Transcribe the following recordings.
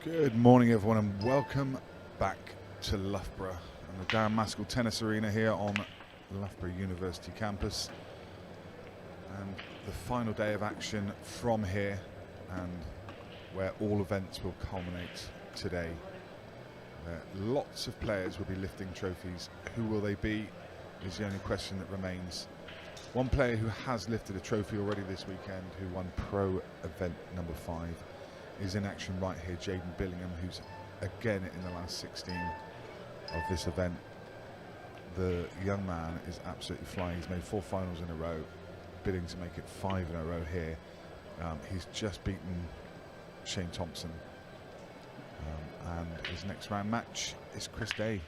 Good morning, everyone, and welcome back to Loughborough and the Dan Maskell Tennis Arena here on Loughborough University campus. And the final day of action from here, and where all events will culminate today. Lots of players will be lifting trophies. Who will they be is the only question that remains. One player who has lifted a trophy already this weekend, who won Pro Event number 5, is in action right here. Jaden Billingham, who's again in the last 16 of this event. The young man is absolutely flying. He's made 4 finals in a row, bidding to make it 5 in a row here. He's just beaten Shane Thompson, and his next round match is Chris Day,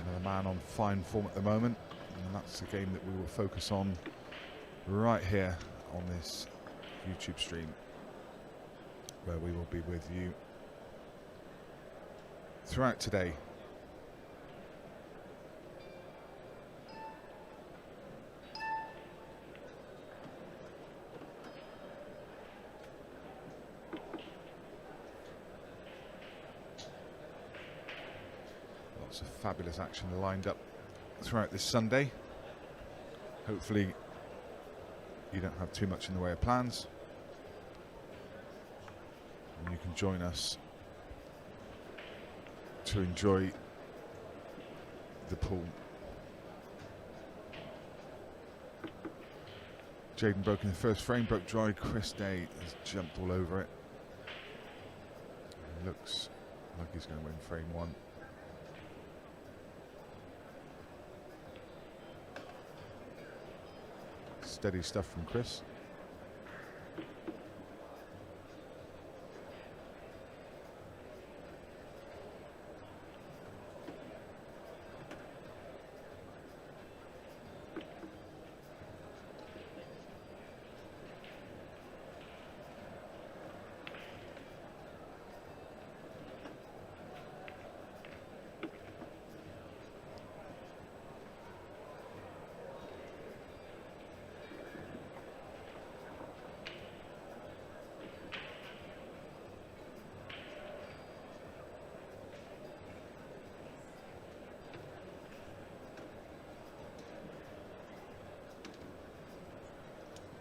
another man on fine form at the moment, and that's the game that we will focus on right here on this YouTube stream, where we will be with you throughout today. Lots of fabulous action lined up throughout this Sunday. Hopefully you don't have too much in the way of plans, and you can join us to enjoy the pool. Jaden broke in the first frame, broke dry. Chris Day has jumped all over it. Looks like he's going to win frame 1. Steady stuff from Chris.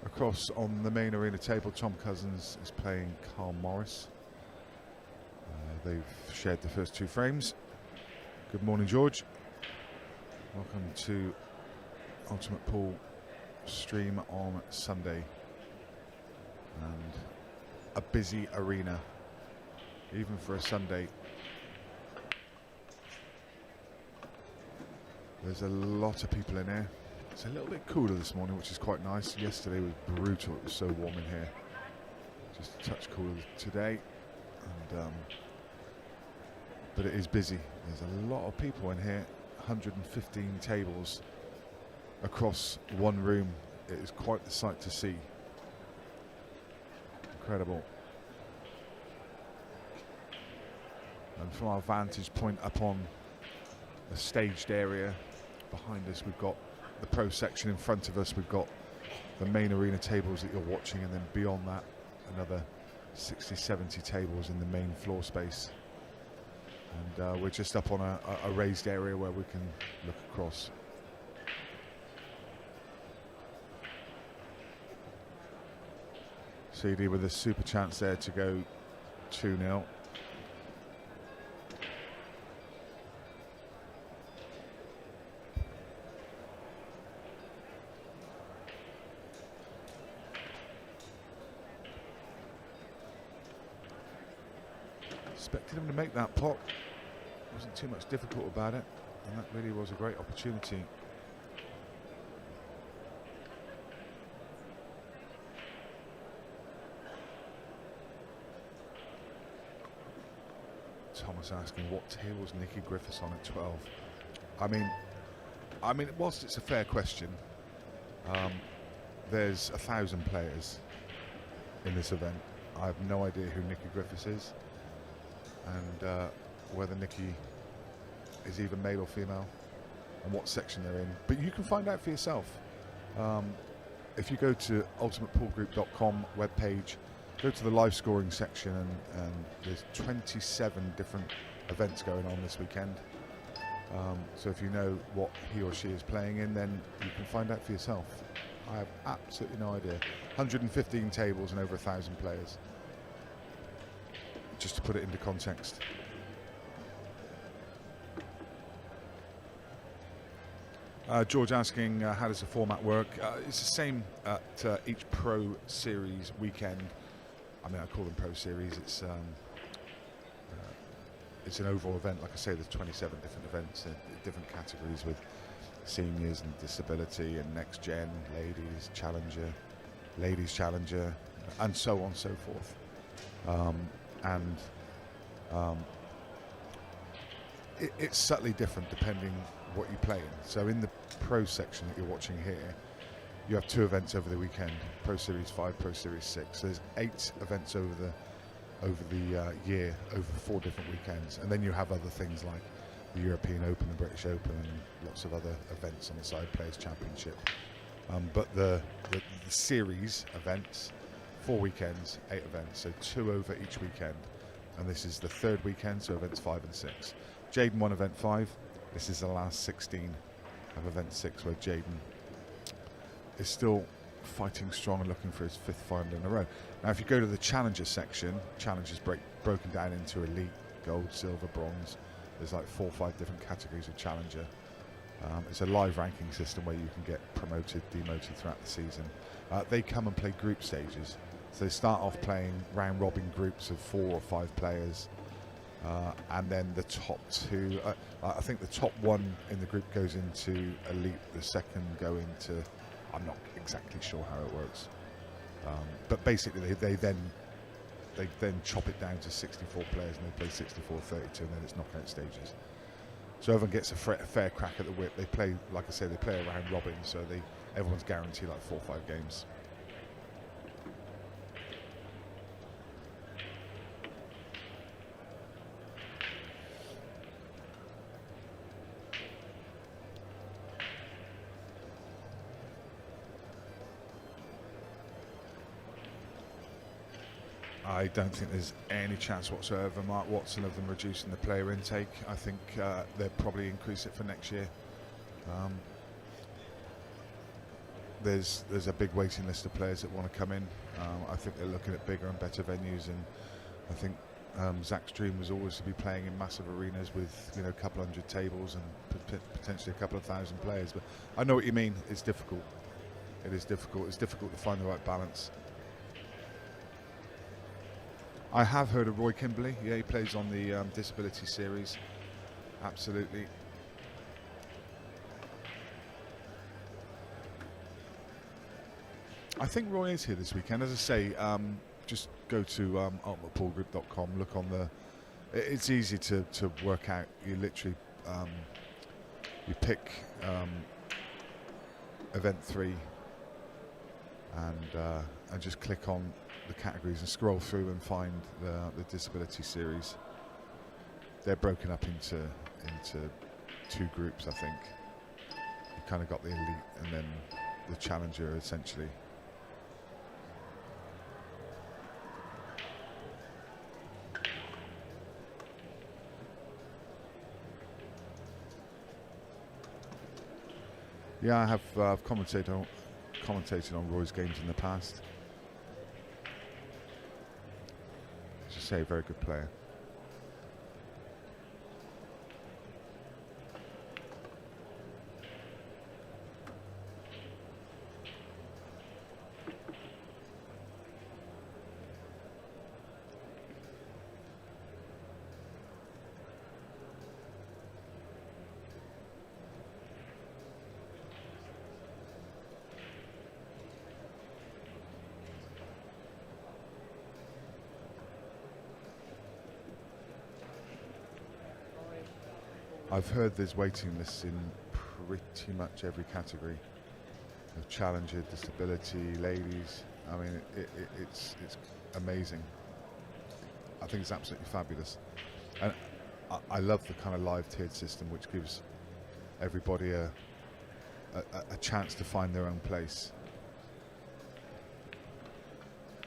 Across on the main arena table, Tom Cousins is playing Carl Morris. They've shared the first 2 frames. Good morning, George. Welcome to Ultimate Pool stream on Sunday. And a busy arena, even for a Sunday. There's a lot of people in here. It's a little bit cooler this morning, which is quite nice. Yesterday was brutal. It was so warm in here. Just a touch cooler today, and but it is busy. There's a lot of people in here. 115 tables across one room. It is quite the sight to see. Incredible. And from our vantage point up on the staged area behind us, we've got the pro section. In front of us, we've got the main arena tables that you're watching, and then beyond that, another 60-70 tables in the main floor space. And we're just up on a raised area where we can look across. CD with a super chance there to go 2-0. Expected him to make that pot. Wasn't too much difficult about it. And that really was a great opportunity. Thomas asking what tier was Nicky Griffiths on at 12. I mean, whilst it's a fair question, there's 1,000 players in this event. I have no idea who Nicky Griffiths is, and whether Nicky is either male or female, and what section they're in. But you can find out for yourself. If you go to ultimatepoolgroup.com webpage, go to the live scoring section, and there's 27 different events going on this weekend. So if you know what he or she is playing in, then you can find out for yourself. I have absolutely no idea. 115 tables and over 1,000 players. Just to put it into context. George asking, how does the format work? It's the same at each Pro Series weekend. I mean, I call them Pro Series. It's an overall event. Like I say, there's 27 different events in different categories with seniors and disability and next gen, ladies challenger, and so on and so forth. It's subtly different depending what you play in. So in the Pro section that you're watching here, you have 2 events over the weekend: Pro Series 5, Pro Series 6. So there's 8 events over the year, over 4 different weekends, and then you have other things like the European Open, the British Open, and lots of other events on the side, Players Championship. But the series events, 4 weekends, 8 events, so 2 over each weekend, and this is the 3rd weekend, so events 5 and 6. Jaden won event 5. This is the last 16 of event 6, where Jaden is still fighting strong and looking for his 5th final in a row. Now, if you go to the Challenger section, Challenger's broken down into Elite, Gold, Silver, Bronze. There's like 4 or 5 different categories of Challenger. It's a live ranking system where you can get promoted, demoted throughout the season. They come and play group stages. So they start off playing round robin groups of 4 or 5 players. And then the top 2, I think the top 1 in the group goes into Elite, the second go into, I'm not exactly sure how it works. But basically they then chop it down to 64 players, and they play 64, 32, and then it's knockout stages. So everyone gets a fair crack at the whip. They play, like I say, they play a round robin, so everyone's guaranteed like 4 or 5 games. I don't think there's any chance whatsoever, Mark Watson, of them reducing the player intake. I think they'll probably increase it for next year. There's a big waiting list of players that want to come in. I think they're looking at bigger and better venues, and I think Zach's dream was always to be playing in massive arenas with, you know, a couple hundred tables and potentially a couple of thousand players. But I know what you mean. It's difficult. It is difficult. It's difficult to find the right balance. I have heard of Roy Kimberley. Yeah, he plays on the Disability Series. Absolutely. I think Roy is here this weekend. As I say, just go to ultimatepoolgroup.com. Look on the. It's easy to work out. You literally you pick event 3 and just click on the categories and scroll through and find the Disability Series. They're broken up into 2 groups, I think. You kind of got the Elite and then the Challenger, essentially. Yeah, I have I've commentated on Roy's games in the past. As you say, very good player. I've heard there's waiting lists in pretty much every category of challenger, disability, ladies. I mean, it's amazing. I think it's absolutely fabulous, and I love the kind of live tiered system, which gives everybody a chance to find their own place.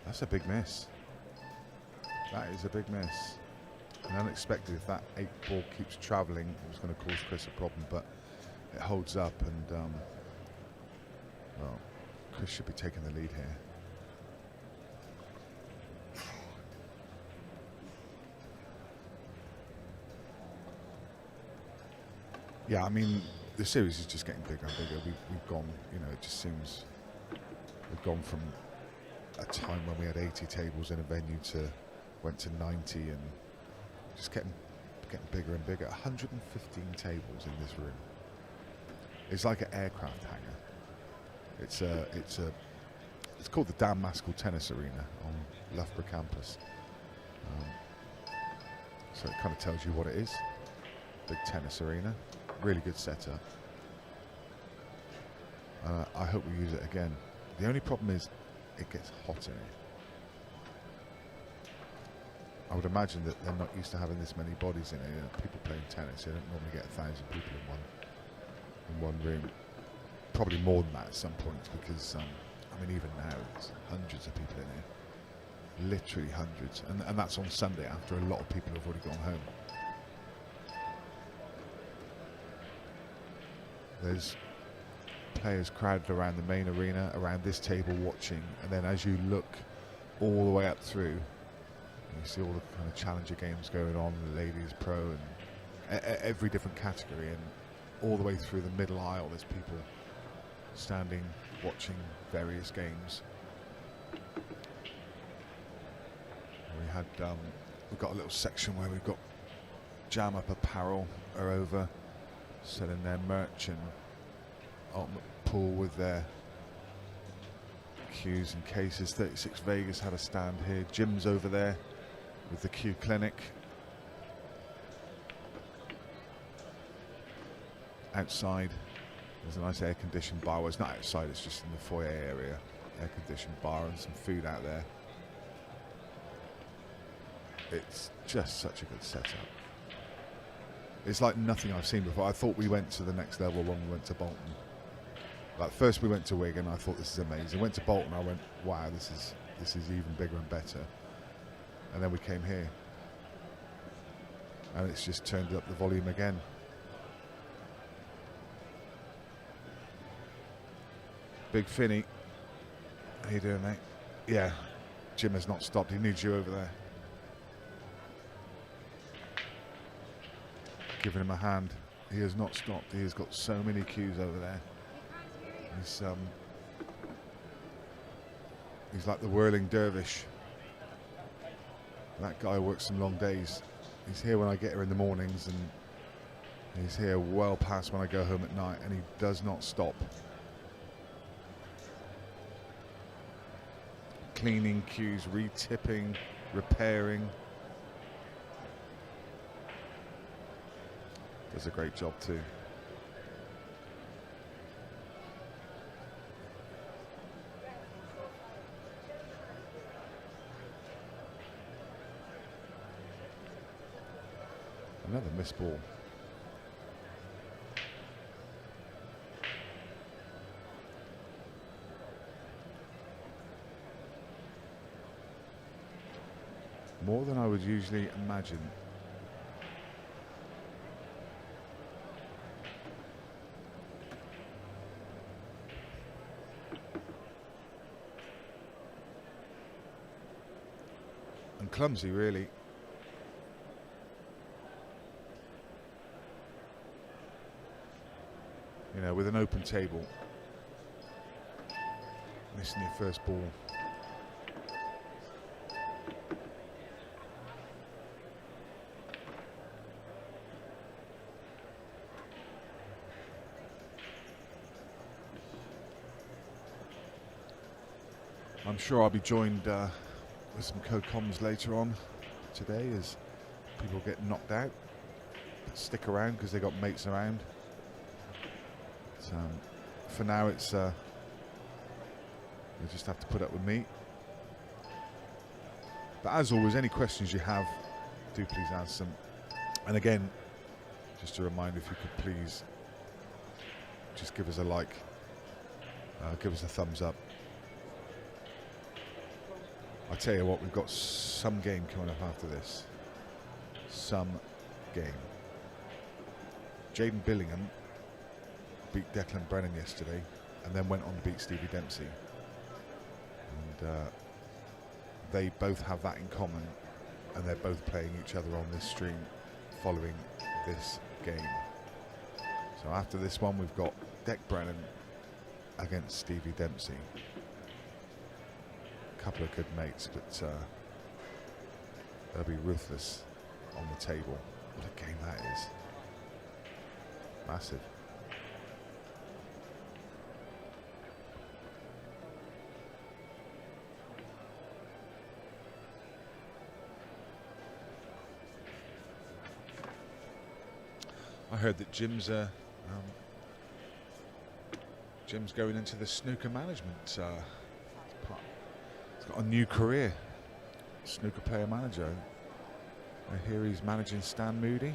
That's a big miss. That is a big miss. And unexpected. If that 8 ball keeps travelling, it was going to cause Chris a problem, but it holds up, and well, Chris should be taking the lead here. Yeah, I mean, the series is just getting bigger and bigger. We've gone, you know, it just seems we've gone from a time when we had 80 tables in a venue to went to 90, and just getting bigger and bigger. 115 tables in this room. It's like an aircraft hangar. It's called the Dan Maskell Tennis Arena on Loughborough campus. So it kind of tells you what it is. Big tennis arena. Really good setup. I hope we use it again. The only problem is it gets hot in here. I would imagine that they're not used to having this many bodies in it. You know, people playing tennis, they don't normally get 1,000 people in one room. Probably more than that at some points, because I mean, even now there's hundreds of people in here, literally hundreds, and that's on Sunday after a lot of people have already gone home. There's players crowded around the main arena, around this table watching, and then as you look all the way up through, you see all the kind of challenger games going on, the ladies pro, and every different category, and all the way through the middle aisle there's people standing watching various games. We've got a little section where we've got Jam Up Apparel are over selling their merch, and Ultimate Pool with their cues and cases. 36 Vegas had a stand here. Jim's over there with the Q Clinic. Outside there's a nice air-conditioned bar. Well, it's not outside, it's just in the foyer area. Air-conditioned bar and some food out there. It's just such a good setup. It's like nothing I've seen before. I thought we went to the next level when we went to Bolton. Like, first we went to Wigan, I thought this is amazing. Went to Bolton, I went, wow, this is even bigger and better. And then we came here, and it's just turned up the volume again. Big Finny, how you doing, mate? Yeah, Jim has not stopped. He needs you over there. Giving him a hand. He has not stopped. He has got so many cues over there. He's like the whirling dervish. That guy works some long days. He's here when I get here in the mornings, and he's here well past when I go home at night, and he does not stop. Cleaning cues, re-tipping, repairing. Does a great job too. Another missed ball. More than I would usually imagine. And clumsy, really. You know, with an open table, missing your first ball. I'm sure I'll be joined with some co-coms later on today as people get knocked out. stick around because they got mates around. So, for now, it's you just have to put up with me. But as always, any questions you have, do please ask them. And again, just a reminder, if you could please just give us a like, give us a thumbs up. I tell you what, we've got some game coming up after this. Some game. Jaden Billingham beat Declan Brennan yesterday and then went on to beat Stevie Dempsey. And they both have that in common, and they're both playing each other on this stream following this game. So after this one, we've got Dec Brennan against Stevie Dempsey. A couple of good mates, but they'll be ruthless on the table. What a game that is. Massive. I heard that Jim's going into the snooker management part. He's got a new career, snooker player manager. I hear he's managing Stan Moody.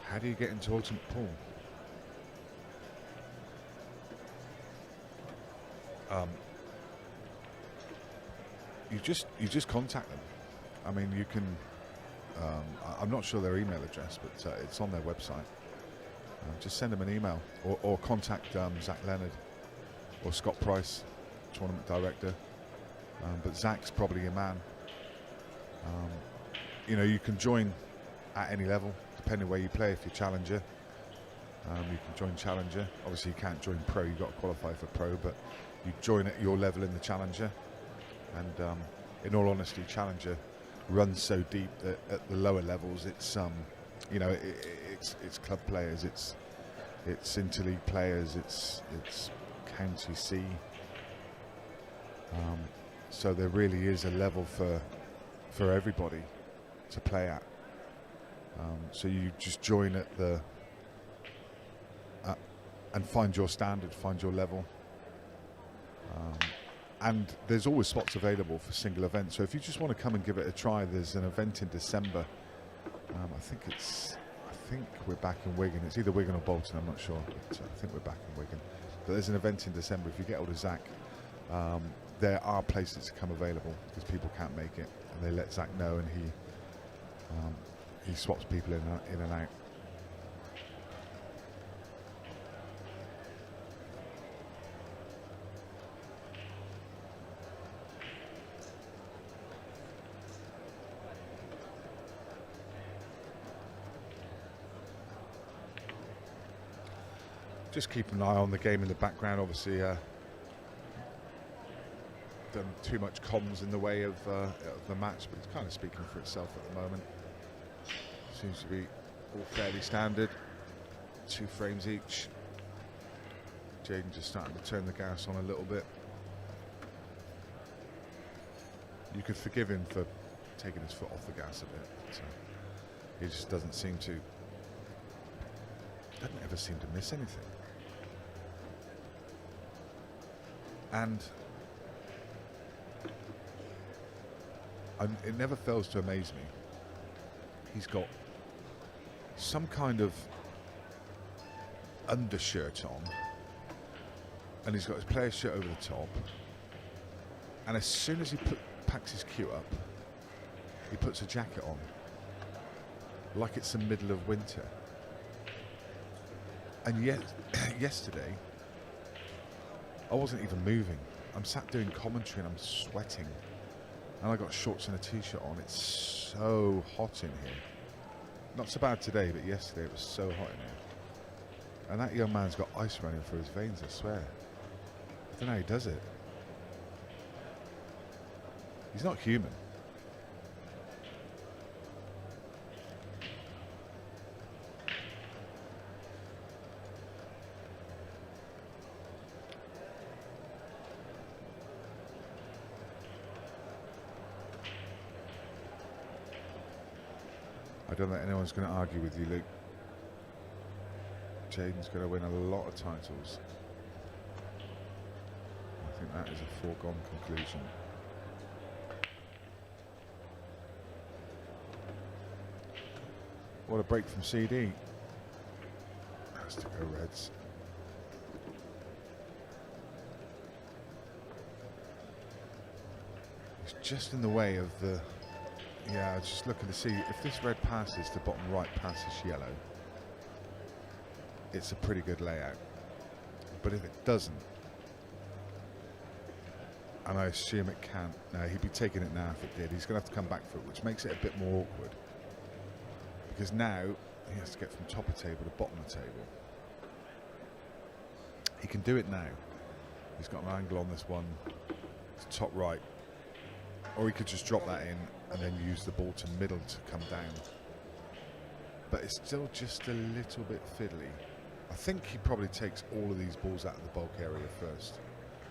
How do you get into Ultimate Pool? You just contact them. I mean, you can. I'm not sure their email address, but it's on their website. Just send them an email, or contact Zach Leonard or Scott Price, tournament director. But Zach's probably your man. You know, you can join at any level, depending where you play. If you're challenger, you can join challenger. Obviously, you can't join pro. You've got to qualify for pro, but you join at your level in the challenger. And in all honesty, challenger runs so deep that at the lower levels, it's you know, it's club players, it's interleague players, it's county C. So there really is a level for everybody to play at. So you just join at the and find your standard, find your level. And there's always spots available for single events. So if you just want to come and give it a try, there's an event in December. I think we're back in Wigan. It's either Wigan or Bolton, I'm not sure. But I think we're back in Wigan. But there's an event in December. If you get hold of Zach, there are places to come available because people can't make it. And they let Zach know, and he swaps people in and out. Just keep an eye on the game in the background. Obviously, done too much comms in the way of the match, but it's kind of speaking for itself at the moment. Seems to be all fairly standard. 2 frames each. Jaden just starting to turn the gas on a little bit. You could forgive him for taking his foot off the gas a bit. So he just doesn't ever seem to miss anything. And it never fails to amaze me. He's got some kind of undershirt on, and he's got his player's shirt over the top, and as soon as he packs his cue up, he puts a jacket on, like it's the middle of winter. And yet, yesterday, I wasn't even moving. I'm sat doing commentary and I'm sweating. And I got shorts and a t-shirt on. It's so hot in here. Not so bad today, but yesterday it was so hot in here. And that young man's got ice running through his veins, I swear. I don't know how he does it. He's not human. I don't think anyone's going to argue with you, Luke. Jaden's going to win a lot of titles. I think that is a foregone conclusion. What a break from CD. Has to go Reds. It's just in the way of the... Yeah, I was just looking to see if this red passes to bottom right passes yellow. It's a pretty good layout. But if it doesn't, and I assume it can't, no, he'd be taking it now if it did. He's going to have to come back for it, which makes it a bit more awkward. Because now he has to get from top of table to bottom of table. He can do it now. He's got an angle on this one to top right. Or he could just drop that in and then use the ball to middle to come down. But it's still just a little bit fiddly. I think he probably takes all of these balls out of the bulk area first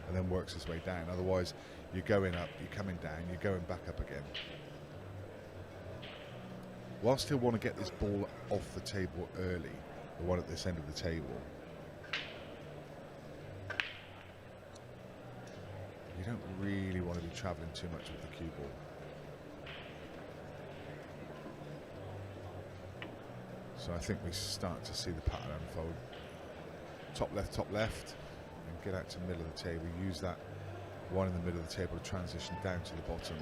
and then works his way down. Otherwise, you're going up, you're coming down, you're going back up again. Whilst he'll want to get this ball off the table early, the one at this end of the table, you don't really want to be travelling too much with the cue ball. So I think we start to see the pattern unfold. Top left, and get out to the middle of the table. Use that one in the middle of the table to transition down to the bottom.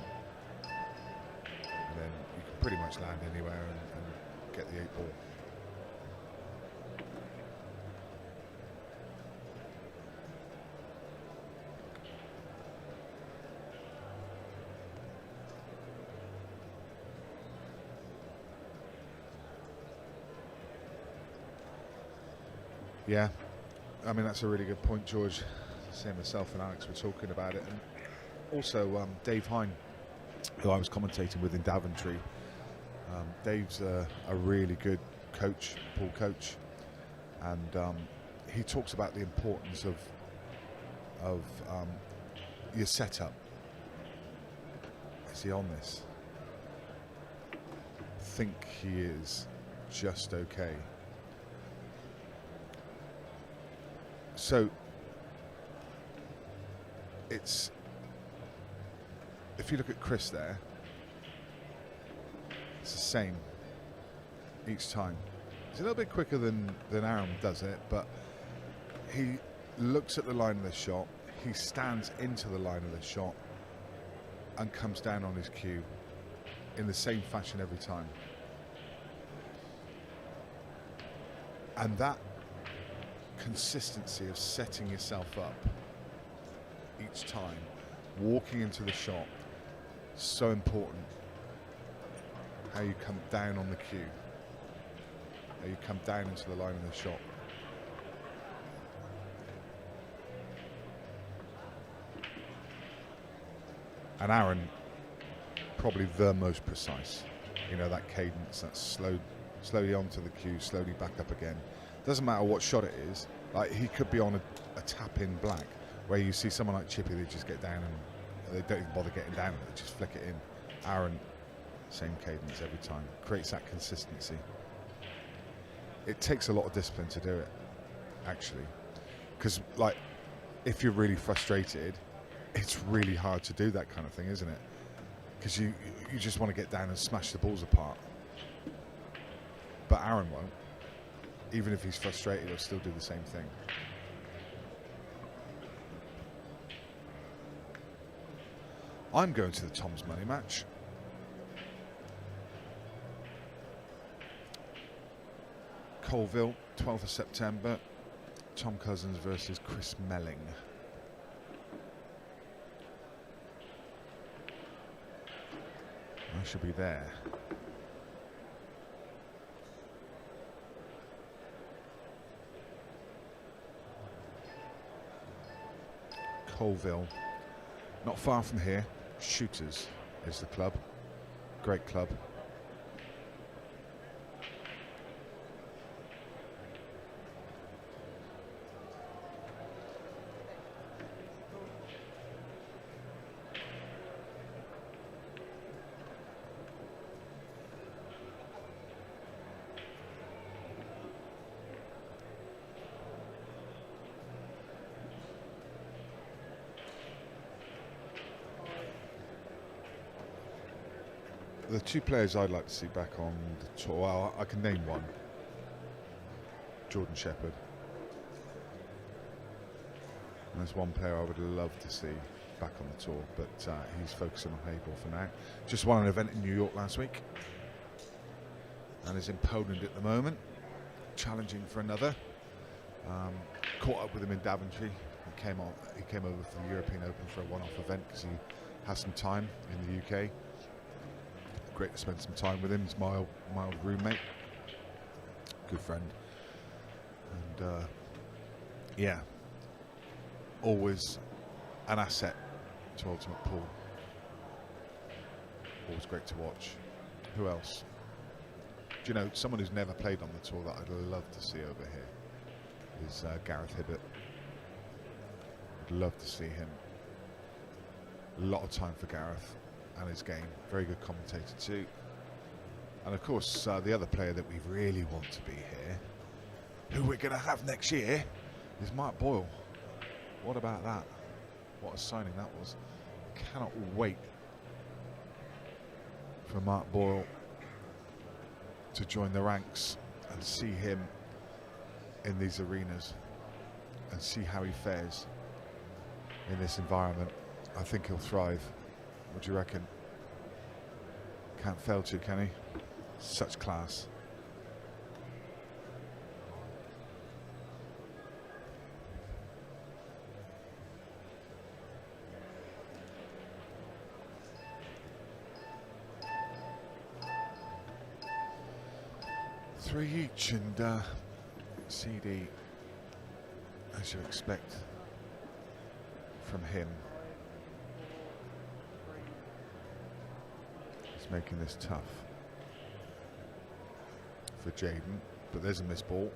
And then you can pretty much land anywhere and get the 8 ball. Yeah, I mean, that's a really good point, George. Same myself and Alex were talking about it. And also Dave Hine, who I was commentating with in Daventry. Dave's a really good coach, pool coach. And he talks about the importance of your setup. Is he on this? I think he is just okay. So it's, if you look at Chris there, it's the same each time. It's a little bit quicker than Aaron does it, but he looks at the line of the shot, he stands into the line of the shot and comes down on his cue in the same fashion every time. And that consistency of setting yourself up each time, walking into the shot, so important. How you come down on the cue, how you come down into the line of the shot. And Aaron, probably the most precise. You know, that cadence, that slowly onto the cue, slowly back up again. Doesn't matter what shot it is. Like, he could be on a tap in black, where you see someone like Chippy, they just get down and they don't even bother getting down, they just flick it in. Aaron, same cadence every time. Creates that consistency. It takes a lot of discipline to do it, actually, because like, if you're really frustrated, it's really hard to do that kind of thing, isn't it? Because you just want to get down and smash the balls apart. But Aaron won't. Even if he's frustrated, he'll still do the same thing. I'm going to the Tom's Money match. Colville, 12th of September. Tom Cousins versus Chris Melling. I should be there. Colville, not far from here. Shooters is the club. Great club. The two players I'd like to see back on the tour, well, I can name one. Jordan Shepherd. And there's one player I would love to see back on the tour, but he's focusing on Hayball for now. Just won an event in New York last week and is in Poland at the moment, challenging for another. Caught up with him in Daventry. He came over for the European Open for a one-off event because he has some time in the UK. Great to spend some time with him. He's my old roommate, good friend, and yeah, always an asset to Ultimate Pool. Always great to watch. Who else? Do you know someone who's never played on the tour that I'd love to see over here is Gareth Hibbert. I'd love to see him. A lot of time for Gareth and his game. Very good commentator too. And of course, the other player that we really want to be here, who we're going to have next year, is Mark Boyle. What about that? What a signing that was. Cannot wait for Mark Boyle to join the ranks and see him in these arenas and see how he fares in this environment. I think he'll thrive. What do you reckon? Can't fail to, can he? Such class. Three each, and CD, as you expect from him. He's making this tough for Jaden, but there's a missed ball.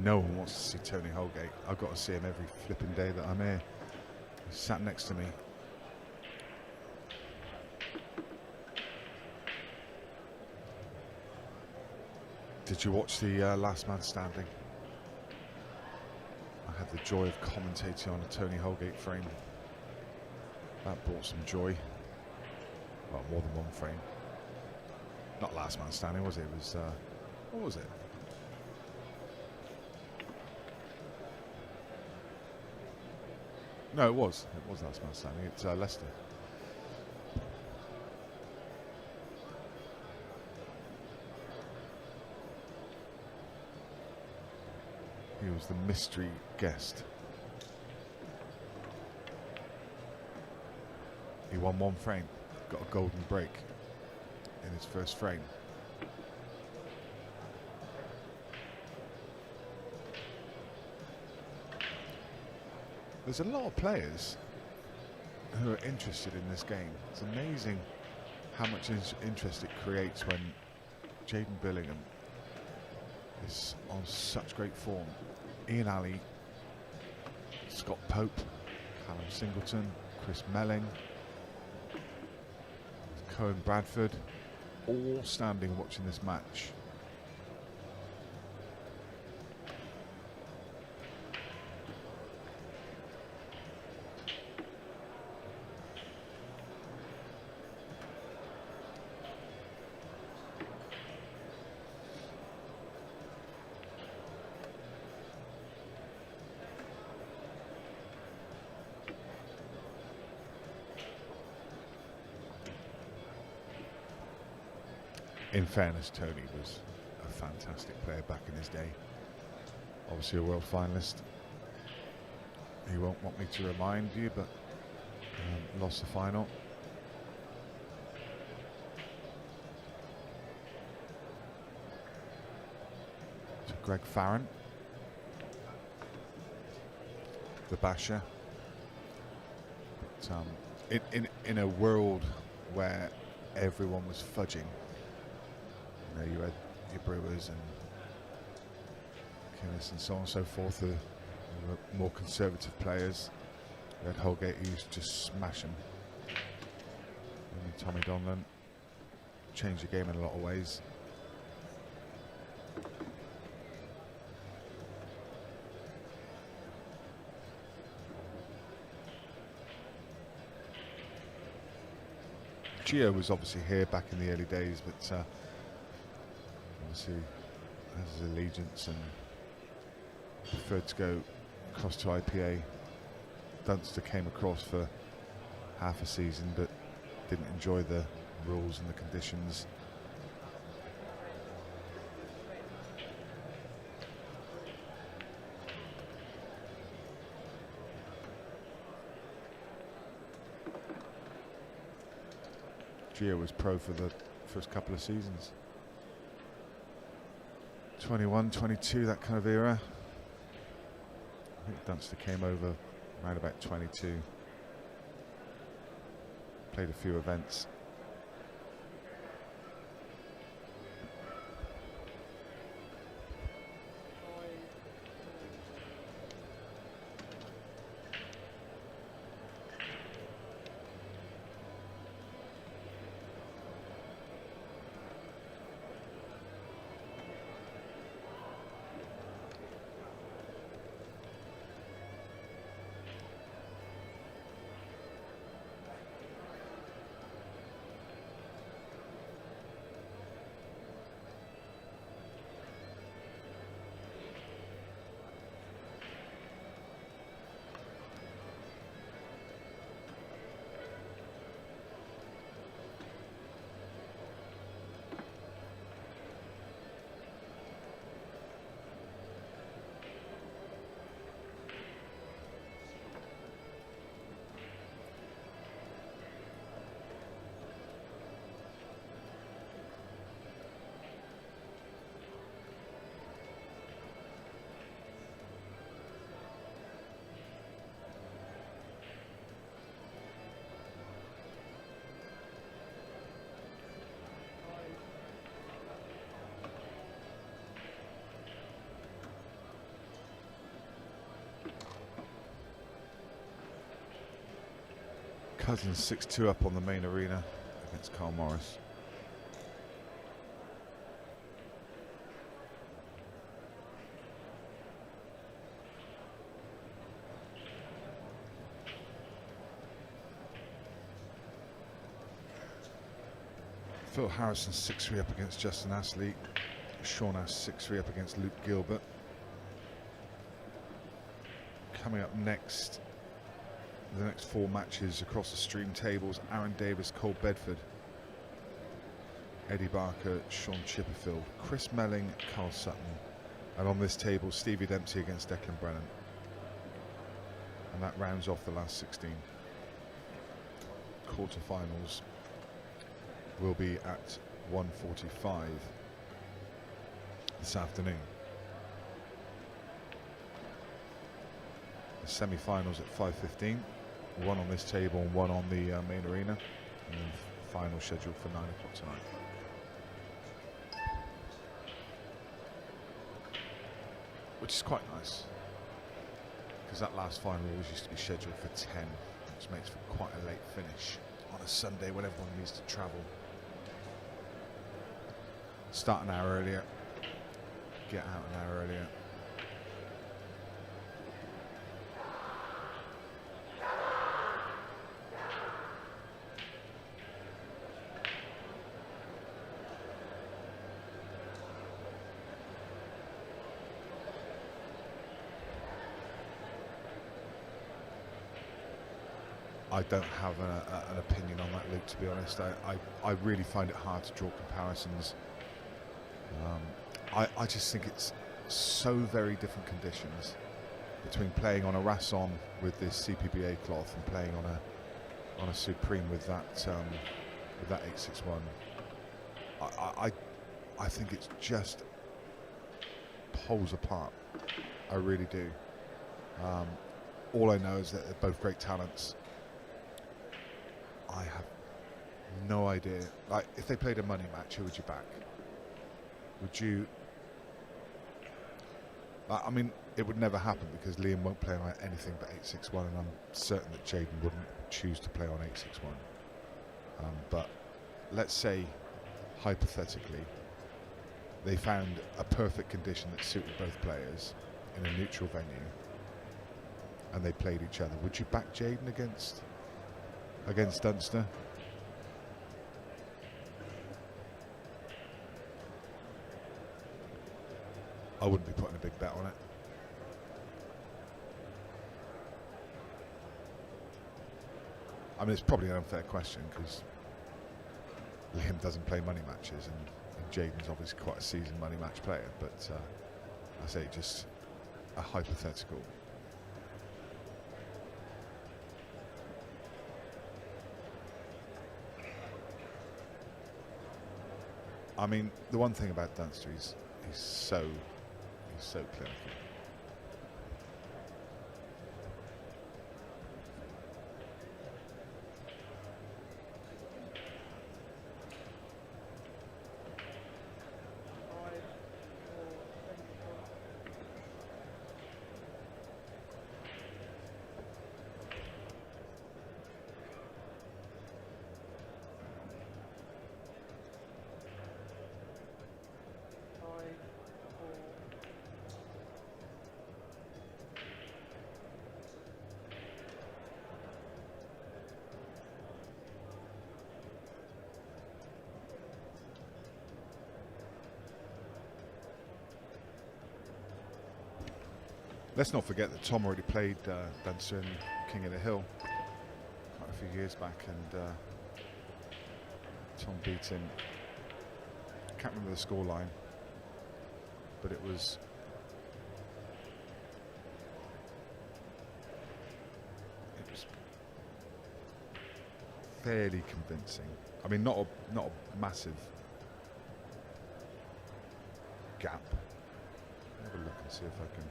No one wants to see Tony Holgate. I've got to see him every flipping day that I'm here. He's sat next to me. Did you watch the Last Man Standing? I had the joy of commentating on a Tony Holgate frame. That brought some joy. Well, more than one frame. Not Last Man Standing, was it? It was, what was it? No, it was Last Man Standing. It's Leicester. He was the mystery guest. He won one frame, got a golden break in his first frame. There's a lot of players who are interested in this game. It's amazing how much interest it creates when Jaden Billingham is on such great form. Ian Alley, Scott Pope, Callum Singleton, Chris Melling, Cohen Bradford, all standing watching this match. In fairness, Tony was a fantastic player back in his day. Obviously a world finalist. He won't want me to remind you, but lost the final. To Greg Farron, the basher. But, in a world where everyone was fudging, you know, you had your Brewers and Guinness and so on and so forth, the more conservative players. You had Holgate who used to just smash them. And Tommy Donlan changed the game in a lot of ways. Gio was obviously here back in the early days, but obviously has his allegiance and preferred to go across to IPA. Dunster came across for half a season, but didn't enjoy the rules and the conditions. Gio was pro for the first couple of seasons. 21, 22, that kind of era. I think Dunster came over around about 22. Played a few events. Cousins 6-2 up on the main arena against Carl Morris. Phil Harrison 6-3 up against Justin Astley. Sean Ash 6-3 up against Luke Gilbert. Coming up next, the next 4 matches across the stream tables: Aaron Davis, Cole Bedford, Eddie Barker, Sean Chipperfield, Chris Melling, Carl Sutton, and on this table Stevie Dempsey against Declan Brennan. And that rounds off the last 16. Quarterfinals will be at 1:45 this afternoon. The semi-finals at 5:15. One on this table and one on the main arena, and then final scheduled for 9 o'clock tonight. Which is quite nice, because that last final always used to be scheduled for 10, which makes for quite a late finish on a Sunday when everyone needs to travel. Start an hour earlier, get out an hour earlier. I don't have an opinion on that, Luke, to be honest. I really find it hard to draw comparisons. I just think it's so very different conditions between playing on a Rasson with this CPBA cloth and playing on a Supreme with that 861. I think it's just poles apart. I really do. All I know is that they're both great talents. I have no idea. Like, if they played a money match, who would you back? Would you? I mean, it would never happen because Liam won't play on anything but 861, and I'm certain that Jaden wouldn't choose to play on 861. But let's say, hypothetically, they found a perfect condition that suited both players in a neutral venue, and they played each other. Would you back Jaden against Dunster? I wouldn't be putting a big bet on it. I mean, it's probably an unfair question because Liam doesn't play money matches, and Jaden's obviously quite a seasoned money match player, but I say just a hypothetical. I mean, the one thing about Dunster is he's so clinical. Let's not forget that Tom already played Dunster in King of the Hill quite a few years back, and Tom beat him. I can't remember the scoreline, but it was fairly convincing. I mean, not a massive gap. Have a look and see if I can.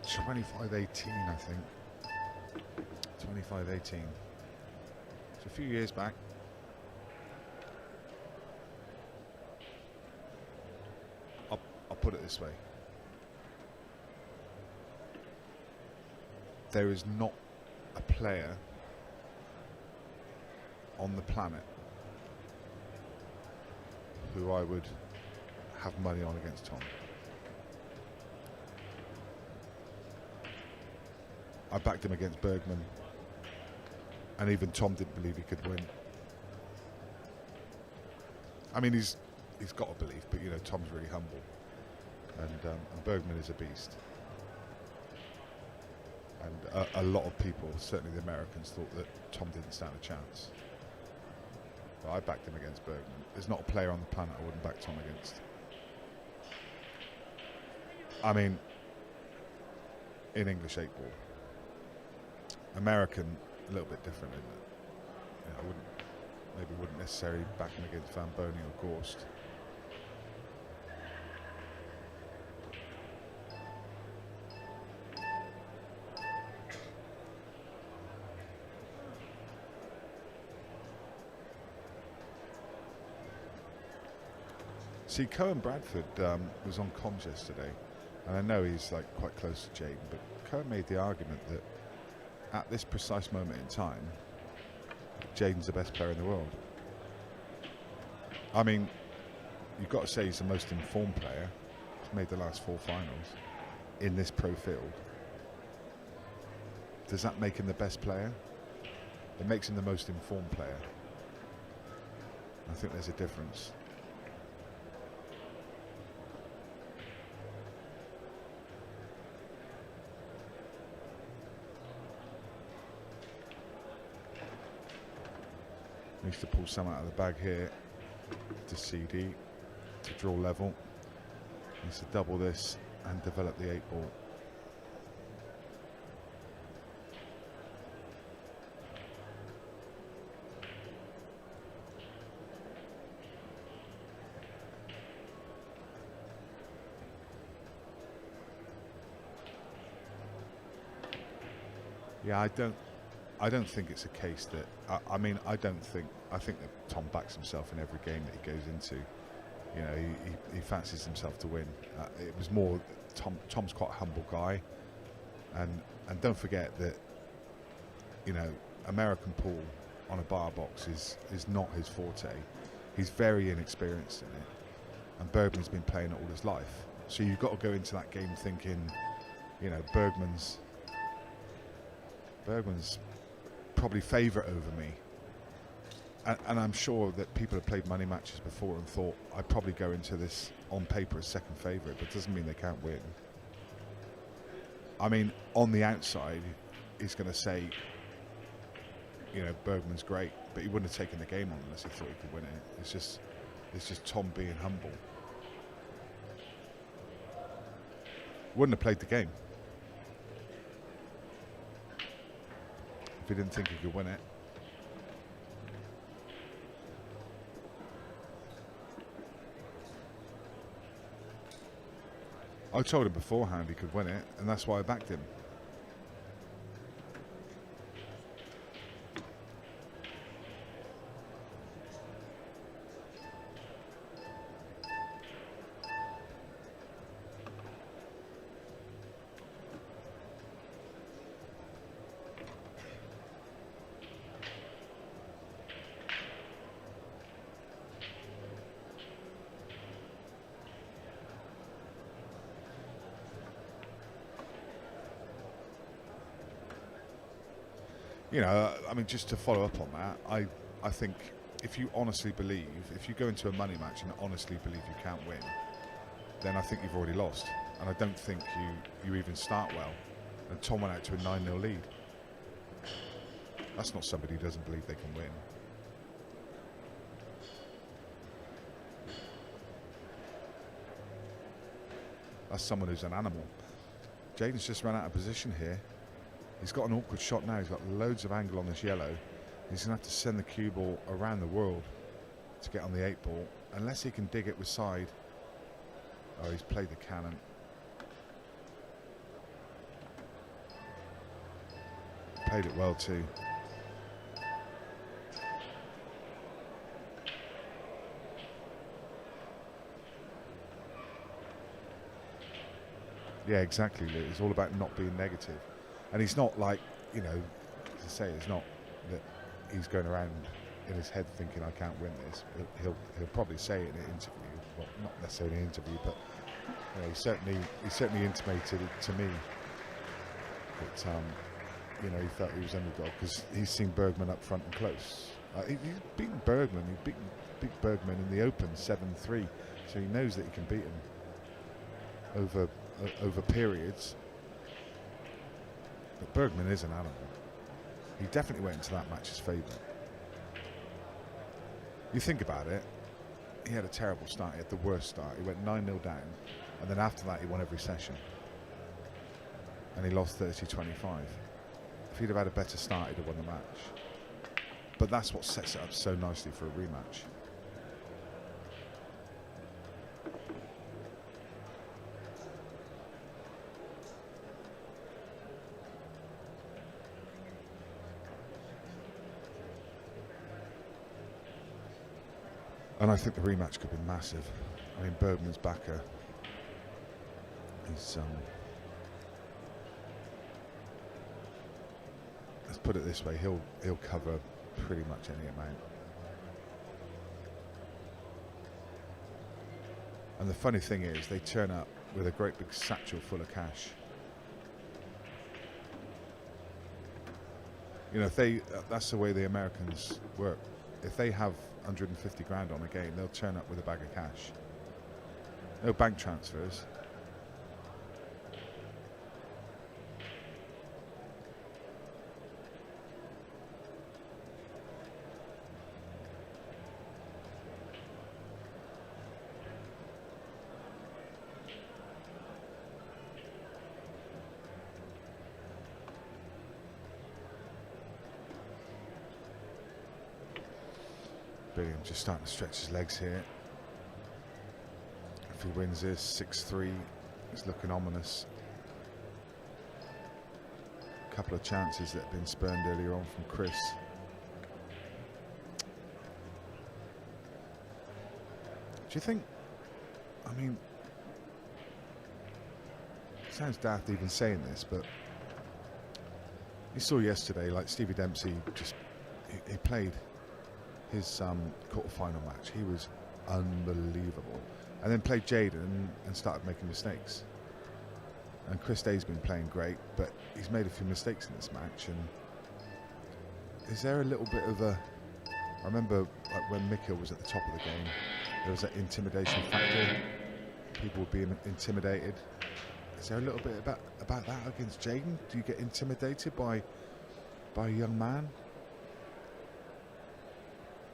25-18, I think. 25-18. It's a few years back. I'll put it this way. There is not a player on the planet who I would have money on against Tom. I backed him against Bergman, and even Tom didn't believe he could win. I mean, he's got a belief, but you know, Tom's really humble, and Bergman is a beast. And a lot of people, certainly the Americans, thought that Tom didn't stand a chance. But I backed him against Bergman. There's not a player on the planet I wouldn't back Tom against. I mean, in English 8-ball. American, a little bit different, isn't it? You know, I wouldn't necessarily back him against Van Boney or Gorst. See, Cohen Bradford was on comms yesterday, and I know he's like quite close to Jaden, but Cohen made the argument that at this precise moment in time, Jaden's the best player in the world. I mean, you've got to say he's the most informed player. He's made the last 4 finals in this pro field. Does that make him the best player? It makes him the most informed player. I think there's a difference. Needs to pull some out of the bag here to CD to draw level. Needs to double this and develop the 8-ball. Yeah, I don't think it's a case that I think that Tom backs himself in every game that he goes into. You know, he fancies himself to win. It was more Tom's quite a humble guy, and don't forget that, you know, American pool on a bar box is not his forte. He's very inexperienced in it, and Bergman's been playing it all his life. So you've got to go into that game thinking, you know, Bergman's probably favourite over me. And I'm sure that people have played money matches before and thought, I'd probably go into this on paper as second favourite, but it doesn't mean they can't win. I mean, on the outside, he's going to say, you know, Bergman's great, but he wouldn't have taken the game on unless he thought he could win it. It's just Tom being humble. Wouldn't have played the game if he didn't think he could win it. I told him beforehand he could win it, and that's why I backed him. You know, I mean, just to follow up on that, I think if you honestly believe, if you go into a money match and honestly believe you can't win, then I think you've already lost. And I don't think you even start well. And Tom went out to a 9-0 lead. That's not somebody who doesn't believe they can win. That's someone who's an animal. Jaden's just run out of position here. He's got an awkward shot now. He's got loads of angle on this yellow. He's going to have to send the cue ball around the world to get on the 8-ball, unless he can dig it with side. Oh, he's played the cannon. Played it well too. Yeah, exactly, Lou. It's all about not being negative. And he's not like, you know, as I say, it's not that he's going around in his head thinking I can't win this. He'll probably say it in an interview. Well, not necessarily an interview, but you know, he certainly intimated it to me that you know, he felt he was underdog because he's seen Bergman up front and close. He's beaten Bergman. He beat Bergman in the Open 7-3, so he knows that he can beat him over periods. But Bergman is an animal. He definitely went into that match as favourite. You think about it, he had a terrible start. He had the worst start. He went 9-0 down, and then after that he won every session. And he lost 30-25. If he'd have had a better start, he'd have won the match. But that's what sets it up so nicely for a rematch. And I think the rematch could be massive. I mean, Bergman's backer. He's let's put it this way: he'll cover pretty much any amount. And the funny thing is, they turn up with a great big satchel full of cash. You know, if that's the way the Americans work. If they have 150 grand on a game, they'll turn up with a bag of cash. No bank transfers. Brilliant, just starting to stretch his legs here. If he wins this, 6-3, it's looking ominous. A couple of chances that have been spurned earlier on from Chris. Do you think, I mean, it sounds daft even saying this, but you saw yesterday, like Stevie Dempsey, just he played his quarter-final match. He was unbelievable, and then played Jaden and started making mistakes. And Chris Day's been playing great, but he's made a few mistakes in this match. And is there a little bit of a? I remember like when Mikkel was at the top of the game, there was that intimidation factor. People were being intimidated. Is there a little bit about that against Jaden? Do you get intimidated by a young man?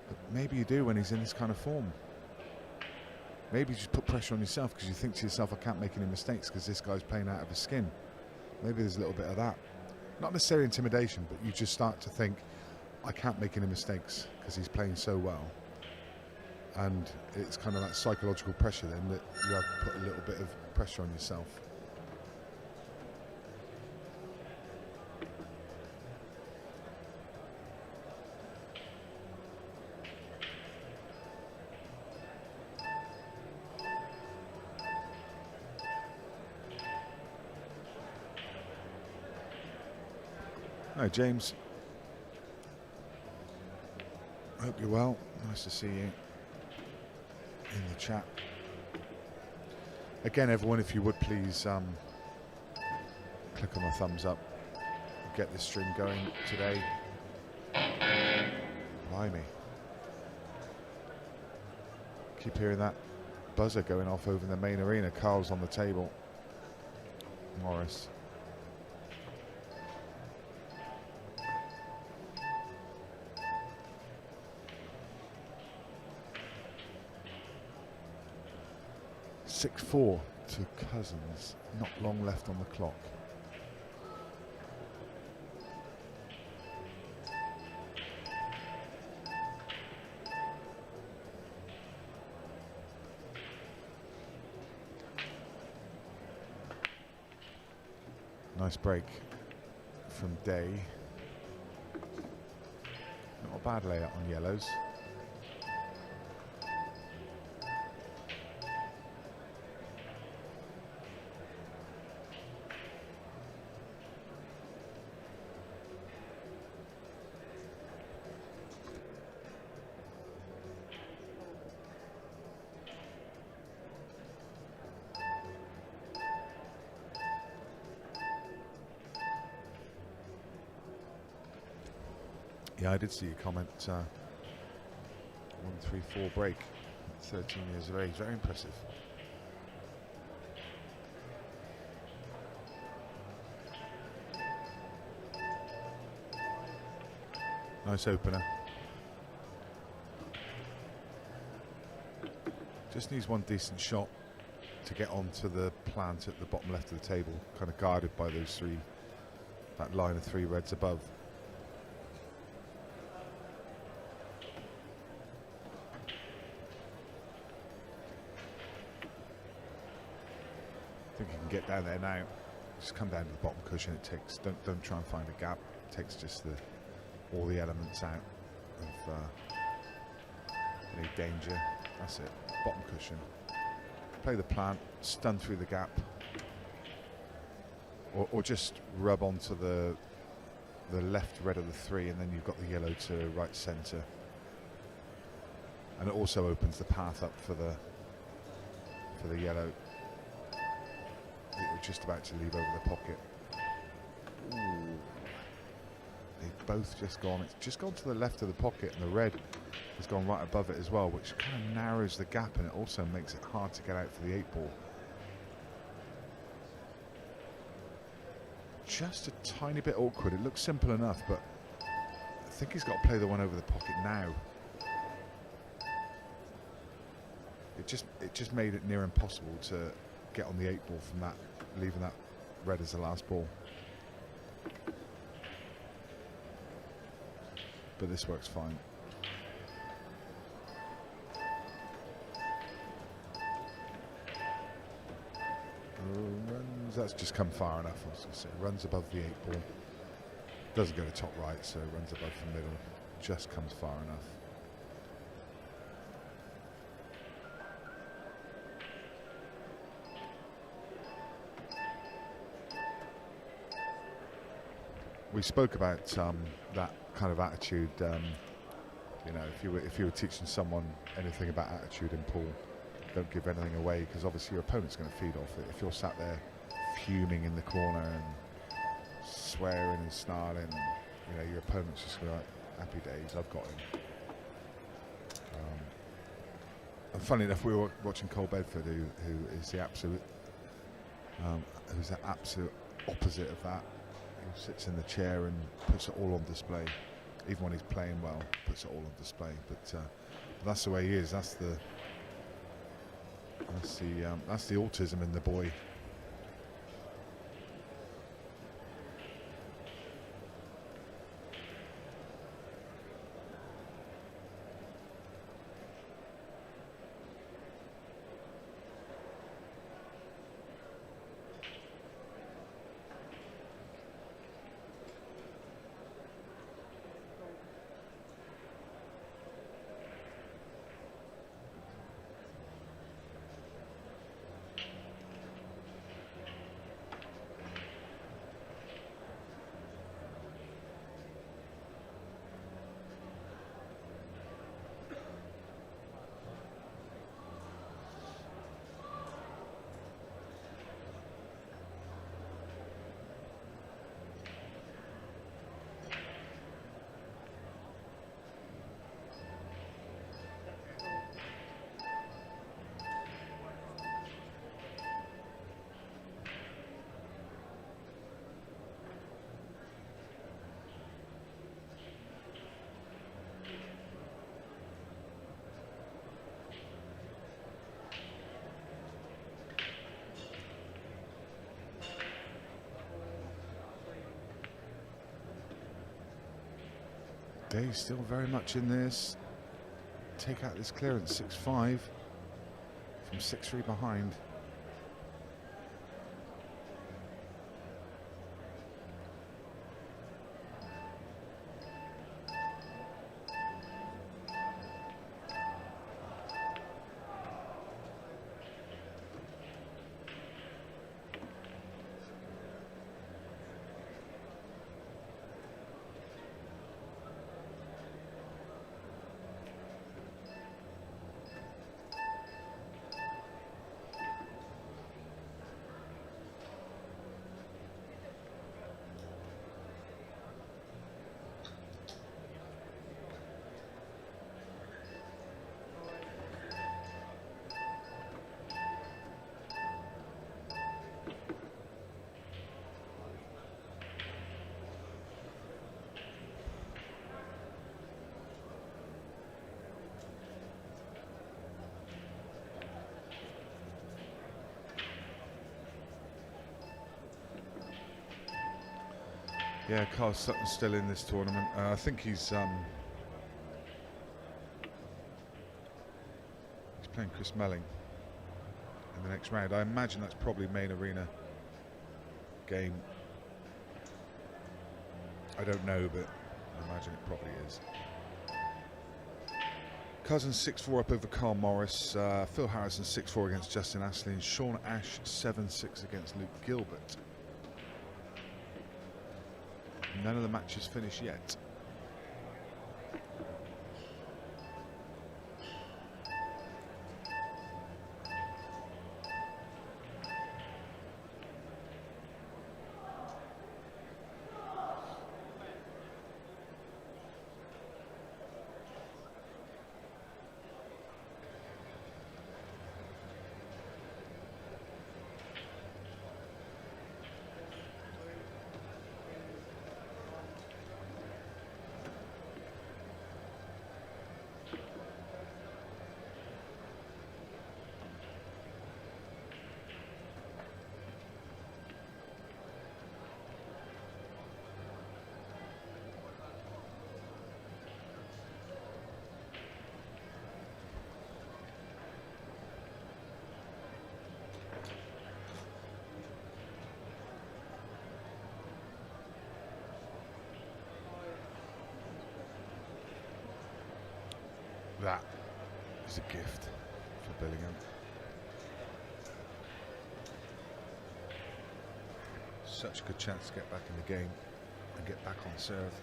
But maybe you do when he's in this kind of form. Maybe you just put pressure on yourself because you think to yourself, I can't make any mistakes because this guy's playing out of his skin. Maybe there's a little bit of that. Not necessarily intimidation, but you just start to think, I can't make any mistakes because he's playing so well. And it's kind of that psychological pressure then that you have to put a little bit of pressure on yourself. Hi, James. Hope you're well. Nice to see you in the chat. Again, everyone, if you would please click on the thumbs up. Get this stream going today. Blimey. Keep hearing that buzzer going off over in the main arena. Carl's on the table. Morris. (6-4) to Cousins. Not long left on the clock. Nice break from Day. Not a bad layout on yellows. Yeah, I did see a comment. 1-3-4 break. 13 years of age. Very impressive. Nice opener. Just needs one decent shot to get onto the plant at the bottom left of the table, kind of guarded by those three, that line of three reds above. I think you can get down there now. Just come down to the bottom cushion. It takes, don't try and find a gap. It takes just all the elements out of any danger. That's it. Bottom cushion. Play the plant, stun through the gap, or just rub onto the left red of the three, and then you've got the yellow to right centre. And it also opens the path up for the yellow. We're just about to leave over the pocket. Ooh. They've both just gone. It's just gone to the left of the pocket, and the red has gone right above it as well, which kind of narrows the gap, and it also makes it hard to get out for the 8-ball. Just a tiny bit awkward. It looks simple enough, but I think he's got to play the one over the pocket now. It just made it near impossible to get on the 8-ball from that, leaving that red as the last ball. But this works fine. runs, that's just come far enough. I was going to say, runs above the 8 ball. Doesn't go to top right, so runs above the middle. Just comes far enough. We spoke about that kind of attitude. You know, if you were teaching someone anything about attitude in pool, don't give anything away, because obviously your opponent's going to feed off it. If you're sat there fuming in the corner and swearing and snarling, you know, your opponent's just going to like, happy days, I've got him. And funny enough, we were watching Cole Bedford, who is the absolute, who's the absolute opposite of that. He sits in the chair and puts it all on display. Even when he's playing well, puts it all on display. But that's the way he is. That's the autism in the boy. He's still very much in this. Take out this clearance, 6-5 from 6-3 behind. Yeah, Carl Sutton's still in this tournament. I think he's playing Chris Melling in the next round. I imagine that's probably main arena game. I don't know, but I imagine it probably is. Cousins 6-4 up over Carl Morris. Phil Harrison 6-4 against Justin Astley, and Sean Ash 7-6 against Luke Gilbert. None of the matches finished yet. That is a gift for Billingham. Such a good chance to get back in the game and get back on serve,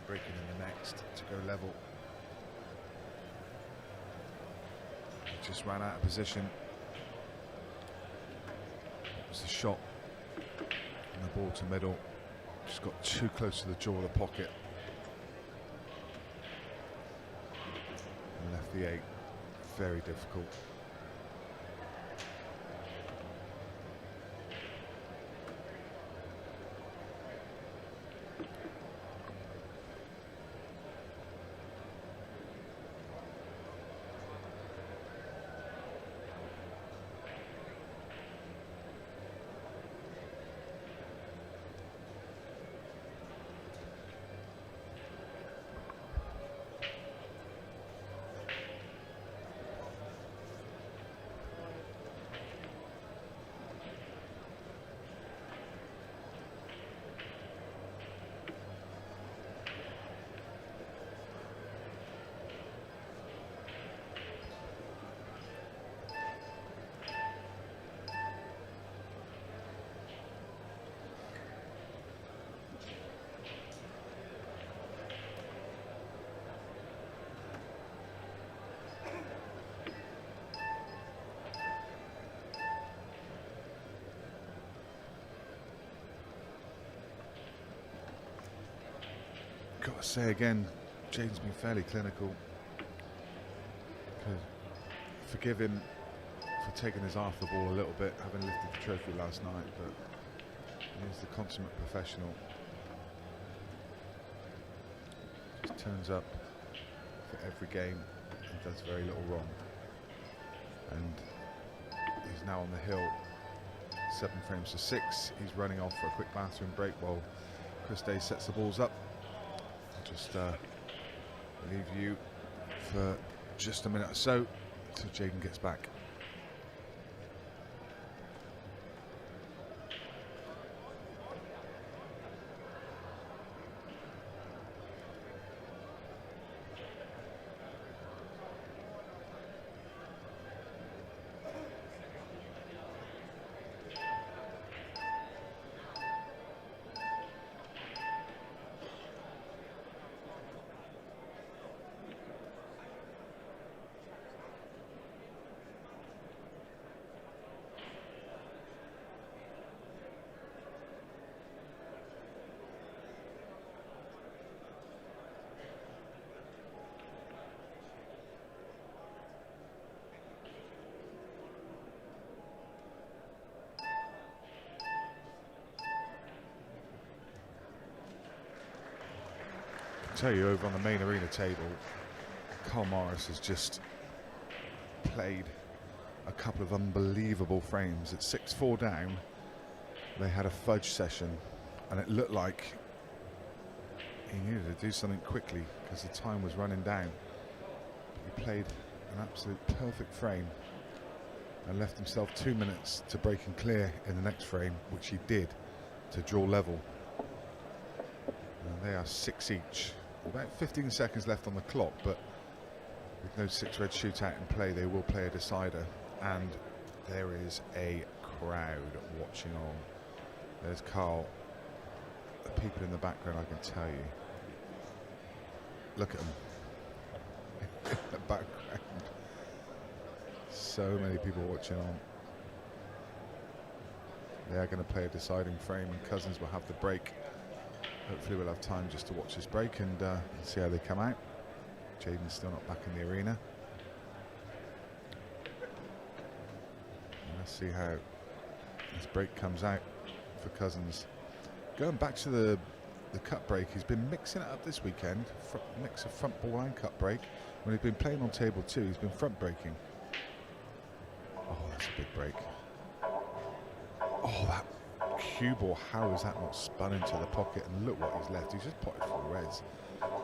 breaking in the next to go level. Just ran out of position. It was the shot and the ball to middle. Just got too close to the jaw of the pocket. And left the 8 very difficult. Got to say again, Jaden's been fairly clinical. Forgive him for taking his eye off the ball a little bit, having lifted the trophy last night, but he's the consummate professional. Just turns up for every game and does very little wrong. And he's now on the hill, 7 frames to 6. He's running off for a quick bathroom break while Chris Day sets the balls up. Just leave you for just a minute or so until Jaden gets back. Tell you, over on the main arena table, Carl Morris has just played a couple of unbelievable frames. At 6-4 down, they had a fudge session, and it looked like he needed to do something quickly because the time was running down. He played an absolute perfect frame and left himself 2 minutes to break and clear in the next frame, which he did, to draw level. And they are 6 each. About 15 seconds left on the clock, but with no 6 red shootout in play, they will play a decider, and there is a crowd watching on. There's Carl. The people in the background, I can tell you. Look at them in the background. So many people watching on. They are going to play a deciding frame, and Cousins will have the break. Hopefully we'll have time just to watch this break and see how they come out. Jaden's still not back in the arena. And let's see how this break comes out for Cousins. Going back to the cut break, he's been mixing it up this weekend. Mix of front ball and cut break. When he's been playing on table 2, he's been front breaking. Oh, that's a big break. Oh, that cue ball, how is that not spun into the pocket? And look what he's left. He's just potted for reds.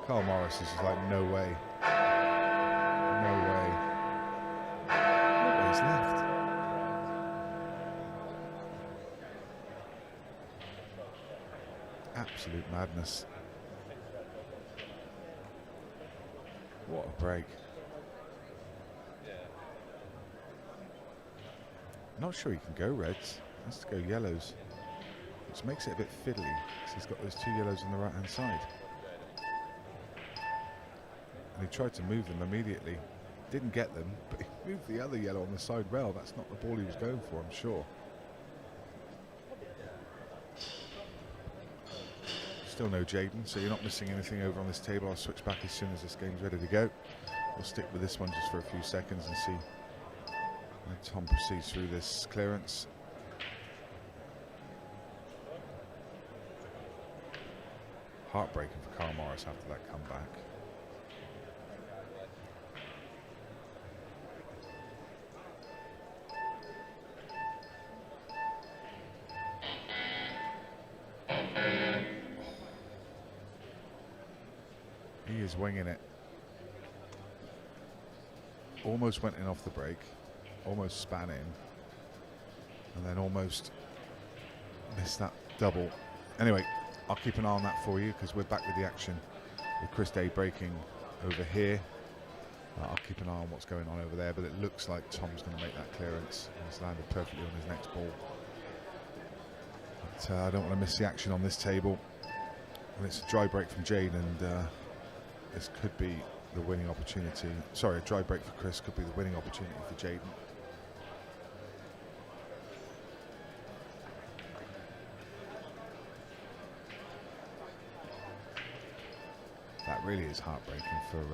Carl Morris is just like, no way. No way. Look what he's left. Absolute madness. What a break. Not sure he can go reds. He has to go yellows, which makes it a bit fiddly because he's got those 2 yellows on the right hand side. And he tried to move them immediately. Didn't get them, but he moved the other yellow on the side rail. That's not the ball he was going for, I'm sure. Still no Jaden, so you're not missing anything over on this table. I'll switch back as soon as this game's ready to go. We'll stick with this one just for a few seconds and see when Tom proceeds through this clearance. Heartbreaking for Carl Morris after that comeback. He is winging it. Almost went in off the break, almost span in, and then almost missed that double. Anyway, I'll keep an eye on that for you because we're back with the action with Chris Day breaking over here. I'll keep an eye on what's going on over there, but it looks like Tom's going to make that clearance. He's landed perfectly on his next ball. But I don't want to miss the action on this table. And it's a dry break from Jade, and this could be the winning opportunity. Sorry, a dry break for Chris could be the winning opportunity for Jaden. That really is heartbreaking for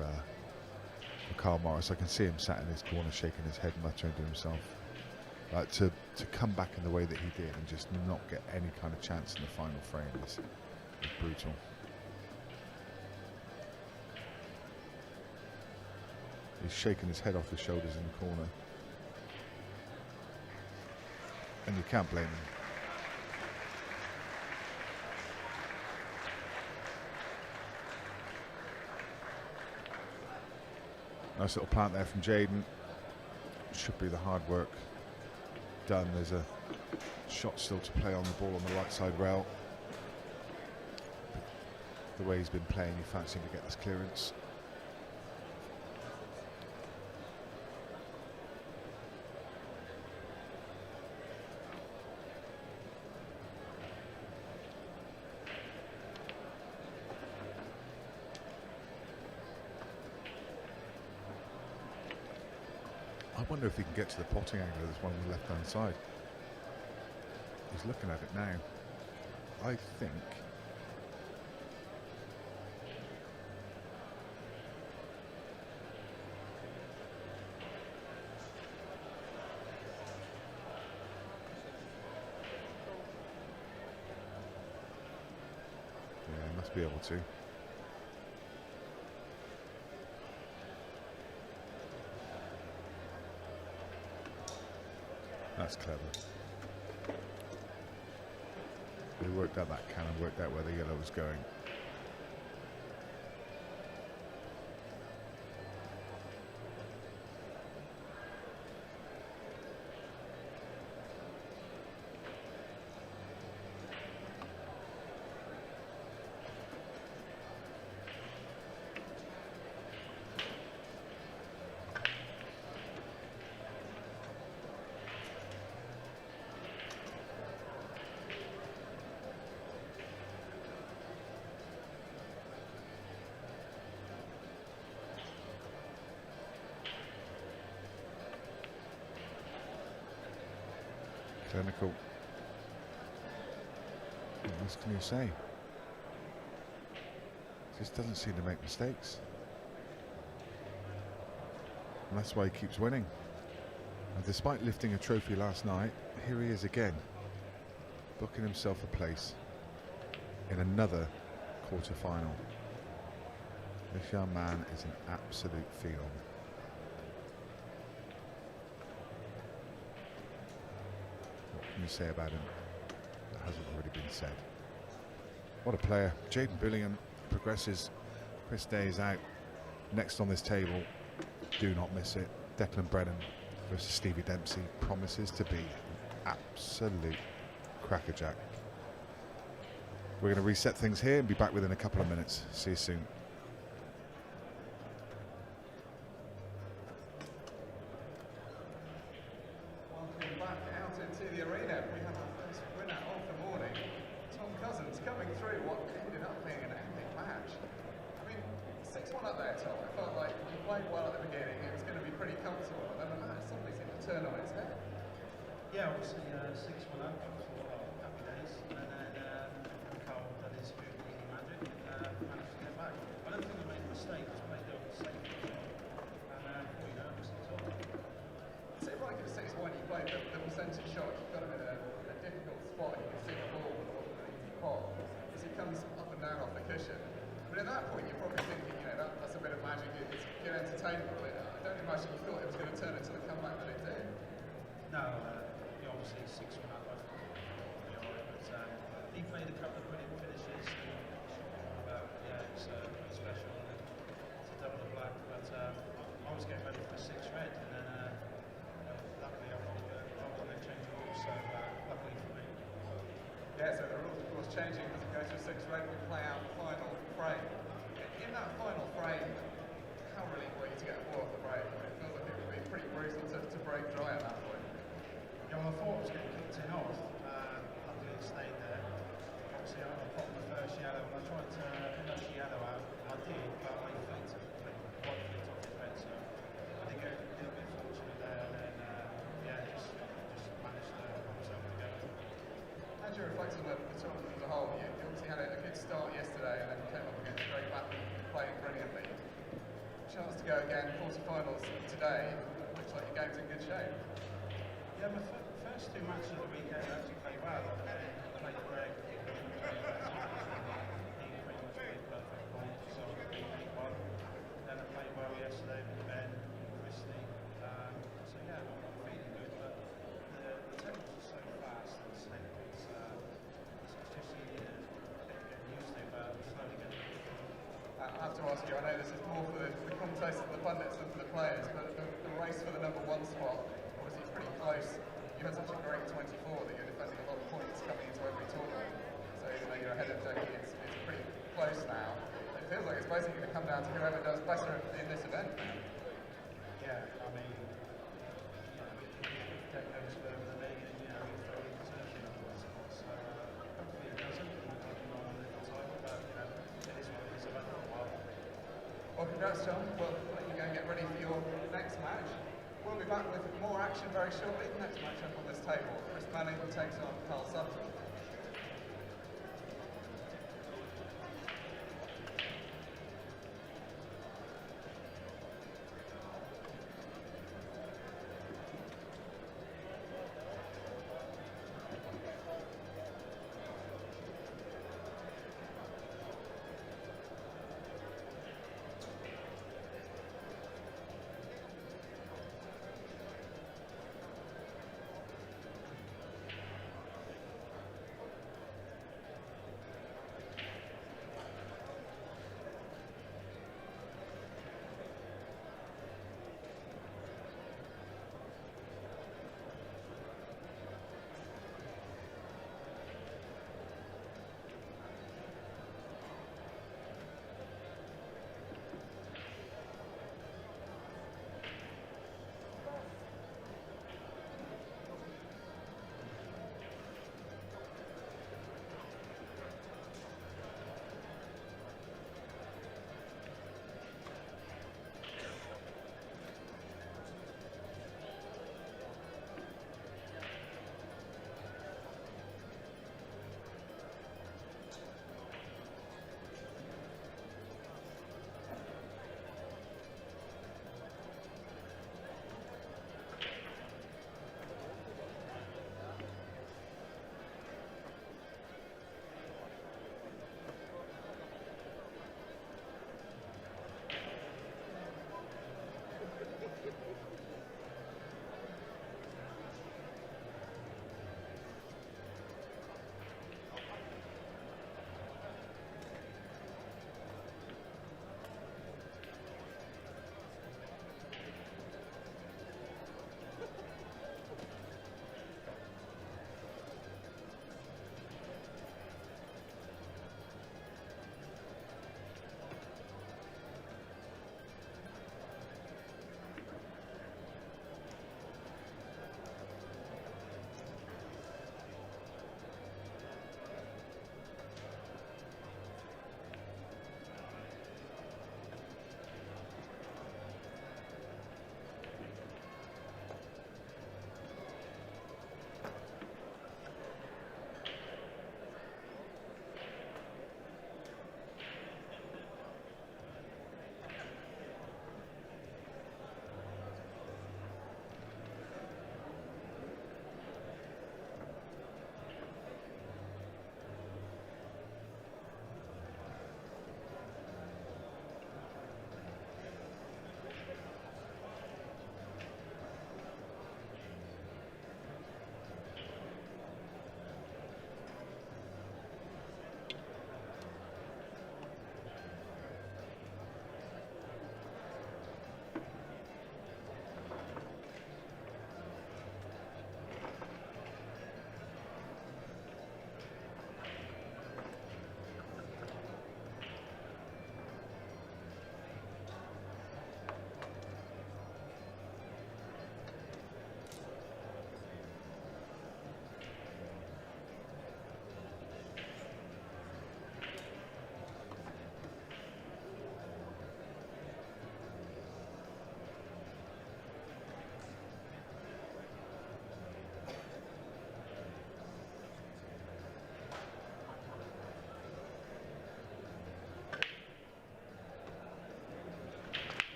Carl Morris. I can see him sat in his corner shaking his head, muttering to himself. To come back in the way that he did and just not get any kind of chance in the final frame is brutal. He's shaking his head off the shoulders in the corner. And you can't blame him. Nice little plant there from Jaden. Should be the hard work done. There's a shot still to play on the ball on the right side rail. The way he's been playing, you fancy him to get this clearance. I wonder if he can get to the potting angle of this one on the left hand side. He's looking at it now. I think yeah, he must be able to. That's clever. They worked out that cannon, worked out where the yellow was going. Clinical. What else can you say? Just doesn't seem to make mistakes. And that's why he keeps winning. And despite lifting a trophy last night, here he is again, booking himself a place in another quarter-final. This young man is an absolute phenom. What can you say about him that hasn't already been said? What a player. Jaden Billingham progresses. Chris Day is out. Next on this table, do not miss it. Declan Brennan versus Stevie Dempsey promises to be an absolute crackerjack. We're going to reset things here and be back within a couple of minutes. See you soon. Welcome back now. played well at the beginning, it was going to be pretty comfortable, and then something seemed to turn on its head. Yeah, obviously 6-1 up for happy days, and then Carl done his Houdini magic and managed to get back. I don't think I made a mistake, I played the safe shot, and we nervous at all. It seemed like at 6-1 you played the percentage shot, you got him in a difficult spot, you could see the ball, but it wasn't an easy pot, as it comes up and down off the cushion. But at that point you're probably thinking, that's a bit of magic, it's good entertainment, but I don't imagine you thought it was going to turn into the comeback that it did. No, obviously 6-1 up, I thought we were alright, but he played a couple of brilliant finishes, it's pretty special, and it's a double the black, but I was getting ready for a 6 red, and then luckily I rolled on the change of rules, so luckily for me. Yeah, so the rules of course changing as it goes to a 6 red, we play out the final frame. In that final frame, how relieved were you to get a ball off the break? It feels like it would be pretty brutal to break dry at that point. Yeah, well, I thought I was getting kicked in off. Luckily it stayed there. Obviously I popped the first yellow, and I tried to flush the yellow out. I did, but my feet went quite feet off the red, so I think I did a bit fortunate there, and then just managed to put myself together. How do you reflect on the tournament as a whole? You obviously had a good start yesterday, and then you came up against Greg Batten playing brilliantly. Chance to go again, quarter-finals today. Looks like your game's in good shape. Yeah, my first 2 matches of the weekend I actually played well. I played Greg, he pretty much played perfect ball, so I beat 8-1. Then I played well yesterday with Ben, Christy. So yeah, I'm feeling good, but the tempos are so fast and slick, it's just easy to get used to, but I'm slowly getting used to it. I have to ask you, I know this is more for the commentators and the pundits than for the players, but the race for the #1 spot, obviously it's pretty close. You had such a great 24 that you're defending a lot of points coming into every tournament. So even though you're ahead of Jackie, it's pretty close now. It feels like it's basically going to come down to whoever does better in this event now. Yeah, I mean, Jack knows further than me, and he's very deserving of this spot, so hopefully he doesn't, and I can run on a little title, but it is what it is, I've had it for a while. Well, congrats, John. Well, let you go and get ready for your next match. We'll be back with more action very shortly. Next match up on this table, Chris Manning takes on Carl Sutton.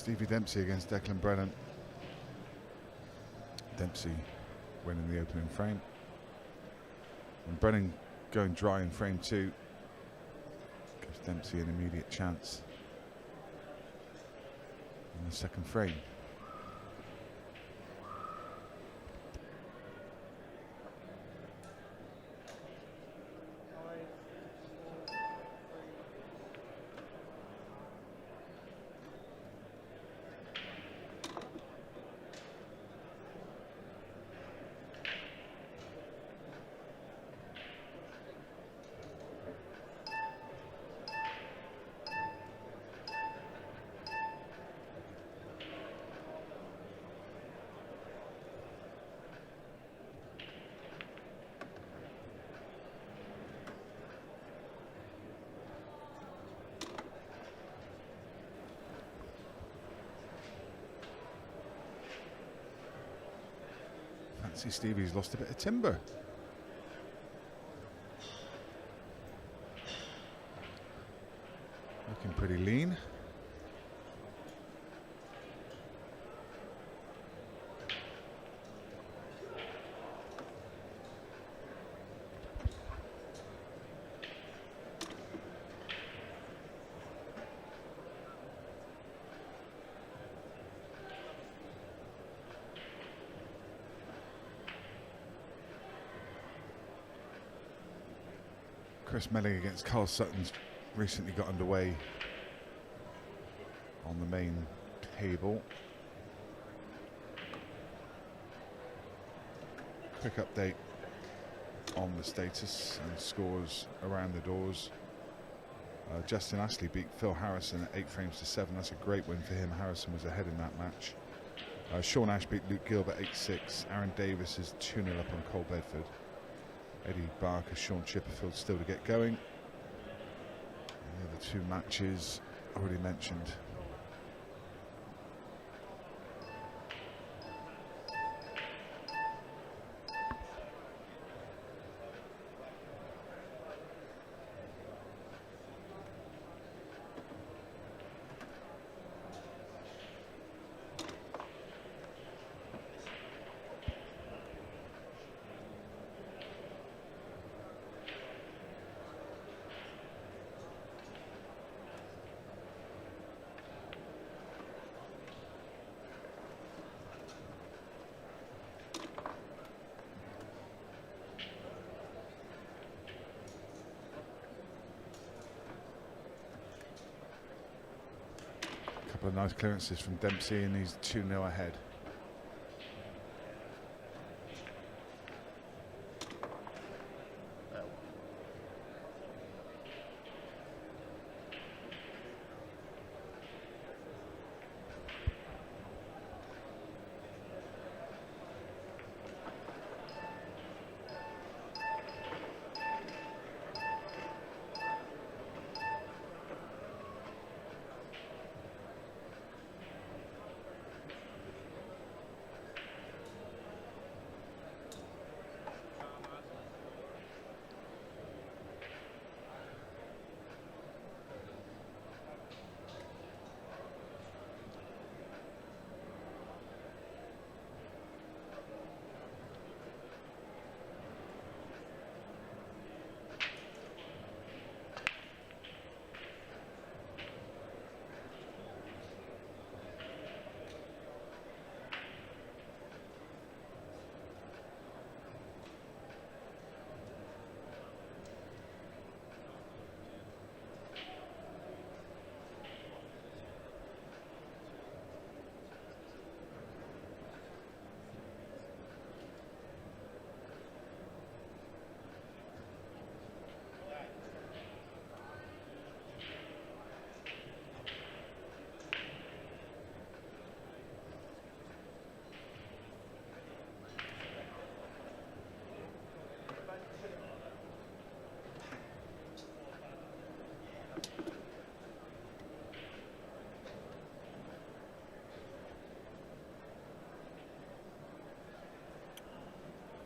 Stevie Dempsey against Declan Brennan. Dempsey winning the opening frame. And Brennan going dry in frame 2. Gives Dempsey an immediate chance in the second frame. Fancy Stevie's lost a bit of timber. Looking pretty lean. Chris Melling against Carl Sutton's recently got underway on the main table. Quick update on the status and scores around the doors. Justin Astley beat Phil Harrison at 8-7. That's a great win for him. Harrison was ahead in that match. Sean Ash beat Luke Gilbert 8-6. Aaron Davis is 2-0 up on Cole Bedford. Eddie Barker, Sean Chipperfield still to get going. And the other 2 matches already mentioned. Couple of nice clearances from Dempsey, and he's 2-0 ahead.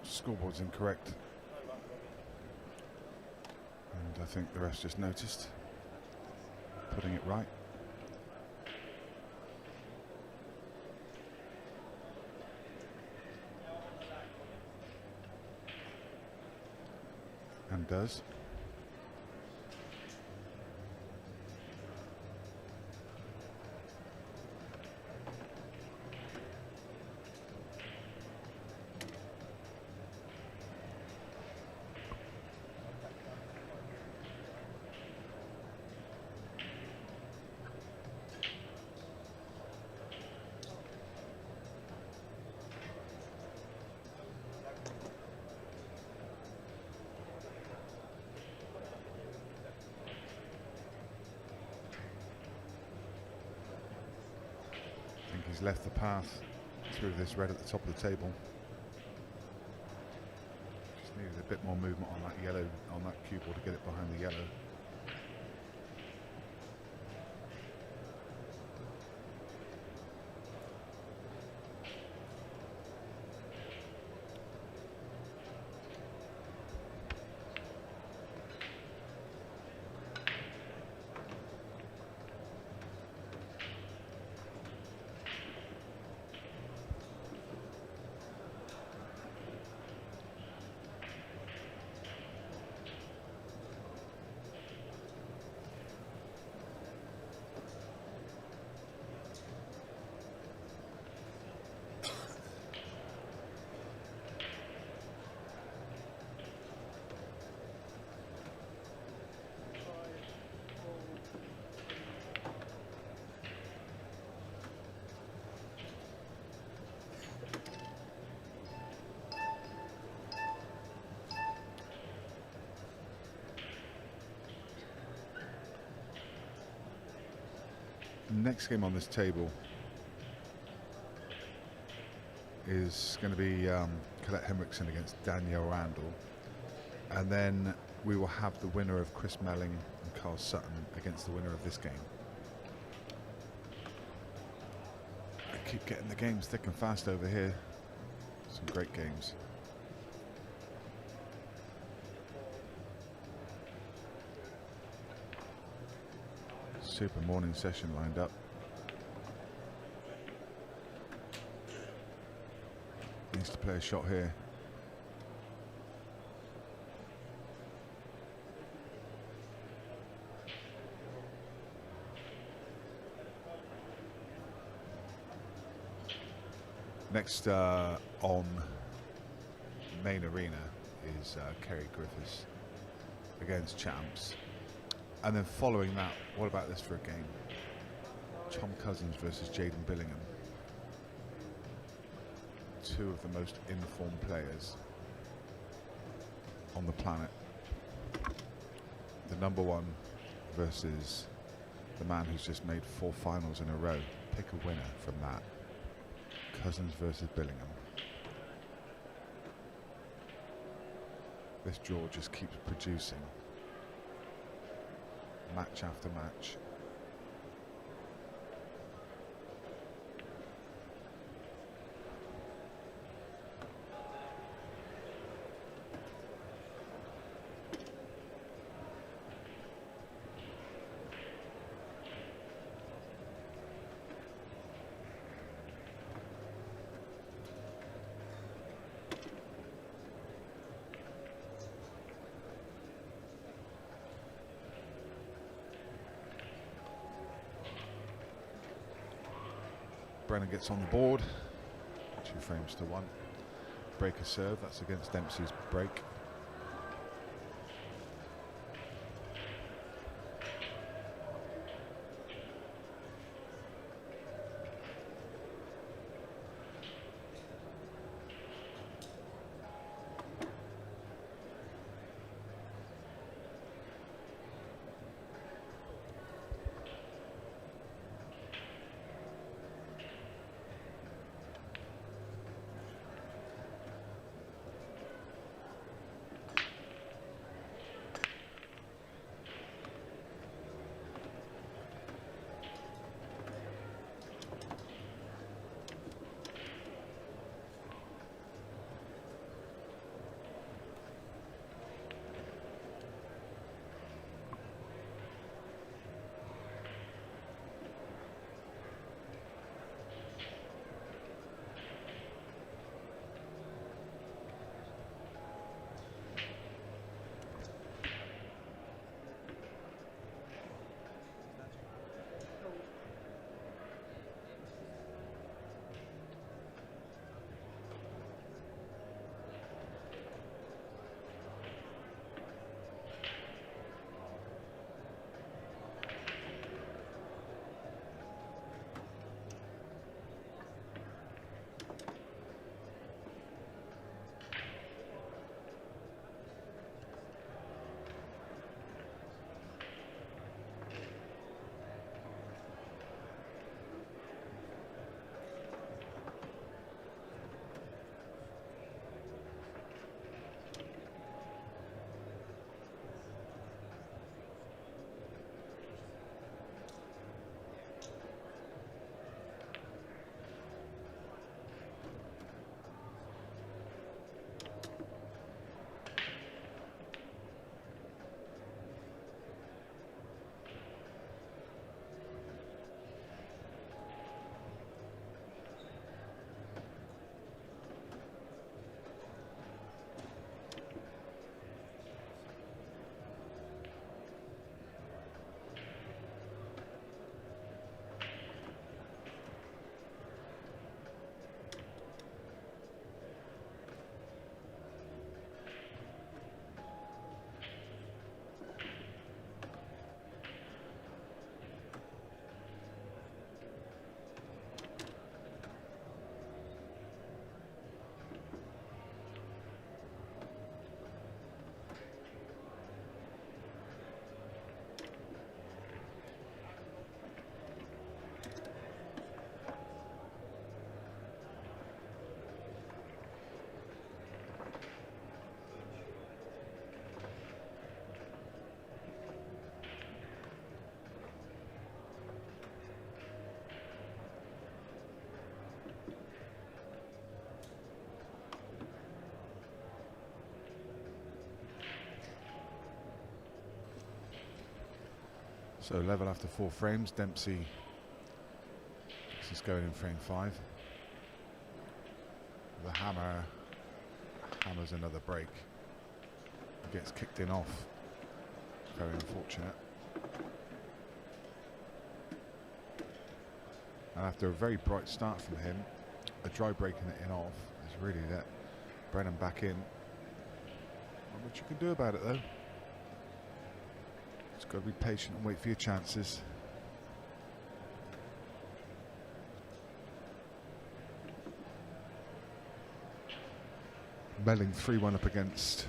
Scoreboard's incorrect, and I think the rest just noticed, putting it right. And does. He's left the path through this red at the top of the table. Just needed a bit more movement on that yellow, on that cue ball to get it behind the yellow. Next game on this table is going to be Colette Henriksen against Danielle Randall, and then we will have the winner of Chris Melling and Carl Sutton against the winner of this game. I keep getting the games thick and fast over here. Some great games. Super morning session lined up. Needs to play a shot here. Next on main arena is Kerry Griffiths against Champs. And then following that, what about this for a game? Tom Cousins versus Jaden Billingham. Two of the most informed players on the planet. The number one versus the man who's just made 4 finals in a row. Pick a winner from that. Cousins versus Billingham. This draw just keeps producing. Match after match. Brennan gets on the board, 2 frames to 1. Break a serve, that's against Dempsey's break. So level after 4 frames. Dempsey, this is going in frame 5. The hammers another break. Gets kicked in off. Very unfortunate. And after a very bright start from him, a dry breaking it in off has really let Brennan back in. Not much you can do about it though. Just got to be patient and wait for your chances. Melling 3-1 up against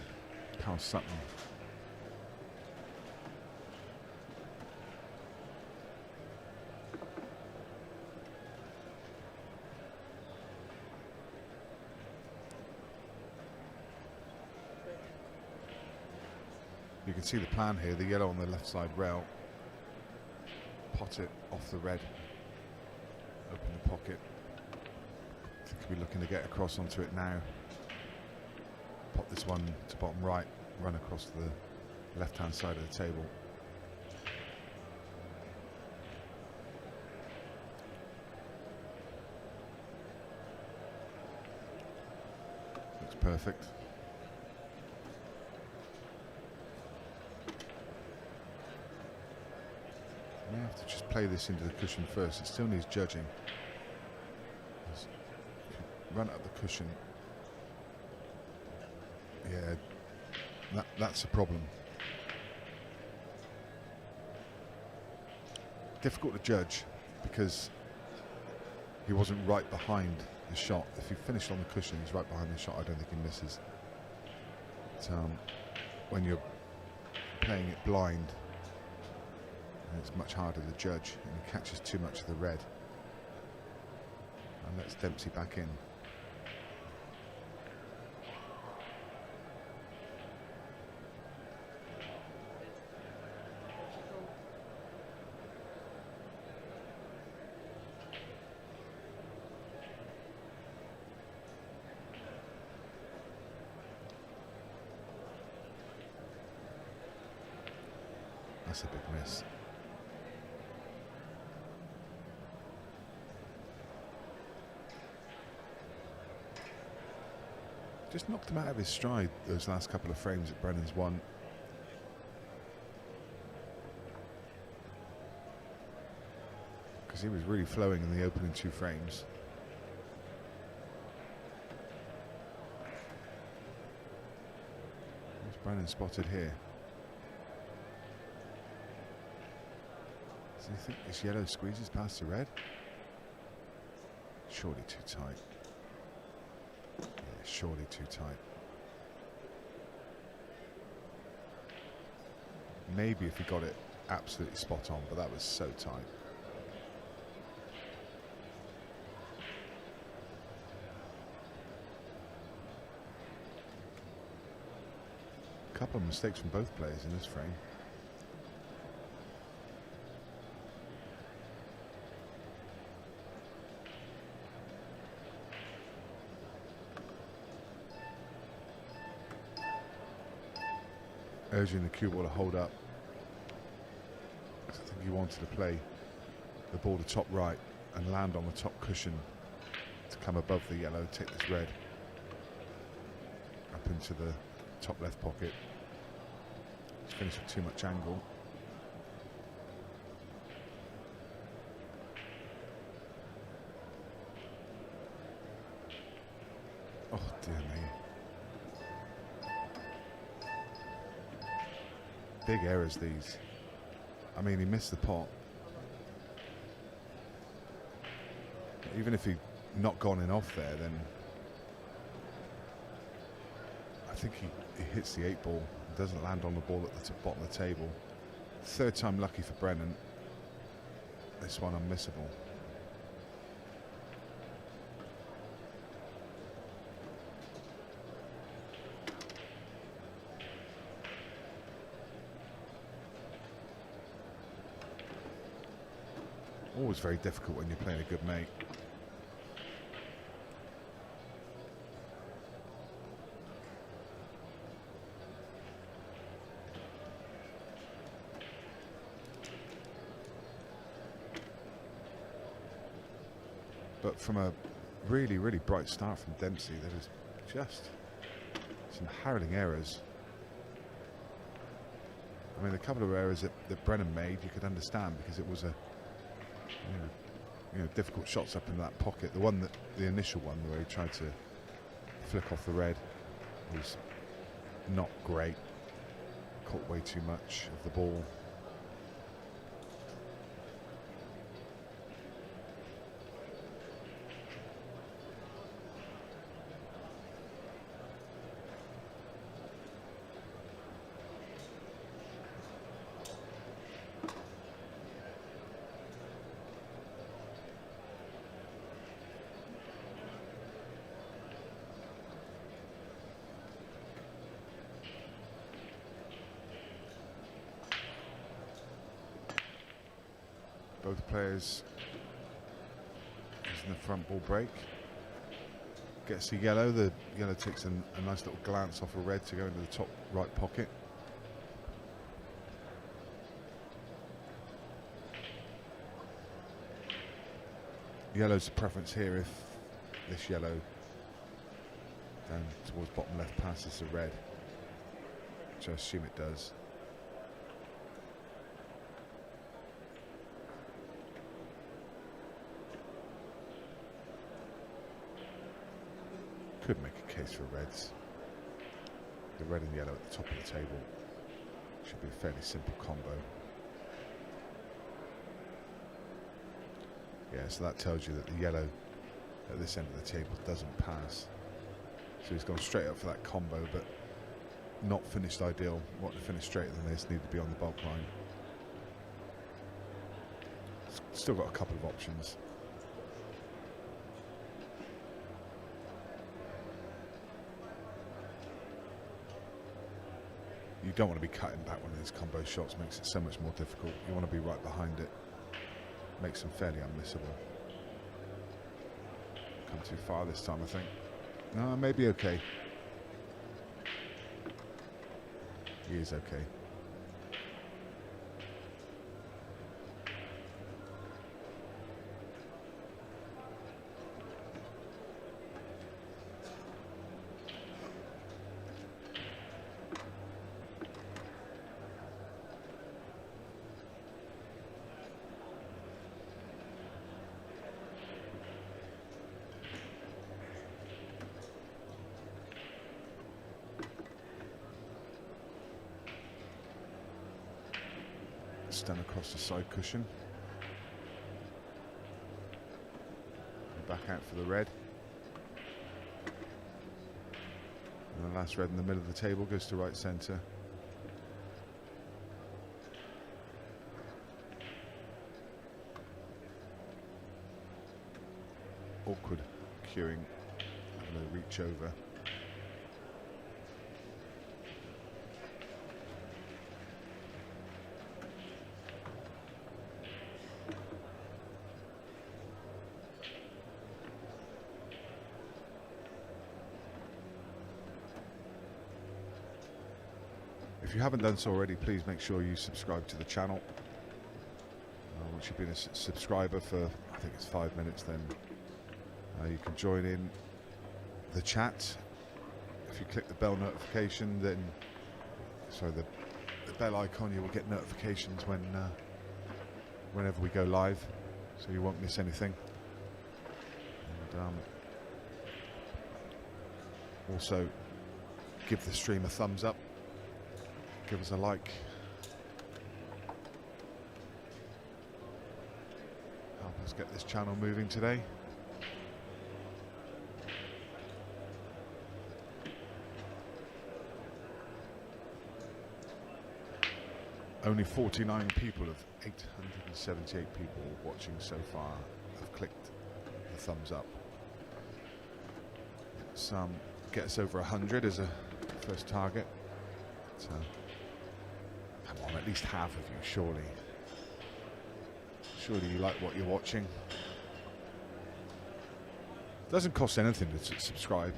Carl Sutton. You can see the plan here, the yellow on the left side rail. Pot it off the red. Open the pocket. I think we're looking to get across onto it now. Pop this one to bottom right, run across to the left-hand side of the table. Looks perfect. May have to just play this into the cushion first. It still needs judging. Run up the cushion. Yeah, that's a problem. Difficult to judge because he wasn't right behind the shot. If he finished on the cushion, he's right behind the shot. I don't think he misses. But, when you're playing it blind, it's much harder to judge, and he catches too much of the red. And lets Dempsey back in. That's a big miss. Just knocked him out of his stride those last couple of frames that Brennan's won. Because he was really flowing in the opening 2 frames. What's Brennan spotted here? Do you think this yellow squeezes past the red? Surely too tight. Yeah, surely too tight. Maybe if he got it absolutely spot on, but that was so tight. A couple of mistakes from both players in this frame. Urging the cue ball to hold up. I think he wanted to play the ball to top right and land on the top cushion to come above the yellow, take this red up into the top left pocket. He's finished with too much angle. Oh dear me. Big errors these. I mean, he missed the pot. Even if he'd not gone in off there, then I think he hits the 8 ball, doesn't land on the ball at the bottom of the table. 3rd time lucky for Brennan. This one unmissable. Always very difficult when you're playing a good mate. from a really, really bright start from Dempsey. There was just some harrowing errors. I mean, a couple of errors that Brennan made, you could understand, because it was a difficult shots up in that pocket. The initial one where he tried to flick off the red was not great. Caught way too much of the ball. Both players using the front ball break. Gets the yellow. The yellow takes a nice little glance off a red to go into the top right pocket. Yellow's a preference here if this yellow down towards bottom left passes the red, which I assume it does. Could make a case for reds. The red and yellow at the top of the table should be a fairly simple combo. Yeah, so that tells you that the yellow at this end of the table doesn't pass. So he's gone straight up for that combo, but not finished ideal. Want to finish straighter than this, need to be on the bulk line. Still got a couple of options. You don't want to be cutting back one of these combo shots, makes it so much more difficult. You want to be right behind it, makes them fairly unmissable. Come too far this time, I think. No, maybe okay. He is okay. Down across the side cushion. And back out for the red. And the last red in the middle of the table goes to right centre. Awkward queuing. And a reach over. If you haven't done so already, please make sure you subscribe to the channel. Once you've been a subscriber for, I think it's 5 minutes, then you can join in the chat. If you click the bell notification, then, sorry, the bell icon, you will get notifications whenever we go live, so you won't miss anything. And also, give the stream a thumbs up. Give us a like. Help us get this channel moving today. Only 49 people of 878 people watching so far have clicked the thumbs up. Some get us over 100 as a first target. So, come on, at least half of you, surely. Surely you like what you're watching. Doesn't cost anything to subscribe.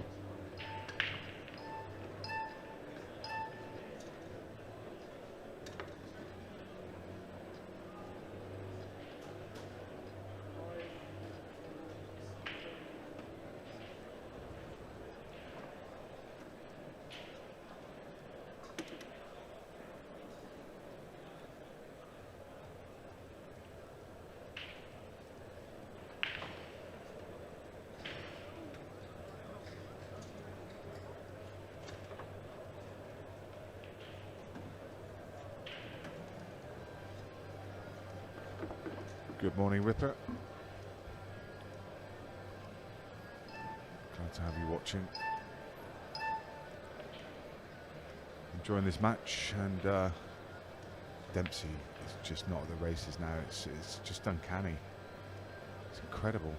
Good morning, Ripper. Glad to have you watching. Enjoying this match, and Dempsey is just not at the races now. It's just uncanny. It's incredible.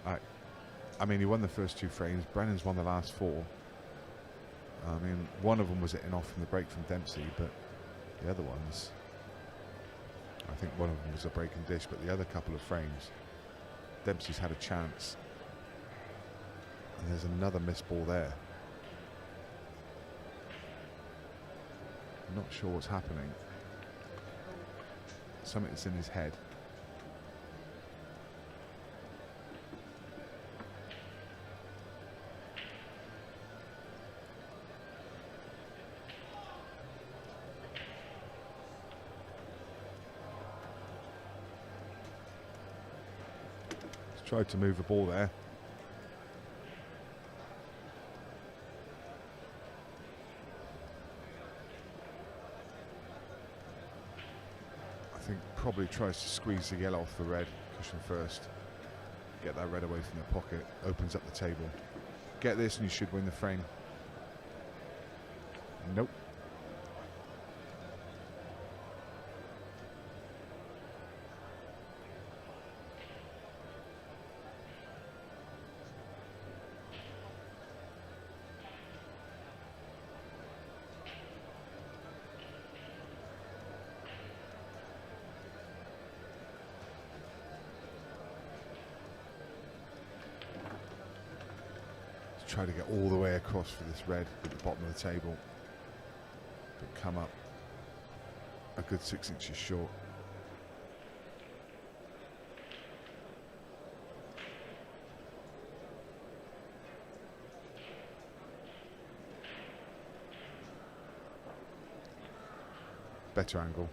I mean, he won the first 2 frames. Brennan's won the last 4. I mean, one of them was hitting off from the break from Dempsey, but the other ones, I think one of them was a break and dish, but the other couple of frames, Dempsey's had a chance. And there's another missed ball there. I'm not sure what's happening. Something's in his head. He's tried to move the ball there. I think probably tries to squeeze the yellow off the red cushion first. Get that red away from the pocket. Opens up the table. Get this and you should win the frame. Nope. Try to get all the way across for this red at the bottom of the table, but come up a good 6 inches short. Better angle.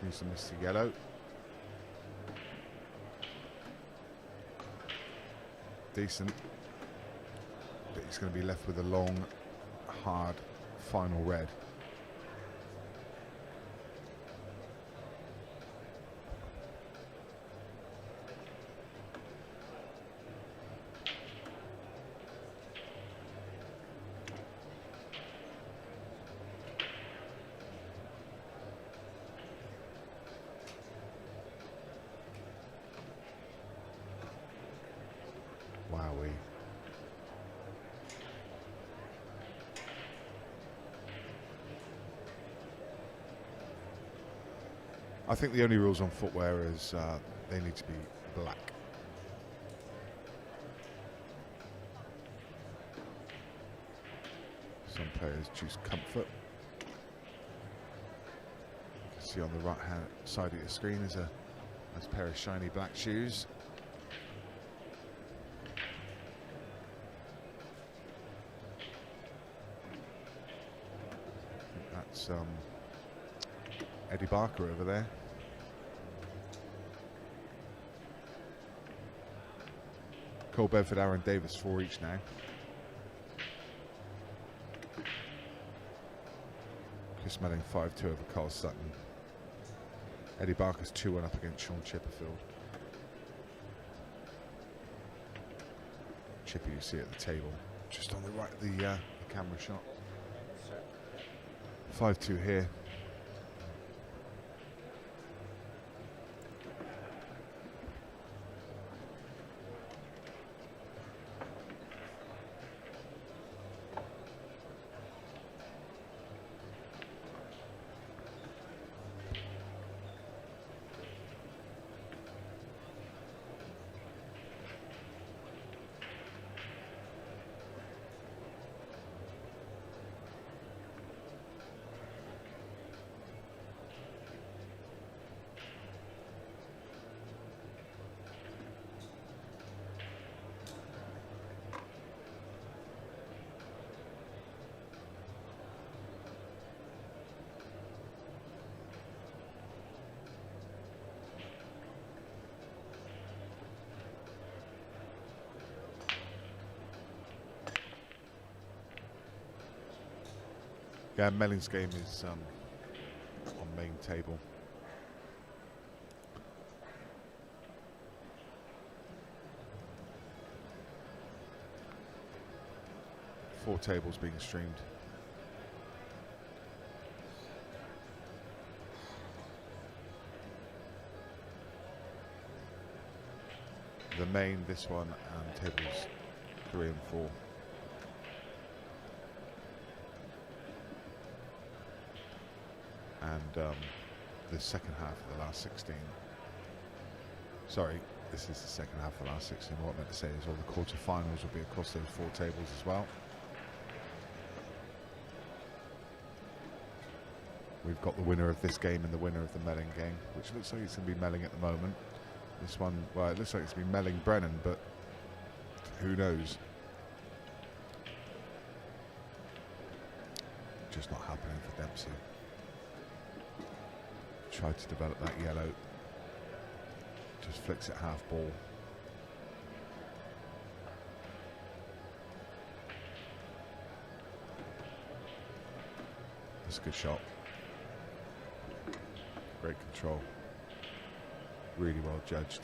Needs to miss the yellow. Decent. But he's going to be left with a long, hard final red. Wowee. I think the only rules on footwear is they need to be black. Some players choose comfort. You can see on the right hand side of your screen is a nice pair of shiny black shoes. That's Eddie Barker over there. Cole Bedford, Aaron Davis, 4 each now. Chris Melling 5-2 over Carl Sutton. Eddie Barker's 2-1 up against Sean Chipperfield. Chippy you see at the table, just on the right of the camera shot. 5-2 here. Yeah, Melling's game is on main table. Four tables being streamed. The main, this one, and tables 3 and 4. And the second half of the last 16. Sorry, this is the second half of the last 16. What I meant to say is all the quarterfinals will be across those 4 tables as well. We've got the winner of this game and the winner of the Melling game, which looks like it's going to be Melling at the moment. This one, well, it looks like it's going to be Melling Brennan, but who knows? Just not happening for Dempsey. Tried to develop that yellow. Just flicks it half ball. That's a good shot. Great control. Really well judged.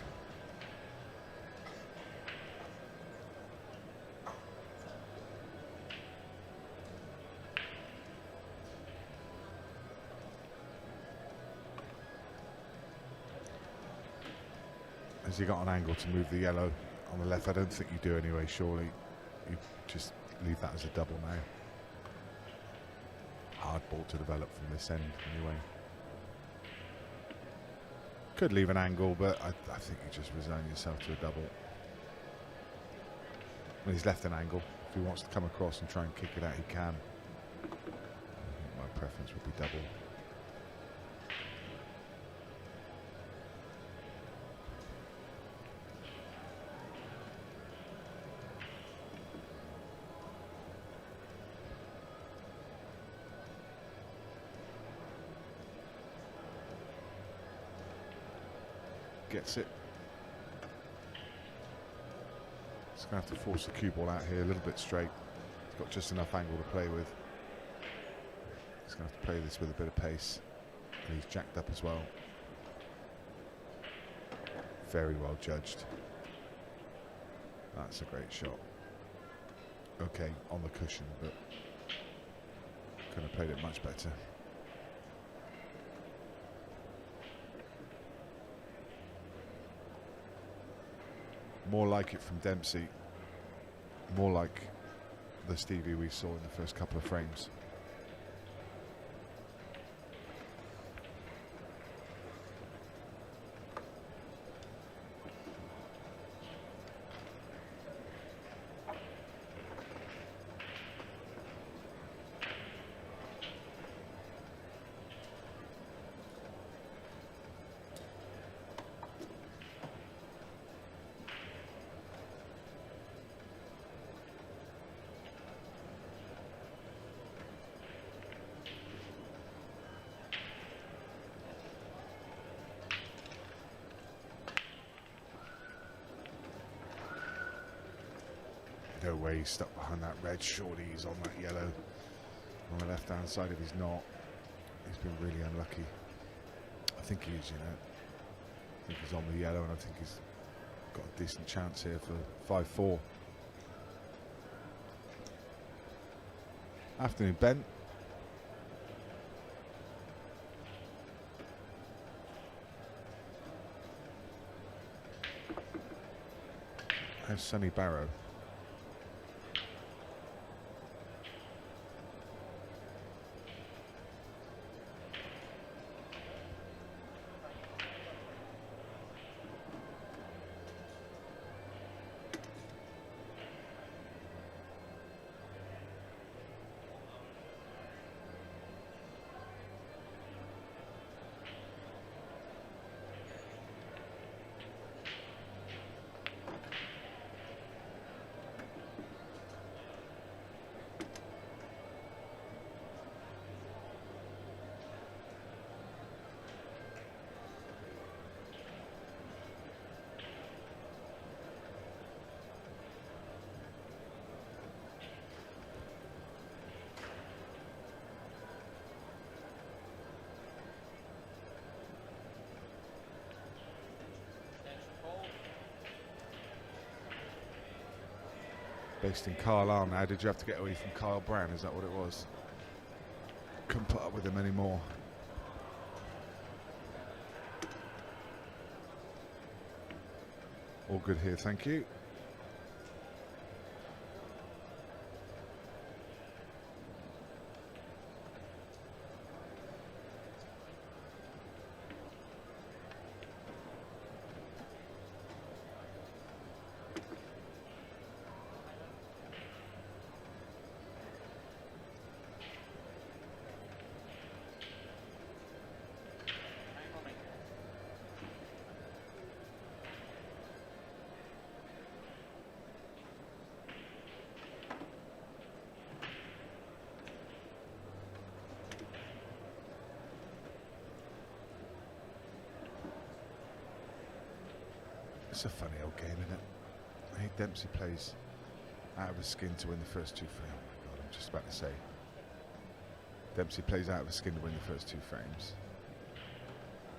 Has he got an angle to move the yellow on the left? I don't think you do anyway, surely. You just leave that as a double now. Hard ball to develop from this end anyway. Could leave an angle, but I think you just resign yourself to a double. When he's left an angle, if he wants to come across and try and kick it out, he can. I think my preference would be double. Gets it. He's going to have to force the cue ball out here a little bit straight. He's got just enough angle to play with. He's going to have to play this with a bit of pace. And he's jacked up as well. Very well judged. That's a great shot. Okay, on the cushion, but could have played it much better. More like it from Dempsey. More like the Stevie we saw in the first couple of frames. No way he's stuck behind that red. Surely he's on that yellow on the left hand side. If he's not, he's been really unlucky. I think he is, you know. I think he's on the yellow, and I think he's got a decent chance here for 5-4. Afternoon, Ben. How's Sonny Barrow? Based in Carlisle now. Did you have to get away from Kyle Brown? Is that what it was? Couldn't put up with him anymore. All good here, thank you. It's a funny old game, isn't it? I think Dempsey plays out of his skin to win the first two frames. Oh my God, I'm just about to say. Dempsey plays out of his skin to win the first two frames.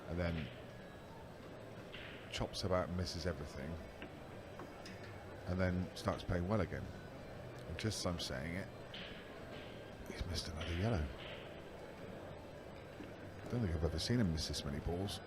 And then chops about and misses everything. And then starts playing well again. And just as I'm saying it, he's missed another yellow. I don't think I've ever seen him miss this many balls.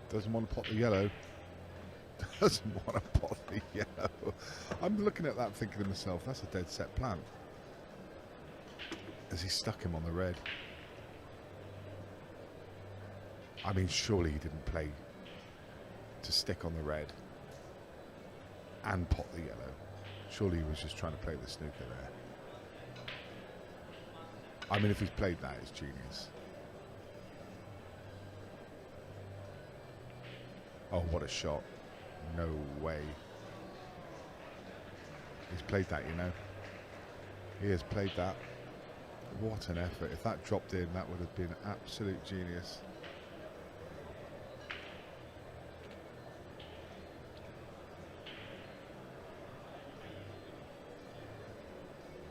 Doesn't want to pot the yellow. Doesn't want to pot the yellow. I'm looking at that thinking to myself, that's a dead set plan. As he stuck him on the red. I mean, surely he didn't play to stick on the red and pot the yellow. Surely he was just trying to play the snooker there. I mean, if he's played that, it's genius. Oh, what a shot. No way. He's played that, you know. He has played that. What an effort. If that dropped in, that would have been absolute genius.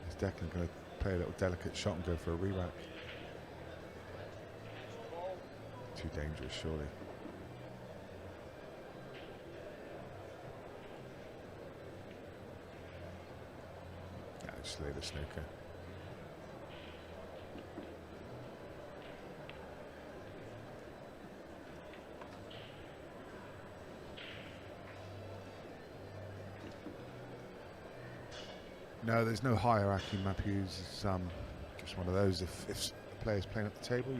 He's definitely going to play a little delicate shot and go for a re-rack. Too dangerous, surely. Lay the snooker. No, there's no hierarchy, Matthews. It's just one of those. If the player's playing at the table,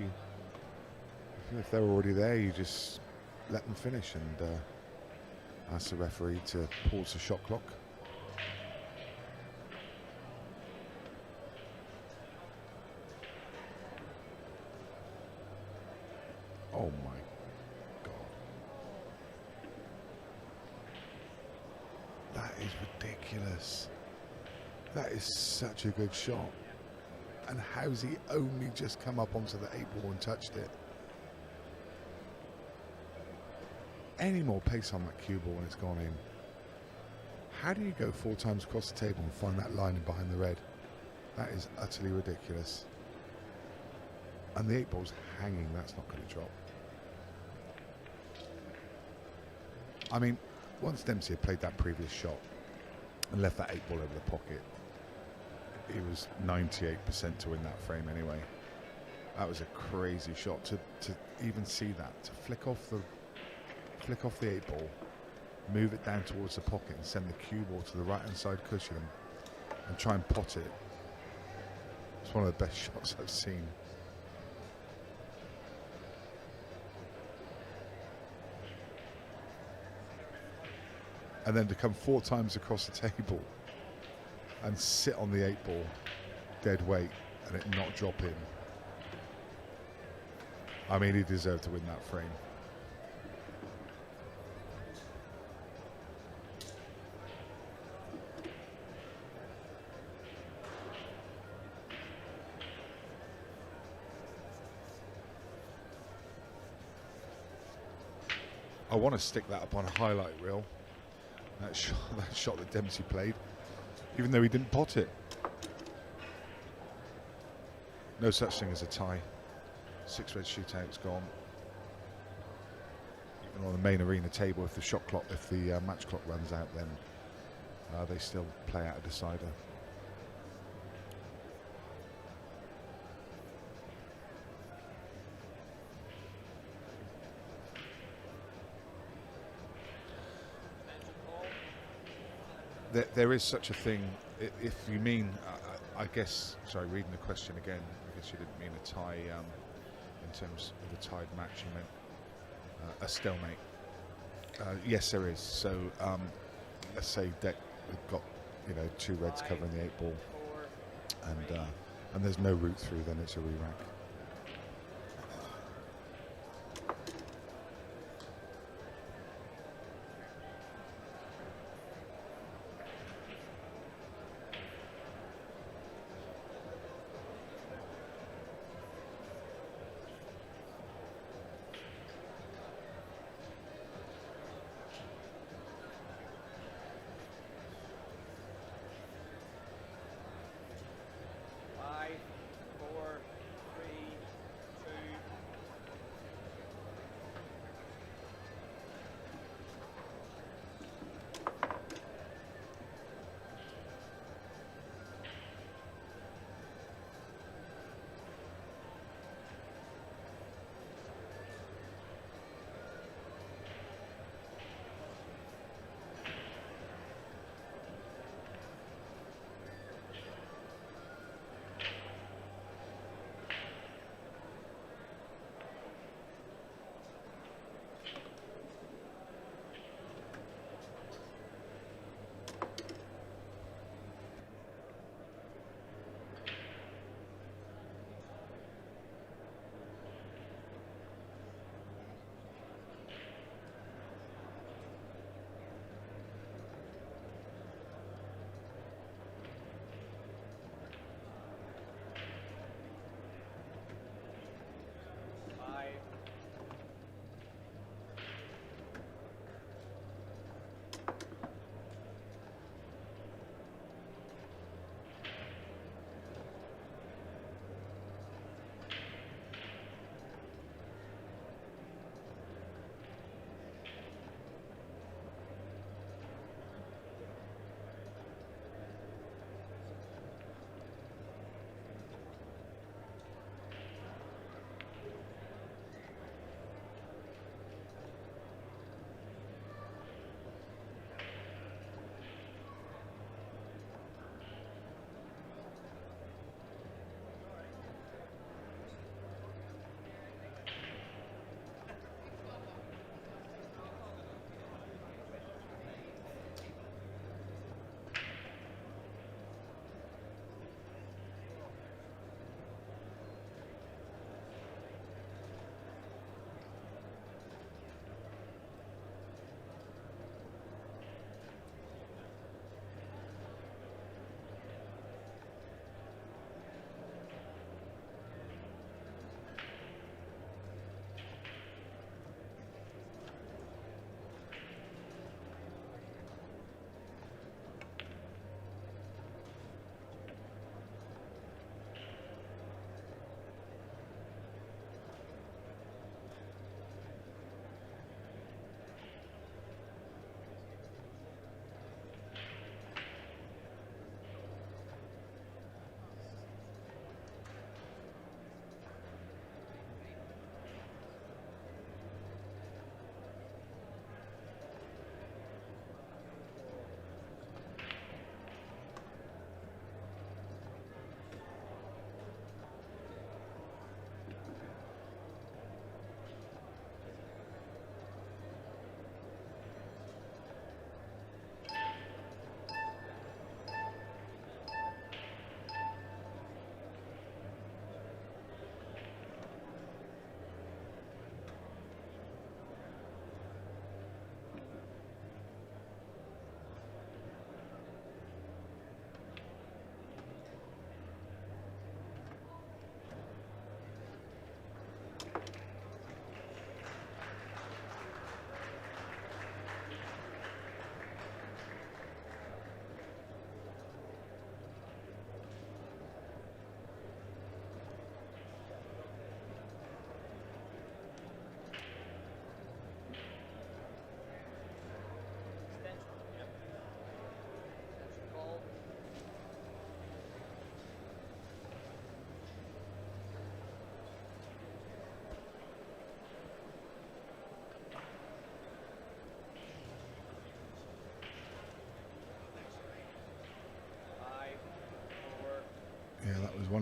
if they're already there, you just let them finish and ask the referee to pause the shot clock. Oh my God. That is ridiculous. That is such a good shot. And how's he only just come up onto the 8-ball and touched it? Any more pace on that cue ball and it's gone in. How do you go 4 times across the table and find that line behind the red? That is utterly ridiculous. And the 8-ball's hanging, that's not going to drop. I mean, once Dempsey had played that previous shot and left that 8-ball over the pocket, he was 98% to win that frame anyway. That was a crazy shot to even see that, to flick off the 8-ball, move it down towards the pocket and send the cue ball to the right hand side cushion and try and pot it. It's one of the best shots I've seen. And then to come 4 times across the table and sit on the 8-ball dead weight and it not drop in. I mean, he deserved to win that frame. I want to stick that up on a highlight reel. That shot that Dempsey played, even though he didn't pot it. No such thing as a tie. 6 red shootout's gone. Even on the main arena table, if the shot clock, if the match clock runs out, then they still play out a decider. There is such a thing, if you mean, I guess, sorry, reading the question again, I guess you didn't mean a tie in terms of a tied match, you meant a stalemate. Yes, there is. So let's say deck have got, 2 reds covering the 8 ball, and there's no route through, then it's a re-rack.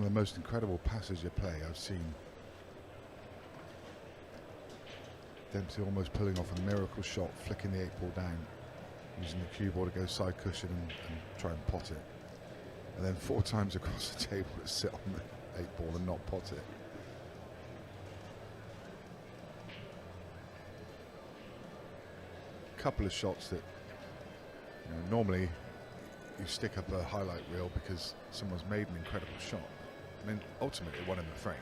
of the most incredible passes you play I've seen. Dempsey almost pulling off a miracle shot, flicking the 8 ball down, using the cue ball to go side cushion and try and pot it. And then 4 times across the table to sit on the 8 ball and not pot it. Couple of shots that, you know, normally you stick up a highlight reel because someone's made an incredible shot. I mean, ultimately it won in the frame.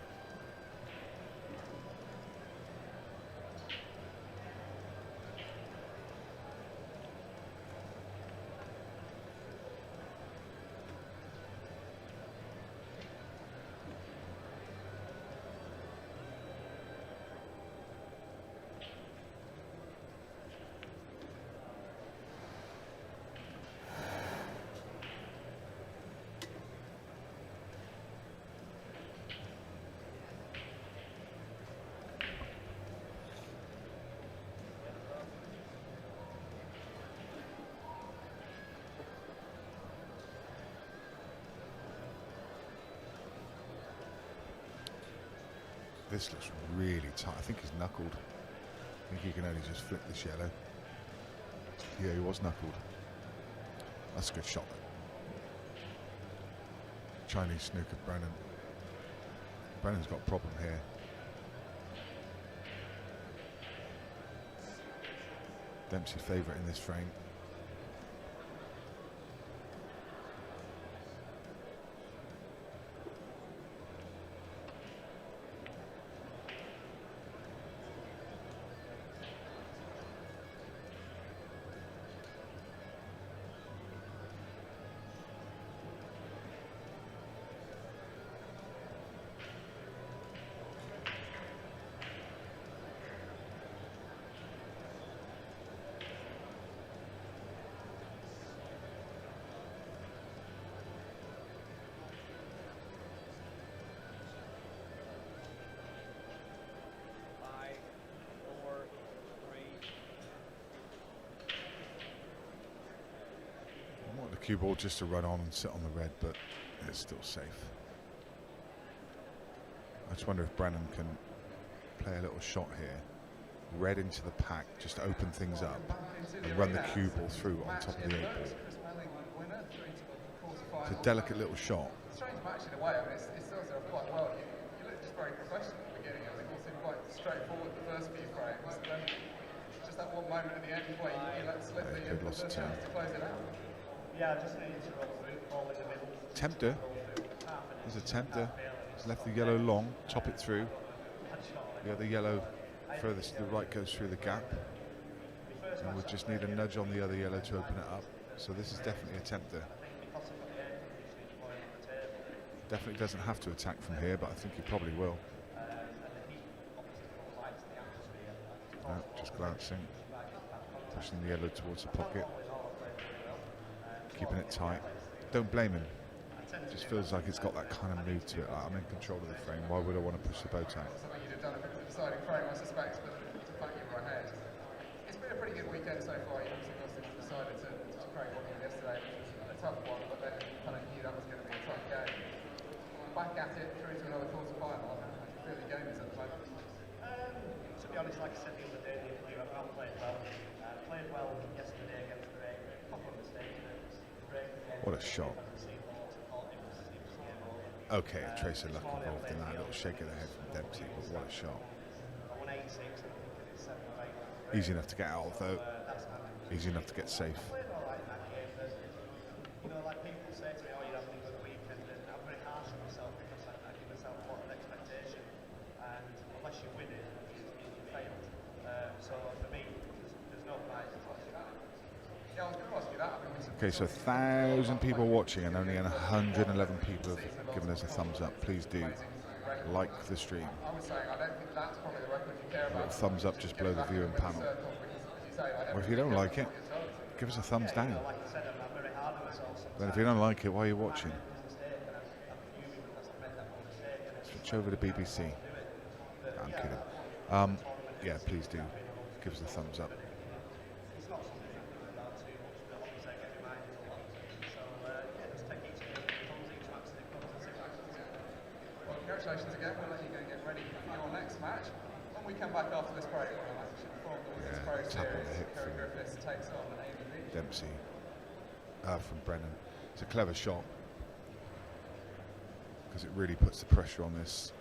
This looks really tight. I think he's knuckled. I think he can only just flick this yellow. Yeah, he was knuckled. That's a good shot. Chinese snooker, Brennan. Brennan's got a problem here. Dempsey favourite in this frame. Cue ball just to run on and sit on the red, but it's still safe. I just wonder if Brennan can play a little shot here. Red into the pack, just open things up and run the cue ball through on top of the 8 ball. It's a delicate little shot. Strange match in a way. I mean, it starts off quite well. You looked just very professional at the beginning. I think it all seemed quite straightforward the first few frames. And then just that one moment at the end where you let slip the first chance to close it out. Yeah, just need to roll through, ball in the middle. Tempter. There's a tempter. He's left the yellow long, top it through. The other yellow furthest to the right goes through the gap. And we just need a nudge on the other yellow to open it up. So this is definitely a tempter. Definitely doesn't have to attack from here, but I think he probably will. No, just glancing. Pushing the yellow towards the pocket. Keeping it tight. Don't blame him. It just feels like it's got that kind of mood to it. Like, I'm in control of the frame. Why would I want to push the boat out? Something you'd have done if it was a deciding frame, I suspect, but to back you right ahead. It's been a pretty good weekend so far. You obviously decided to create one yesterday, which was a tough one, but then you kind of knew that was going to be a tough game. Back at it, through to another quarter final. How do you feel the game is at the moment? To be honest, like I said the other day, the interview, I've played well. Played well yesterday against the Ray. Couple of mistakes. What a shot. Okay, a trace of luck involved in that little shake of the head from Dempsey, but what a shot. Easy enough to get out of though. Easy enough to get safe. You know, like people say to me, oh, you're having a good weekend, and I'm very harsh on myself because I give myself a lot of expectation, and unless you win it, you failed. So for me, there's no prize. Yeah, I was going to ask you that. I mean, Okay, so 1,000 people watching and only 111 people have given us a thumbs up. Please do like the stream. I was saying, I don't think that's probably the record you care A little about. thumbs up just below the viewing panel. Or if you don't like it, give us a thumbs down. Like I said, I'm very hard on myself. Then if you don't like it, why are you watching? Switch over to BBC. I'm kidding. Yeah, please do. Give us a thumbs up. congratulations again. We'll let you go and get ready for your next match. When we come back after this break, we'll actually perform the Women's Pro tap on the Series. hip Kerry from Griffiths takes on ABB. Dempsey from Brennan. It's a clever shot because it really puts the pressure on this,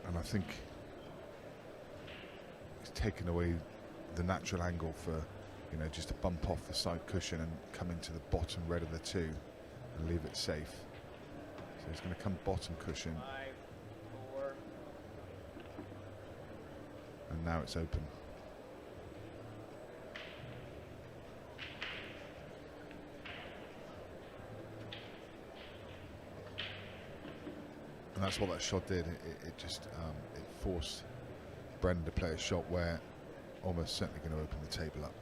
and I think it's taken away the natural angle for, you know, just to bump off the side cushion and come into the bottom red of the two and leave it safe. So it's going to come bottom cushion, 5, 4. and now it's open. And that's what that shot did. It just it forced Brendan to play a shot where almost certainly going to open the table up.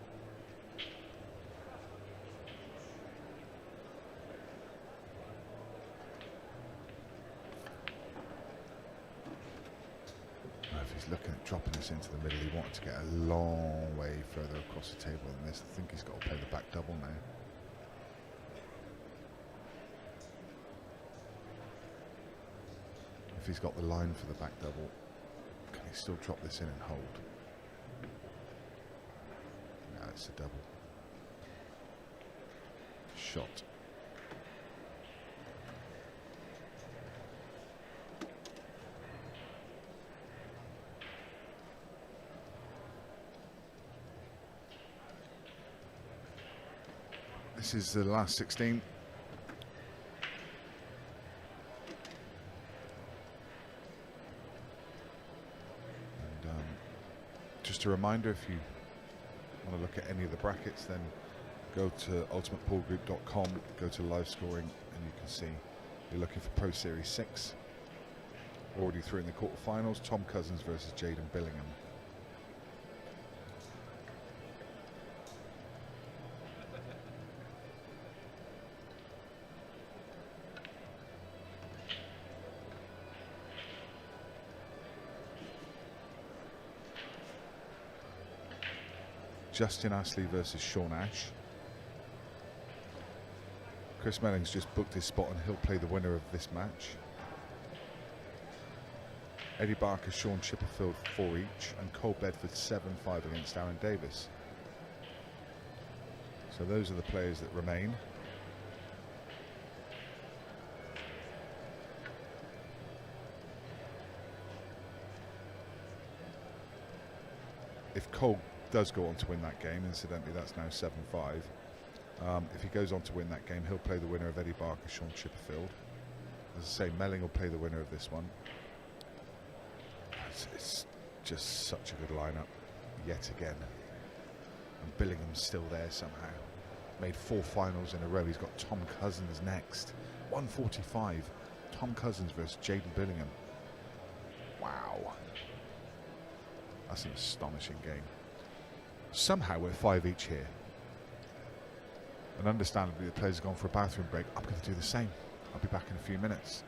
Now if he's looking at dropping this into the middle, he wanted to get a long way further across the table than this. I think he's got to play the back double now. If he's got the line for the back double, can he still drop this in and hold? No, it's a double. Shot. This is the last 16. Just a reminder, if you want to look at any of the brackets, then go to ultimatepoolgroup.com, go to live scoring, and you can see you're looking for Pro Series 6. Already through in the quarterfinals, Tom Cousins versus Jaden Billingham. Justin Astley versus Sean Ash. Chris Melling's just booked his spot and he'll play the winner of this match. Eddie Barker, Sean Chipperfield 4 each, and Cole Bedford 7-5 against Aaron Davis. So those are the players that remain. If Cole does go on to win that game, incidentally that's now 7-5, if he goes on to win that game, he'll play the winner of Eddie Barker, Sean Chipperfield. As I say, Melling will play the winner of this one. It's just such a good lineup yet again, and Billingham's still there somehow. Made 4 finals in a row. He's got Tom Cousins next, 145. Tom Cousins versus Jaden Billingham. Wow, that's an astonishing game. Somehow we're 5 each here, and understandably the players have gone for a bathroom break. I'm going to do the same. I'll be back in a few minutes.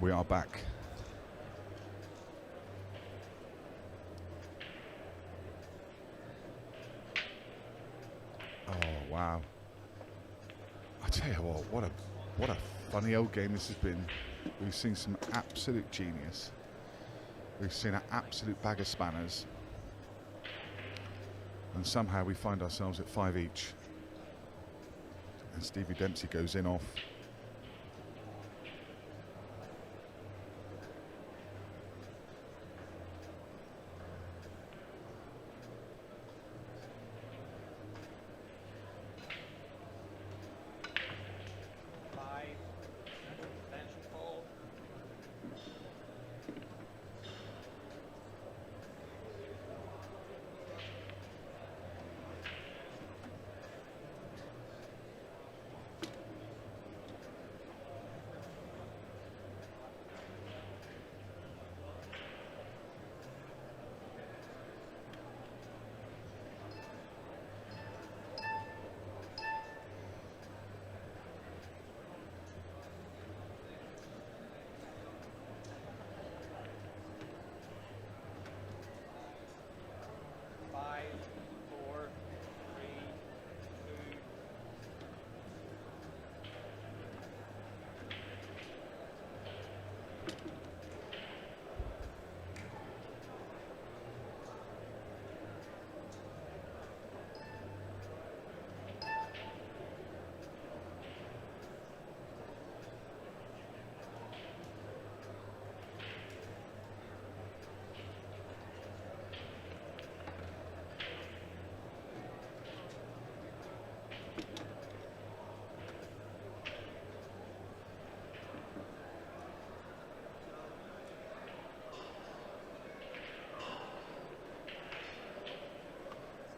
We are back. Oh wow! I tell you what a funny old game this has been. We've seen some absolute genius. We've seen an absolute bag of spanners, and somehow we find ourselves at 5 each. And Stevie Dempsey goes in off.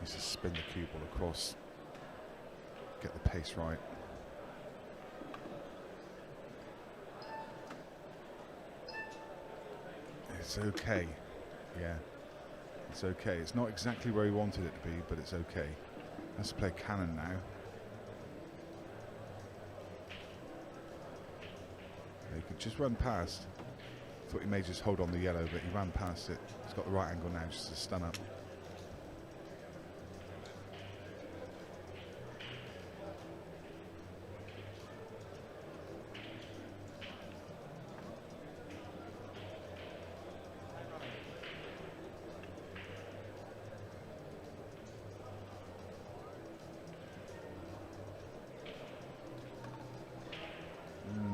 Needs to spin the cue ball across, get the pace right. It's okay, yeah, it's okay. It's not exactly where he wanted it to be, but it's okay. Let's play cannon now. He could just run past. Thought he may just hold on the yellow, but he ran past it. He's got the right angle now just to stun up.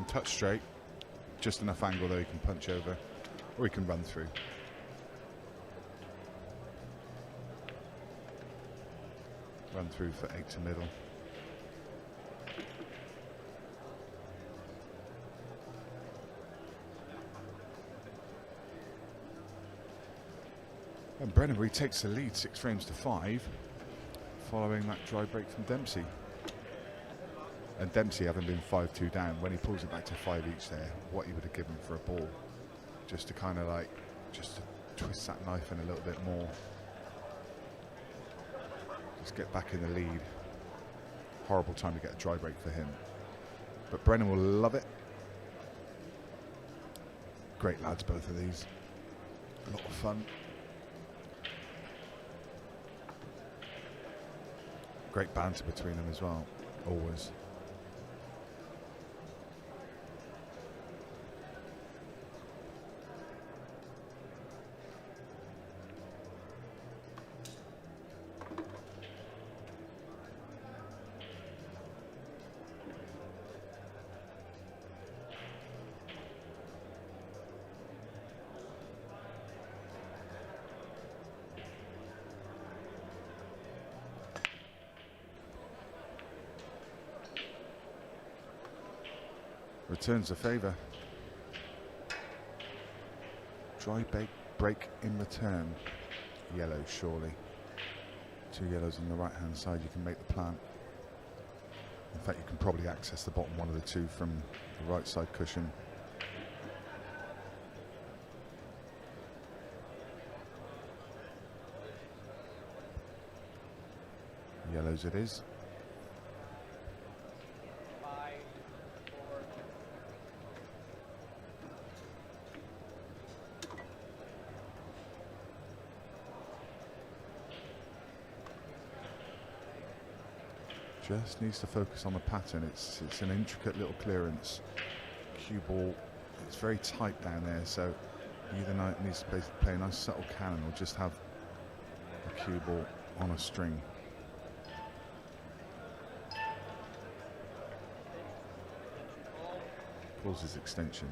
Touch straight, just enough angle though he can punch over, or he can run through. Run through for 8 to middle. And Brennan retakes the lead 6 frames to 5, following that dry break from Dempsey. And Dempsey, having been 5-2 down, when he pulls it back to 5 each there, what he would have given for a ball, just to kind of like, just to twist that knife in a little bit more. Just get back in the lead. Horrible time to get a dry break for him. But Brennan will love it. Great lads, both of these. A lot of fun. Great banter between them as well, always. Returns the favour. Dry break in return. Yellow, surely. 2 yellows on the right hand side, you can make the plant. In fact, you can probably access the bottom one of the 2 from the right side cushion. Yellows it is. Just needs to focus on the pattern. It's an intricate little clearance. Cue ball. It's very tight down there, so either needs to play a nice subtle cannon or just have a cue ball on a string. Causes extension.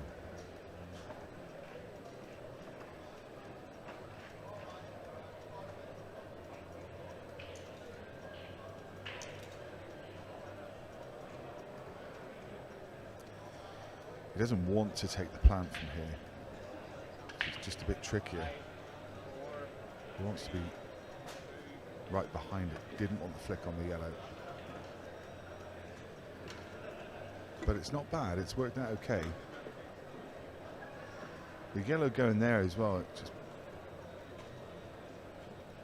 He doesn't want to take the plant from here. It's just a bit trickier. He wants to be right behind it. Didn't want the flick on the yellow. But it's not bad. It's worked out okay. The yellow going there as well, it just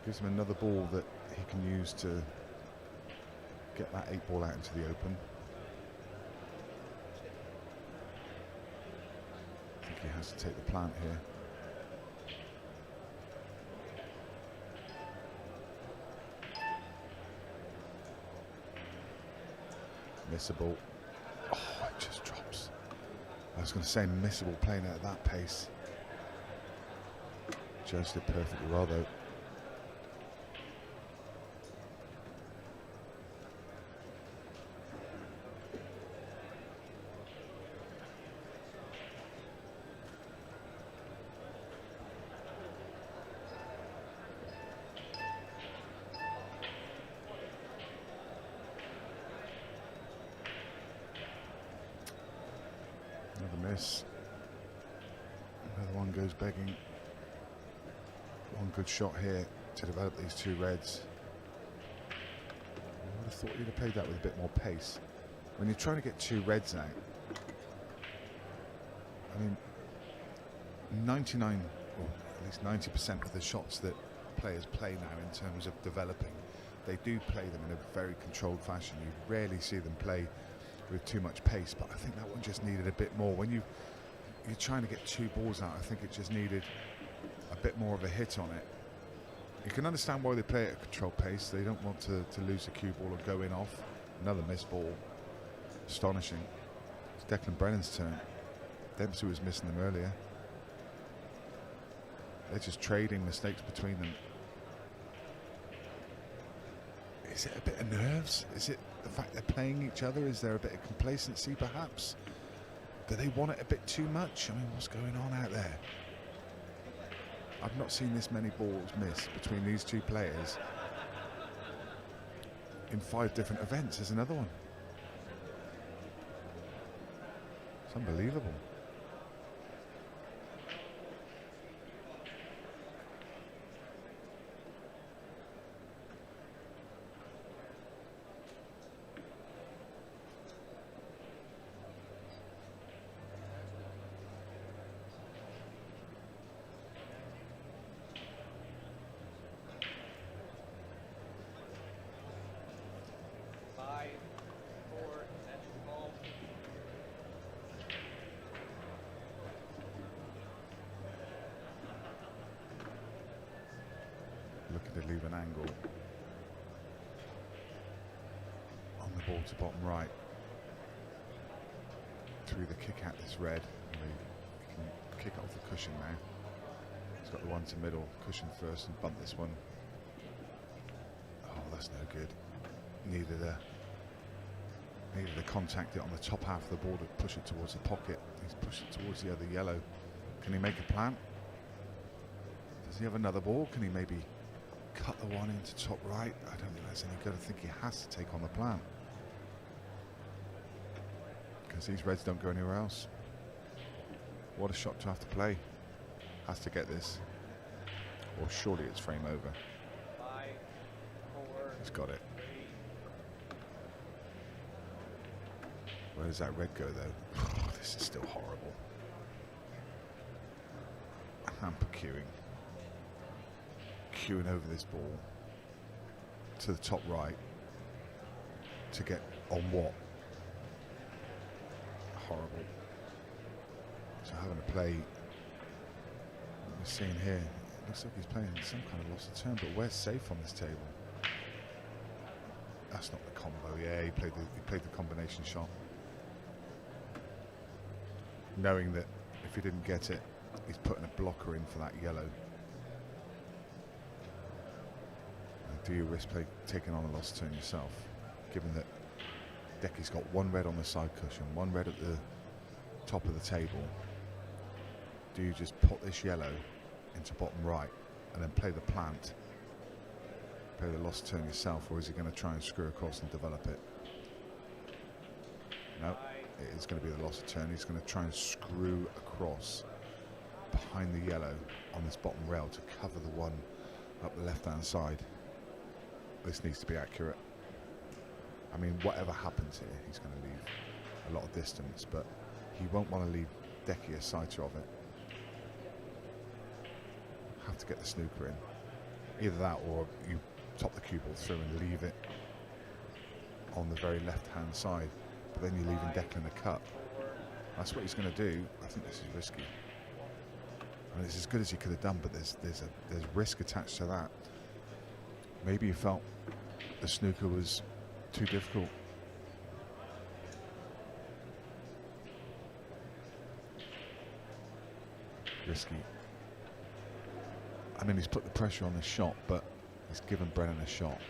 gives him another ball that he can use to get that 8 ball out into the open. I think he has to take the plant here. Missable. Oh, it just drops. I was going to say missable playing at that pace. Judged it perfectly well though. Another miss. Another one goes begging. One good shot here to develop these 2 reds. I would have thought you'd have played that with a bit more pace. When you're trying to get 2 reds out, I mean, 99, or at least 90% of the shots that players play now in terms of developing, they do play them in a very controlled fashion. You rarely see them play with too much pace, but I think that one just needed a bit more. When you're trying to get 2 balls out, I think it just needed a bit more of a hit on it. You can understand why they play at a controlled pace. They don't want to lose a cue ball or go in off. Another missed ball. Astonishing. It's Declan Brennan's turn. Dempsey was missing them earlier. They're just trading mistakes between them. Is it a bit of nerves? Is it the fact they're playing each other? Is there a bit of complacency perhaps? Do they want it a bit too much? I mean, what's going on out there? I've not seen this many balls missed between these 2 players in 5 different events. There's another one. It's unbelievable. Looking to leave an angle on the ball to bottom right through the kick out this red. He can kick off the cushion now. He's got the one to middle, cushion first and bunt this one. Oh, that's no good. Needed to contact it on the top half of the ball to push it towards the pocket. He's pushed it towards the other yellow. Can he make a plant? Does he have another ball? Can he maybe cut the one into top right? I don't think that's any good. I think he has to take on the plant, because these reds don't go anywhere else. What a shot to have to play. Has to get this, or surely it's frame over. 5, 4, He's got it. 3. Where does that red go though? Oh, this is still horrible. Hamper queuing over this ball to the top right to get on what? Horrible. So having to play, what we're seeing here, it looks like he's playing some kind of loss of turn, but where's safe on this table? That's not the combo. Yeah, he played the combination shot, knowing that if he didn't get it, he's putting a blocker in for that yellow. Do you risk taking on a lost turn yourself, given that Decky's got one red on the side cushion, one red at the top of the table? Do you just put this yellow into bottom right and then play the plant, play the lost turn yourself, or is he going to try and screw across and develop it? No, it is going to be the lost turn. He's going to try and screw across behind the yellow on this bottom rail to cover the one up the left-hand side. This needs to be accurate. I mean, whatever happens here, he's going to leave a lot of distance, but he won't want to leave Decky a sighter of it. Have to get the snooker in. Either that, or you top the cue ball through and leave it on the very left-hand side, but then you're leaving Declan a cut. That's what he's going to do. I think this is risky. I mean, it's as good as he could have done, but there's risk attached to that. Maybe he felt the snooker was too difficult. Risky. I mean, he's put the pressure on the shot, but he's given Brennan a shot.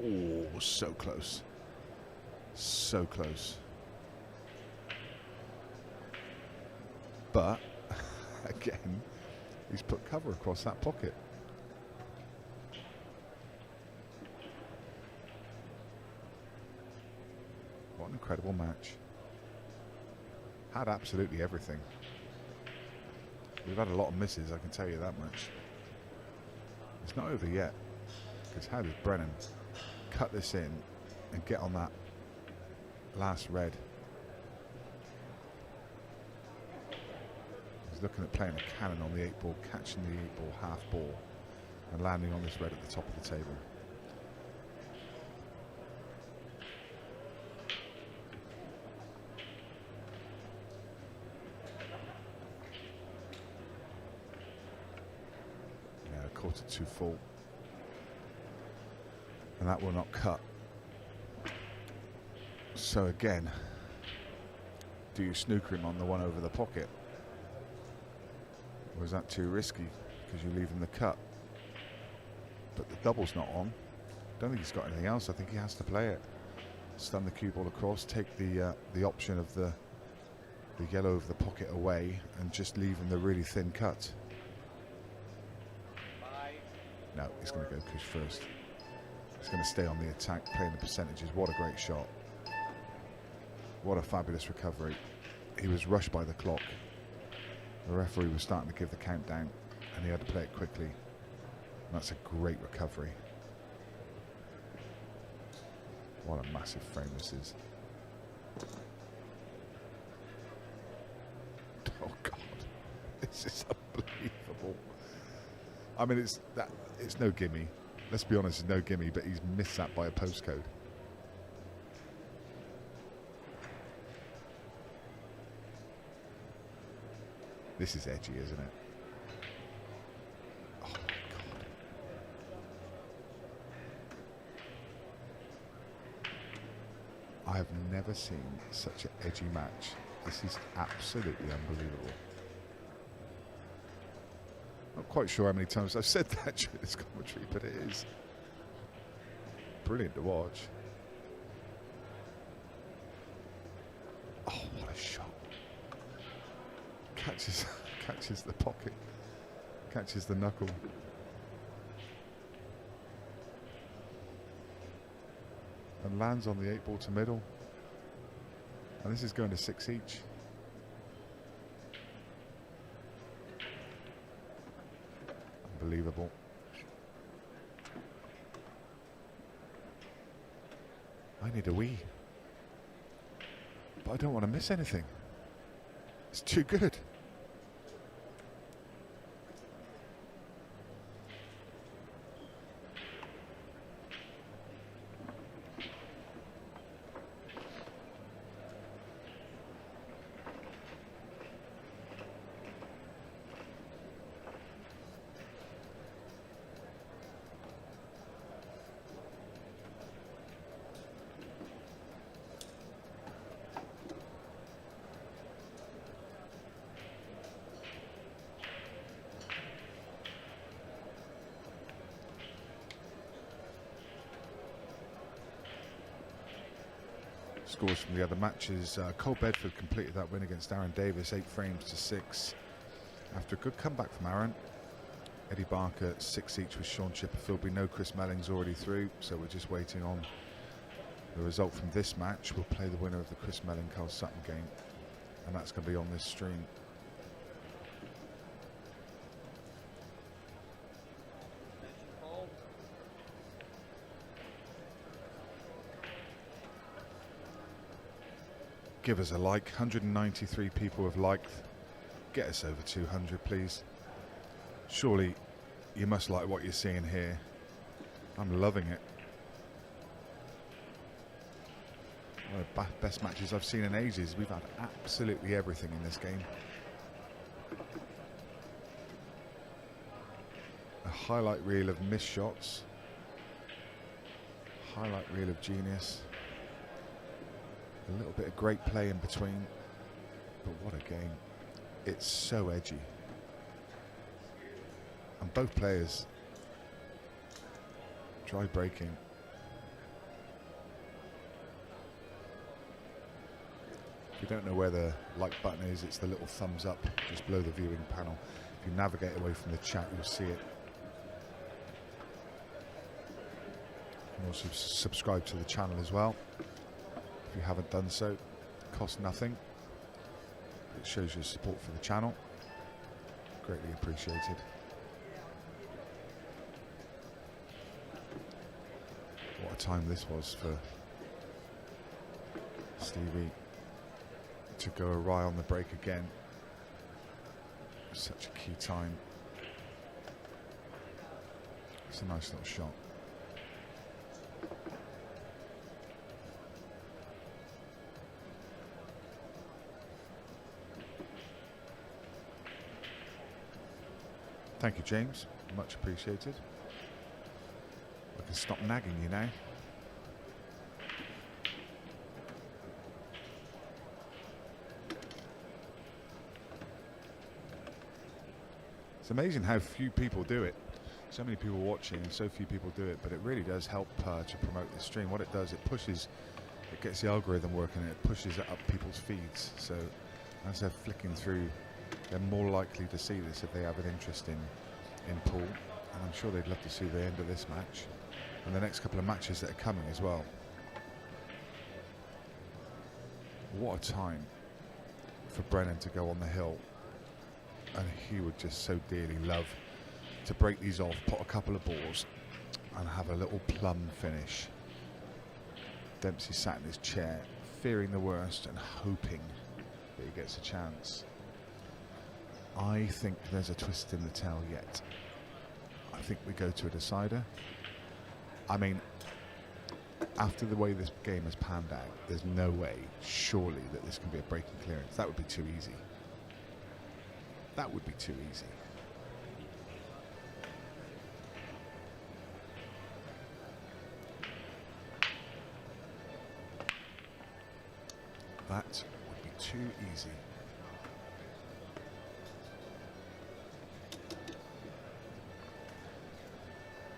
Oh, so close. So close. But, again, he's put cover across that pocket. What an incredible match. Had absolutely everything. We've had a lot of misses, I can tell you that much. It's not over yet, because how does Brennan cut this in and get on that last red? He's looking at playing a cannon on the 8-ball, catching the 8-ball half ball and landing on this red at the top of the table. Quarter two full, and that will not cut. So again, do you snooker him on the one over the pocket, or is that too risky because you leave him the cut? But the double's not on. Don't think he's got anything else. I think he has to play it, stun the cue ball across, take the option of the yellow over the pocket away, and just leave him the really thin cut. No, he's going to go Kush first. He's going to stay on the attack, playing the percentages. What a great shot. What a fabulous recovery. He was rushed by the clock. The referee was starting to give the countdown, and he had to play it quickly. And that's a great recovery. What a massive frame this is. Oh, God. This is unbelievable. I mean, it's no gimme. Let's be honest, it's no gimme, but he's missed that by a postcode. This is edgy, isn't it? Oh, my God. I have never seen such an edgy match. This is absolutely unbelievable. Not quite sure how many times I've said that during this commentary, but it is brilliant to watch. Oh, what a shot. Catches the pocket, catches the knuckle. And lands on the 8-ball to middle. And this is going to 6 each. Unbelievable. I need a wee, but I don't want to miss anything. It's too good. scores from the other matches. Cole Bedford completed that win against Aaron Davis, 8 frames to 6. After a good comeback from Aaron. Eddie Barker 6 each with Sean Chipperfield. We know Chris Melling's already through, so we're just waiting on the result from this match. We'll play the winner of the Chris Melling Carl Sutton game, and that's going to be on this stream. Give us a like. 193 people have liked. Get us over 200, please. Surely you must like what you're seeing here. I'm loving it. One of the best matches I've seen in ages. We've had absolutely everything in this game. A highlight reel of missed shots. Highlight reel of genius. A little bit of great play in between. But what a game. It's so edgy. And both players try breaking. If you don't know where the like button is, it's the little thumbs up just below the viewing panel. If you navigate away from the chat, you'll see it. You can also subscribe to the channel as well. If you haven't done so, it costs nothing. It shows your support for the channel. Greatly appreciated. What a time this was for Stevie to go awry on the break again. Such a key time. It's a nice little shot. Thank you, James. Much appreciated. I can stop nagging you now. It's amazing how few people do it. So many people watching and so few people do it, but it really does help to promote the stream. What it does, it gets the algorithm working and it pushes it up people's feeds. So as they're flicking through, they're more likely to see this if they have an interest in pool. And I'm sure they'd love to see the end of this match and the next couple of matches that are coming as well. What a time for Brennan to go on the hill. And he would just so dearly love to break these off, put a couple of balls and have a little plum finish. Dempsey sat in his chair, fearing the worst and hoping that he gets a chance. I think there's a twist in the tail yet. I think we go to a decider. I mean, after the way this game has panned out, there's no way, surely, that this can be a breaking clearance. That would be too easy. That would be too easy. That would be too easy.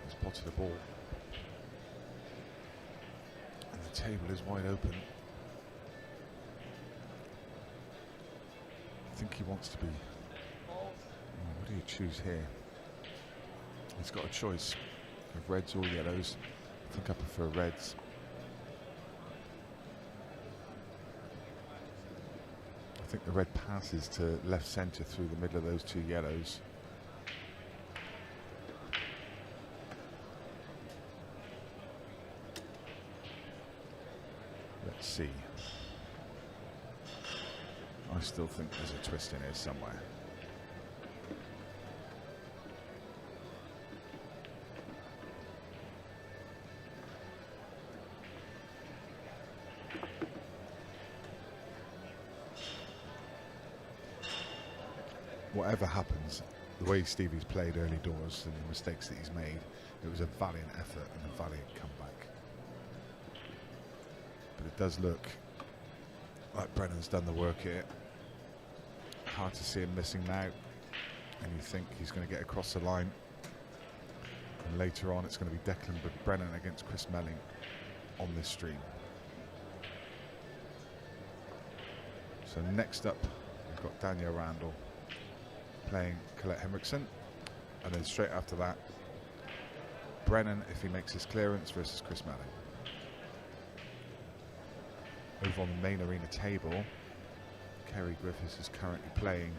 He's potted the ball. And the table is wide open. I think he wants to be... What do you choose here? He's got a choice of reds or yellows. I think I prefer reds. I think the red passes to left centre through the middle of those two yellows. Let's see. I still think there's a twist in here somewhere. Whatever happens, the way Stevie's played early doors and the mistakes that he's made, it was a valiant effort and a valiant comeback. But it does look like Brennan's done the work here. Hard to see him missing now, and you think he's going to get across the line. And later on, it's going to be Declan Brennan against Chris Melling on this stream. So next up, we've got Danielle Randall playing Colette Henriksen, and then straight after that, Brennan, if he makes his clearance, versus Chris Manning. Over on the main arena table, Kerry Griffiths is currently playing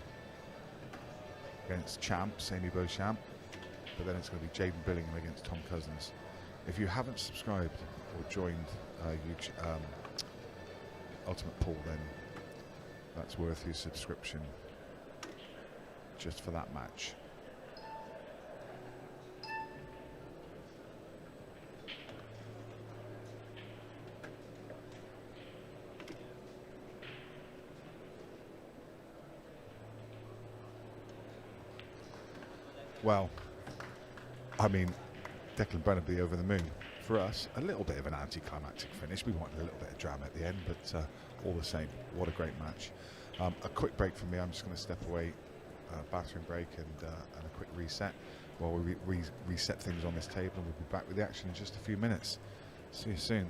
against champs Amy Beauchamp, but then it's going to be Jaden Billingham against Tom Cousins. If you haven't subscribed or joined Ultimate Pool, then that's worth your subscription just for that match. Well, I mean, Declan Brennan be over the moon. For us, a little bit of an anticlimactic finish. We wanted a little bit of drama at the end, but all the same, what a great match. A quick break from me. I'm just going to step away, bathroom break and a quick reset while we reset things on this table, and we'll be back with the action in just a few minutes. See you soon.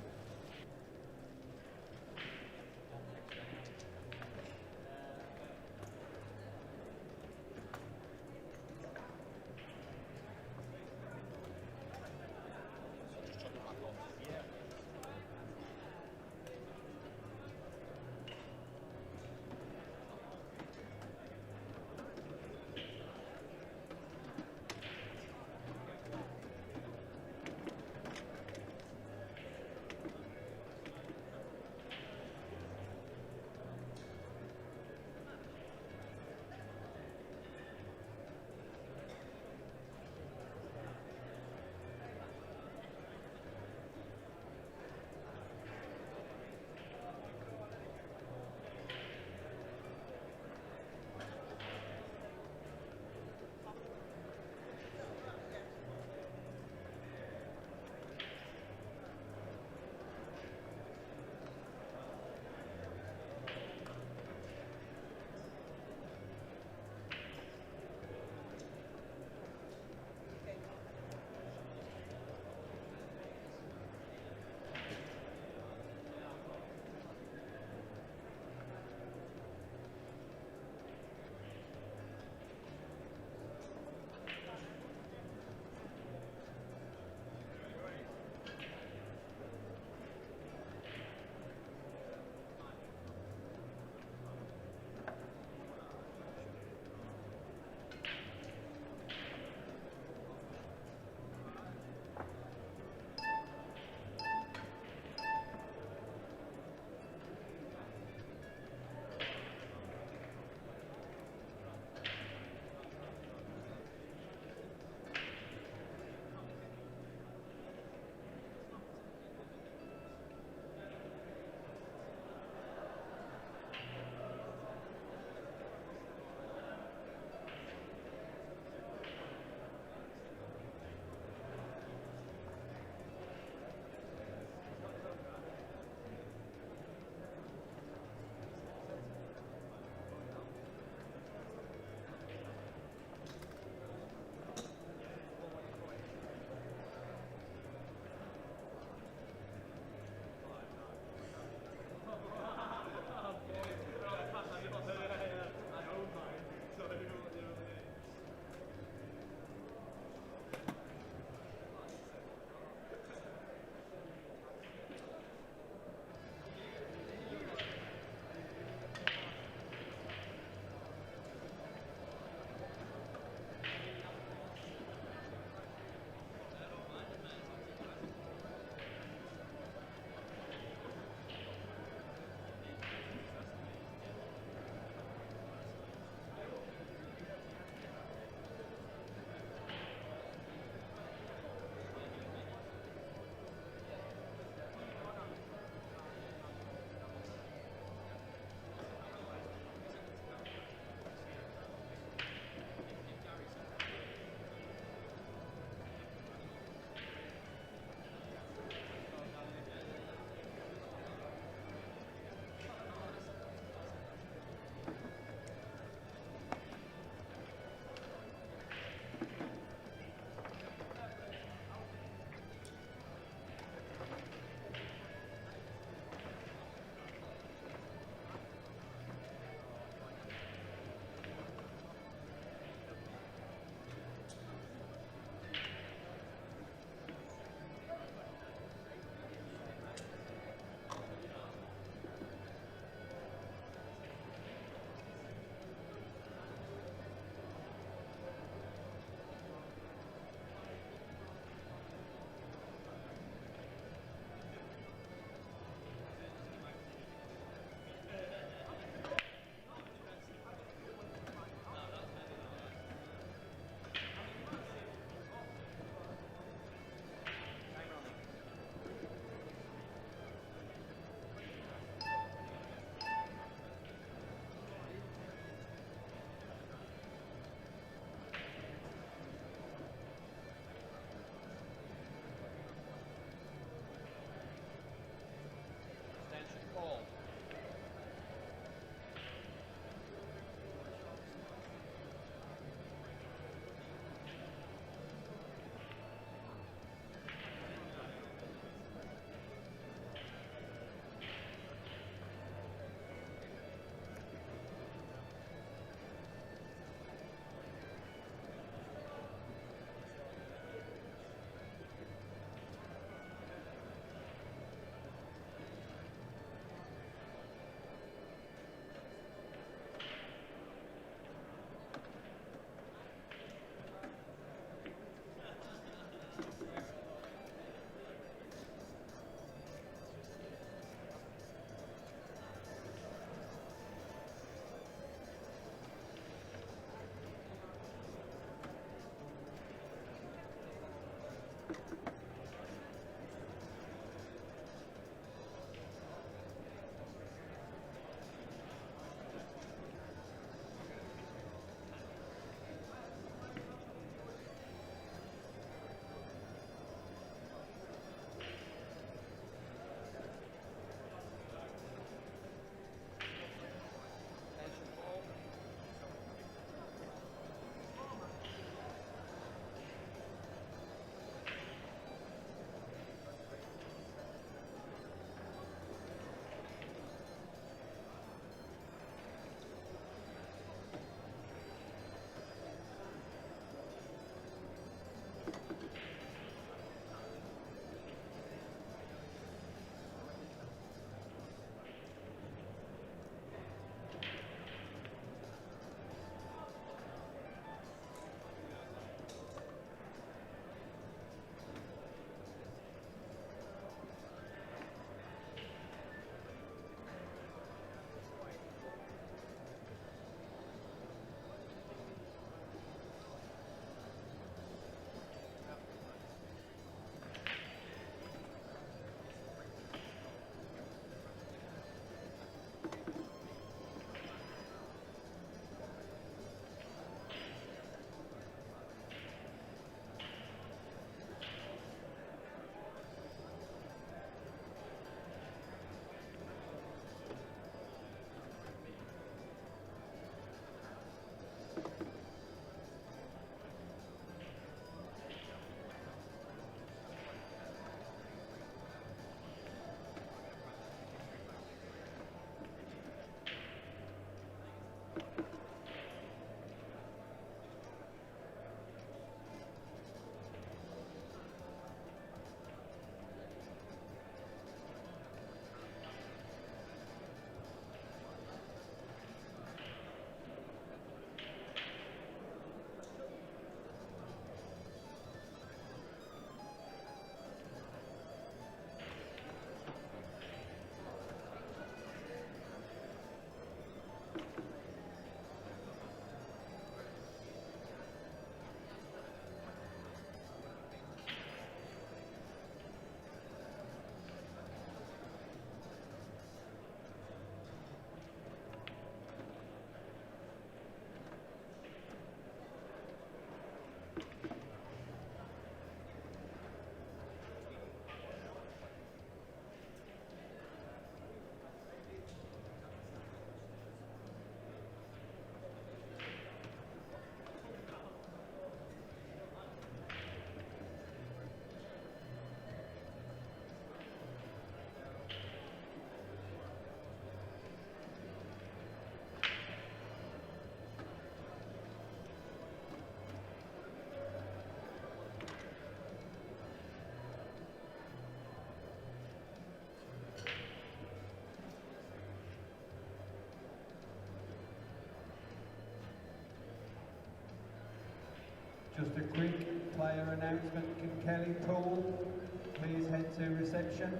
Just a quick player announcement. Can Kelly Poole please head to reception?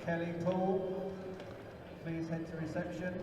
Kelly Poole, please head to reception.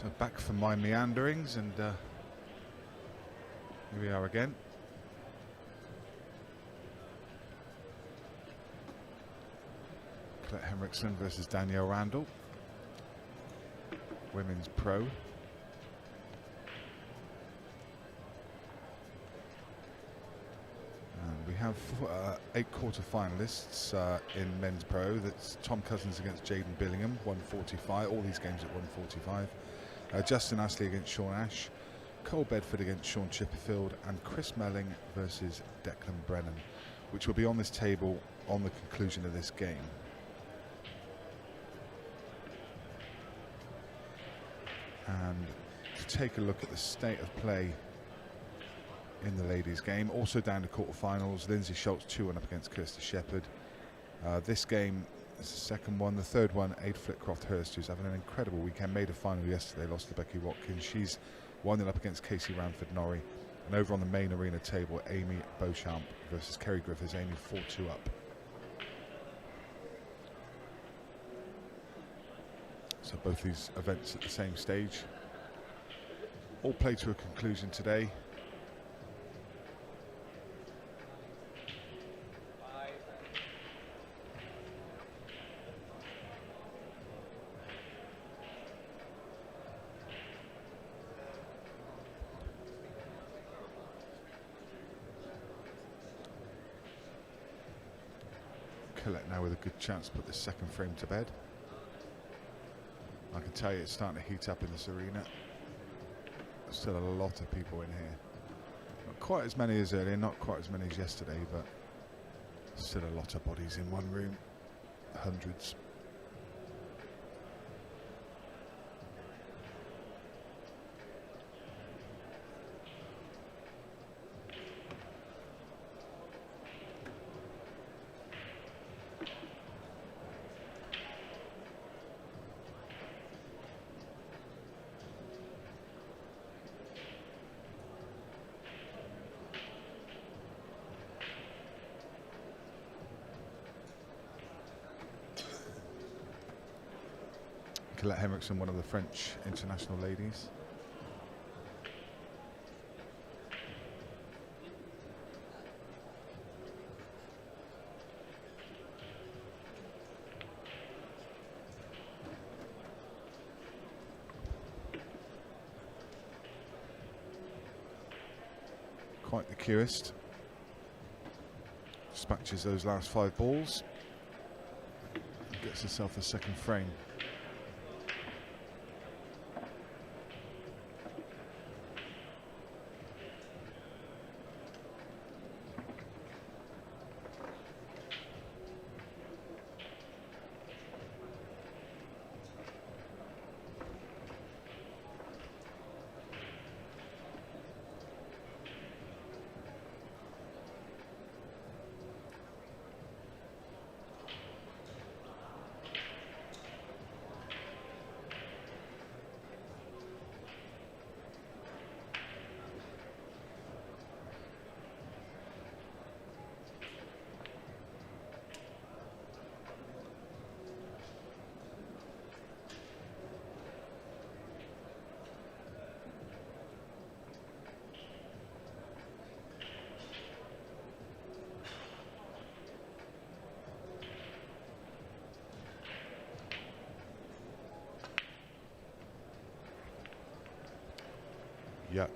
So back from my meanderings, and here we are again. Colette Henriksen versus Danielle Randall, Women's Pro. And we have 8 quarter-finalists in Men's Pro. That's Tom Cousins against Jaden Billingham, 145. All these games at 145. Justin Astley against Sean Ash, Cole Bedford against Sean Chipperfield, and Chris Melling versus Declan Brennan, which will be on this table on the conclusion of this game. And to take a look at the state of play in the ladies' game, also down to quarterfinals, Lindsay Schultz 2-1 up against Kirsty Shepherd. This game is the second one. The third one, Aid Flitcroft-Hurst, who's having an incredible weekend, made a final yesterday, lost to Becky Watkins. She's 1-0 up against Casey Ranford-Norrie. And over on the main arena table, Amy Beauchamp versus Kerry Griffiths, Amy 4-2 up. So both these events at the same stage. All played to a conclusion today. Colette now with a good chance to put this second frame to bed. I can tell you it's starting to heat up in this arena. There's still a lot of people in here. Not quite as many as earlier, not quite as many as yesterday, but still a lot of bodies in one room. Hundreds. Colette Henriksen, one of the French international ladies. Quite the queuist. Dispatches those last 5 balls. Gets herself a second frame. Yuck.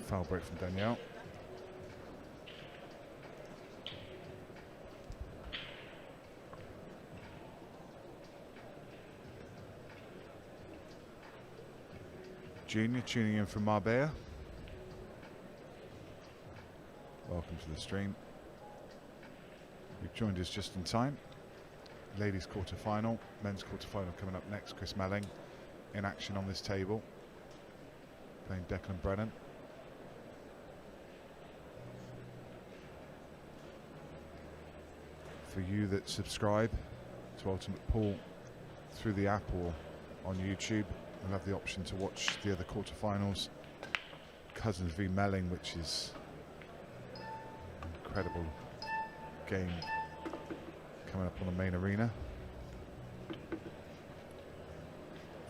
Foul break from Danielle. Junior tuning in from Marbella. Welcome to the stream. You've joined us just in time. Ladies quarter-final, men's quarter-final coming up next. Chris Melling in action on this table, playing Declan Brennan. For you that subscribe to Ultimate Pool through the app or on YouTube. You'll have the option to watch the other quarterfinals. Cousins v Melling, which is an incredible game coming up on the main arena.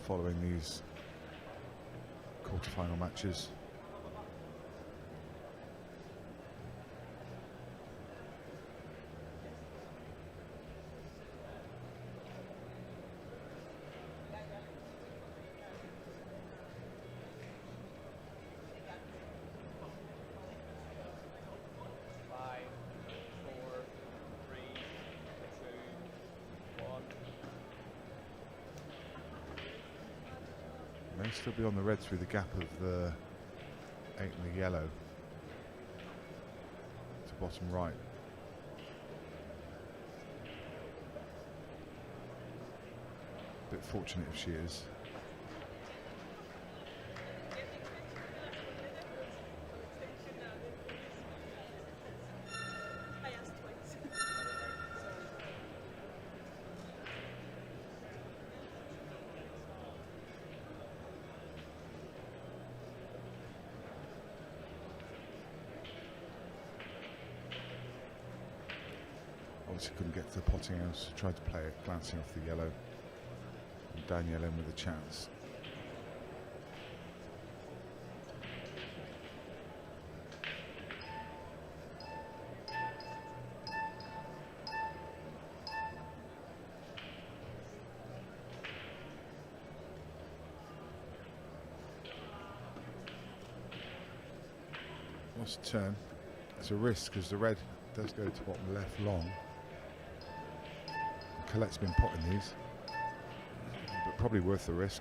Following these quarterfinal matches. May still be on the red through the gap of the 8 and the yellow to bottom right. Bit fortunate if she is. Obviously couldn't get to the potting house, tried to play it, glancing off the yellow. And Danielle in with a chance. Lost a turn. It's a risk because the red does go to bottom left long. Colette's been potting these, but probably worth the risk.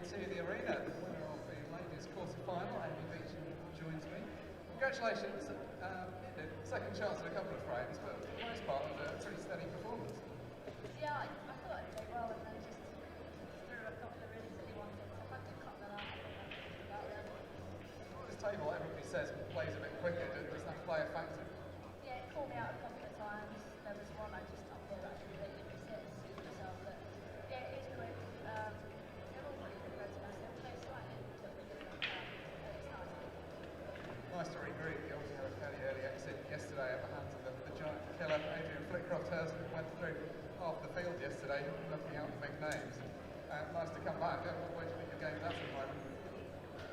into the arena. The winner of the ladies' quarter-final, Amy Beecham, joins me. Congratulations. Second chance in a couple of frames, but for the most part, it was a pretty steady performance. Yeah, I thought I'd play well, and then just threw a couple of really silly ones in. So if I could cut that out, I think that's about it. This table, everybody says, plays a bit quicker. Does that play a factor? Yeah, it called me out a couple of times. There was one I just up there that completely missed it and suited myself. But yeah, it is quick. They're all pretty good reds, and I still play slightly a little bit different. But it's nice. Nice to regroup. You obviously had a fairly early exit yesterday at the hands of the giant killer. Adrian Flitcroft went through half the field yesterday, knocking out the big names. Nice to come back. Where do you think your game's at the moment?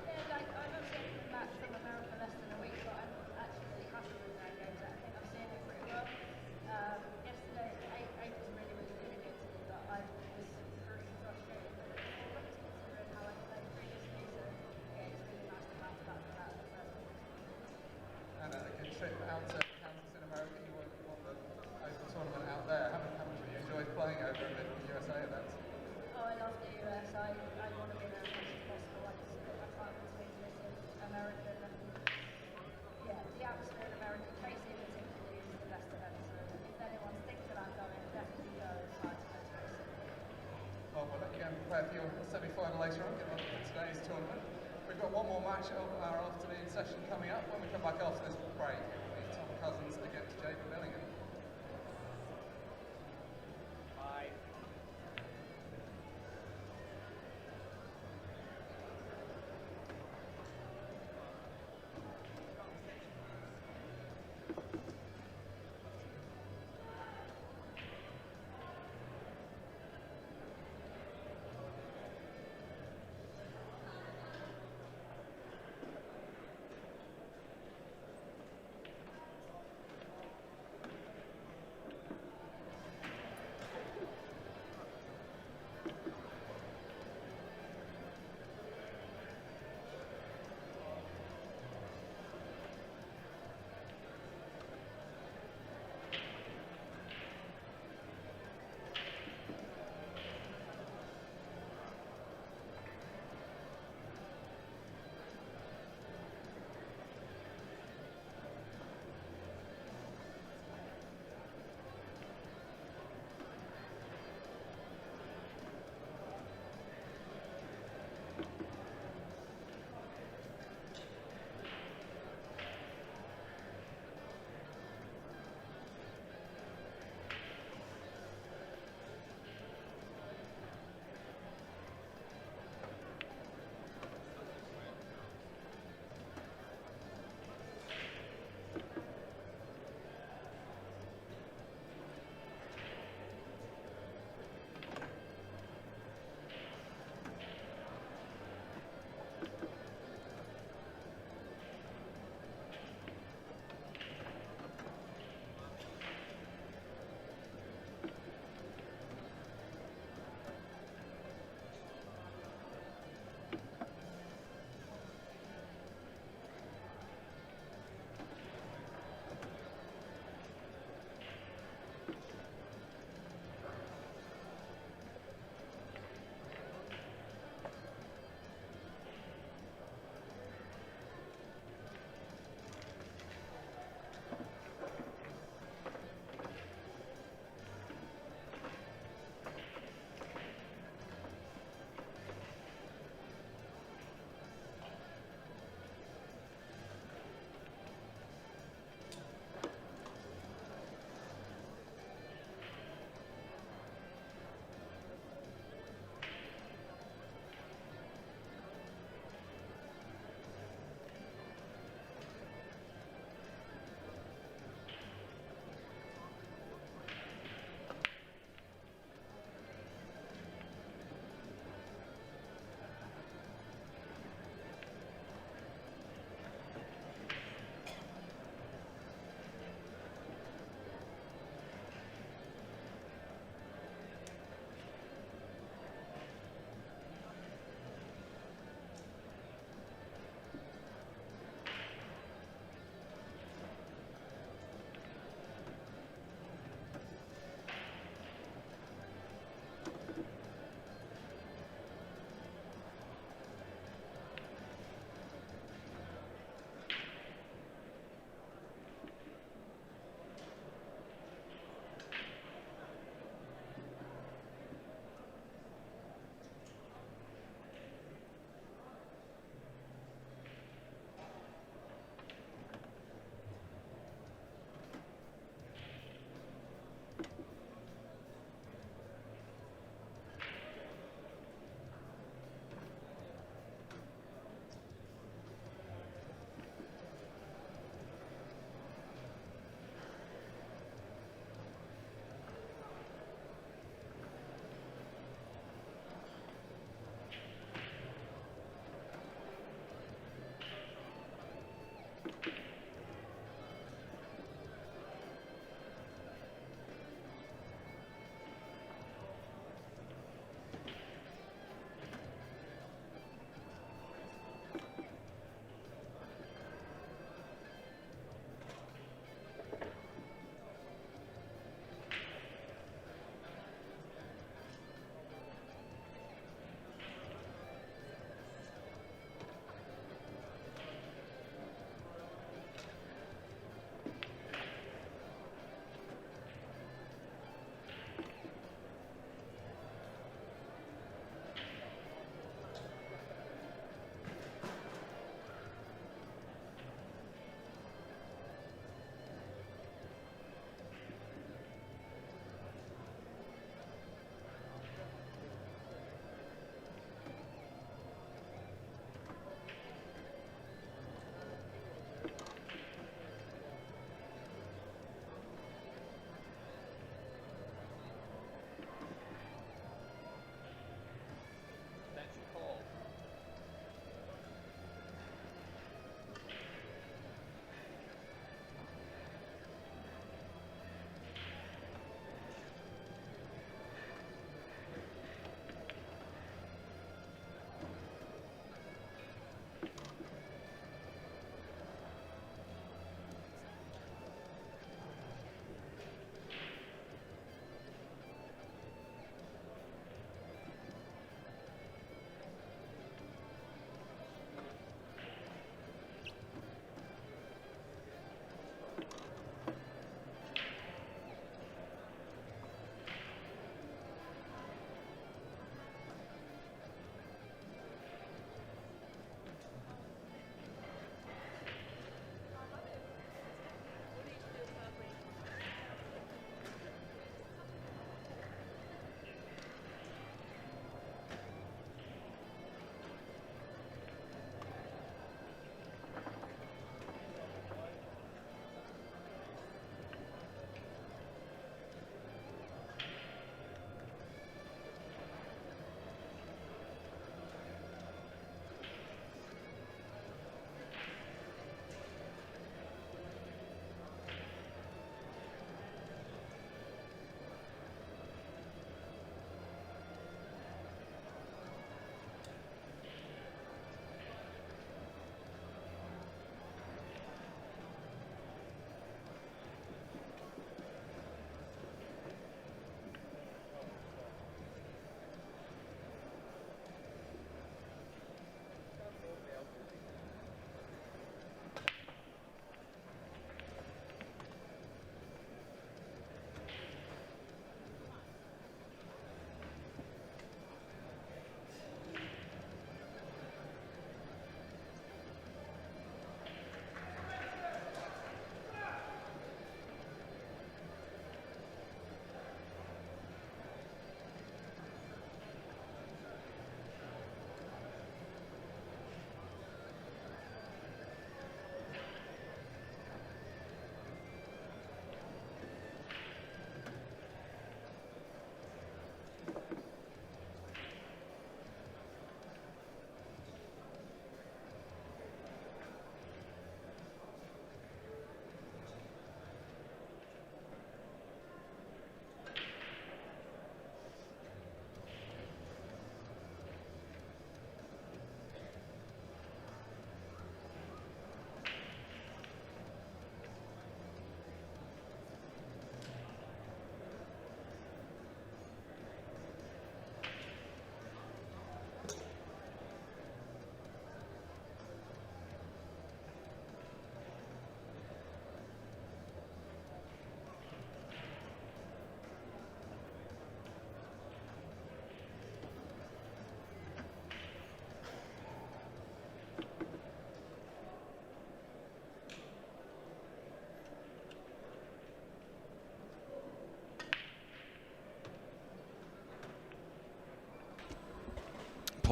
Yeah, like, I've not seen the match from America less than a week, but I'm actually really happy with their games. I think I've seen it pretty well. Yesterday, eight was really, really good against me, but I was pretty frustrated with the performance considering how I played previously. So, yeah, it's really nice to bounce back from that in the first one. And a good trip out to Kansas in America. You won the Open tournament out there. How much have you enjoyed playing over in the USA events? Oh, I love the US. I want to be there as much as possible. I just split my time between this and American. And yeah, the atmosphere in America, Casey particularly, is the best event. So if anyone's thinking about going, definitely go. It's hard to go to Casey. Oh, well, let you go and prepare for your semi-final later on. Get on to today's tournament. We've got one more match of our afternoon session coming up. When we come back after this break, it will be Tom Cousins against Jacob Milligan. Bye.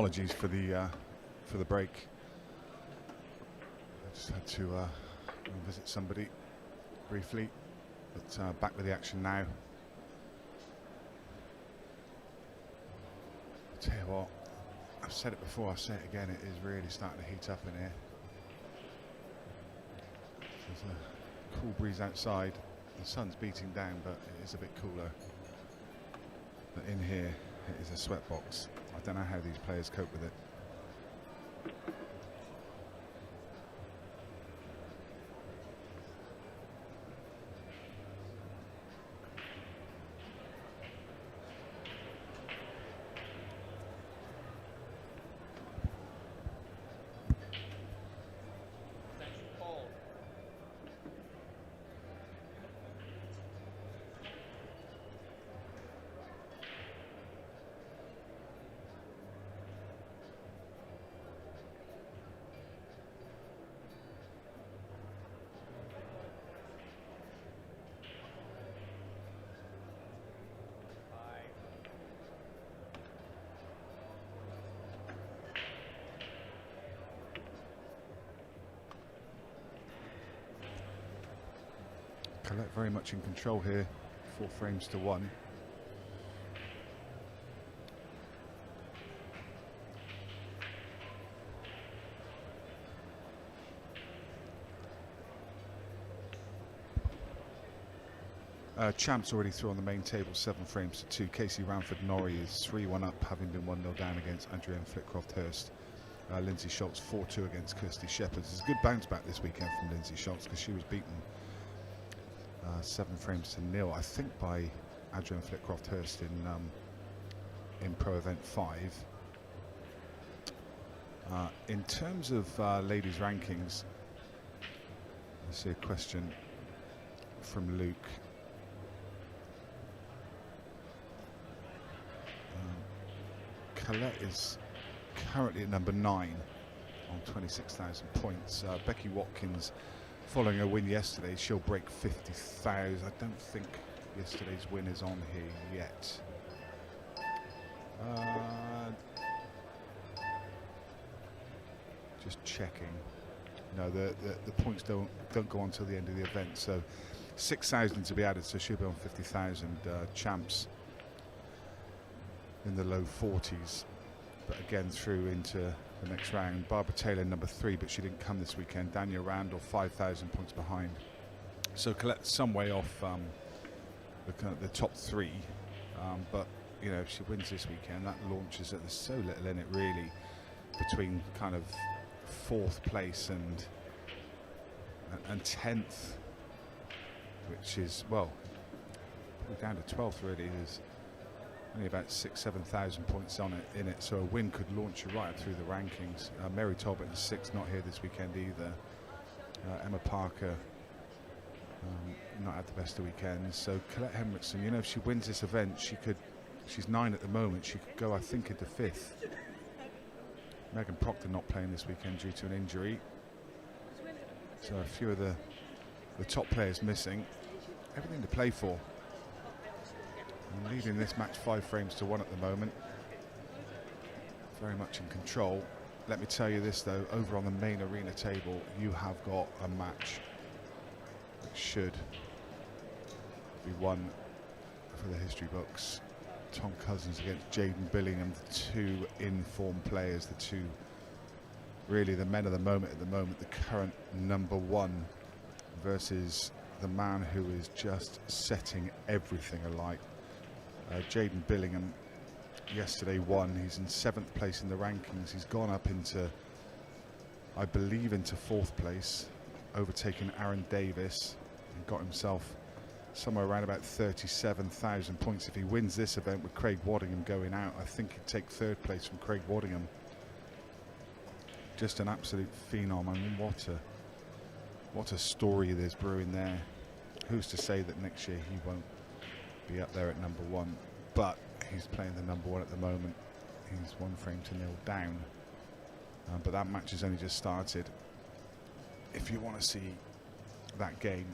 apologies for the break. I just had to visit somebody briefly, but back with the action now. Tell you what, I've said it before, I'll say it again, it is really starting to heat up in here. There's a cool breeze outside, the sun's beating down, but it is a bit cooler. But in here, it is a sweat box. I don't know how these players cope with it. Colette very much in control here, 4 frames to 1. Champs already through on the main table, 7 frames to 2. Casey Ranford-Norrie is 3-1 up, having been 1-0 down against Adrienne Flitcroft-Hurst. Lindsay Schultz 4-2 against Kirsty Shepherds. It's a good bounce back this weekend from Lindsay Schultz because she was beaten 7 frames to 0, I think, by Adrienne Flitcroft-Hurst in Pro Event 5. In terms of ladies rankings, I see a question from Luke. Colette is currently at number 9 on 26,000 points. Becky Watkins, following a win yesterday, she'll break 50,000. I don't think yesterday's win is on here yet. Just checking. No, the points don't go on till the end of the event. So 6,000 to be added, so she'll be on 50,000. Champs in the low 40s, but again through into the next round. Barbara Taylor number 3, but she didn't come this weekend. Daniel Randall 5,000 points behind. So Colette some way off the top 3, but you know, if she wins this weekend, that launches it. There's so little in it really between kind of 4th place and 10th, which is, well, down to 12th really. There's only about 6,000-7,000 points on it in it, so a win could launch you right up through the rankings. Mary Talbot in 6th, not here this weekend either. Emma Parker not had the best of weekends. So Colette Henriksen, you know, if she wins this event, she's 9 at the moment, she could go, I think, into 5th. Megan Proctor not playing this weekend due to an injury, so a few of the top players missing. Everything to play for. And leading this match 5 frames to 1 at the moment. Very much in control. Let me tell you this though, over on the main arena table, you have got a match that should be one for the history books. Tom Cousins against Jaden Billingham, the 2 in-form players, the 2 really the men of the moment at the moment, the current number 1 versus the man who is just setting everything alight. Jaden Billingham yesterday won. He's in 7th place in the rankings. He's gone up into, I believe, into 4th place, overtaking Aaron Davis, and got himself somewhere around about 37,000 points. If he wins this event with Craig Waddingham going out, I think he'd take 3rd place from Craig Waddingham. Just an absolute phenom. I mean, what a story there's brewing there. Who's to say that next year he won't be up there at number 1, but he's playing the number 1 at the moment. He's 1 frame to 0 down, but that match has only just started. If you want to see that game,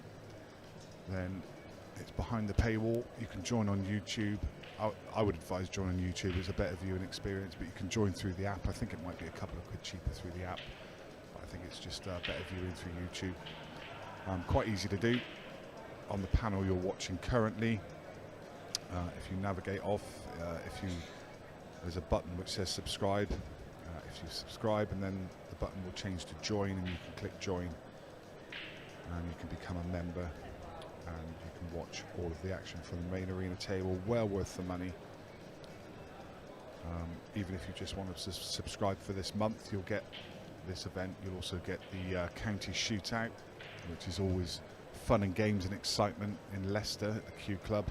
then it's behind the paywall. You can join on YouTube. I would advise joining YouTube. It's a better viewing experience, but you can join through the app. I think it might be a couple of quid cheaper through the app, but I think it's just better viewing through YouTube. Quite easy to do. On the panel you're watching currently, if you navigate off, there's a button which says subscribe. If you subscribe, and then the button will change to join, and you can click join, and you can become a member, and you can watch all of the action from the main arena table. Well worth the money. Even if you just want to subscribe for this month, you'll get this event. You'll also get the county shootout, which is always fun and games and excitement in Leicester at the Q Club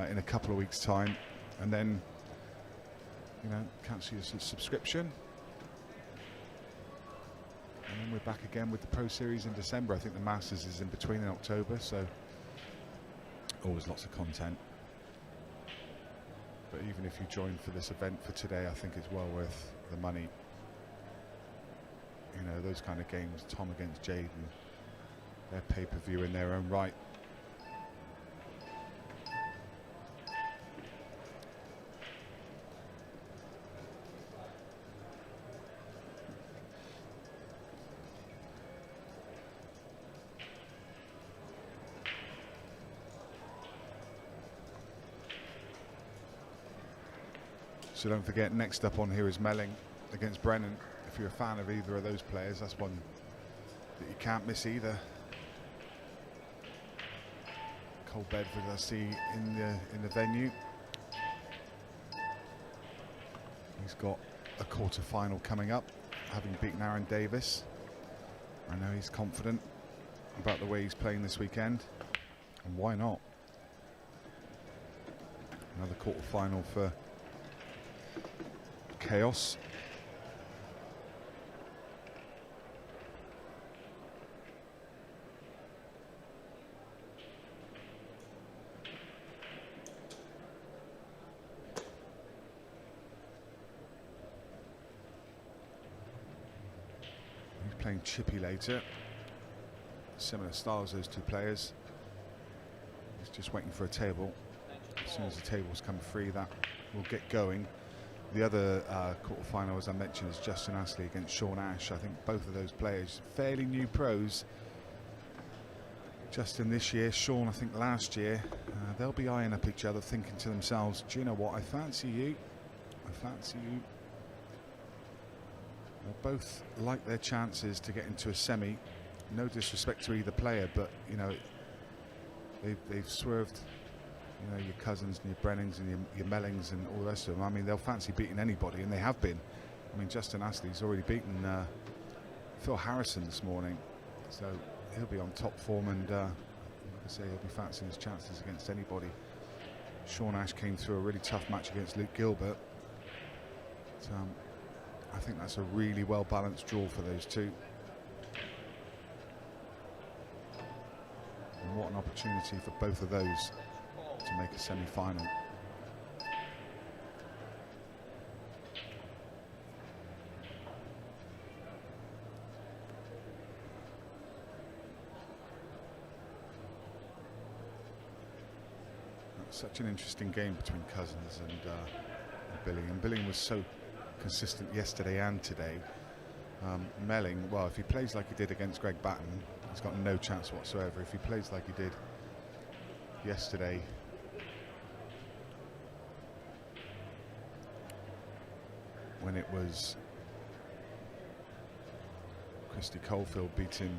in a couple of weeks' time, and then cancel your subscription, and then we're back again with the Pro Series in December. I think the Masters is in between in October, so always lots of content. But even if you join for this event for today, I think it's well worth the money. Those kind of games, Tom against Jaden, they're pay-per-view in their own right. So don't forget, next up on here is Melling against Brennan. If you're a fan of either of those players, that's one that you can't miss either. Cole Bedford, I see in the venue. He's got a quarter-final coming up, having beaten Aaron Davis. I know he's confident about the way he's playing this weekend, and why not? Another quarter-final for Chaos. He's playing Chippy later. Similar styles, those two players. He's just waiting for a table. As soon as the tables come free, that will get going. The other quarter-final, as I mentioned, is Justin Astley against Sean Ash. I think both of those players, fairly new pros. Justin this year, Sean I think last year. They'll be eyeing up each other, thinking to themselves, do you know what, I fancy you. I fancy you. They'll both like their chances to get into a semi. No disrespect to either player, but they've swerved your Cousins and your Brennings and your Mellings and all the rest of them. I mean, they'll fancy beating anybody, and they have been. I mean, Justin Astley's already beaten Phil Harrison this morning, so he'll be on top form, and like I say, he'll be fancying his chances against anybody. Sean Ash came through a really tough match against Luke Gilbert. But, I think that's a really well-balanced draw for those two. And what an opportunity for both of those to make a semi-final. Such an interesting game between Cousins and Billing. And Billing was so consistent yesterday and today. Melling, well, if he plays like he did against Greg Batten, he's got no chance whatsoever. If he plays like he did yesterday, when it was Christy Colefield beating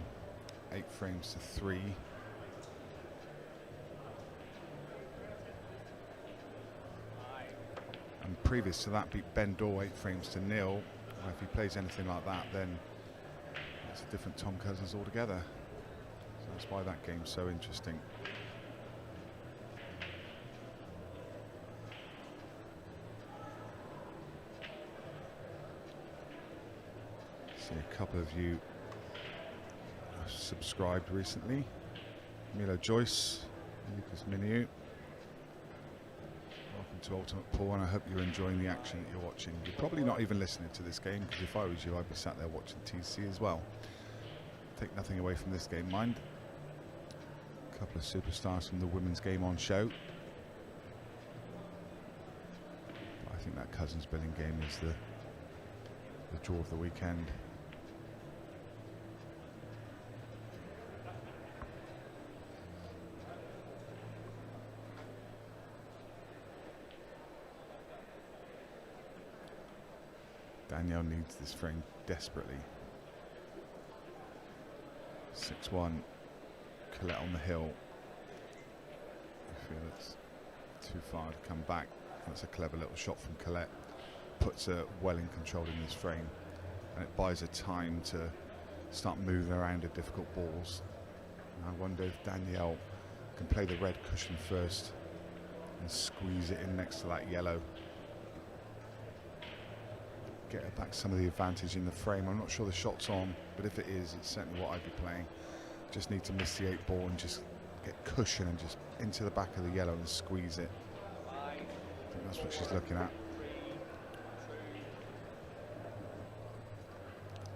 8 frames to 3. And previous to that beat Ben Dorr 8 frames to 0. And if he plays anything like that, then it's a different Tom Cousins altogether. So that's why that game's so interesting. See a couple of you have subscribed recently. Milo Joyce, Lucas Minu. Welcome to Ultimate Pool, and I hope you're enjoying the action that you're watching. You're probably not even listening to this game, because if I was you, I'd be sat there watching TC as well. Take nothing away from this game, mind. A couple of superstars from the women's game on show. think that Cousins Billing game is the draw of the weekend. Danielle needs this frame desperately. 6-1. Colette on the hill. I feel it's too far to come back. That's a clever little shot from Colette. Puts her well in control in this frame, and it buys her time to start moving around her difficult balls. And I wonder if Danielle can play the red cushion first and squeeze it in next to that yellow. Get her back some of the advantage in the frame. I'm not sure the shot's on, but if it is, it's certainly what I'd be playing. Just need to miss the 8 ball and just get cushion and just into the back of the yellow and squeeze it. I think that's what she's looking at.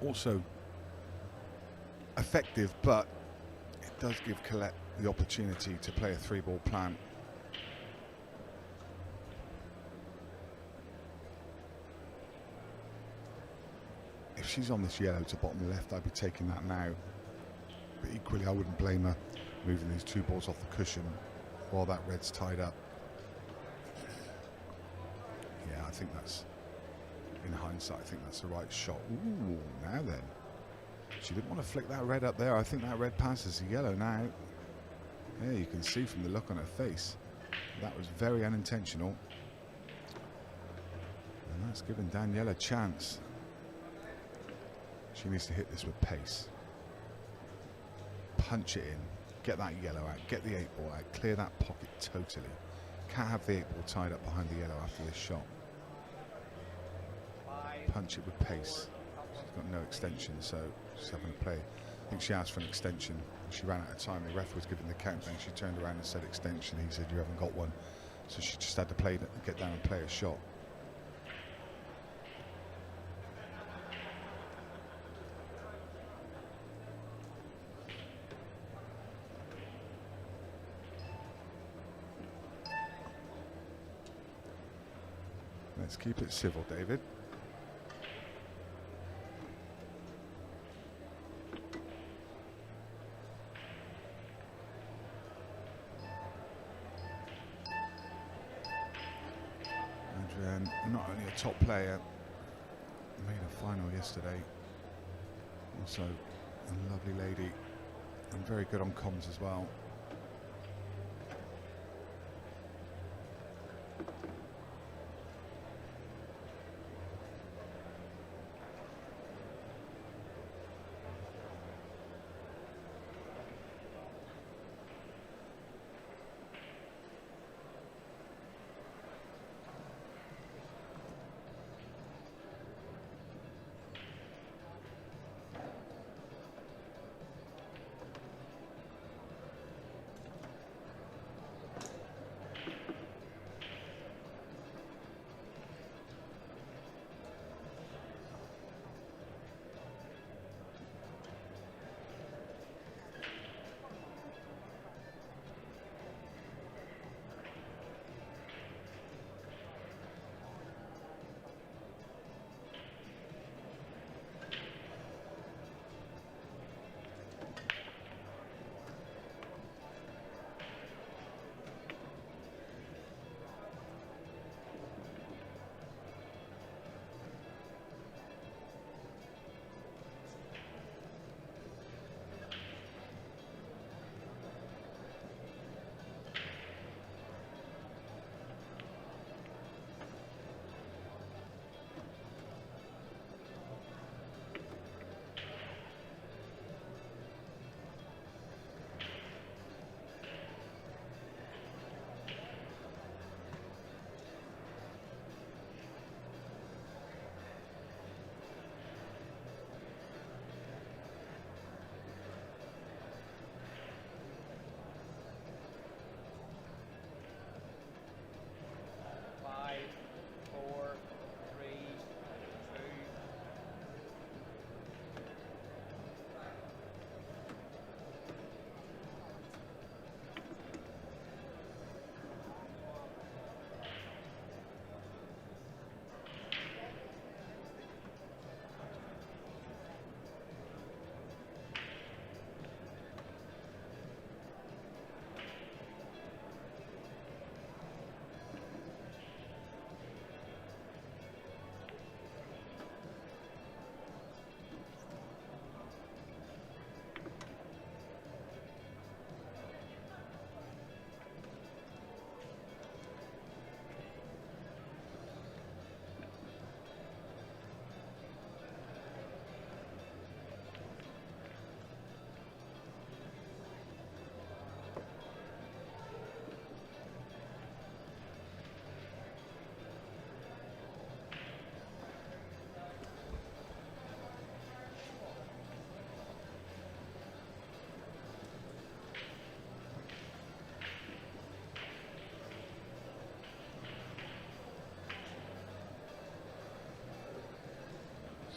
Also effective, but it does give Colette the opportunity to play a 3-ball plan. If she's on this yellow to bottom left, I'd be taking that now. But equally, I wouldn't blame her moving these 2 balls off the cushion while that red's tied up. Yeah, I think that's, in hindsight, I think that's the right shot. Ooh, now then. She didn't want to flick that red up there. I think that red passes the yellow now. Yeah, you can see from the look on her face. That was very unintentional. And that's given Danielle a chance. She needs to hit this with pace. Punch it in. Get that yellow out. Get the 8 ball out. Clear that pocket totally. Can't have the 8 ball tied up behind the yellow after this shot. Punch it with pace. She's got no extension, so she's having to play. I think she asked for an extension. She ran out of time. The ref was giving the count, and she turned around and said extension. He said, you haven't got one. So she just had to play, get down and play a shot. Let's keep it civil, David. Adrienne, not only a top player, made a final yesterday. Also a lovely lady and very good on comms as well.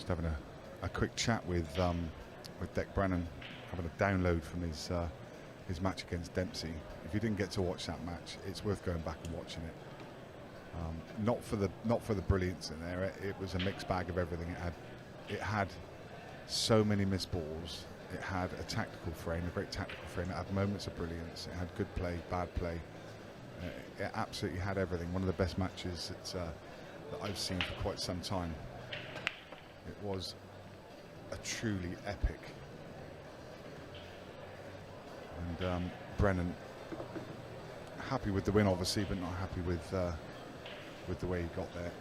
Just having a quick chat with Dec Brennan, having a download from his match against Dempsey. If you didn't get to watch that match, it's worth going back and watching it. Not for the brilliance in there. It was a mixed bag of everything. It had so many missed balls. It had a tactical frame, a great tactical frame. It had moments of brilliance. It had good play, bad play. It absolutely had everything. One of the best matches that I've seen for quite some time. It was a truly epic. And Brennan happy with the win, obviously, but not happy with the way he got there.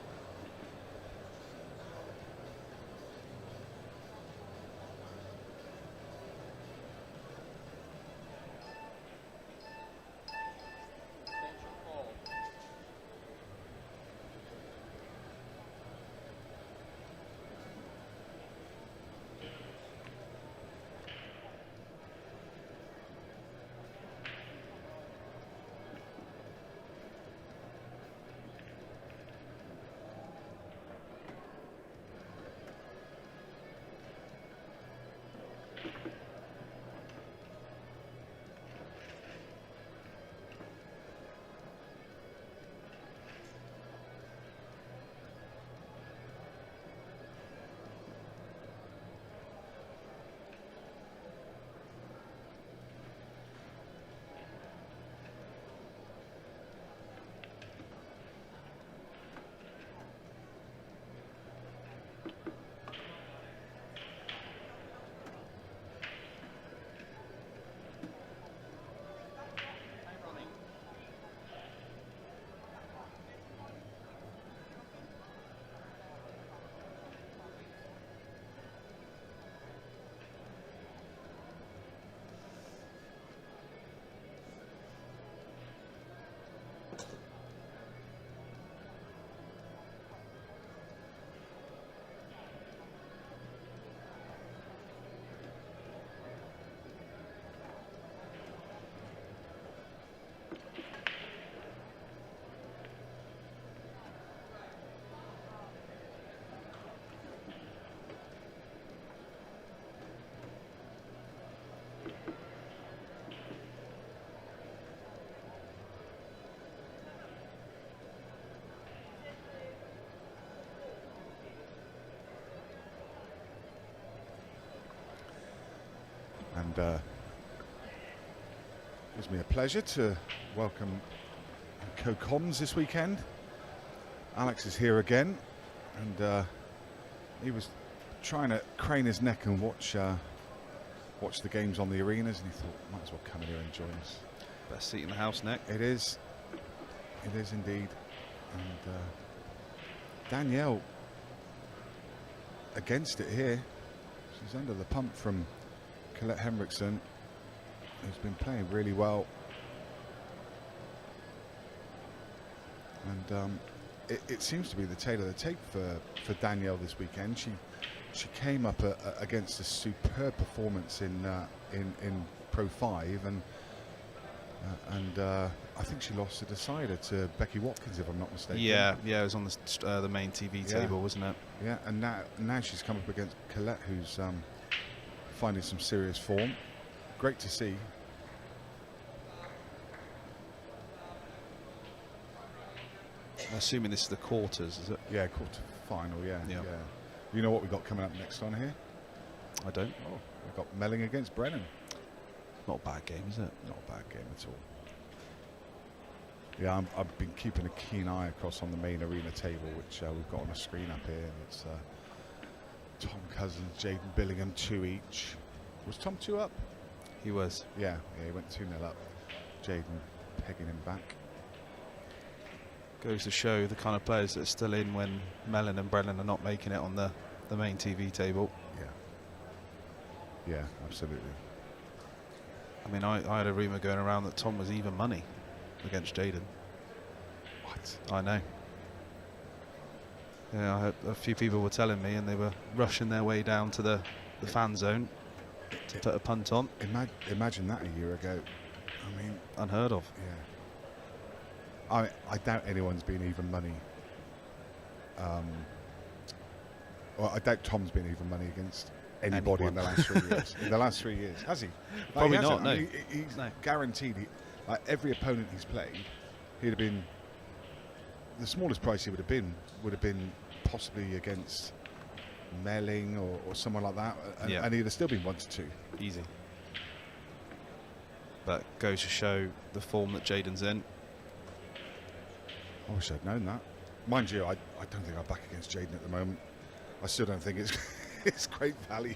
And gives me a pleasure to welcome co-coms this weekend. Alex is here again, and he was trying to crane his neck and watch the games on the arenas, and he thought, might as well come in here and join us. Best seat in the house, Nick. It is indeed. And Danielle against it here. She's under the pump from Colette Henriksen, who's been playing really well. And it seems to be the tail of the tape for Danielle this weekend. She came up against a superb performance in Pro 5, and I think she lost a decider to Becky Watkins, if I'm not mistaken. Yeah, it was on the main TV table, wasn't it? Yeah, and now she's come up against Colette, who's finding some serious form. Great to see. I'm assuming this is the quarters, is it? Yeah, quarter final. Yeah. You know what we got coming up next on here? I don't. Oh, we've got Melling against Brennan. Not a bad game, is it? Not a bad game at all. Yeah, I've been keeping a keen eye across on the main arena table, which we've got on a screen up here. It's Tom Cousins, Jaden Billingham, 2 each. Was Tom 2 up? He was. Yeah, he went 2-0 up. Jaden pegging him back. Goes to show the kind of players that are still in when Mellon and Brennan are not making it on the main TV table. Yeah, absolutely. I mean, I had a rumour going around that Tom was even money against Jaden. What? I know. Yeah, I heard a few people were telling me, and they were rushing their way down to the fan zone to put a punt on. Imagine that a year ago. I mean, unheard of. Yeah. I doubt anyone's been even money Well, I doubt Tom's been even money against anybody in the last 3 years. In the last 3 years, has he? Like, Probably he hasn't. not, I mean, he's No. guaranteed. Like every opponent he's played, he'd have been. The smallest price he would have been possibly against Melling or someone like that, and he'd have still been 1 to 2. Easy. But goes to show the form that Jaden's in. I wish I'd known that. Mind you, I don't think I'd back against Jaden at the moment. I still don't think it's it's great value.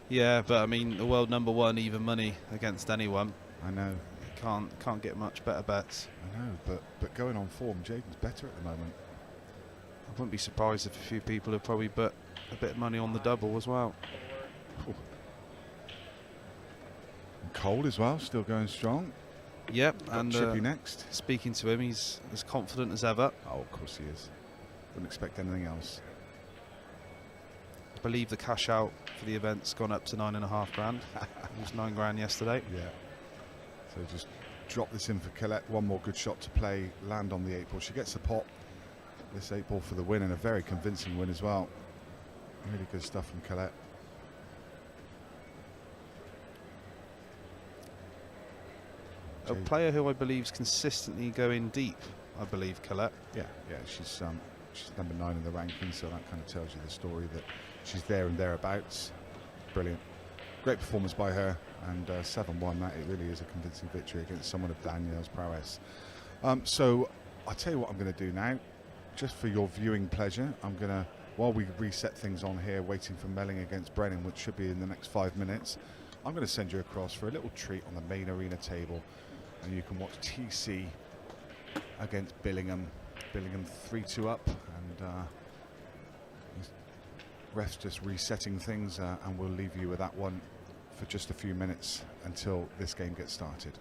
Yeah, but I mean, the world #1 even money against anyone. I know. Can't get much better bets. I know, but going on form, Jaden's better at the moment. I wouldn't be surprised if a few people have probably bet a bit of money on the double as well. Ooh. And Cole as well, still going strong. Yep, Got and Chippy next. speaking to him, he's as confident as ever. Oh, of course he is. Wouldn't expect anything else. I believe the cash out for the event's gone up to 9.5 grand. It was 9 grand yesterday. Yeah. So just drop this in for Colette. One more good shot to play, land on the 8 ball. She gets the pot. This 8 ball for the win, and a very convincing win as well. Really good stuff from Colette. A player who I believe is consistently going deep, I believe, Colette. Yeah, she's number 9 in the rankings, so that kind of tells you the story that she's there and thereabouts. Brilliant. Great performance by her, and 7-1, that it really is a convincing victory against someone of Danielle's prowess. So I'll tell you what I'm going to do now, just for your viewing pleasure. I'm going to, while we reset things on here, waiting for Melling against Brennan, which should be in the next 5 minutes, I'm going to send you across for a little treat on the main arena table, and you can watch TC against Billingham. Billingham 3-2 up, and refs just resetting things, and we'll leave you with that one for just a few minutes until this game gets started.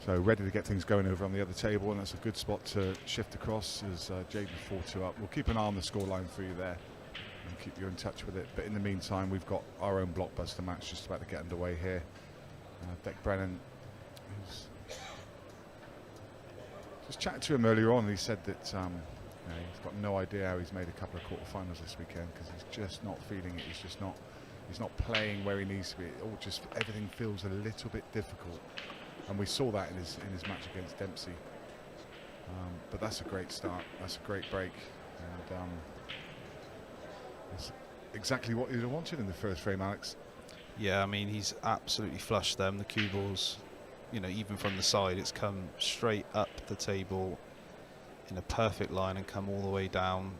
So ready to get things going over on the other table, and that's a good spot to shift across as Jaden 4-2 up. We'll keep an eye on the scoreline for you there and keep you in touch with it. But in the meantime, we've got our own blockbuster match just about to get underway here. Beck Brennan, who's just chatted to him earlier on, and he said that he's got no idea how he's made a couple of quarterfinals this weekend, because he's just not feeling it. He's not playing where he needs to be. Everything feels a little bit difficult. And we saw that in his match against Dempsey. But that's a great start. That's a great break. And that's exactly what you'd have wanted in the first frame, Alex. Yeah, I mean, he's absolutely flushed them. The cue balls, you know, even from the side, it's come straight up the table in a perfect line and come all the way down.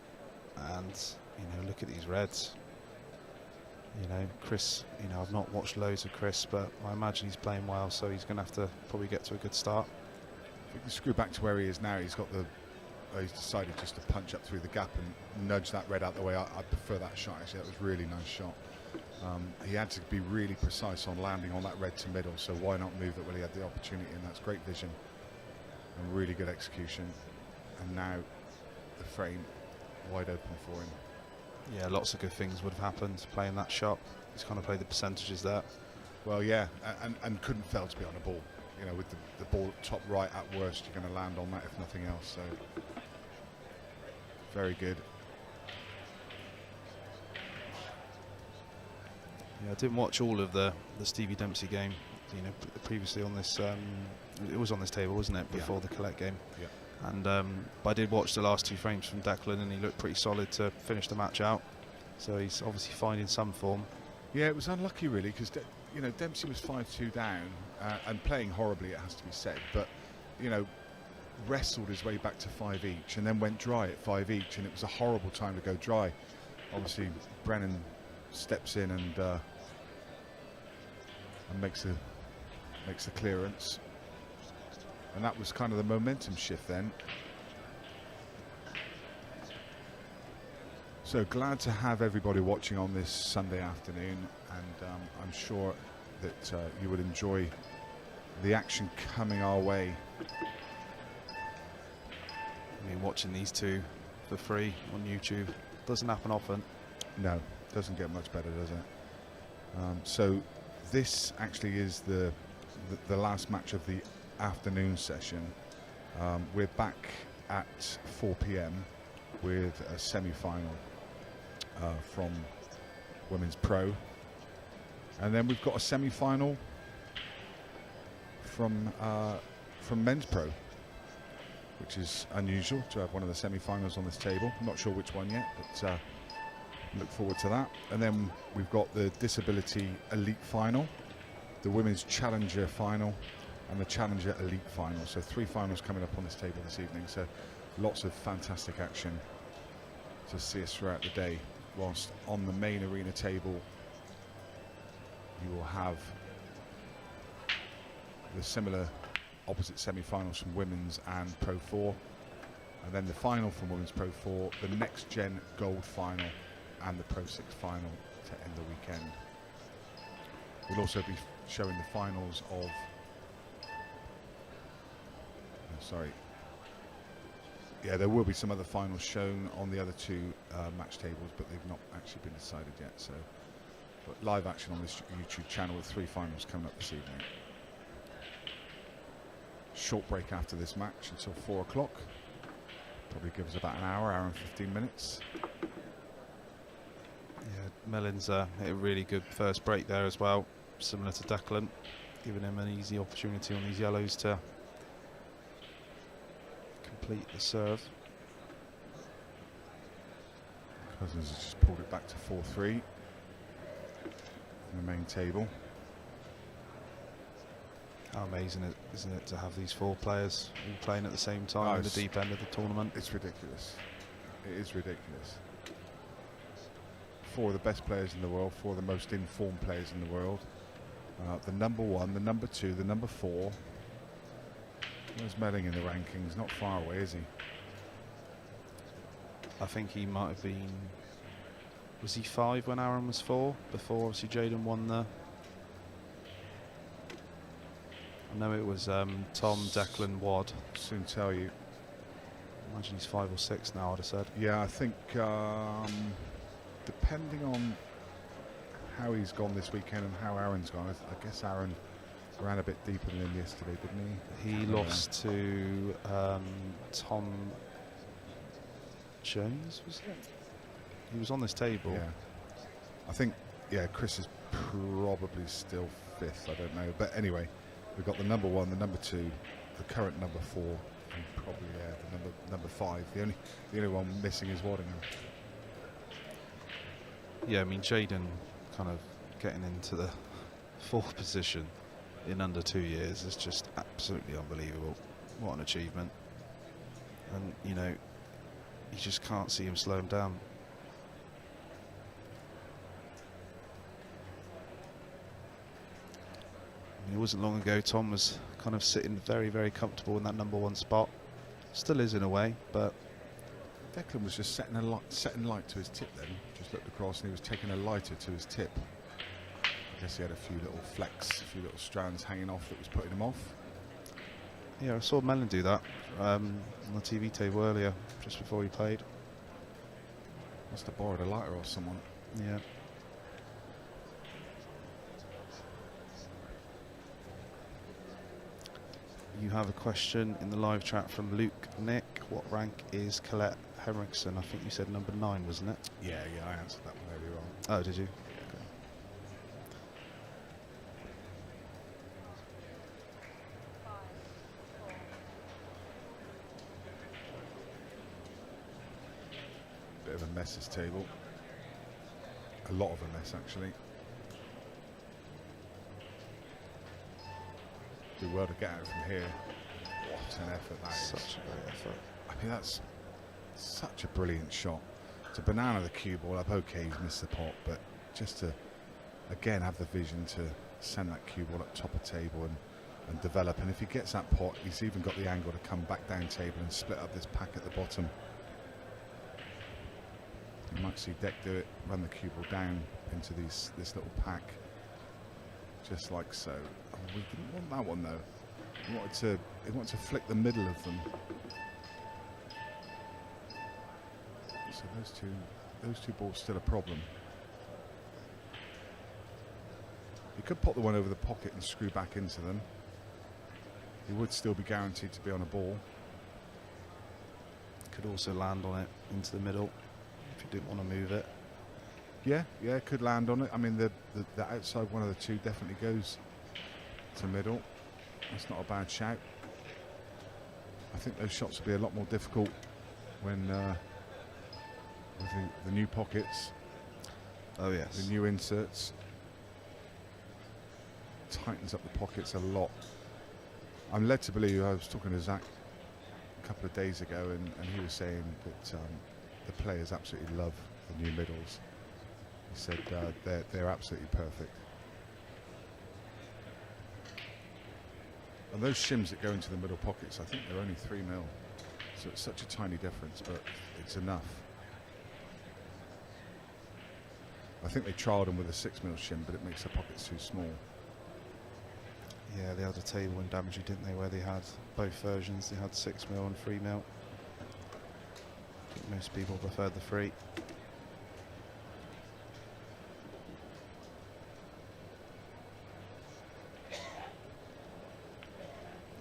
And, you know, look at these reds. You know, Chris, you know, I've not watched loads of Chris, but I imagine he's playing well, so he's going to have to probably get to a good start. If we can screw back to where he is now, he's decided just to punch up through the gap and nudge that red out the way. I prefer that shot, actually. That was a really nice shot. He had to be really precise on landing on that red to middle, so why not move it when he had the opportunity? And that's great vision and really good execution. And now the frame wide open for him. Yeah, lots of good things would have happened playing that shot. He's kind of played the percentages there. Well, yeah, and couldn't fail to be on the ball. You know, with the ball top right at worst, you're going to land on that if nothing else. So very good. Yeah, I didn't watch all of the Stevie Dempsey game. You know, previously on this, it was on this table, wasn't it, before the Collect game? Yeah. And but I did watch the last 2 frames from Declan, and he looked pretty solid to finish the match out. So he's obviously finding some form. Yeah, it was unlucky really, because you know, Dempsey was 5-2 down and playing horribly, it has to be said. But you know, wrestled his way back to 5 each, and then went dry at 5 each, and it was a horrible time to go dry. Obviously, Brennan steps in and makes the clearance. And that was kind of the momentum shift then. So glad to have everybody watching on this Sunday afternoon, and I'm sure that you would enjoy the action coming our way. I mean, watching these two for free on YouTube doesn't happen often. No, doesn't get much better, does it? So this actually is the last match of the afternoon session. We're back at 4 p.m. with a semi-final from Women's Pro, and then we've got a semi-final from Men's Pro, which is unusual to have one of the semi-finals on this table. I'm not sure which one yet, but look forward to that. And then we've got the Disability Elite Final, the Women's Challenger Final, and the Challenger Elite Final. So 3 finals coming up on this table this evening. So lots of fantastic action to see us throughout the day. Whilst on the main arena table, you will have the similar opposite semi-finals from Women's and Pro 4. And then the final from Women's Pro 4, the Next Gen Gold Final, and the Pro 6 Final to end the weekend. We'll also be showing the finals of there will be some other finals shown on the other 2 match tables, but they've not actually been decided yet. So, but live action on this YouTube channel with 3 finals coming up this evening. Short break after this match until 4 o'clock. Probably give us about an hour and 15 minutes. Yeah, Mellon's hit a really good first break there as well, similar to Declan, giving him an easy opportunity on these yellows to complete the serve. Cousins has just pulled it back to 4-3 in the main table. How amazing, isn't it, to have these 4 players all playing at the same time in the deep end of the tournament? It's ridiculous. It is ridiculous. 4 of the best players in the world, 4 of the most informed players in the world. The number 1, the number 2, the number 4. Where's Melling in the rankings? Not far away, is he? I think he might have been... Was he 5 when Aaron was 4? Before, obviously, Jaden won the I know it was Tom, Declan, Wad. Soon tell you. Imagine he's 5 or 6 now, I'd have said. Yeah, I think depending on how he's gone this weekend and how Aaron's gone, I guess Aaron ran a bit deeper than him yesterday, didn't he? He lost to Tom Jones, was it? He was on this table. Yeah. I think, Chris is probably still 5th, I don't know. But anyway, we've got the number 1, the number 2, the current number 4, and probably the number 5. The only one missing is Waddingham. Yeah, I mean, Jaden kind of getting into the 4th position in under 2 years is just absolutely unbelievable. What an achievement. And, you know, you just can't see him slow him down. It wasn't long ago Tom was kind of sitting very, very comfortable in that number 1 spot. Still is in a way, but Declan was just setting light to his tip then. Just looked across and he was taking a lighter to his tip. I guess he had a few little flecks, a few little strands hanging off that was putting him off. yeah, I saw Mellon do that on the TV table earlier, just before he played. Must have borrowed a lighter off someone. Yeah. You have a question in the live chat from Luke Nick. What rank is Colette Henriksen? I think you said number 9, wasn't it? Yeah, I answered that one earlier on. Oh, did you? Okay. Bit of a mess this table. A lot of a mess actually. Do well to get out from here. What an effort that is. Such a great effort. I mean, that's such a brilliant shot. It's a banana the cue ball up. Okay, he's missed the pot, but just to again have the vision to send that cue ball up top of table and develop. And if he gets that pot, he's even got the angle to come back down table and split up this pack at the bottom. You might see Deck do it, run the cue ball down into this little pack, just like so. Oh, we didn't want that one though. He wanted to flick the middle of them. So those two balls still a problem. He could pop the one over the pocket and screw back into them. He would still be guaranteed to be on a ball. Could also land on it into the middle if you didn't want to move it. Yeah, could land on it. I mean, the outside one of the two definitely goes to middle. That's not a bad shout. I think those shots will be a lot more difficult when with the new pockets. Oh yes. The new inserts. Tightens up the pockets a lot. I'm led to believe, I was talking to Zach a couple of days ago and he was saying that the players absolutely love the new middles. He said they're absolutely perfect. And those shims that go into the middle pockets, I think they're only 3 mil. So it's such a tiny difference, but it's enough. I think they trialled them with a 6 mil shim, but it makes the pockets too small. Yeah, they had a table in Daventry, didn't they, where they had both versions. They had 6 mil and 3 mil. I think most people preferred the 3.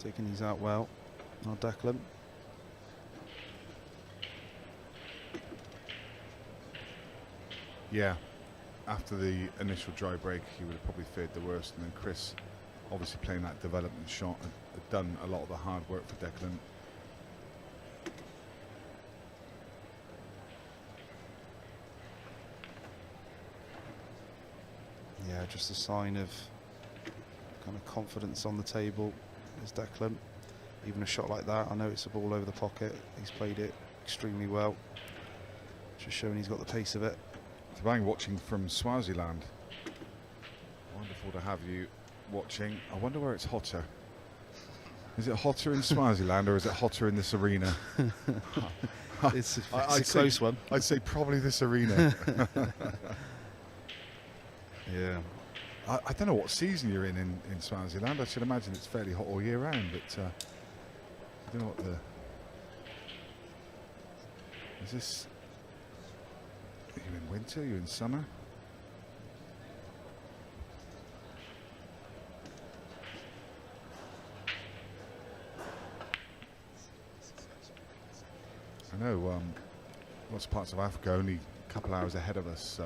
Taking these out well. Now Declan. Yeah, after the initial dry break, he would have probably feared the worst. And then Chris, obviously playing that development shot, had done a lot of the hard work for Declan. Yeah, just a sign of kind of confidence on the table is Declan. Even a shot like that, I know it's a ball over the pocket. He's played it extremely well. Just showing he's got the pace of it. Tabang watching from Swaziland. Wonderful to have you watching. I wonder where it's hotter. Is it hotter in Swaziland or is it hotter in this arena? It's a close one. I'd say probably this arena. Yeah. I don't know what season you're in Swaziland. I should imagine it's fairly hot all year round, but I don't know what the... Is this... Are you in winter? Are you in summer? I know lots of parts of Africa only a couple hours ahead of us. So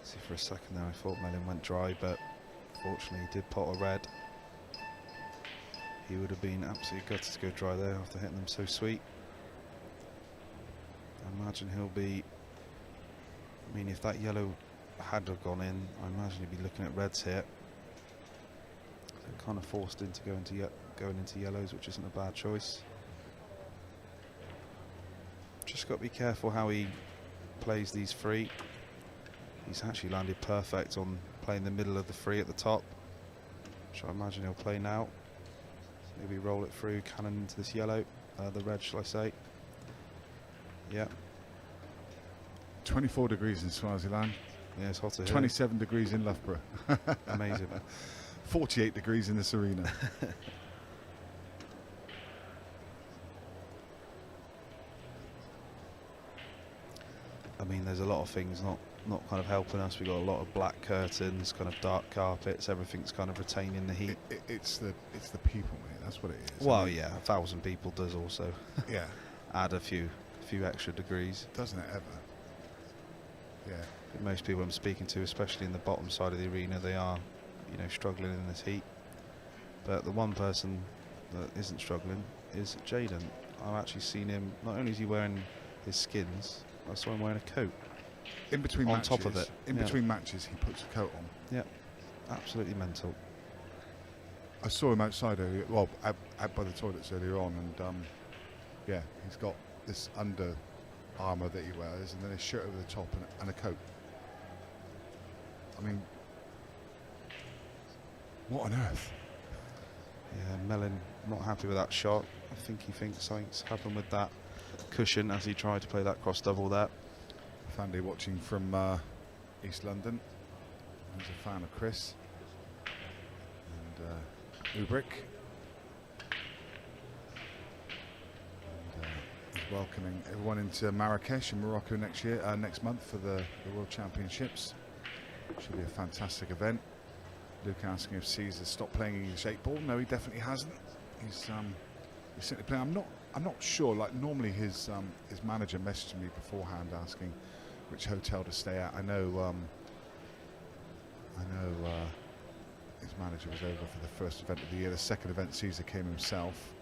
See, for a second there I thought Mellon went dry, but fortunately he did pot a red. He would have been absolutely gutted to go dry there after hitting them so sweet. I imagine he'll be... I mean, if that yellow had have gone in, I imagine he'd be looking at reds here. So kind of forced into going into yellows, which isn't a bad choice. Just got to be careful how he plays these free. He's actually landed perfect on playing the middle of the free at the top, which I imagine he'll play now. Maybe roll it through, cannon into this yellow, the red, shall I say. Yeah. 24 degrees in Swaziland. Yeah, it's hotter here. 27 degrees in Loughborough. Amazing. 48 degrees in this arena. I mean, there's a lot of things not kind of helping us. We've got a lot of black curtains, kind of dark carpets. Everything's kind of retaining the heat. It's the people, mate. That's what it is. Well, yeah, 1,000 people does also. Yeah. Add a few extra degrees. Doesn't it ever? Yeah. But most people I'm speaking to, especially in the bottom side of the arena, they are, you know, struggling in this heat. But the one person that isn't struggling is Jaden. I've actually seen him. Not only is he wearing his skins, I saw him wearing a coat. In between on matches, top of it. In between matches, he puts a coat on. Yeah, absolutely mental. I saw him outside earlier, well, out by the toilets earlier on, and yeah, he's got this under armour that he wears, and then a shirt over the top and a coat. I mean, what on earth? Yeah, Mellon not happy with that shot. I think he thinks something's happened with that cushion as he tried to play that cross double there. Fandy watching from East London. He's a fan of Chris and Ubrick. And he's welcoming everyone into Marrakesh in Morocco next month for the World Championships. Should be a fantastic event. Luke asking if Caesar stopped playing English 8-ball. No, he definitely hasn't. He's certainly playing. I'm not sure. Like normally, his manager messaged me beforehand asking which hotel to stay at. I know his manager was over for the first event of the year. The second event, Caesar came himself,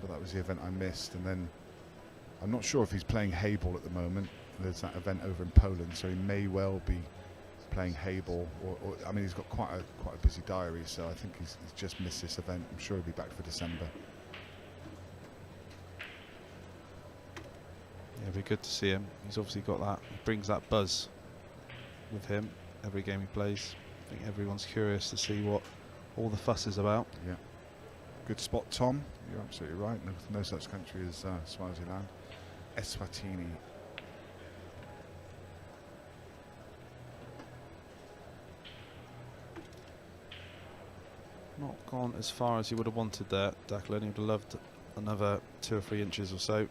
but that was the event I missed. And then I'm not sure if he's playing Hayball at the moment. There's that event over in Poland, so he may well be playing Hayball. Or I mean, he's got quite a busy diary, so I think he's just missed this event. I'm sure he'll be back for December. Yeah, it'd be good to see him. He's obviously got that. He brings that buzz with him every game he plays. I think everyone's curious to see what all the fuss is about. Yeah. Good spot, Tom. You're absolutely right. No such country as Swaziland. Eswatini. Not gone as far as he would have wanted there, Declan. He would have loved another 2 or 3 inches or so.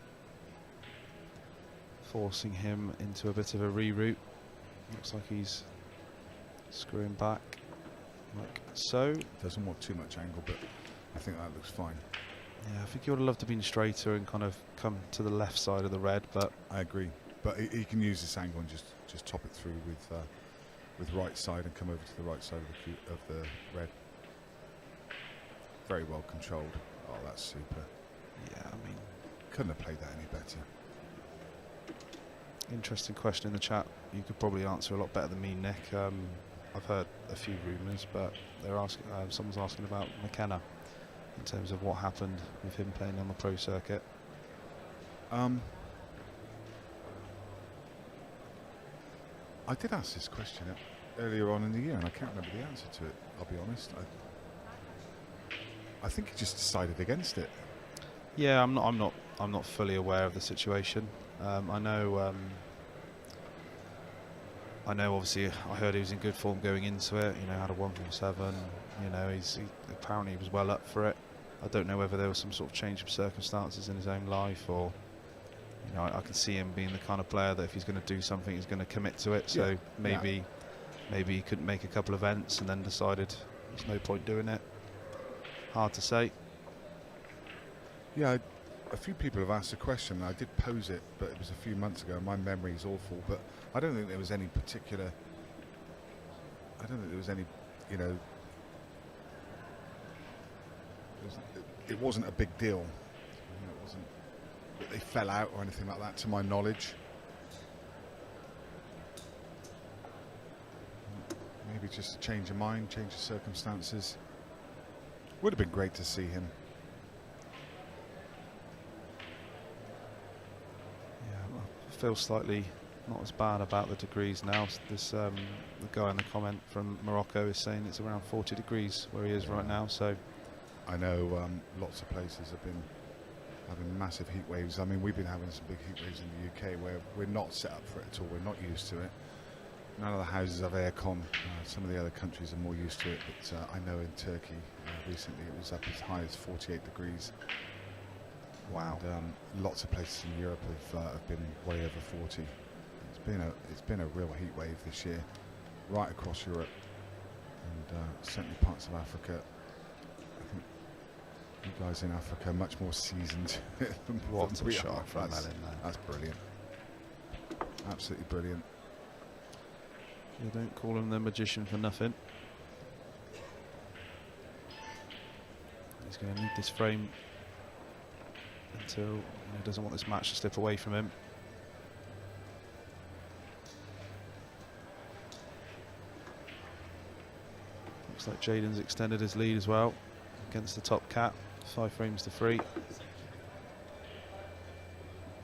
Forcing him into a bit of a reroute. Looks like he's screwing back, like so. Doesn't want too much angle, but I think that looks fine. Yeah, I think he would have loved to have been straighter and kind of come to the left side of the red, but I agree. But he can use this angle and just top it through with right side and come over to the right side of the red. Very well controlled. Oh, that's super. yeah, I mean, Couldn't have played that any better. interesting question in the chat. You could probably answer a lot better than me, Nick. I've heard a few rumours, but they're asking. Someone's asking about McKenna in terms of what happened with him playing on the pro circuit. I did ask this question earlier on in the year, and I can't remember the answer to it. I'll be honest. I think he just decided against it. Yeah, I'm not fully aware of the situation. I know I know, obviously, I heard he was in good form going into it. You know, had a 1 from 7. You know, apparently he was well up for it. I don't know whether there was some sort of change of circumstances in his own life, or, you know, I can see him being the kind of player that if he's going to do something, he's going to commit to it. So maybe he couldn't make a couple of events and then decided there's no point doing it. Hard to say. Yeah, a few people have asked a question. I did pose it, but it was a few months ago. My memory is awful, but I don't think there was any particular. I don't think there was any, you know. It wasn't a big deal. You know, it wasn't that they fell out or anything like that, to my knowledge. Maybe just a change of mind, change of circumstances. Would have been great to see him. Yeah, I feel slightly not as bad about the degrees now. This the guy in the comment from Morocco is saying it's around 40 degrees where he is right now. So I know lots of places have been having massive heat waves. I mean, we've been having some big heat waves in the UK where we're not set up for it at all. We're not used to it. None of the houses have aircon. Some of the other countries are more used to it, but I know in Turkey recently it was up as high as 48 degrees. wow. And lots of places in Europe have been way over 40. It's been a real heat wave this year, right across Europe, and certainly parts of Africa. I think you guys in Africa are much more seasoned than What a we shot are. from Mellon there. That's brilliant. Absolutely brilliant. You don't call him the magician for nothing. He's going to need this frame until he doesn't want this match to slip away from him. Looks like Jaden's extended his lead as well against the top cat. 5 frames to 3.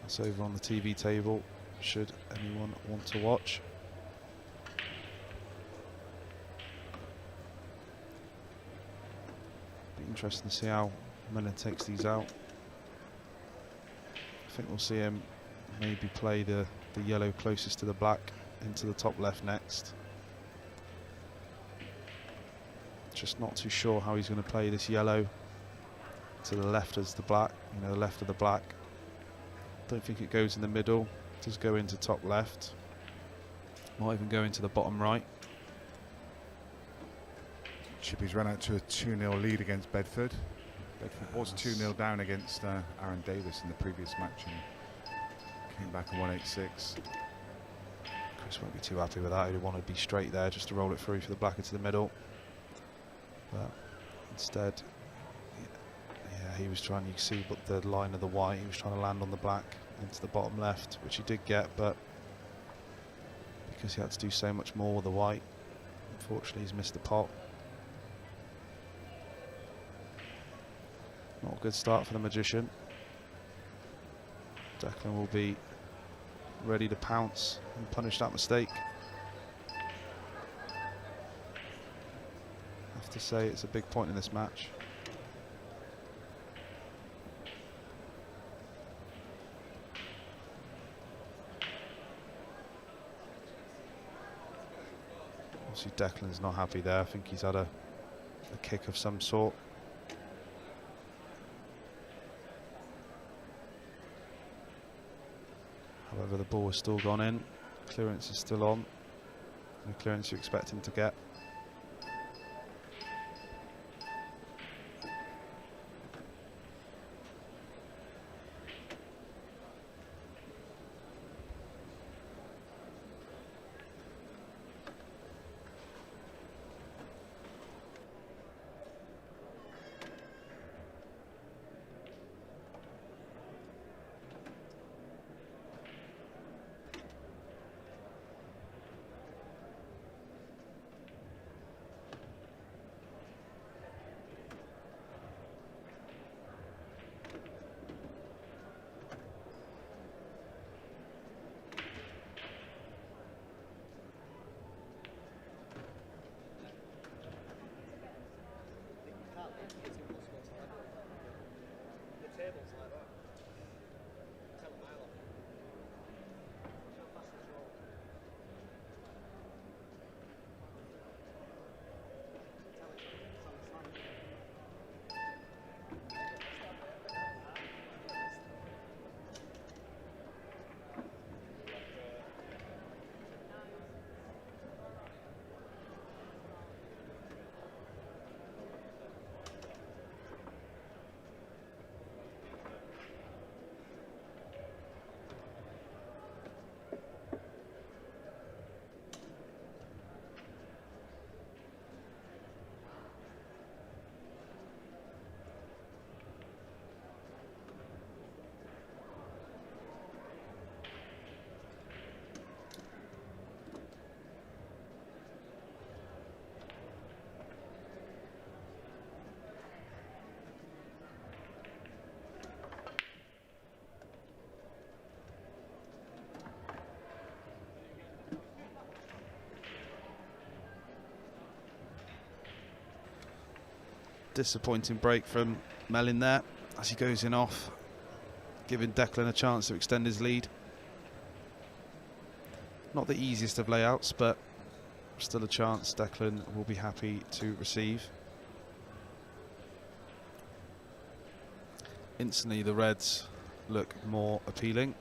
That's over on the TV table, should anyone want to watch. Be interesting to see how Mellon takes these out. I think we'll see him maybe play the yellow closest to the black into the top left next. Just not too sure how he's going to play this yellow to the left as the black, you know, the left of the black. Don't think it goes in the middle. It does go into top left. Might even go into the bottom right. Chippy's run out to a 2-0 lead against Bedford. Bedford was 2-0 down against Aaron Davis in the previous match and came back and won 8-6. Chris won't be too happy with that. He'd want to be straight there just to roll it through for the black into the middle. But instead, yeah, he was trying, you can see but the line of the white, he was trying to land on the black into the bottom left, which he did get, but because he had to do so much more with the white, unfortunately he's missed the pot. Not a good start for the magician. Declan will be ready to pounce and punish that mistake. I have to say it's a big point in this match. Obviously Declan's not happy there. I think he's had a kick of some sort. However, the ball has still gone in. Clearance is still on. The clearance you expect him to get. disappointing break from Mellin there as he goes in off, giving Declan a chance to extend his lead. Not the easiest of layouts, but still a chance Declan will be happy to receive. Instantly the Reds look more appealing,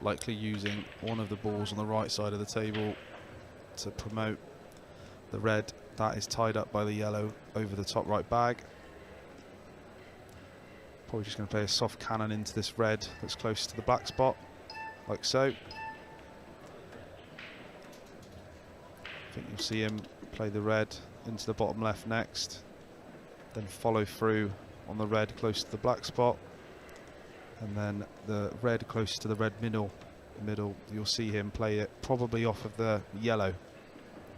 likely using one of the balls on the right side of the table to promote the red that is tied up by the yellow over the top right bag. Probably just going to play a soft cannon into this red that's close to the black spot, like so. I think you'll see him play the red into the bottom left next, then follow through on the red close to the black spot, and then the red close to the red middle. You'll see him play it probably off of the yellow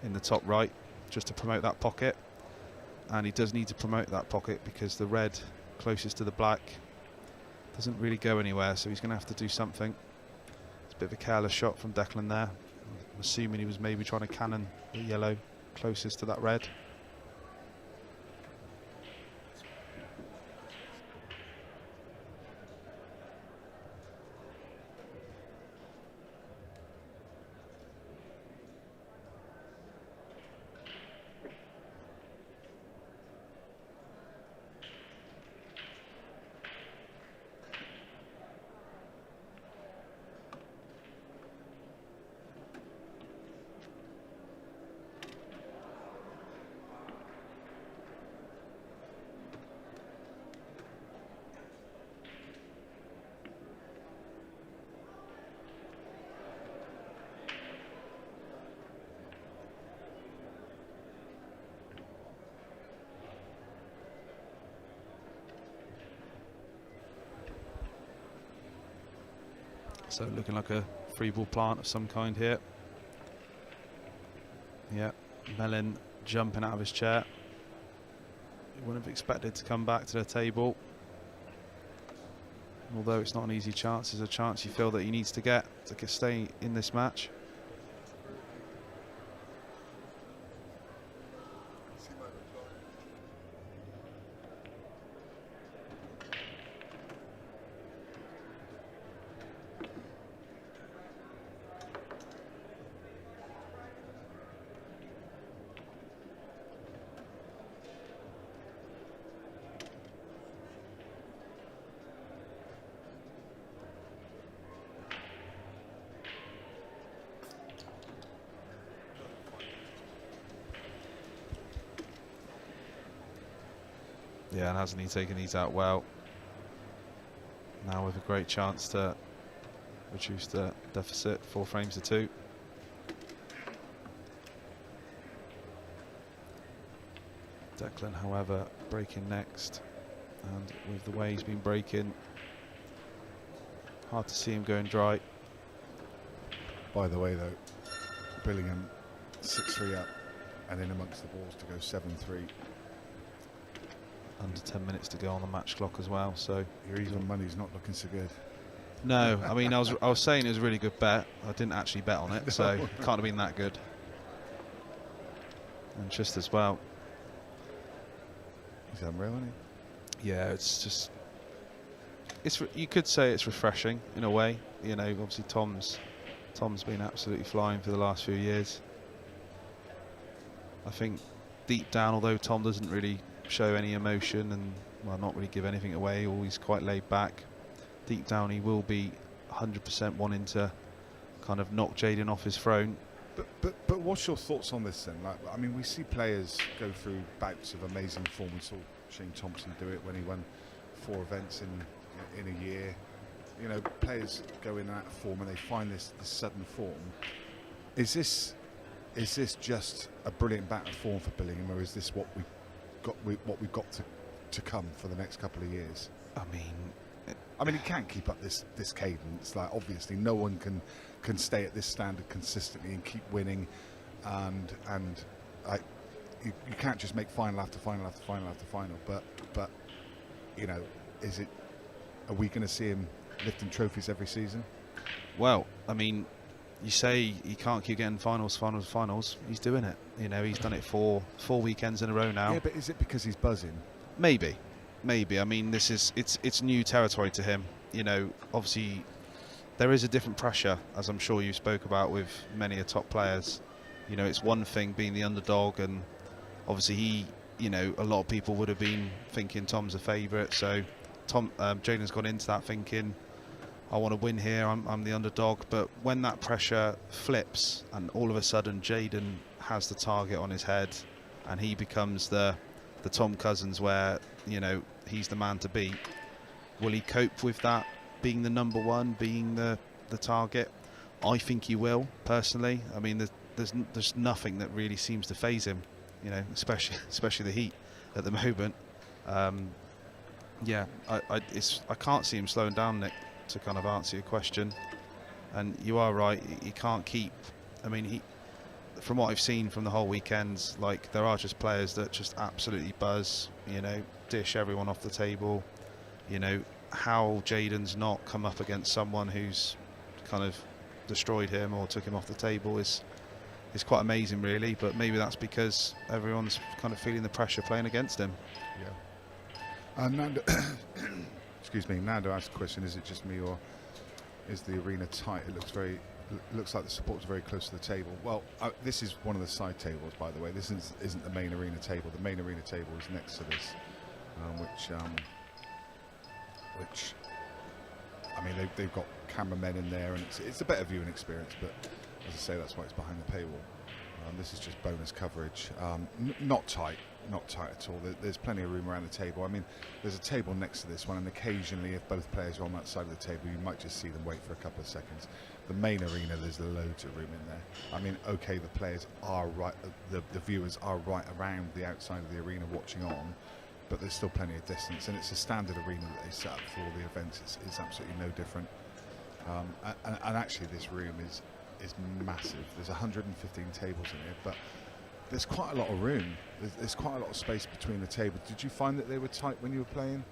in the top right, just to promote that pocket. And he does need to promote that pocket because the red closest to the black doesn't really go anywhere, so he's going to have to do something. It's a bit of a careless shot from Declan there. I'm assuming he was maybe trying to cannon the yellow closest to that red. So looking like a free ball plant of some kind here. Yeah, Mellin jumping out of his chair. You wouldn't have expected to come back to the table. Although it's not an easy chance, it's a chance you feel that he needs to get to stay in this match. Yeah, and hasn't he taken these out well? Now with a great chance to reduce the deficit, 4 frames to 2. Declan, however, breaking next, and with the way he's been breaking, hard to see him going dry. By the way, though, Billingham 6-3 up and in amongst the balls to go 7-3. Under 10 minutes to go on the match clock as well, so Your even money's not looking so good. no. I mean, I was saying it was a really good bet. I didn't actually bet on it, so it can't have been that good. And just as well. He's unreal, isn't he? Yeah, it's just, you could say it's refreshing in a way. You know, obviously Tom's been absolutely flying for the last few years. I think deep down, although Tom doesn't really show any emotion and, well, not really give anything away, always quite laid back, deep down he will be 100% wanting to kind of knock Jaden off his throne. But what's your thoughts on this then? Like, I mean, we see players go through bouts of amazing form. We saw Shane Thompson do it when he won 4 events in a year. You know, players go in and out of form and they find this sudden form. Is this just a brilliant bout of form for Billingham, or is this what we've got to come for the next couple of years? I mean, he can't keep up this cadence. Like, obviously, no one can stay at this standard consistently and keep winning, and you can't just make final after final after final after final. But you know, are we going to see him lifting trophies every season? well, I mean, you say he can't keep getting finals. He's doing it. You know, he's done it for 4 weekends in a row now. Yeah, but is it because he's buzzing? Maybe. I mean, it's new territory to him. You know, obviously there is a different pressure, as I'm sure you spoke about with many of top players. You know, it's one thing being the underdog, and obviously a lot of people would have been thinking Tom's a favourite. So Jaden's gone into that thinking, I want to win here, I'm the underdog. But when that pressure flips and all of a sudden Jaden has the target on his head and he becomes the Tom Cousins where, you know, he's the man to beat, will he cope with that, being the number one, being the target? I think he will, personally. I mean, there's nothing that really seems to faze him, you know, especially the heat at the moment. Yeah, I can't see him slowing down, Nick, to kind of answer your question. And you are right, he can't keep. I mean, from what I've seen from the whole weekend, like, there are just players that just absolutely buzz, you know, dish everyone off the table. You know, how Jaden's not come up against someone who's kind of destroyed him or took him off the table is quite amazing, really. But maybe that's because everyone's kind of feeling the pressure playing against him. Yeah. Nando, excuse me. Nando asked a question: is it just me, or is the arena tight? It looks like the supporters are very close to the table. Well, this is one of the side tables, by the way. This isn't the main arena table. The main arena table is next to this, which I mean, they've got cameramen in there, and it's a better viewing experience. But as I say, that's why it's behind the paywall. This is just bonus coverage. Not tight at all. There's plenty of room around the table. I mean, there's a table next to this one, and occasionally, if both players are on that side of the table, you might just see them wait for a couple of seconds. The main arena, there's loads of room in there. I mean, okay, the players are right, the viewers are right around the outside of the arena watching on, but there's still plenty of distance, and it's a standard arena that they set up for all the events. It's absolutely no different. And actually, this room is massive. There's 115 tables in here, but there's quite a lot of room. There's quite a lot of space between the tables. Did you find that they were tight when you were playing?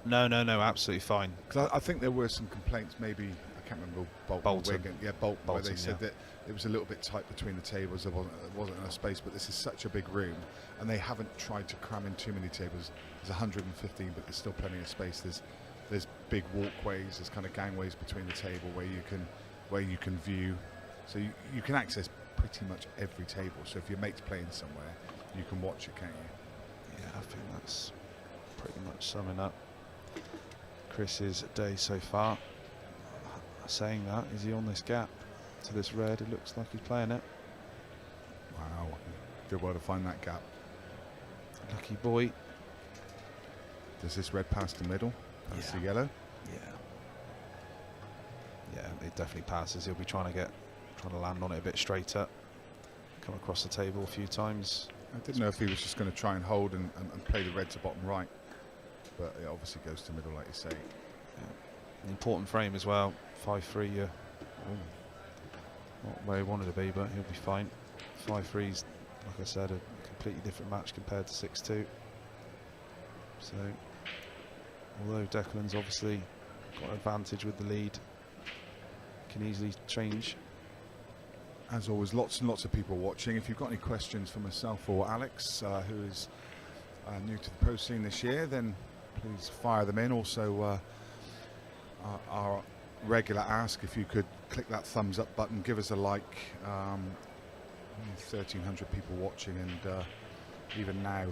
No, absolutely fine. Because I think there were some complaints, maybe, I can't remember, Bolton. Wigan. Yeah, Bolton, where they said that it was a little bit tight between the tables. There wasn't enough space, but this is such a big room, and they haven't tried to cram in too many tables. There's 115, but there's still plenty of space. There's big walkways, there's kind of gangways between the table where you can view. So you can access pretty much every table. So if your mate's playing somewhere, you can watch it, can't you? Yeah, I think that's pretty much summing up Chris's day so far. Saying that, is he on this gap to this red? It looks like he's playing it. Wow, did well to find that gap. Lucky boy. Does this red pass the middle? That's the yellow. Yeah, it definitely passes. He'll be trying to land on it a bit straighter. Come across the table a few times. I didn't know if he was just going to try and hold and play the red to bottom right, but it obviously goes to middle, like you say. Yeah. An important frame as well. 5-3. Not where he wanted to be, but he'll be fine. 5-3's, like I said, a completely different match compared to 6-2. So, although Declan's obviously got an advantage with the lead, can easily change. As always, lots and lots of people watching. If you've got any questions for myself or Alex, who is new to the pro scene this year, then please fire them in. Also, our regular ask, if you could click that thumbs up button, give us a like. 1,300 people watching, and even now,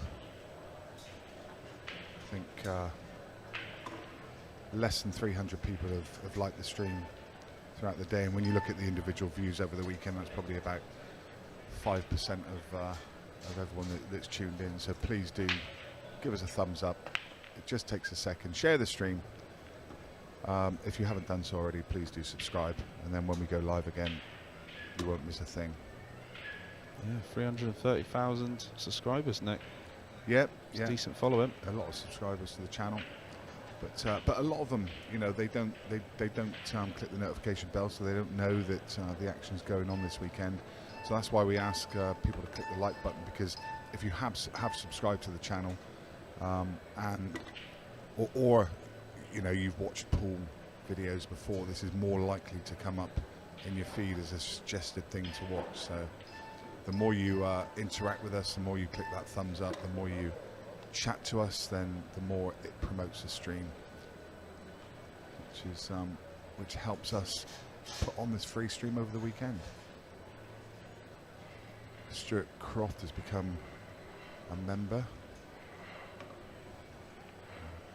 I think less than 300 people have liked the stream throughout the day. And when you look at the individual views over the weekend, that's probably about 5% of everyone that's tuned in. So please do give us a thumbs up. It just takes a second. Share the stream. If you haven't done so already, please do subscribe, and then when we go live again, you won't miss a thing. Yeah, 330,000 subscribers, Nick. Yep, it's a decent following. A lot of subscribers to the channel, but a lot of them, you know, they don't click the notification bell, so they don't know that the action's going on this weekend. So that's why we ask people to click the like button, because if you have subscribed to the channel, or you know, you've watched pool videos before, this is more likely to come up in your feed as a suggested thing to watch. So the more you interact with us, the more you click that thumbs up, the more you chat to us, then the more it promotes the stream, which helps us put on this free stream over the weekend. Stuart Croft has become a member.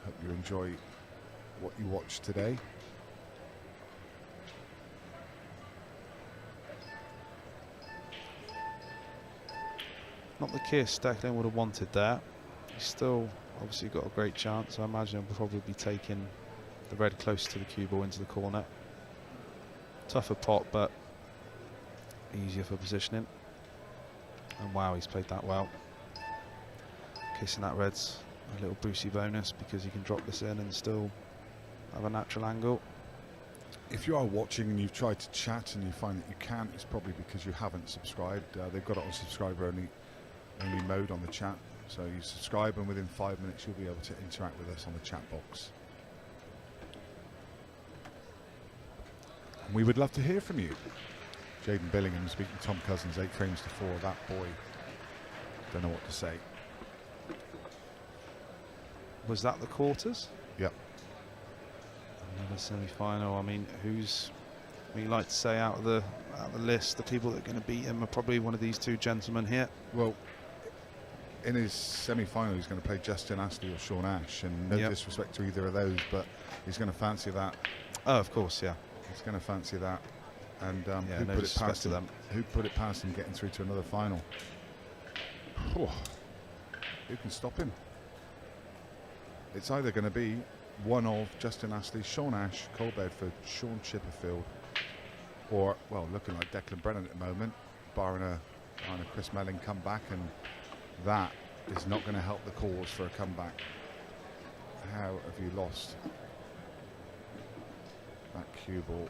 Hope you enjoy what you watch today. Not the kiss Declan would have wanted there. He's still obviously got a great chance. I imagine he'll probably be taking the red close to the cue ball into the corner. Tougher pot, but easier for positioning. And wow, he's played that well. Kissing that red's a little boosty bonus because he can drop this in and still have a natural angle. If you are watching and you've tried to chat and you find that you can't, it's probably because you haven't subscribed. They've got it on subscriber only mode on the chat. So you subscribe and within 5 minutes you'll be able to interact with us on the chat box. And we would love to hear from you. Jaden Billingham speaking to Tom Cousins, 8 frames to 4. That boy, don't know what to say. Was that the quarters? Yep. Another semi-final. I mean, we like to say out of the list, the people that are going to beat him are probably one of these two gentlemen here. Well, in his semi-final, he's going to play Justin Astley or Sean Ash, and no disrespect to either of those, but he's going to fancy that. Oh, of course, yeah. He's going to fancy that. And who put it past them? Who put it past him getting through to another final? Whew. Who can stop him? It's either going to be one of Justin Astley, Sean Ash, Cole Bedford, Sean Chipperfield, or, well, looking like Declan Brennan at the moment, barring a Chris Melling comeback, and that is not going to help the cause for a comeback. How have you lost that cue ball?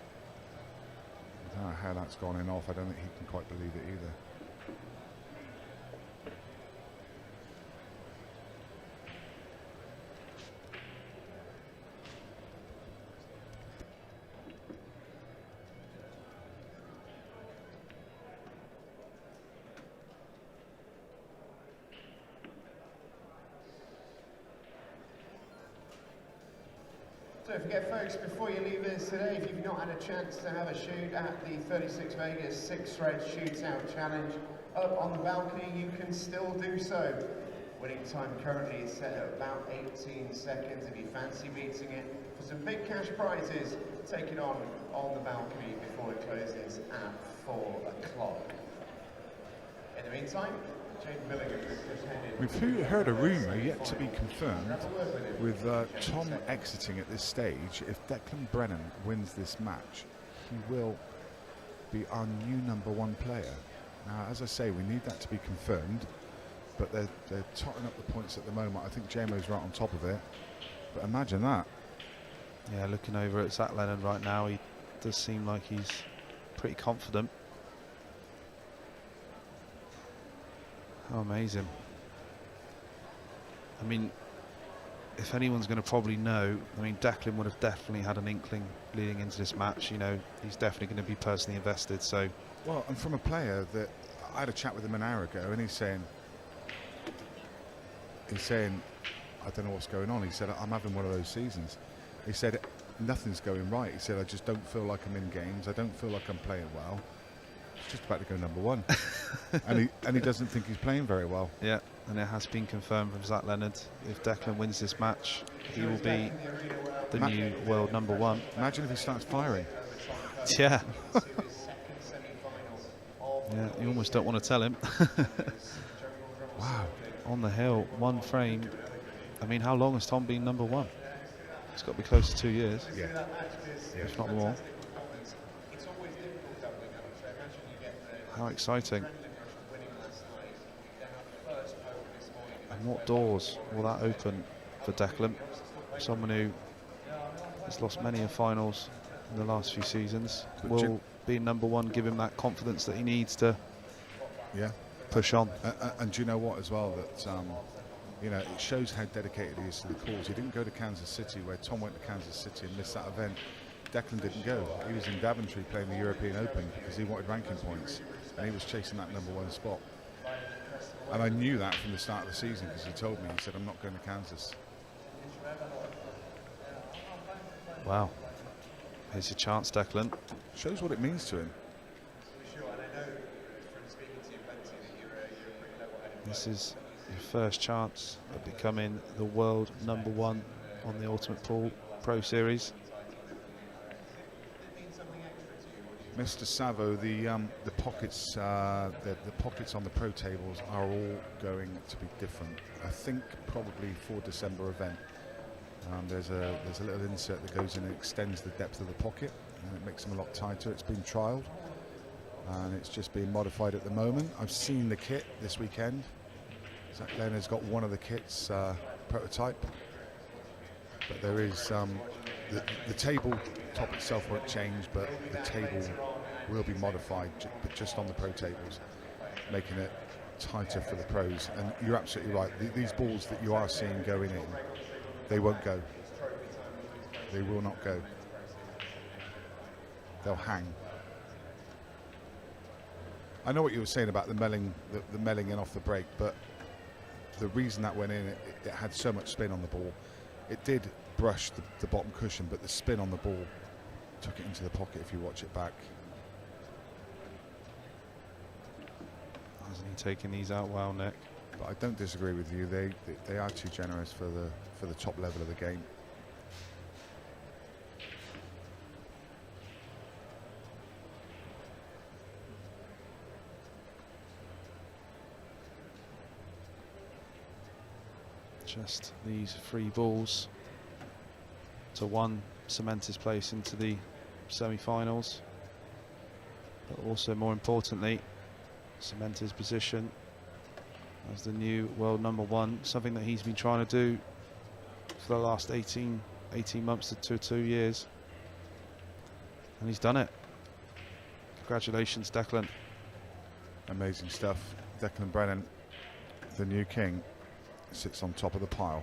I don't know how that's gone in off. I don't think he can quite believe it either. Don't forget, folks, before you leave us today, if you've not had a chance to have a shoot at the 36 Vegas 6 Thread Shootout Challenge up on the balcony, you can still do so. Winning time currently is set at about 18 seconds. If you fancy beating it for some big cash prizes, take it on the balcony before it closes at 4 o'clock. In the meantime, we've heard a rumour yet to be confirmed with Tom exiting at this stage. If Declan Brennan wins this match, he will be our new #1 player. Now, as I say, we need that to be confirmed, but they're totting up the points at the moment. I think JMO's right on top of it, but imagine that. Yeah, looking over at Zach Lennon right now, he does seem like he's pretty confident. How amazing. I mean, if anyone's going to probably know, I mean, Declan would have definitely had an inkling leading into this match. You know, he's definitely going to be personally invested. So, well, and from a player that I had a chat with him an hour ago, and he's saying, I don't know what's going on. He said, I'm having one of those seasons. He said, nothing's going right. He said, I just don't feel like I'm in games. I don't feel like I'm playing well. He's just about to go #1. and he doesn't think he's playing very well. Yeah, and it has been confirmed from Zach Leonard. If Declan wins this match, he will be the new world #1. Imagine if he starts firing. Yeah. Yeah, you almost don't want to tell him. Wow. On the hill, 1 frame. I mean, how long has Tom been #1? It's got to be close to 2 years. Yeah. If not more. How exciting. And what doors will that open for Declan? Someone who has lost many finals in the last few seasons. Will being #1 give him that confidence that he needs to push on? And do you know what as well, that you know, it shows how dedicated he is to the cause. He didn't go to Kansas City, where Tom went to Kansas City and missed that event. Declan didn't go. He was in Daventry playing the European Open because he wanted ranking points, and he was chasing that #1 spot. And I knew that from the start of the season because he told me, he said, I'm not going to Kansas. Wow. Here's your chance, Declan. Shows what it means to him. This is your first chance of becoming the world #1 on the Ultimate Pool Pro Series. Mr. Savo, the pockets, the pockets on the pro tables are all going to be different. I think probably for December event, there's a little insert that goes in and extends the depth of the pocket, and it makes them a lot tighter. It's been trialled, and it's just being modified at the moment. I've seen the kit this weekend. Zach Leonard's got one of the kits prototype, but there is the table top itself won't change, but the table will be modified, but just on the pro tables, making it tighter for the pros. And you're absolutely right. These balls that you are seeing going in, they won't go. They will not go. They'll hang. I know what you were saying about the melling in off the break, but the reason that went in, it had so much spin on the ball. It did brush the bottom cushion, but the spin on the ball took it into the pocket if you watch it back. Hasn't he taken these out well, Nick? But I don't disagree with you. They are too generous for the top level of the game. Just these 3 balls to 1 cement his place into the semi-finals, but also more importantly cement his position as the new world #1, something that he's been trying to do for the last 18 months to 2 years, and he's done it. Congratulations, Declan. Amazing stuff. Declan Brennan, the new king, sits on top of the pile.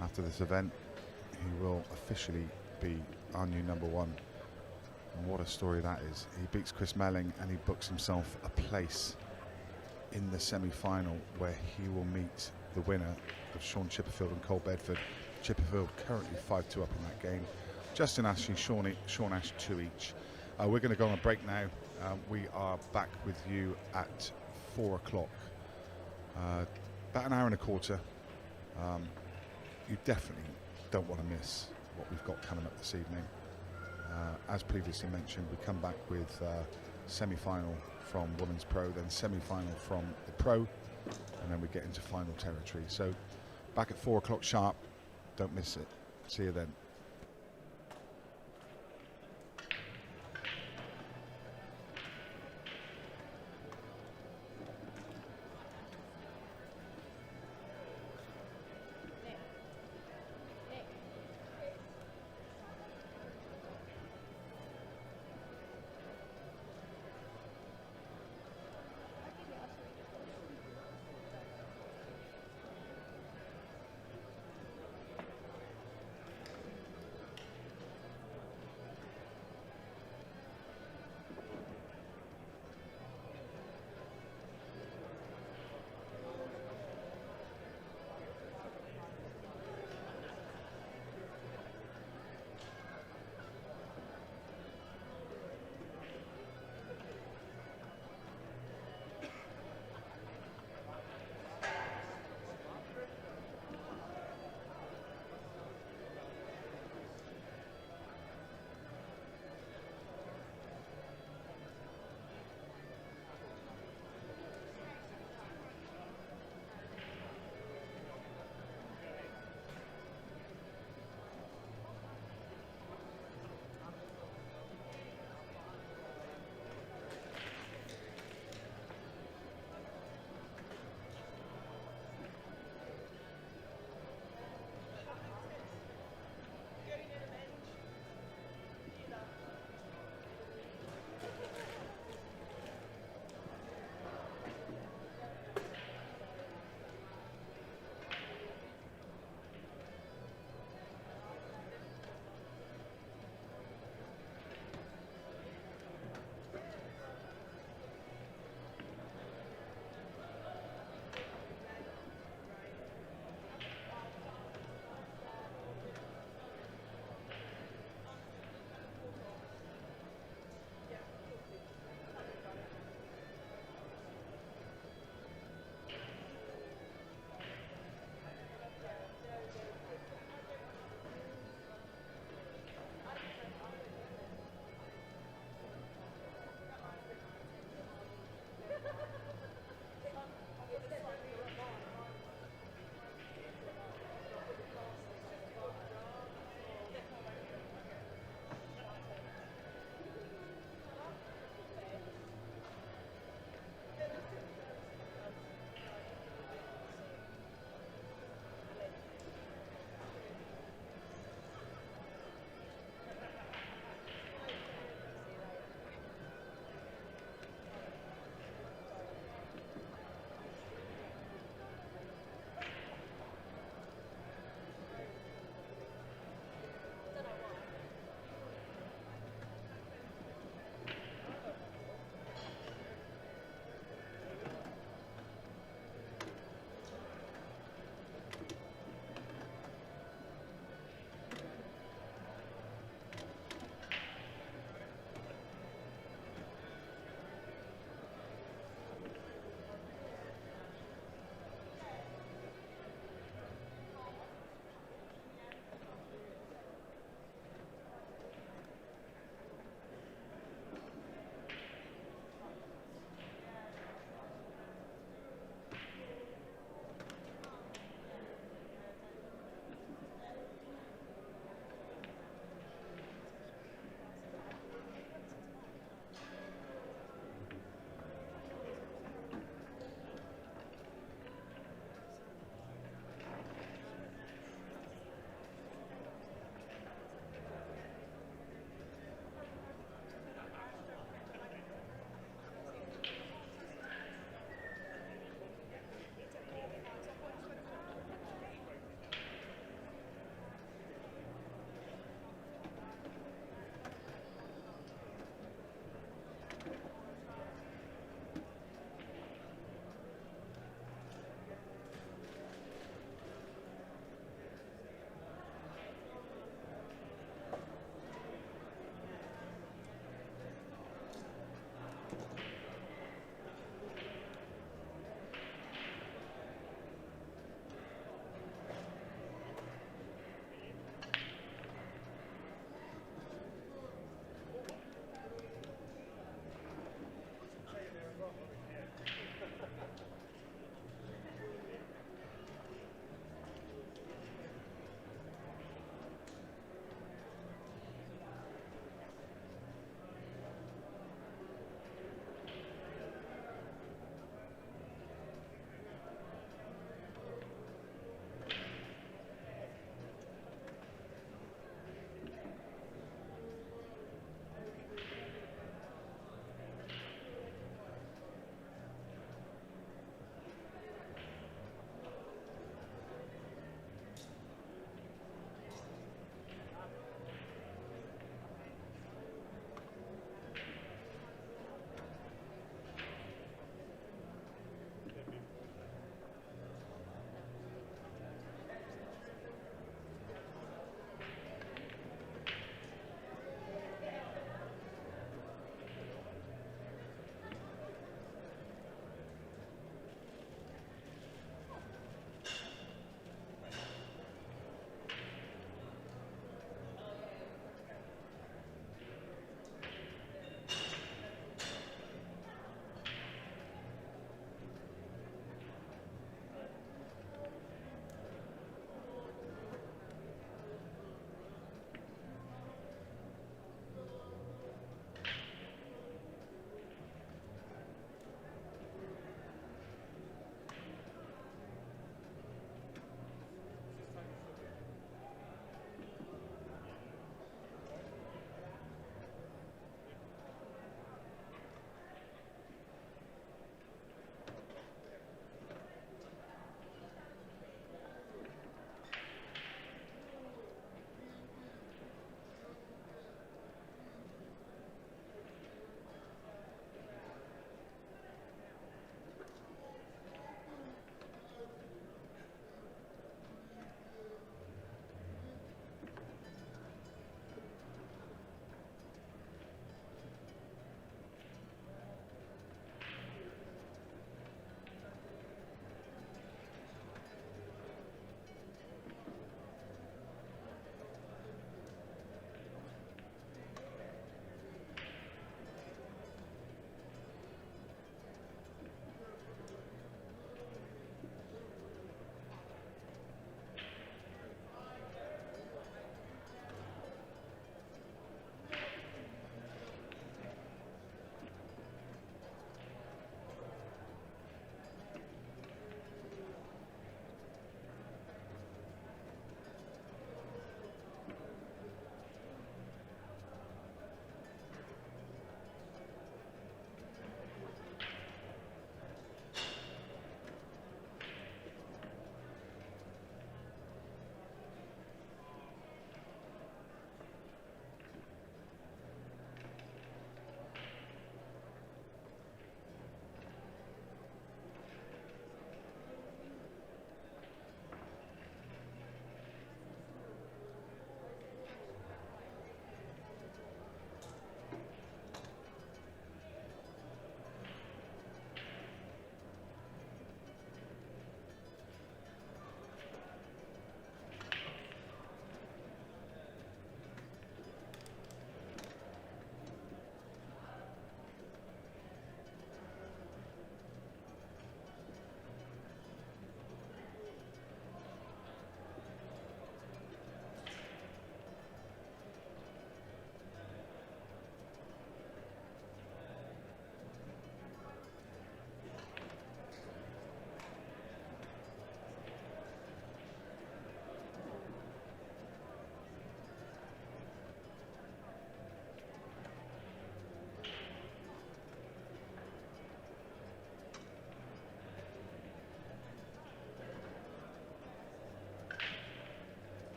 After this event, he will officially be our new #1. And what a story that is. He beats Chris Melling and he books himself a place in the semi-final, where he will meet the winner of Sean Chipperfield and Cole Bedford. Chipperfield currently 5-2 up in that game. Justin Ashley, Sean Ash 2 each. We're going to go on a break now. We are back with you at 4 o'clock. About an hour and a quarter. You definitely don't want to miss what we've got coming up this evening. As previously mentioned, we come back with semi-final from Women's Pro, then semi-final from the Pro, and then we get into final territory. So back at 4 o'clock sharp. Don't miss it. See you then.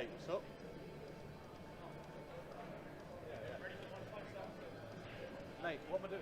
Mate, what's up? Mate, what am I doing?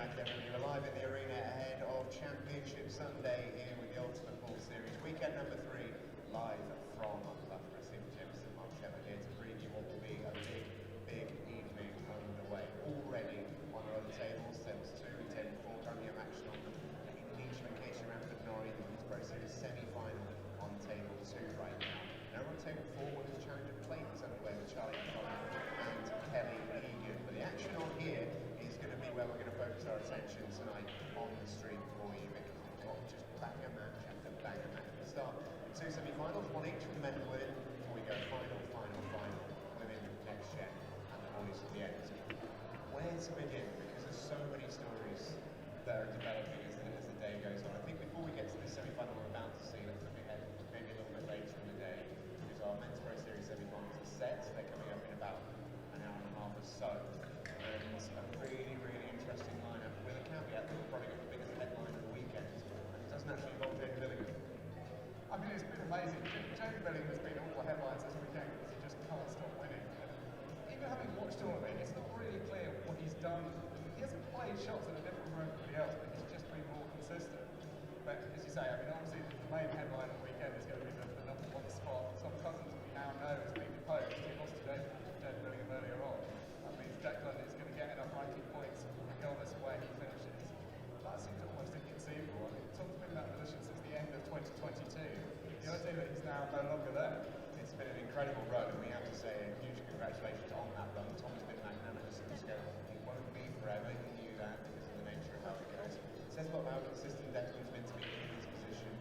back, everybody. We're live in the arena ahead of Championship Sunday here with the Ultimate Pool Series. Weekend number 3, live from Loughborough. Stephen Jameson, Mark Shepard here to preview what will be a big, big evening underway. Already on our other tables, tables 2 and table 4, currently have action on them. In Leach, Vacation, Ramford, Norrie, the East Pro Series semi-final on table 2 right now. Now we're on table 4, where there's Challenger Plate is underway with Charlie and Kelly Egan. But the action on here is going to be where we're going to focus our attention tonight on the stream for you, because we've got just banger match after banger match. We start with 2 semi-finals, one each for the men and the women, before we go final, women next gen, and the boys at the end. Where to begin? Because there's so many stories that are developing as the day goes on. I think before we get to the semi-final we're about to see, let's look ahead maybe a little bit later in the day, because our Men's Pro Series semi-finals are set. They're coming up in about an hour and a half or so. And a really, really interesting lineup with a caveat that we've probably got the biggest headline of the weekend. And it doesn't actually involve Jamie Billingham. I mean, it's been amazing. Jamie Billingham has been all the headlines this weekend because he just can't stop winning. And even having watched all of it, it's not really clear what he's done. He hasn't played shots in a different room from everybody else, but he's just been more consistent. But as you say, I mean, obviously the main headline of the weekend is going to be the number 1 spot. Tom Cousins, we now know, has been deposed. He lost to Jamie Billingham earlier on. That means Declan is going to get enough ranking points regardless of where he finishes. That seems almost inconceivable. I mean, Tom's been in that position since the end of 2022. The idea that he's now no longer there. It's been an incredible run, and we have to say a huge congratulations on that run. Tom's been magnanimous in this go. It won't be forever, he knew that because of the nature of how it goes. It says a lot about how consistent Declan's been to be in his position.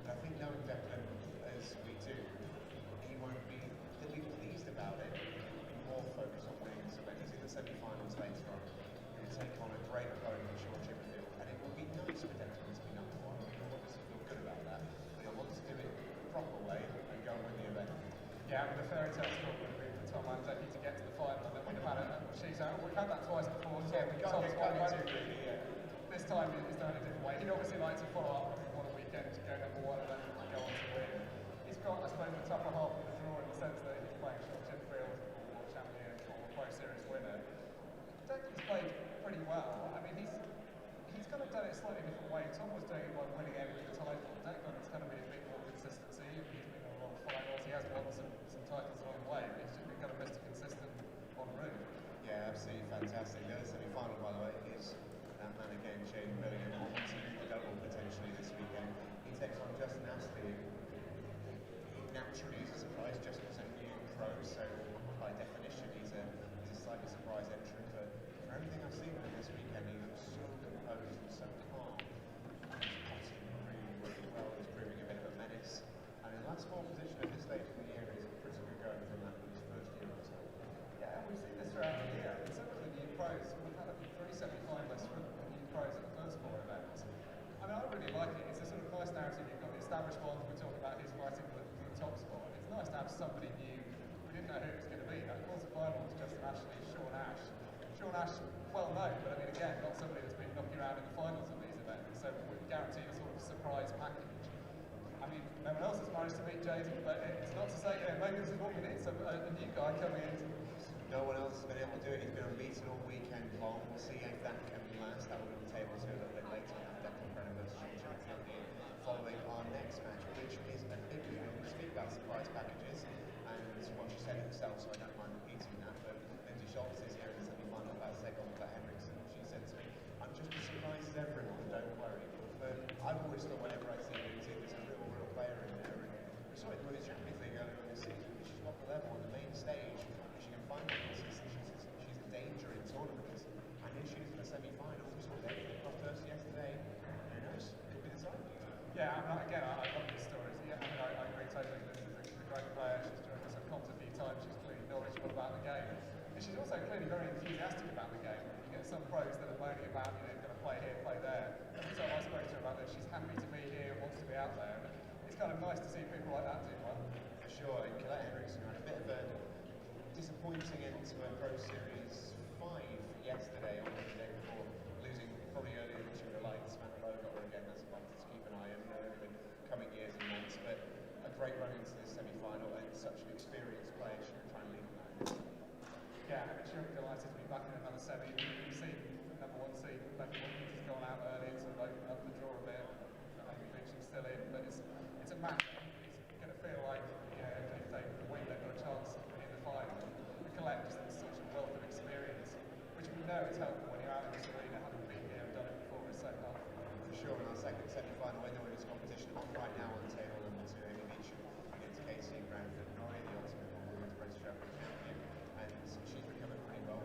And I think knowing Declan as we do, he won't be, he'll be pleased about it. He'll be more focused on winning. So when he's in the semi-finals later on, he'll take on a great opponent in Sean Chipperfield. And it will be nice for Declan to be number 1. He'll obviously feel good about that. But he'll want to do it the proper way and go and win the event. Yeah, I mean, the fairy tale story would have been for Tom Anzetti to get to the final, and then we'd have had a she's out. We've had that twice before. Yeah, we can't get Tom's too greedy, yeah. This time he's done it a different way. He'd obviously like to follow up on a weekend to go number 1 and then go on to win. He's got, I suppose, the tougher half of the draw in the sense that he's playing Sean Chipperfield, or champion, or Pro Series winner. Declan's played pretty well. I mean, he's kind of done it a slightly different way. Tom was doing it by winning every title. Declan has kind of been a bit more consistency. He's been on a lot of finals. He has won some titles along the way, but he's just been kind of Mr. Consistent on route. Yeah, absolutely fantastic. The other semi-final, by the way, is that man again, Jamie Billingham, on to the double potentially this weekend. He takes on Justin Astley. He naturally is a surprise. Justin's a new pro, so by definition he's a slightly surprise entrant. But for everything I've seen of him this weekend, he looks so composed and so calm. He's potting really, really well. He's proving a bit of a menace. And in that small position at this stage of the year, he's pretty good going from that his first year or so. Yeah, and we've seen this throughout the year. In some of the new pros, we've had 3 semi-finalists from the new pros at the first 4 events. I mean, I really like it. It's a sort of nice narrative. You've got the established ones. We're talking about who's fighting for the top spot. It's nice to have somebody new. We didn't know who it was going to be. That quarter-final was Justin Ashley, Sean Ash. Sean Ash, well known, but I mean, again, not somebody that's been knocking around in the finals of these events. So we're guaranteed a sort of surprise package. I mean, no one else has managed to beat Jaden, but it's not to say, maybe this is what we need, so a new guy coming in. No one else has been able to do it. He's been unbeaten all weekend long. We'll see if that can last. That will be on the table a little bit later. We have Declan Brennan versus Sean Chipperfield following our next match, which is a big one. We speak about surprise packages, and what she said herself, so I don't mind repeating that. But Lindsay Schultz is here in the semi-final about to take on Claire Henriksen. She said to me, "I'm just as surprised as everyone. Don't worry." But I've always thought whenever I see Lindsay, there's a real player in there. And we saw it with the Champions League earlier in the season. She's got the level on the main stage. She can find the consistency. She's a danger in tournaments. And here she is in the semi-final. We saw David across first yesterday. Who knows? Could be the time. Yeah, I mean, again, I love these stories. Yeah, I mean, I agree totally. This is a great player. She's joined us at comps a few times. She's clearly knowledgeable about the game. And she's also clearly very enthusiastic about the game. You get some pros that are moaning about, going to play here, play there. Every time I spoke to her about this, she's happy to be here, wants to be out there. And it's kind of nice to see people like that do well. For sure. And Colette Henriksen had a bit of a disappointing end to her Pro Series 5 yesterday, on the day before, losing probably earlier than she would have liked. Samantha Lowe got her again. That's one to keep an eye on over the coming years and months. But a great run into this semi-final, and such an experienced player. She can try and lead on that. Yeah, I mean, she'll be delighted to be back in another semi. We've seen number 1 obviously Becky Watkins has gone out early to open up the draw a bit. Amy Beecham's still in, but it's a match. It's going to feel like, you know, if they win, they've got a chance in the final. The Colette just has such a wealth of experience, which we know is helpful when you're out in this arena, having been here and done it before in the second half. For sure, in our second semi-final winner in this competition, on right now on table number 2, Amy Beecham against Casey Ranford Norrie, the ultimate women's British Championship champion, and she's recovered pretty well.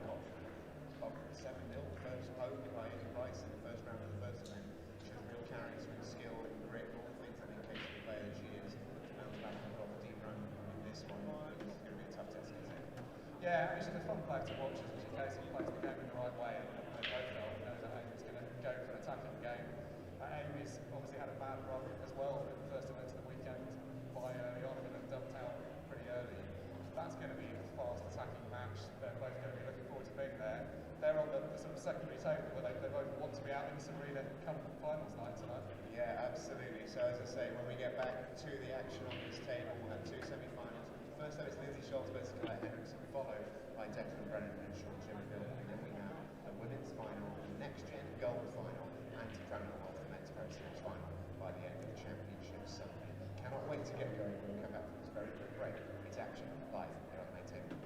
Got 7-0 first pole by Amy Price in the first round of the first event. She has real carries with skill and grit, all the things that make Casey the player she is. Now back and got a deep run in this one. It's going to be a tough test, isn't it? Yeah, I mean, she's a fun player to watch, isn't she? Casey plays the game in the right way, and they both know that Amy's going to go for an attacking game. Amy's obviously had a bad run as well in the first event of the weekend by early on, and then dumped out pretty early. That's going to be a fast attacking match. They're both going to be looking forward to being there. They're on the sort of secondary table where they both want to be out in this arena come finals night tonight. Yeah, absolutely. So as I say, when we get back to the action on this table, we'll have 2 semi-finals. First up is Lindsay Schultz versus Colette Henriksen, followed by Declan Brennan and Sean Chipperfield. And then we have the women's final, the next gen gold final, and Cameron Wolf, the men's pro series final by the end of the championship Sunday. Cannot wait to get going when we come back from this very quick break. It's action live here on the main table.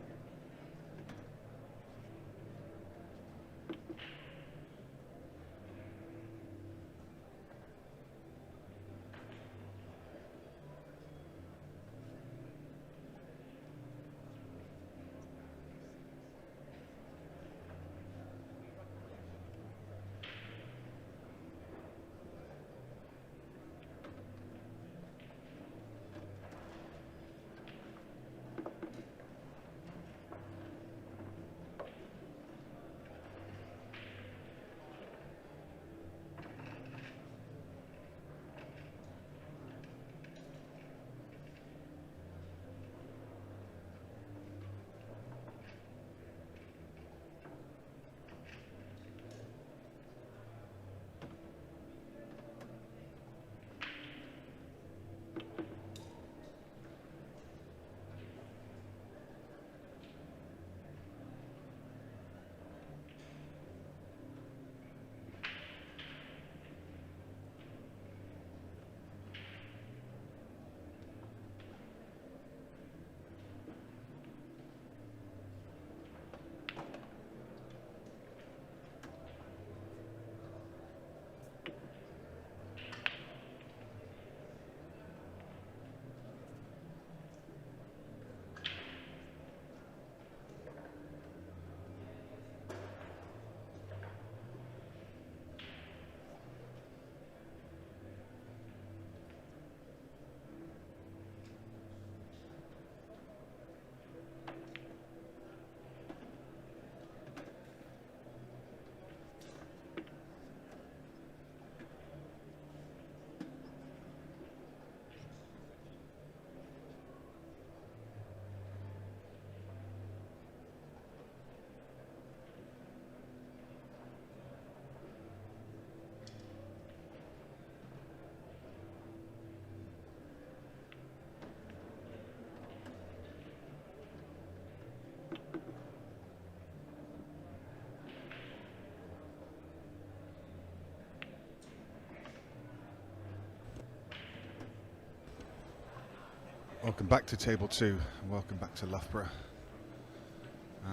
Welcome back to Table 2, and welcome back to Loughborough.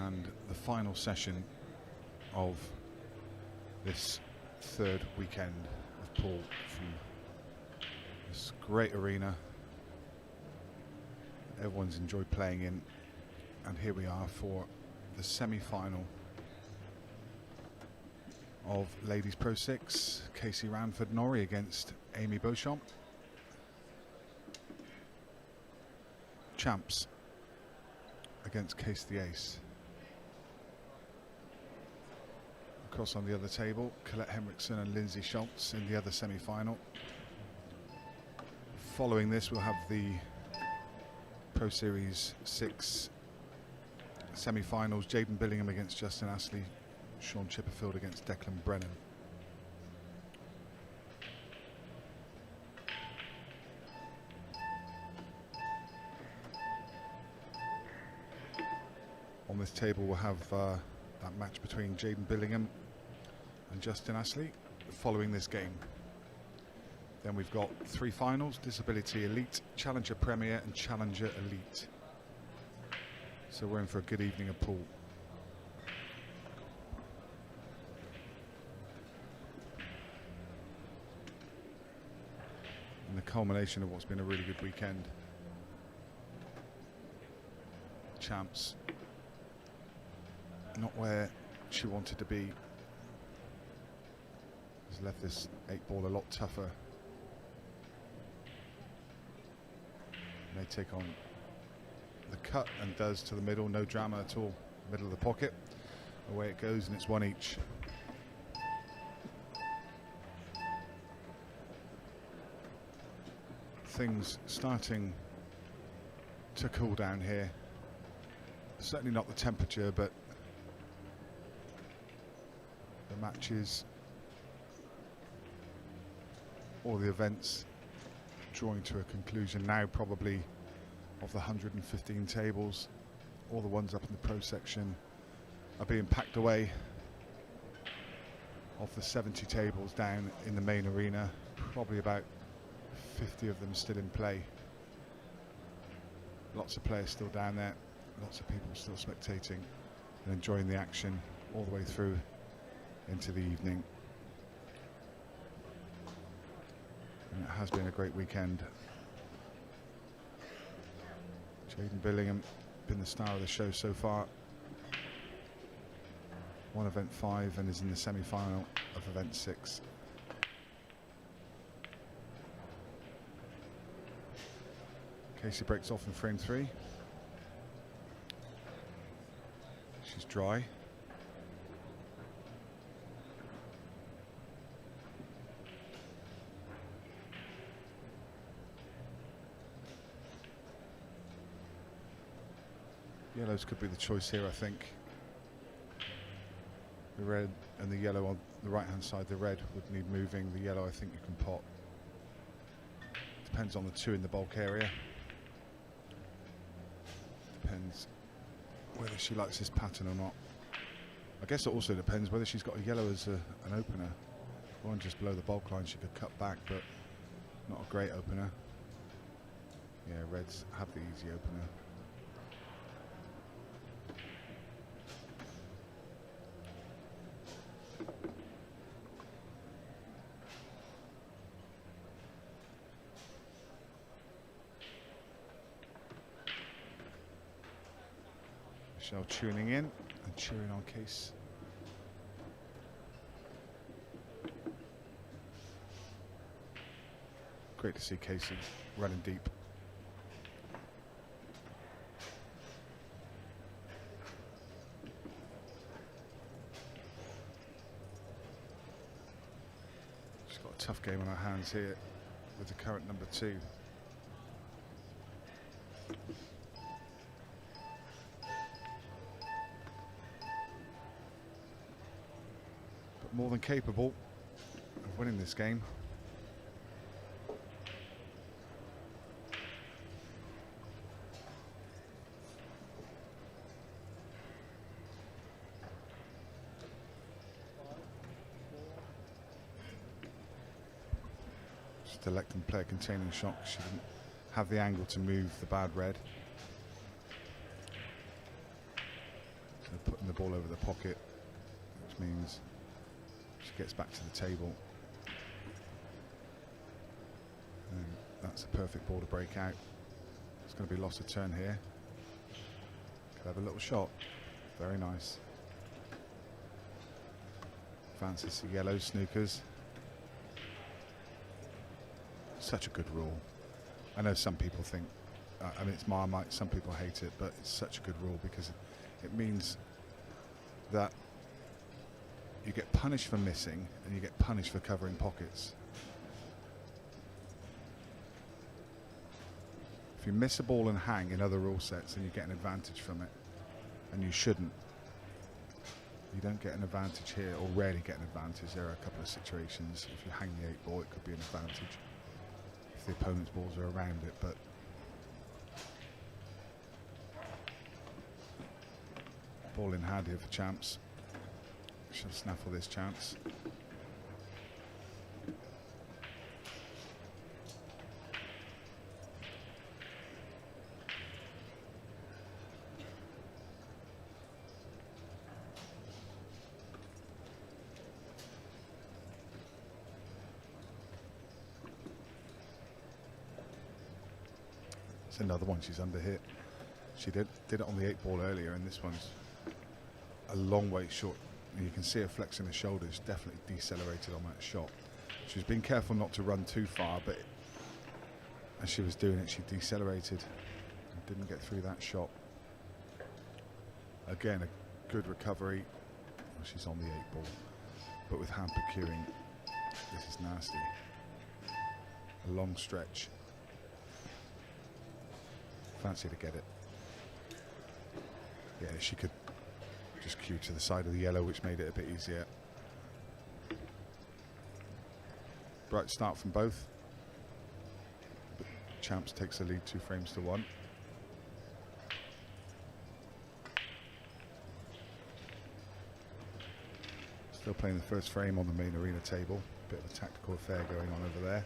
And the final session of this third weekend of pool from this great arena everyone's enjoyed playing in. And here we are for the semi-final of Ladies Pro 6, Casey Ranford Norrie against Amy Beauchamp. Champs against Case the Ace. Across on the other table, Colette Henriksen and Lindsay Schultz in the other semi-final. Following this, we'll have the Pro Series 6 semi-finals. Jaden Billingham against Justin Astley, Sean Chipperfield against Declan Brennan. On this table we'll have that match between Jaden Billingham and Justin Ashley following this game. Then we've got 3 finals: Disability Elite, Challenger Premier and Challenger Elite. So we're in for a good evening of pool. And the culmination of what's been a really good weekend. Champs not where she wanted to be. Has left this 8-ball a lot tougher. They take on the cut and does to the middle, no drama at all. Middle of the pocket, away it goes, and it's 1 each. Things starting to cool down here. Certainly not the temperature, but the matches, all the events drawing to a conclusion now, probably of the 115 tables. All the ones up in the pro section are being packed away. Of the 70 tables down in the main arena, probably about 50 of them still in play. Lots of players still down there, lots of people still spectating and enjoying the action all the way through into the evening. And it has been a great weekend. Jaden Billingham been the star of the show so far. Won event 5 and is in the semi-final of event 6. Casey breaks off in frame 3. She's dry. Yellows could be the choice here, I think. The red and the yellow on the right hand side, the red would need moving. The yellow I think you can pot. Depends on the 2 in the bulk area. Depends whether she likes this pattern or not. I guess it also depends whether she's got a yellow as an opener. One just below the bulk line she could cut back, but not a great opener. Yeah, reds have the easy opener. Michelle tuning in and cheering on Case. Great to see Casey running deep. She's got a tough game on her hands here with the current number 2. More than capable of winning this game. Just elect and play a containing shot. She didn't have the angle to move the bad red. So putting the ball over the pocket, which means she gets back to the table. And that's a perfect ball to break out. It's going to be loss of turn here. Could have a little shot. Very nice. Fancies the yellow snookers. Such a good rule. I know some people think, I mean it's Marmite, some people hate it, but it's such a good rule because it means that you get punished for missing and you get punished for covering pockets. If you miss a ball and hang in other rule sets, then you get an advantage from it, and you shouldn't. You don't get an advantage here, or rarely get an advantage. There are a couple of situations. If you hang the 8 ball, it could be an advantage if the opponent's balls are around it, but ball in hand here for Champs. She'll snaffle this chance. It's another one she's under hit. She did it on the 8-ball earlier, and this one's a long way short. You can see her flexing her shoulders, definitely decelerated on that shot. She's been careful not to run too far, but as she was doing it, she decelerated and didn't get through that shot. Again, a good recovery. Well, she's on the 8-ball, but with hand procuring, this is nasty. A long stretch. Fancy to get it. Yeah, she could just cue to the side of the yellow, which made it a bit easier. Bright start from both. But Champs takes the lead 2 frames to 1. Still playing the first frame on the main arena table. Bit of a tactical affair going on over there.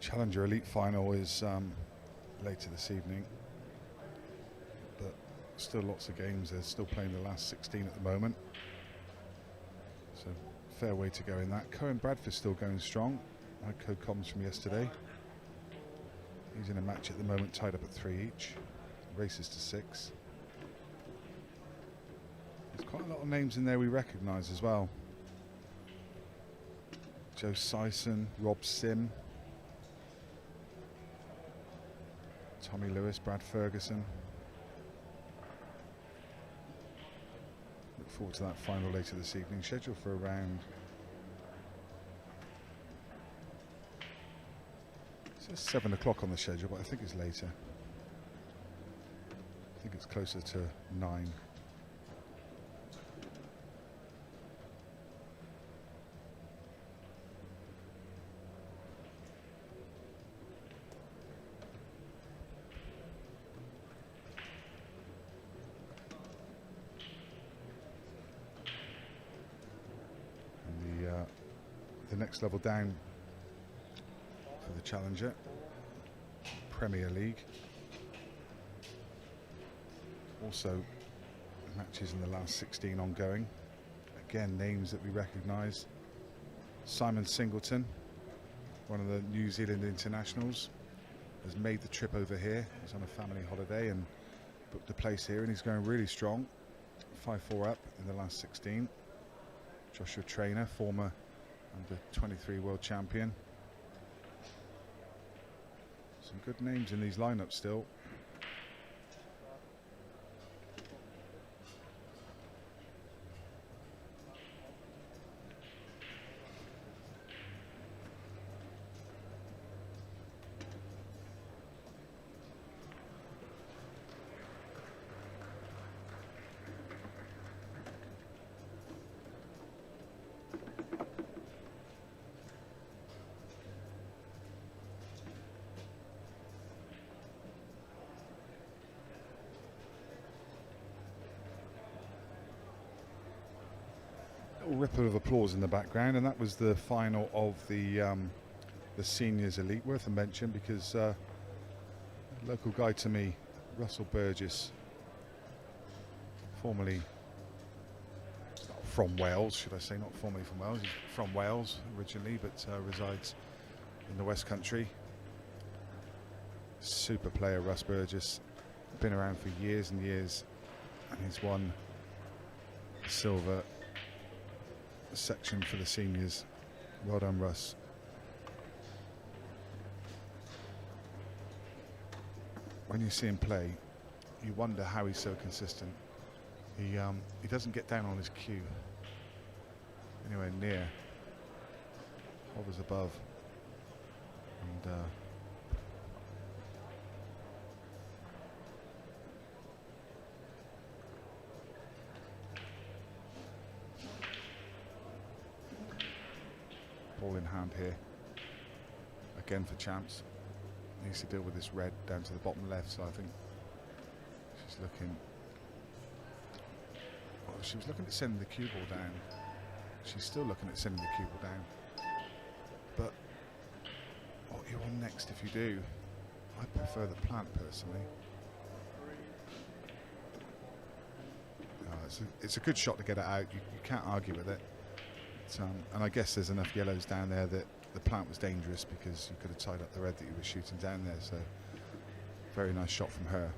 Challenger Elite Final is later this evening, but still lots of games. They're still playing the last 16 at the moment, so fair way to go in that. Cohen Bradford's still going strong. My co-coms from yesterday. He's in a match at the moment, tied up at 3 each. Races to 6. There's quite a lot of names in there we recognise as well. Joe Sison, Rob Sim, Tommy Lewis, Brad Ferguson. Look forward to that final later this evening. Scheduled for around, it says 7 o'clock on the schedule, but I think it's later. I think it's closer to 9. The next level down for the Challenger, Premier League. Also matches in the last 16 ongoing. Again, names that we recognise. Simon Singleton, one of the New Zealand internationals, has made the trip over here. He's on a family holiday and booked a place here, and he's going really strong. 5-4 up in the last 16. Joshua Traynor, former under 23 world champion. Some good names in these lineups still. Ripple of applause in the background, and that was the final of the seniors elite. Worth a mention because a local guy to me, Russell Burgess, formerly from Wales, should I say, not formerly from Wales, he's from Wales originally, but resides in the West Country. Super player, Russ Burgess, been around for years and years, and he's won silver section for the seniors. Well done, Russ. When you see him play, you wonder how he's so consistent. He doesn't get down on his cue anywhere near. Hovers above. And ball in hand here. Again for champs. Needs to deal with this red down to the bottom left, so I think she's looking. Well, she was looking at sending the cue ball down. She's still looking at sending the cue ball down. But what you want next if you do? I prefer the plant personally. It's a good shot to get it out. You can't argue with it. And I guess there's enough yellows down there that the plant was dangerous because you could have tied up the red that you were shooting down there. So very nice shot from her.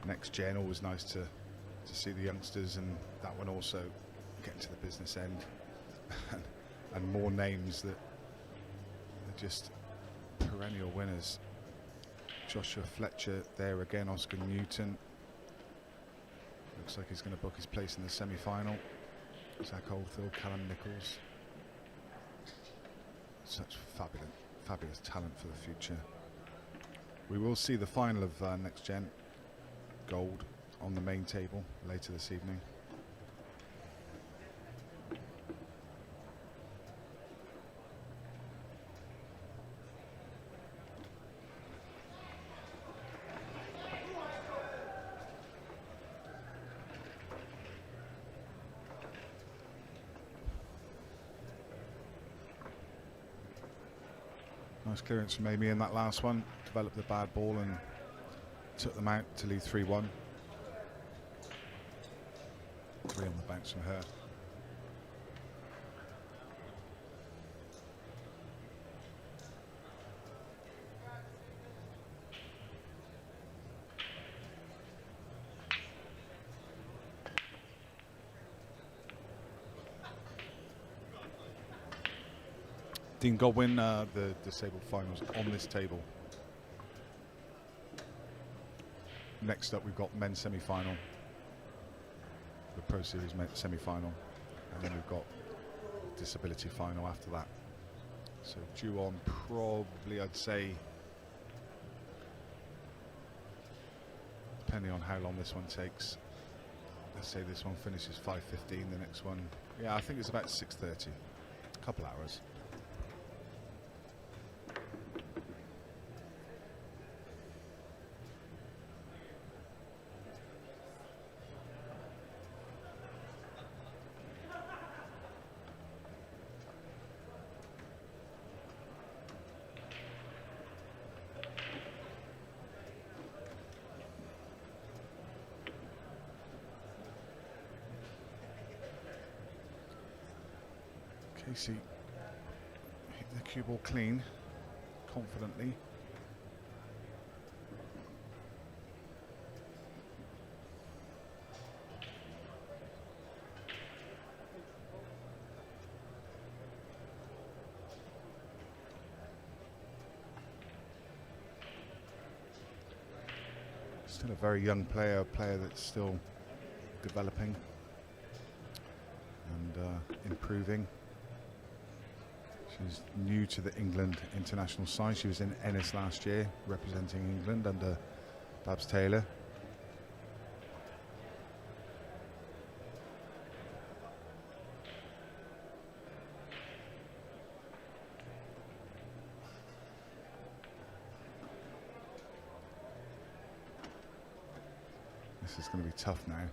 Next gen, always nice to see the youngsters, and that one also getting to the business end. and more names that are just perennial winners. Joshua Fletcher there again, Oscar Newton. Looks like he's going to book his place in the semi-final. Zach Oldfield, Callum Nichols. Such fabulous talent for the future. We will see the final of Next Gen Gold on the main table later this evening. Nice clearance from Amy in that last one. Developed the bad ball and took them out to lead 3-1. 3 on the bounce from her. Dean Godwin, the disabled finals on this table. Next up, we've got men's semi-final, the Pro Series men's semi-final, and then we've got disability final after that. So due on probably, I'd say, depending on how long this one takes. Let's say this one finishes 5:15. The next one, yeah, I think it's about 6:30. A couple hours. Casey hit the cue ball clean, confidently. Still a very young player, a player that's still developing and improving. She's new to the England international side. She was in Ennis last year, representing England under Babs Taylor. This is going to be tough now.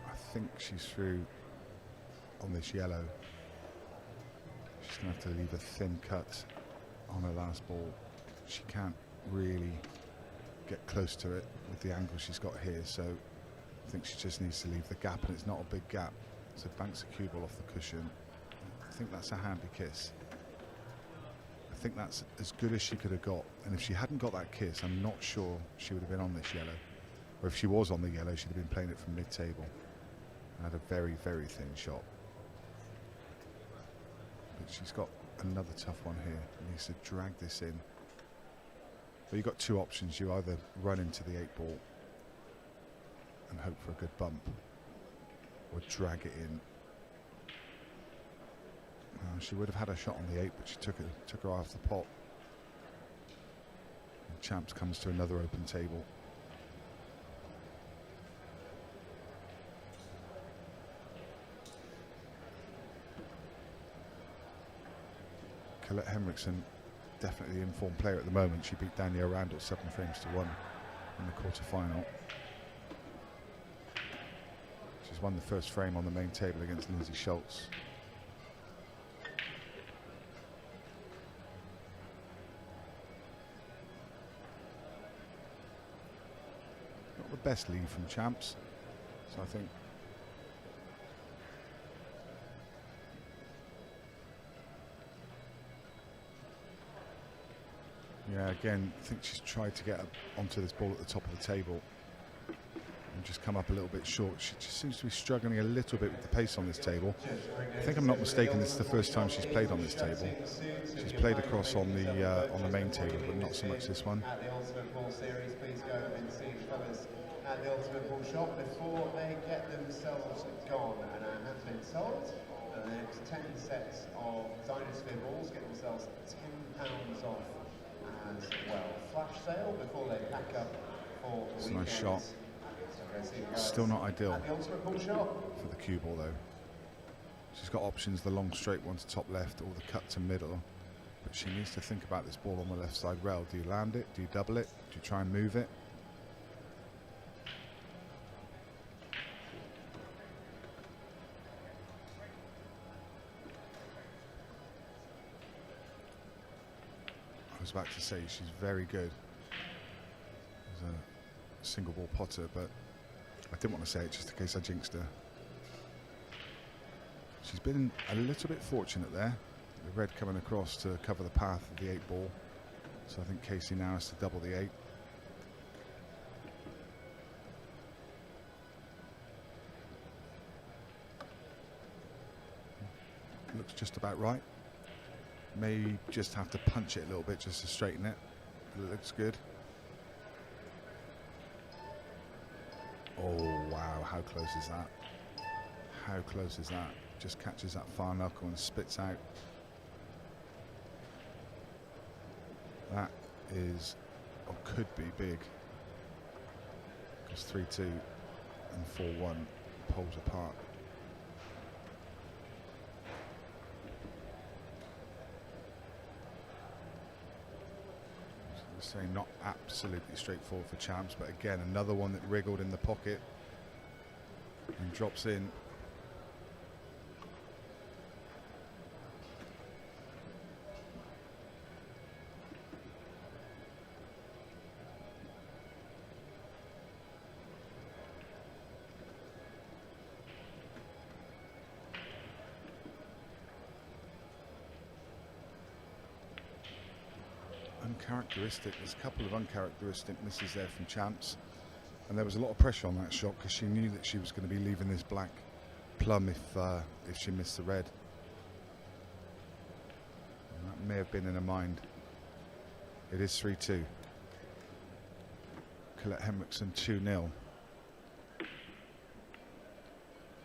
I think she's through on this yellow. She's going to have to leave a thin cut on her last ball. She can't really get close to it with the angle she's got here, so I think she just needs to leave the gap, and it's not a big gap. So banks a cue ball off the cushion. I think that's a handy kiss. I think that's as good as she could have got, and if she hadn't got that kiss, I'm not sure she would have been on this yellow. Or if she was on the yellow, she'd have been playing it from mid-table and had a very, very thin shot. But she's got another tough one here. Needs to drag this in. But you've got two options. You either run into the 8 ball and hope for a good bump, or drag it in. She would have had a shot on the 8, but she took her off the pot. And Champs comes to another open table. Colette Henriksen, definitely the informed player at the moment. She beat Danielle Randall 7 frames to 1 in the quarter-final. She's won the first frame on the main table against Lindsay Schultz. Not the best lead from Champs, so I think yeah, again, I think she's tried to get up onto this ball at the top of the table and just come up a little bit short. She just seems to be struggling a little bit with the pace on this table. I think I'm not mistaken, this is the first time she's played on this table. She's played across on the main table, but not so much this one. At the Ultimate Ball Series, please go and see the fellas at the Ultimate Ball shop before they get themselves gone. And I have been told that the next 10 sets of Dinosphere balls get themselves £10 off as well. Flash sale before they pack up for the It's a weekend. nice shot. So go see the guys Still not ideal at the Ultimate Ball shop. for the cue ball though. She's got options, the long straight one to top left or the cut to middle, but she needs to think about this ball on the left side rail. Do you land it? Do you double it? Do you try and move it? I was about to say she's very good as a single ball potter, but I didn't want to say it just in case I jinxed her. She's been a little bit fortunate there. The red coming across to cover the path of the 8 ball. So I think Casey now has to double the 8. Looks just about right. May just have to punch it a little bit just to straighten it. But it looks good. Oh wow, how close is that? How close is that? Just catches that far knuckle and spits out. That is, or could be big. Because 3-2 and 4-1 pulls apart. Say not absolutely straightforward for Champs, but again another one that wriggled in the pocket and drops in. Uncharacteristic. There's a couple of uncharacteristic misses there from Champs, and there was a lot of pressure on that shot because she knew that she was going to be leaving this black plum if she missed the red. And that may have been in her mind. It is 3-2. Colette Henriksen 2-0.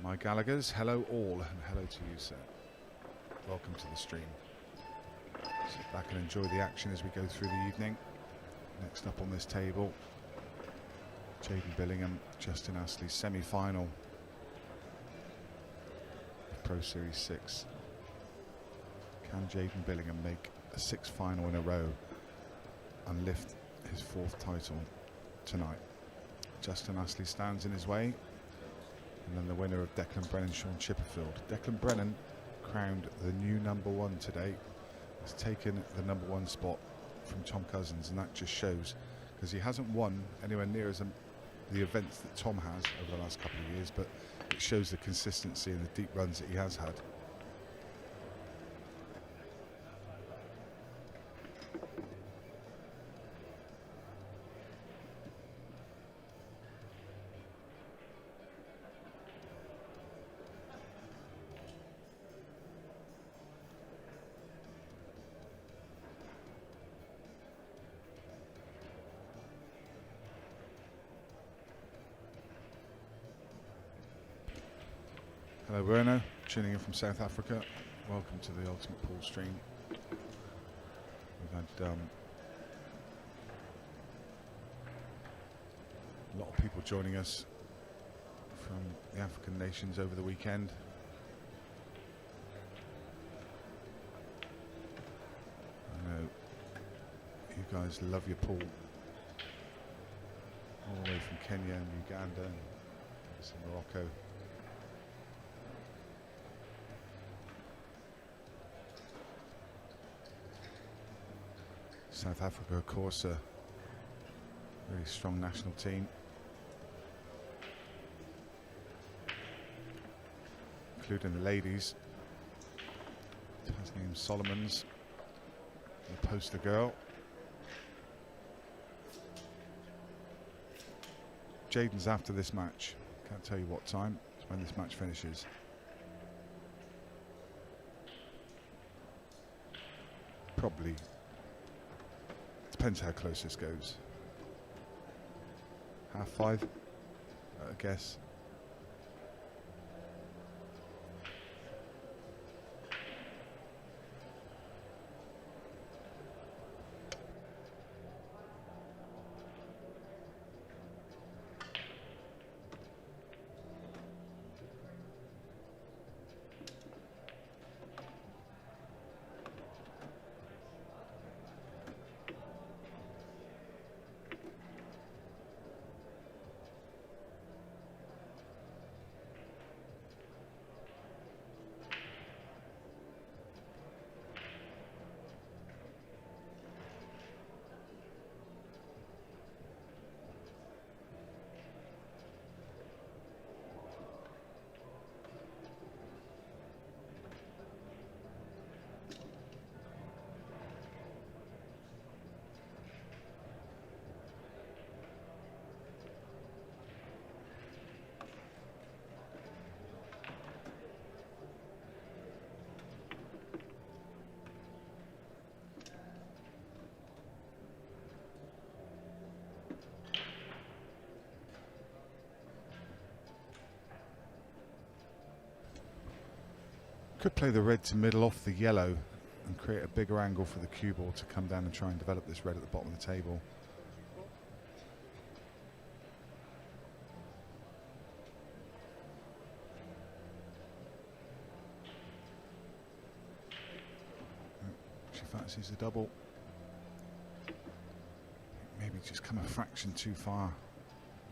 My Gallaghers, hello all, and hello to you, sir. Welcome to the stream. Sit back and enjoy the action as we go through the evening. Next up on this table, Jaden Billingham, Justin Astley's semi-final of Pro Series 6. Can Jaden Billingham make a 6th final in a row and lift his 4th title tonight? Justin Astley stands in his way. And then the winner of Declan Brennan, Sean Chipperfield. Declan Brennan, crowned the new #1 today, has taken the #1 spot from Tom Cousins, and that just shows, because he hasn't won anywhere near as the events that Tom has over the last couple of years, but it shows the consistency and the deep runs that he has had. Hello Bruno, tuning in from South Africa. Welcome to the Ultimate Pool stream. We've had a lot of people joining us from the African nations over the weekend. I know you guys love your pool. All the way from Kenya and Uganda and Morocco. South Africa, of course, a very strong national team, including the ladies. Tasneem Solomons, the poster girl. Jaden's after this match. Can't tell you what time. It's when this match finishes. Probably. Depends how close this goes. 5:30, I guess. Could play the red to middle off the yellow and create a bigger angle for the cue ball to come down and try and develop this red at the bottom of the table. She fancies the double. Maybe just come a fraction too far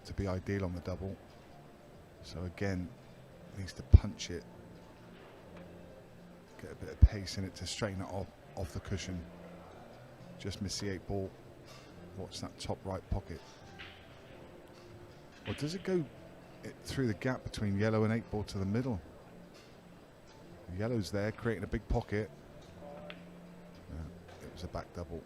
to be ideal on the double. So again, needs to punch it. Get a bit of pace in it to straighten it off the cushion. Just miss the 8 ball. Watch that top right pocket. Or does it go through the gap between yellow and 8 ball to the middle? The yellow's there, creating a big pocket. It was a back double.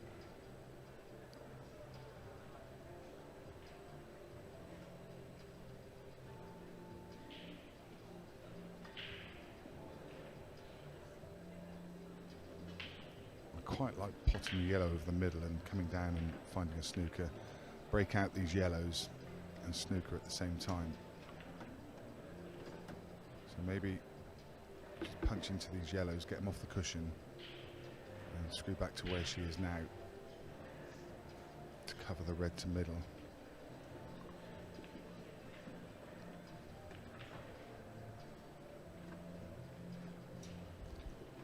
Quite like potting the yellow over the middle and coming down and finding a snooker. Break out these yellows and snooker at the same time. So maybe just punch into these yellows, get them off the cushion and screw back to where she is now to cover the red to middle.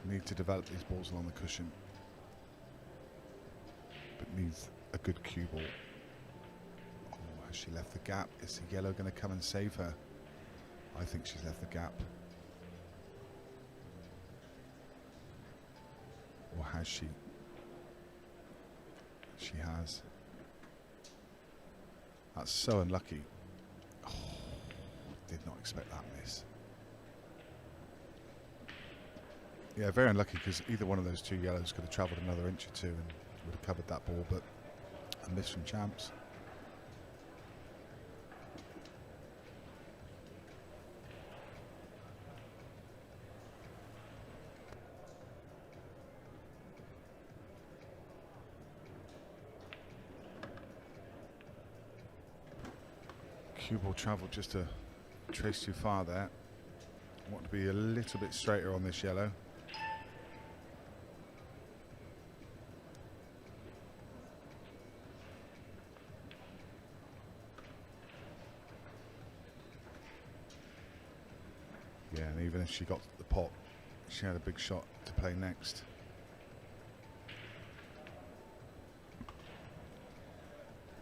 Need to develop these balls along the cushion. But needs a good cue ball. Oh, as she left the gap? Is the yellow going to come and save her? I think she's left the gap. Or has she? She has. That's so unlucky. Oh, did not expect that miss. Yeah, very unlucky, because either one of those two yellows could have travelled another inch or two and would have covered that ball, but a miss from Champs. Cue ball travelled just a trace too far there. Want to be a little bit straighter on this yellow. Yeah, and even if she got the pot, she had a big shot to play next.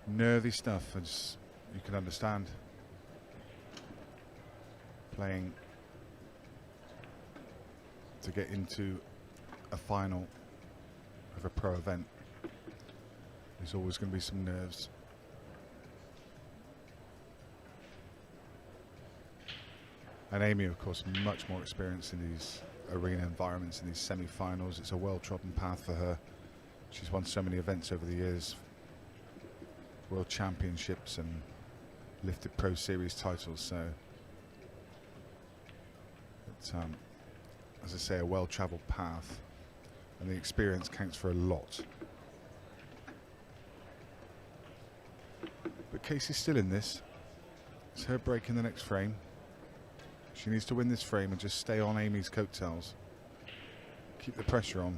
Nervy stuff, as you can understand. Playing to get into a final of a pro event, there's always going to be some nerves. And Amy, of course, much more experienced in these arena environments, in these semi-finals. It's a well-trodden path for her. She's won so many events over the years, World Championships and lifted Pro Series titles. So, it's, as I say, a well-travelled path, and the experience counts for a lot. But Casey's still in this. It's her break in the next frame. She needs to win this frame and just stay on Amy's coattails. Keep the pressure on.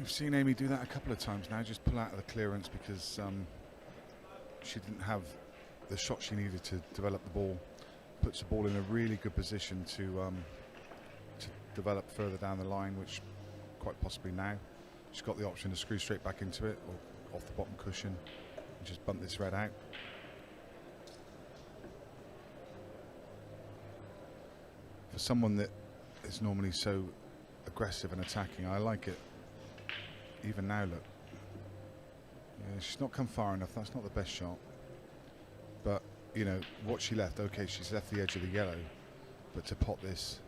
We've seen Amy do that a couple of times now, just pull out of the clearance because she didn't have the shot she needed to develop the ball. Puts the ball in a really good position to develop further down the line, which quite possibly now. She's got the option to screw straight back into it or off the bottom cushion and just bump this red out. For someone that is normally so aggressive and attacking, I like it. Even now, look. Yeah, she's not come far enough. That's not the best shot. But, you know, what she left, okay, she's left the edge of the yellow. But to pot this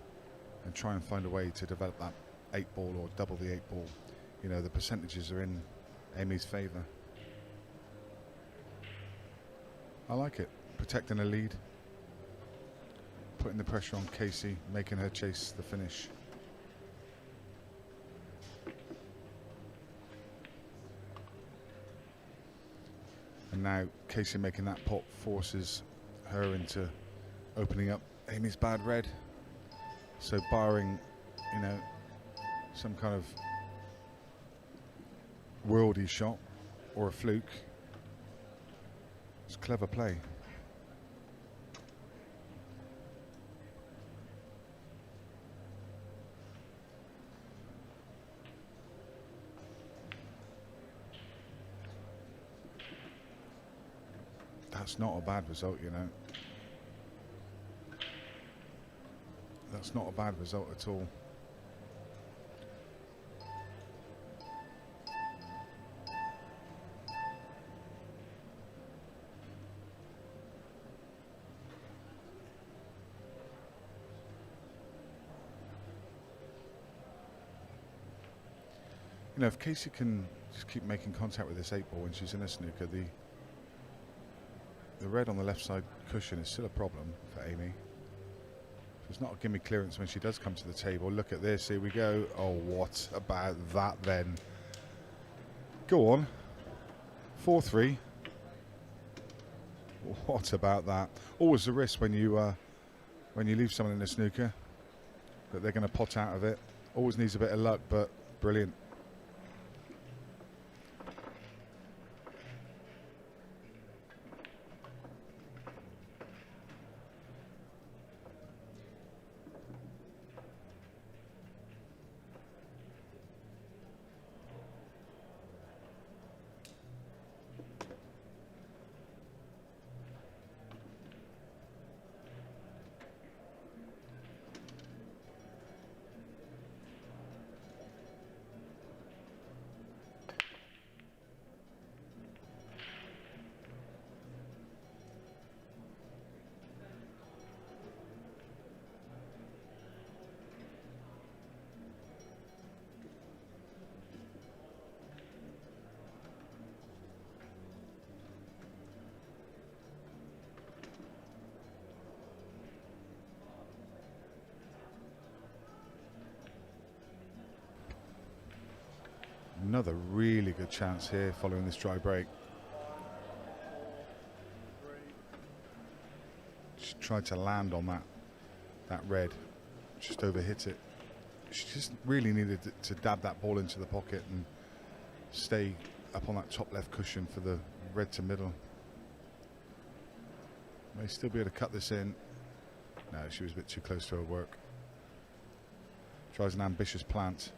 and try and find a way to develop that 8 ball or double the 8 ball, you know, the percentages are in Amy's favour. I like it. Protecting a lead. Putting the pressure on Casey, making her chase the finish. And now Casey making that pot forces her into opening up Amy's bad red. So barring, you know, some kind of worldy shot or a fluke, it's clever play. That's not a bad result, you know. That's not a bad result at all. You know, if Casey can just keep making contact with this 8 ball when she's in a snooker, the red on the left side cushion is still a problem for Amy. It's not a gimme clearance when she does come to the table. Look at this, here we go. Oh, what about that then? Go on. 4-3. What about that? Always the risk when you leave someone in a snooker that they're going to pot out of it. Always needs a bit of luck, but brilliant. Another really good chance here following this dry break. She tried to land on that red, just overhit it. She just really needed to dab that ball into the pocket and stay up on that top left cushion for the red to middle. May still be able to cut this in. No, she was a bit too close to her work. Tries an ambitious plant.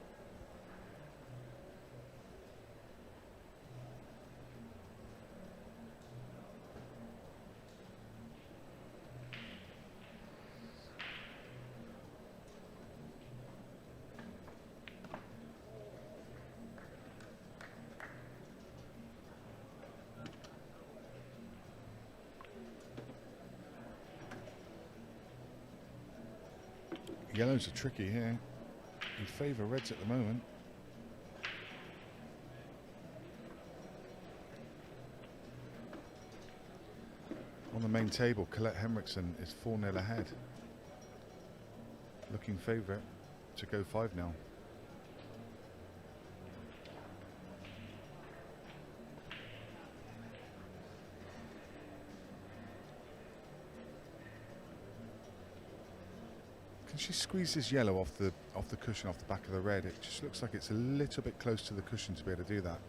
Yellows are tricky here. We favour reds at the moment. On the main table, Colette Henriksen is 4-0 ahead. Looking favourite to go 5-0. Can she squeeze this yellow off the cushion, off the back of the red? It just looks like it's a little bit close to the cushion to be able to do that.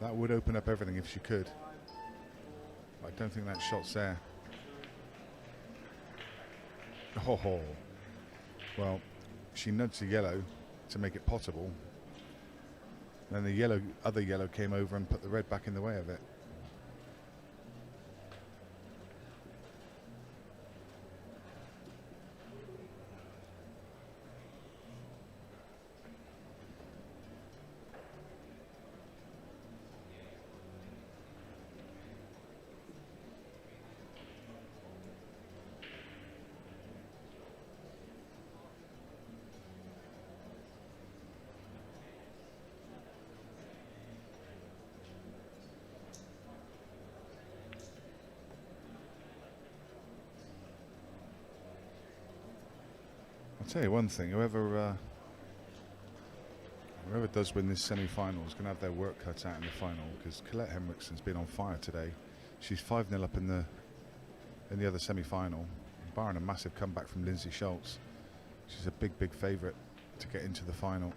That would open up everything if she could. I don't think that shot's there. Oh, well, she nudged the yellow to make it potable. Then the other yellow came over and put the red back in the way of it. I'll tell you one thing, whoever does win this semi-final is going to have their work cut out in the final, because Colette Henriksen's been on fire today. She's 5-0 up in the other semi-final, barring a massive comeback from Lindsay Schultz. She's a big favourite to get into the final.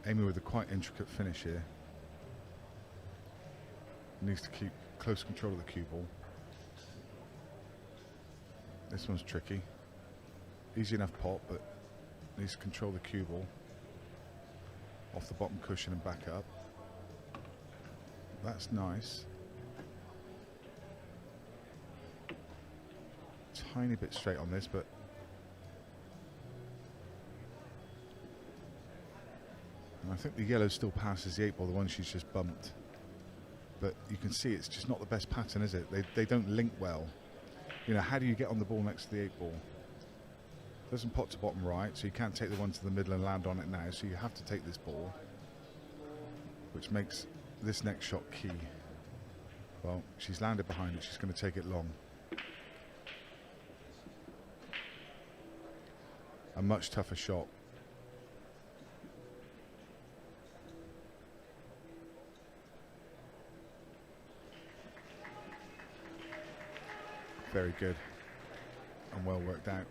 Amy with a quite intricate finish here. Needs to keep close control of the cue ball. This one's tricky. Easy enough pop, but needs to control the cue ball. Off the bottom cushion and back up. That's nice. Tiny bit straight on this, but and I think the yellow still passes the 8-ball, the one she's just bumped. But you can see it's just not the best pattern, is it? They don't link well. You know, how do you get on the ball next to the 8-ball? Doesn't pot to bottom right, so you can't take the one to the middle and land on it now, so you have to take this ball, which makes this next shot key. Well, she's landed behind it, she's going to take it long. A much tougher shot. Very good and well worked out.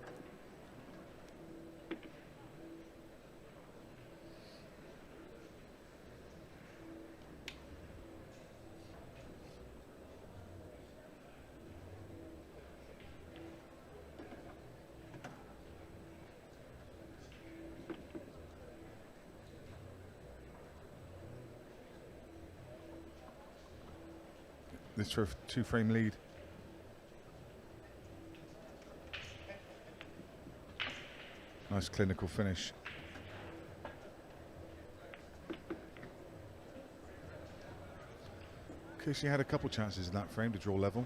This for a 2-frame lead. Nice clinical finish. Okay, she had a couple chances in that frame to draw level.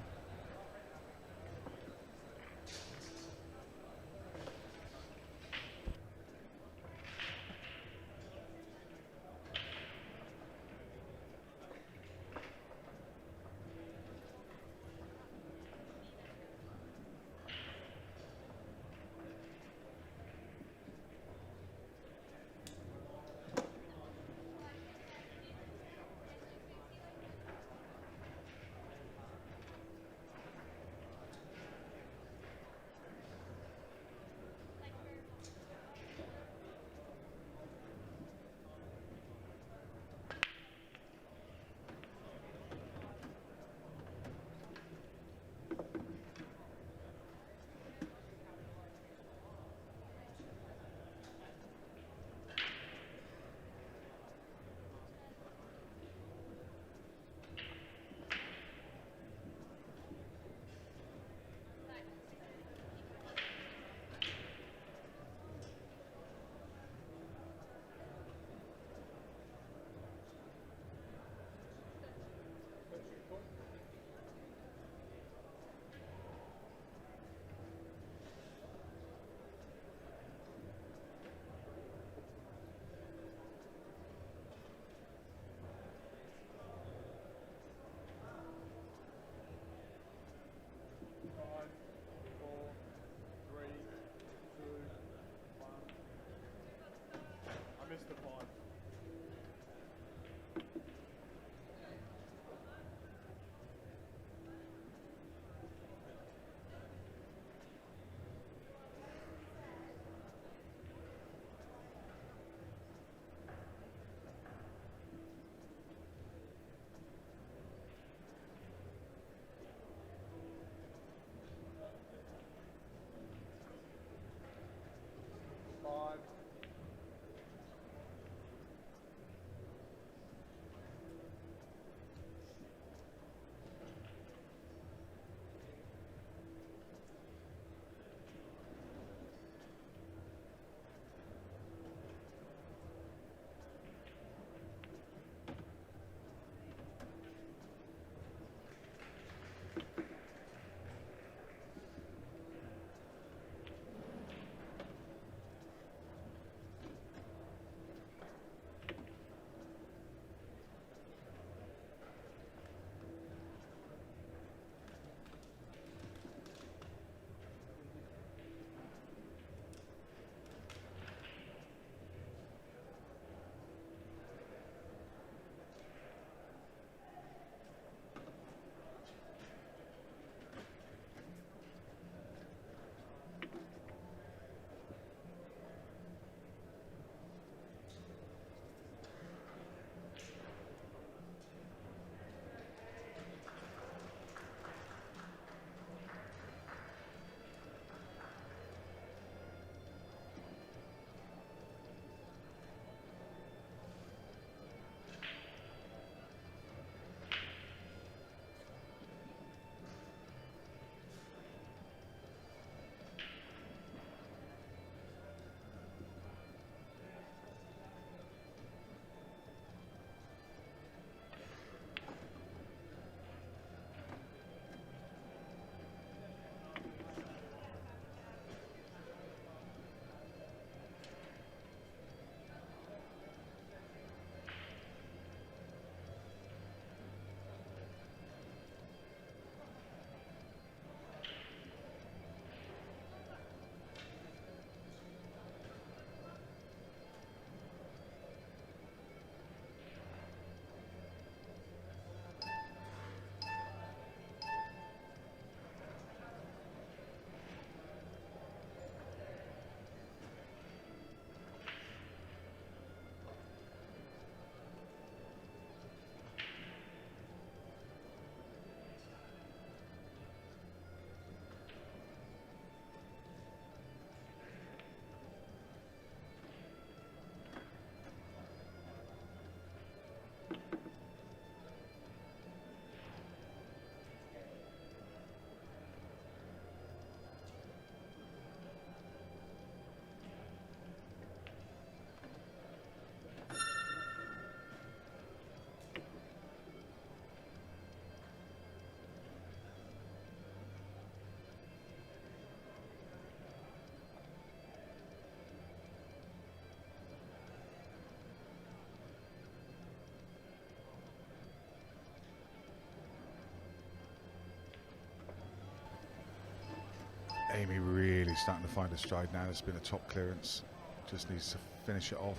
Amy really starting to find her stride now. It's been a top clearance. Just needs to finish it off.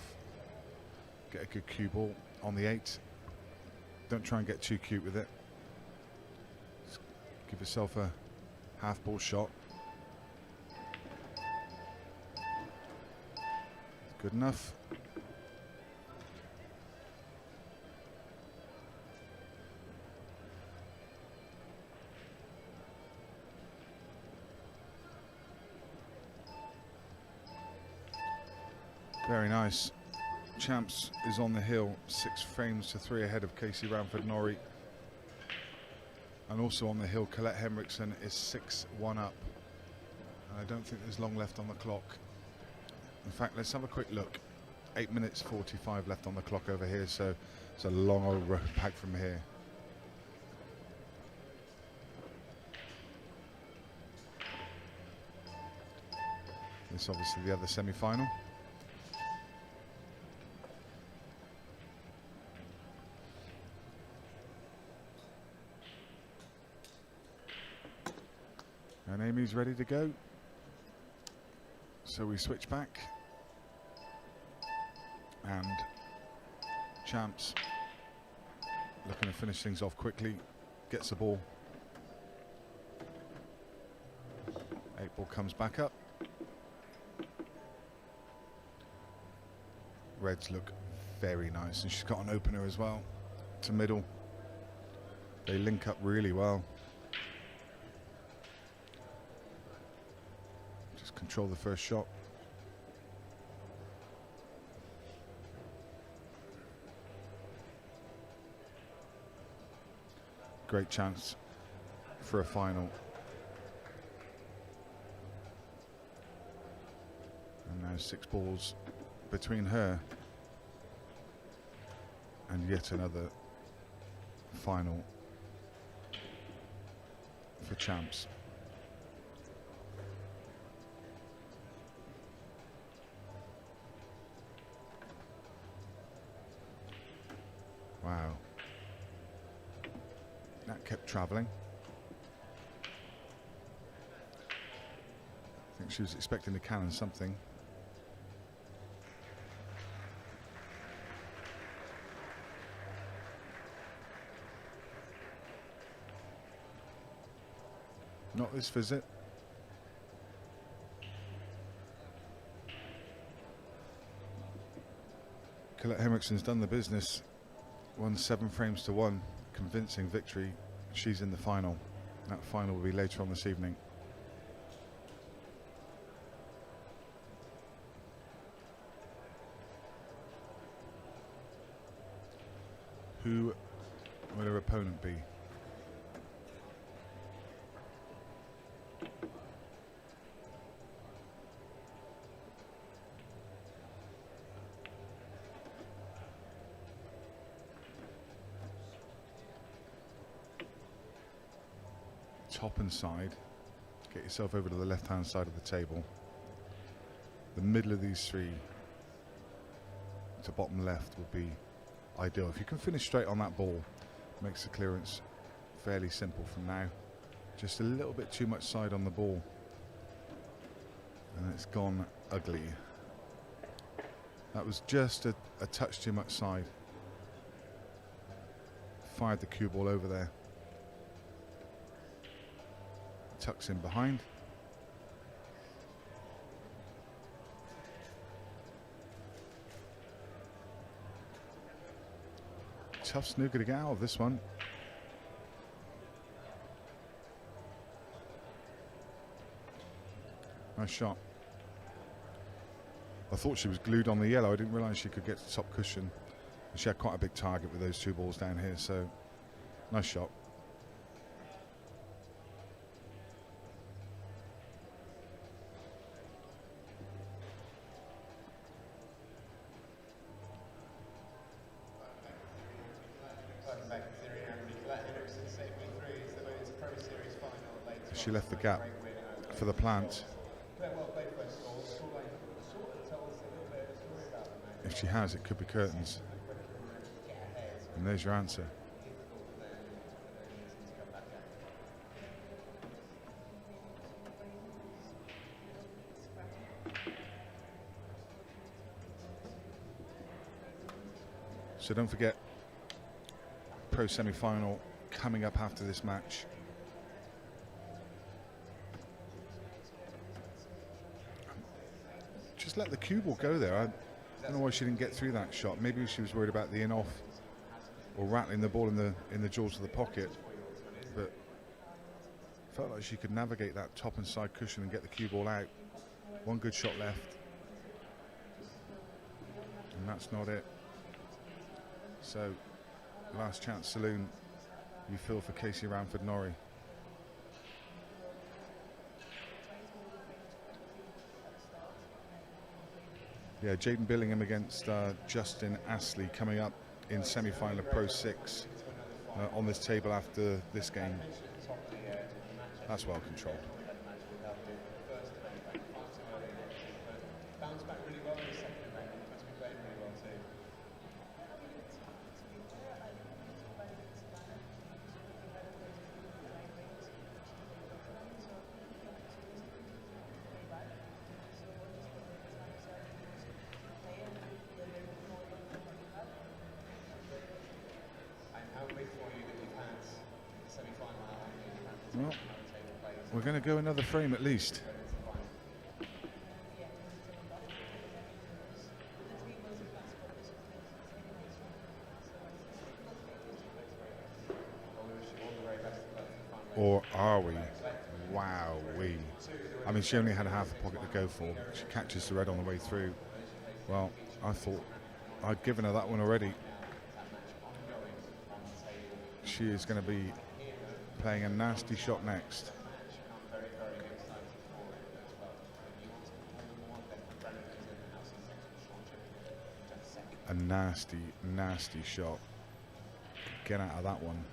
Get a good cue ball on the 8. Don't try and get too cute with it. Just give yourself a half ball shot. Good enough. Very nice. Champs is on the hill, 6 frames to 3 ahead of Casey Ramford-Norrie. And also on the hill, Colette Henriksen is 6-1 up. And I don't think there's long left on the clock. In fact, let's have a quick look. 8 minutes 45 left on the clock over here, so it's a long old road back from here. This is obviously the other semi-final. And Amy's ready to go. So we switch back. And Champs looking to finish things off quickly. Gets the ball. 8 ball comes back up. Reds look very nice, and she's got an opener as well to middle. They link up really well. Just control the first shot. Great chance for a final. And now 6 balls between her and yet another final for Champs. Wow. That kept travelling. I think she was expecting to cannon something. Not this visit. Colette Henriksen's done the business. Won 7 frames to 1. Convincing victory. She's in the final. That final will be later on this evening. Who will her opponent be? Top and side. Get yourself over to the left hand side of the table. The middle of these 3 to bottom left would be ideal. If you can finish straight on that ball, makes the clearance fairly simple from now. Just a little bit too much side on the ball and it's gone ugly. That was just a touch too much side. Fired the cue ball over there. Tucks in behind. Tough snooker to get out of this one. Nice shot. I thought she was glued on the yellow. I didn't realise she could get to the top cushion. She had quite a big target with those 2 balls down here, so nice shot. She left the gap for the plant. If she has, it could be curtains. And there's your answer. So don't forget, pro semi-final coming up after this match. Just let the cue ball go there. I don't know why she didn't get through that shot. Maybe she was worried about the in-off or rattling the ball in the jaws of the pocket. But felt like she could navigate that top and side cushion and get the cue ball out. One good shot left. And that's not it. So, last chance saloon, you feel for Casey Ranford-Norrie. Yeah, Jaden Billingham against Justin Astley coming up in semi-final of Pro 6 on this table after this game. That's well controlled. Bounced back really well in the second event. Must be playing really well too. And how big for you that you've had the semi-final out? Well, we're going to go another frame at least. Or are we? Wow, we. I mean, she only had a half a pocket to go for. She catches the red on the way through. Well, I thought I'd given her that one already. She is going to be playing a nasty shot next. A nasty, nasty shot. Get out of that one.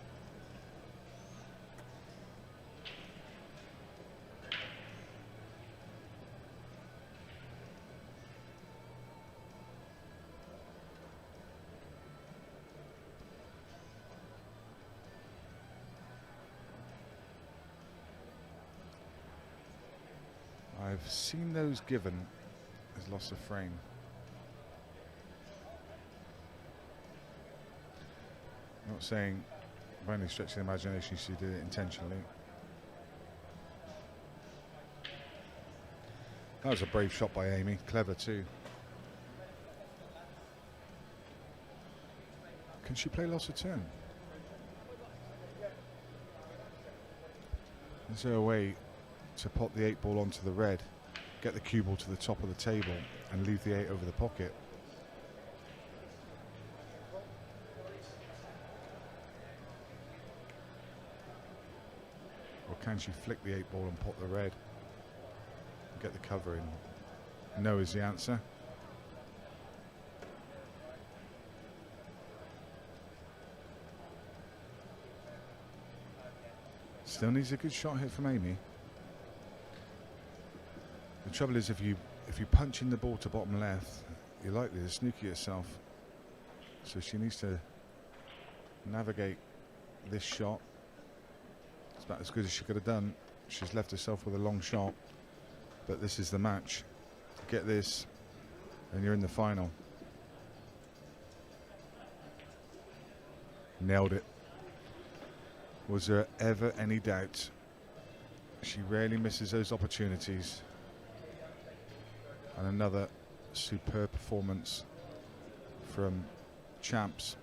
I've seen those given as loss of frame. Not saying by any stretch of the imagination she did it intentionally. That was a brave shot by Amy, clever too. Can she play loss of turn? Is there a way to pop the 8 ball onto the red, get the cue ball to the top of the table and leave the 8 over the pocket? Or can she flick the 8 ball and pop the red and get the cover in? No is the answer. Still needs a good shot hit from Amy. The trouble is, if you punch in the ball to bottom left, you're likely to snooker yourself. So she needs to navigate this shot. It's about as good as she could have done. She's left herself with a long shot, but this is the match. Get this, and you're in the final. Nailed it. Was there ever any doubt? She rarely misses those opportunities. And another superb performance from Champs,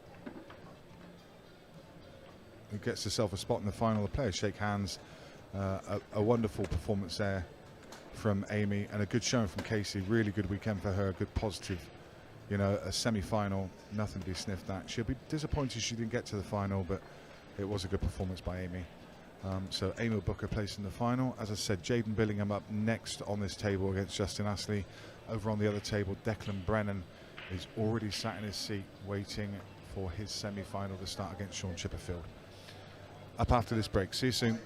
who gets herself a spot in the final. The players shake hands. A wonderful performance there from Amy, and a good showing from Casey. Really good weekend for her. Good positive, you know, a semi-final, nothing to be sniffed at. She'll be disappointed she didn't get to the final, but it was a good performance by Amy. So Amy will book her place in the final. As I said, Jaden Billingham up next on this table against Justin Astley. Over on the other table, Declan Brennan is already sat in his seat waiting for his semi-final to start against Sean Chipperfield. Up after this break. See you soon.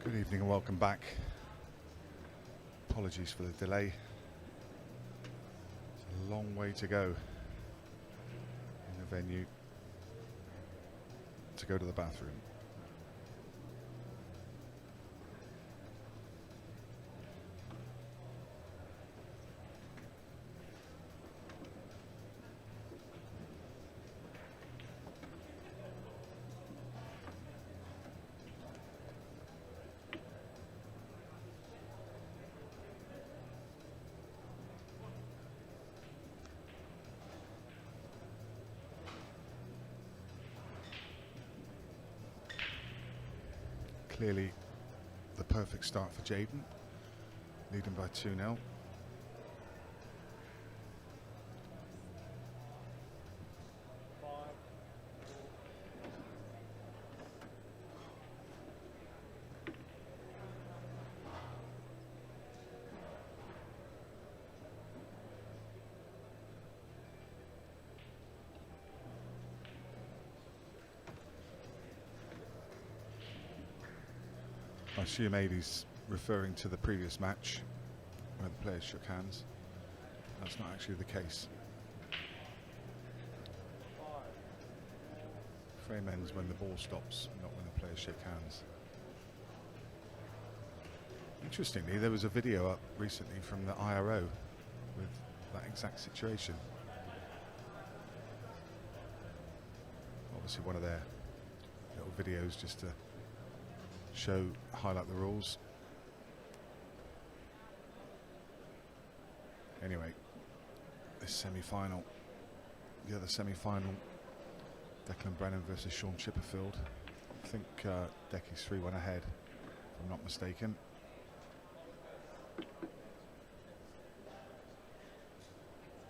Good evening and welcome back. Apologies for the delay. It's a long way to go in the venue to go to the bathroom. Clearly the perfect start for Jaden, leading by 2-0. I assume Aidy's referring to the previous match where the players shook hands. That's not actually the case. Frame ends when the ball stops, not when the players shake hands. Interestingly, there was a video up recently from the IRO with that exact situation. Obviously one of their little videos just to highlight the rules. Anyway, this semi-final, the other semi-final, Declan Brennan versus Sean Chipperfield. I think Decky's 3-1 ahead, if I'm not mistaken.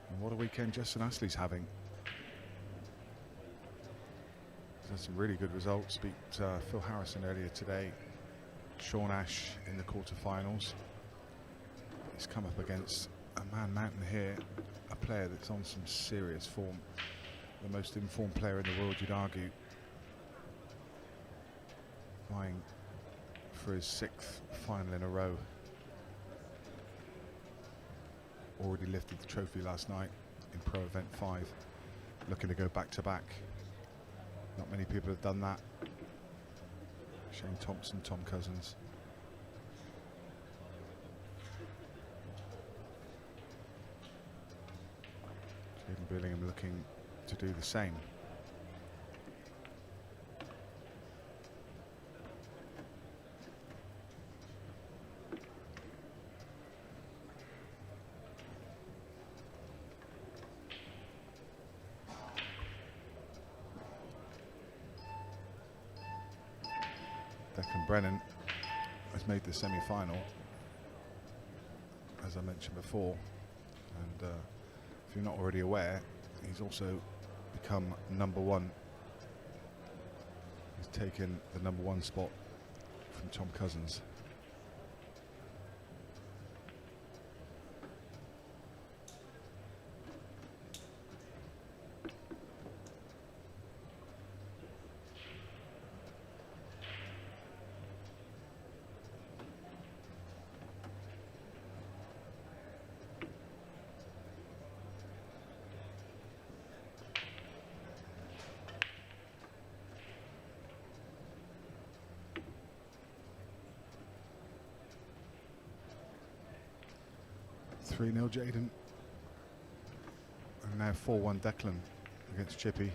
And what a weekend Justin Astley's having. He's had some really good results. Beat Phil Harrison earlier today. Sean Ash in the quarterfinals. He's come up against a man mountain here, a player that's on some serious form. The most informed player in the world, you'd argue. Vying for his 6th final in a row. Already lifted the trophy last night in Pro Event 5. Looking to go back to back. Not many people have done that. Shane Thompson, Tom Cousins. Jaden Billingham looking to do the same. Declan Brennan has made the semi-final, as I mentioned before, and if you're not already aware, he's also become #1. He's taken the #1 spot from Tom Cousins. (3-0) Jaden, and now 4-1 Declan against Chippy.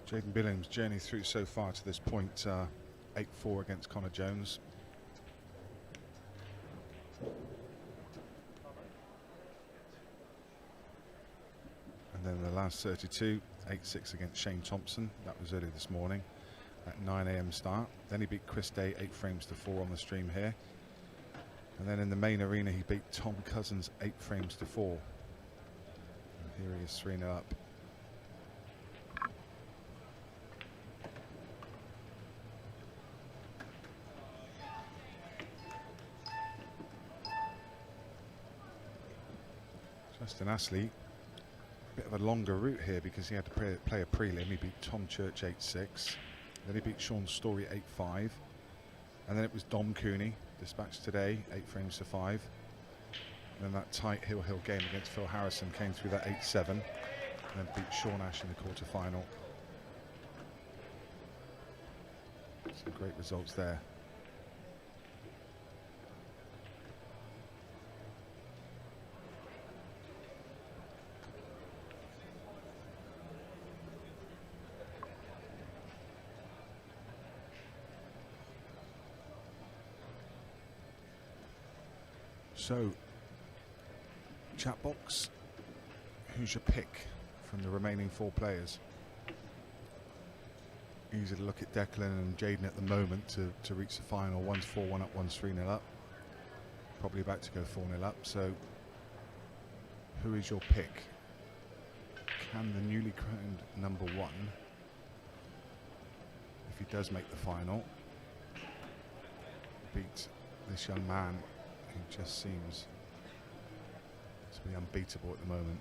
Jaden Billings' journey through so far to this point, 8-4 against Connor Jones. And then the last 32, 8-6 against Shane Thompson. That was early this morning at 9 AM start. Then he beat Chris Day 8 frames to 4 on the stream here. And then in the main arena, he beat Tom Cousins 8 frames to 4. And here he is 3-0 up. Justin Astley, a bit of a longer route here because he had to play a prelim. He beat Tom Church 8-6. Then he beat Sean Story 8-5. And then it was Dom Cooney, dispatched today, 8 frames to 5. And then that tight Hill game against Phil Harrison came through that 8-7. And then beat Sean Ash in the quarterfinal. Some great results there. So, chat box, who's your pick from the remaining 4 players? Easy to look at Declan and Jaden at the moment to reach the final. One's 4-1 up, one's 3-0 up. Probably about to go 4-0 up. So, who is your pick? Can the newly crowned number 1, if he does make the final, beat this young man who just seems to be unbeatable at the moment?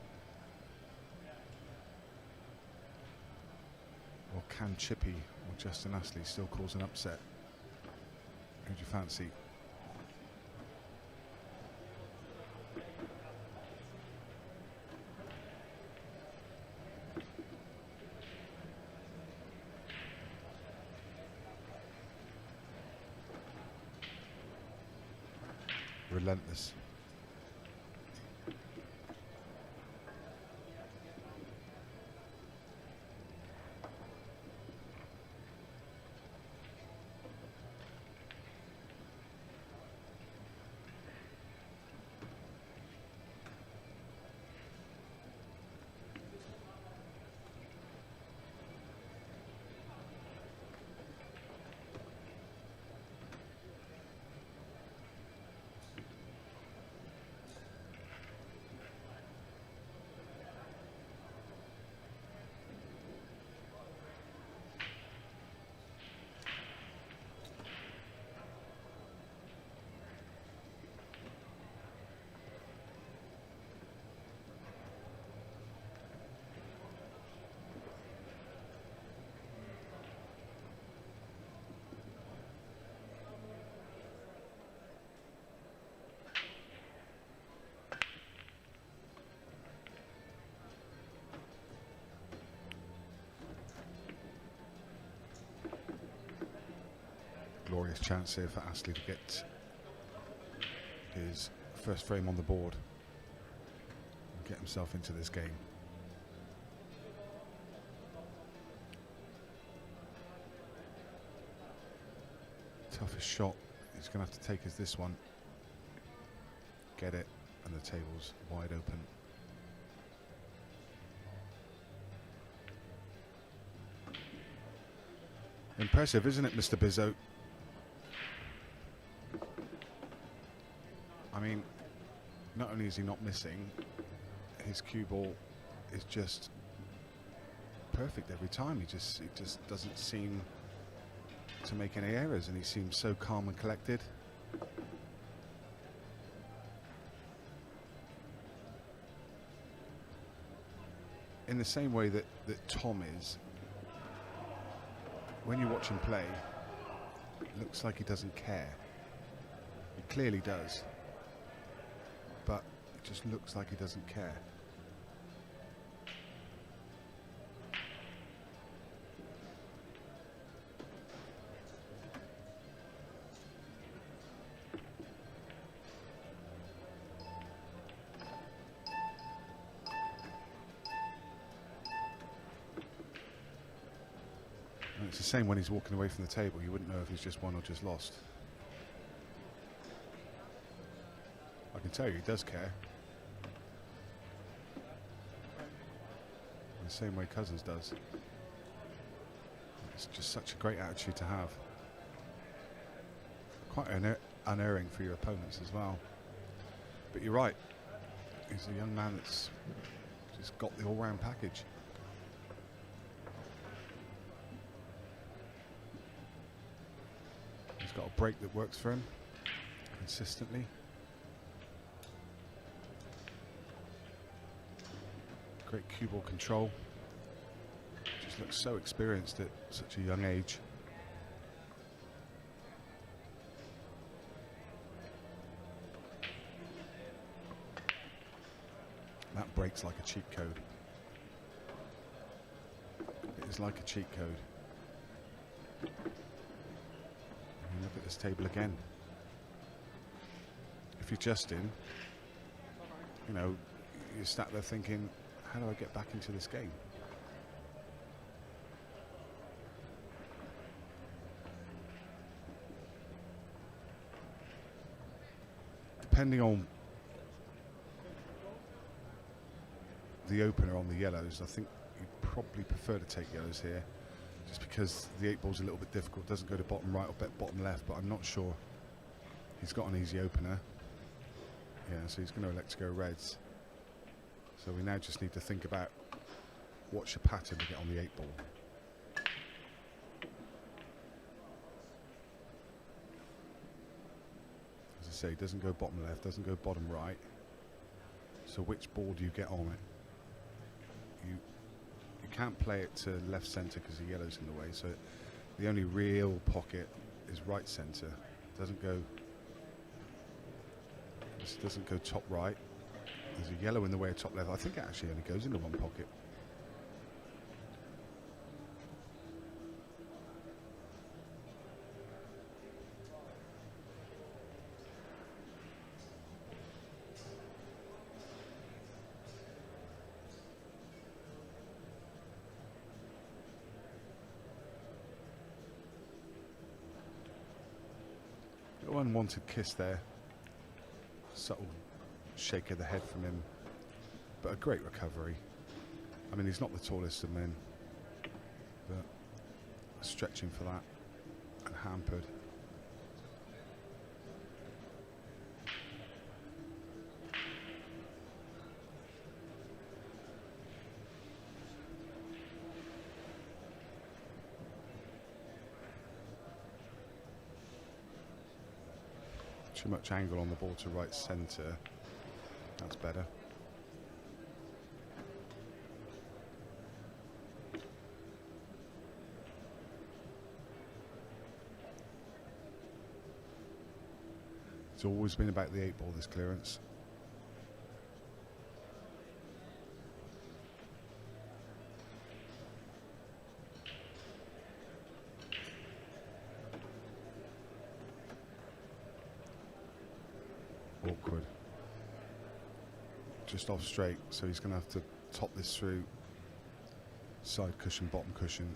Or can Chippy or Justin Astley still cause an upset? Who do you fancy? Relentless. Glorious chance here for Astley to get his first frame on the board and get himself into this game. Toughest shot he's going to have to take is this one. Get it, and the table's wide open. Impressive, isn't it, Mr. Bizzo? I mean, not only is he not missing, his cue ball is just perfect every time. It just doesn't seem to make any errors, and he seems so calm and collected. In the same way that Tom is, when you watch him play, it looks like he doesn't care. He clearly does, but it just looks like he doesn't care. It's the same when he's walking away from the table. You wouldn't know if he's just won or just lost. I can tell you he does care. In the same way Cousins does. It's just such a great attitude to have. Quite unerring for your opponents as well. But you're right. He's a young man that's just got the all-round package. He's got a break that works for him consistently. Great cue ball control. Just looks so experienced at such a young age. That breaks like a cheat code. It is like a cheat code. And look at this table again. If you're Justin, you know, you're sat there thinking, how do I get back into this game? Depending on the opener on the yellows, I think you'd probably prefer to take yellows here, just because the 8-ball's a little bit difficult. Doesn't go to bottom right or bottom left, but I'm not sure. He's got an easy opener. Yeah, so he's going to elect to go reds. So we now just need to think about what's your pattern to get on the 8-ball. As I say, it doesn't go bottom left, doesn't go bottom right. So which ball do you get on it? You can't play it to left centre because the yellow's in the way, so the only real pocket is right centre. Doesn't go, this doesn't go top right. There's a yellow in the way of top left. I think it actually only goes into one pocket. Little unwanted kiss there. Subtle shake of the head from him, but a great recovery. I mean, he's not the tallest of men, but stretching for that and hampered. Too much angle on the ball to right centre. That's better. It's always been about the 8-ball, this clearance. Awkward. Just off straight, so he's going to have to top this through. Side cushion, bottom cushion,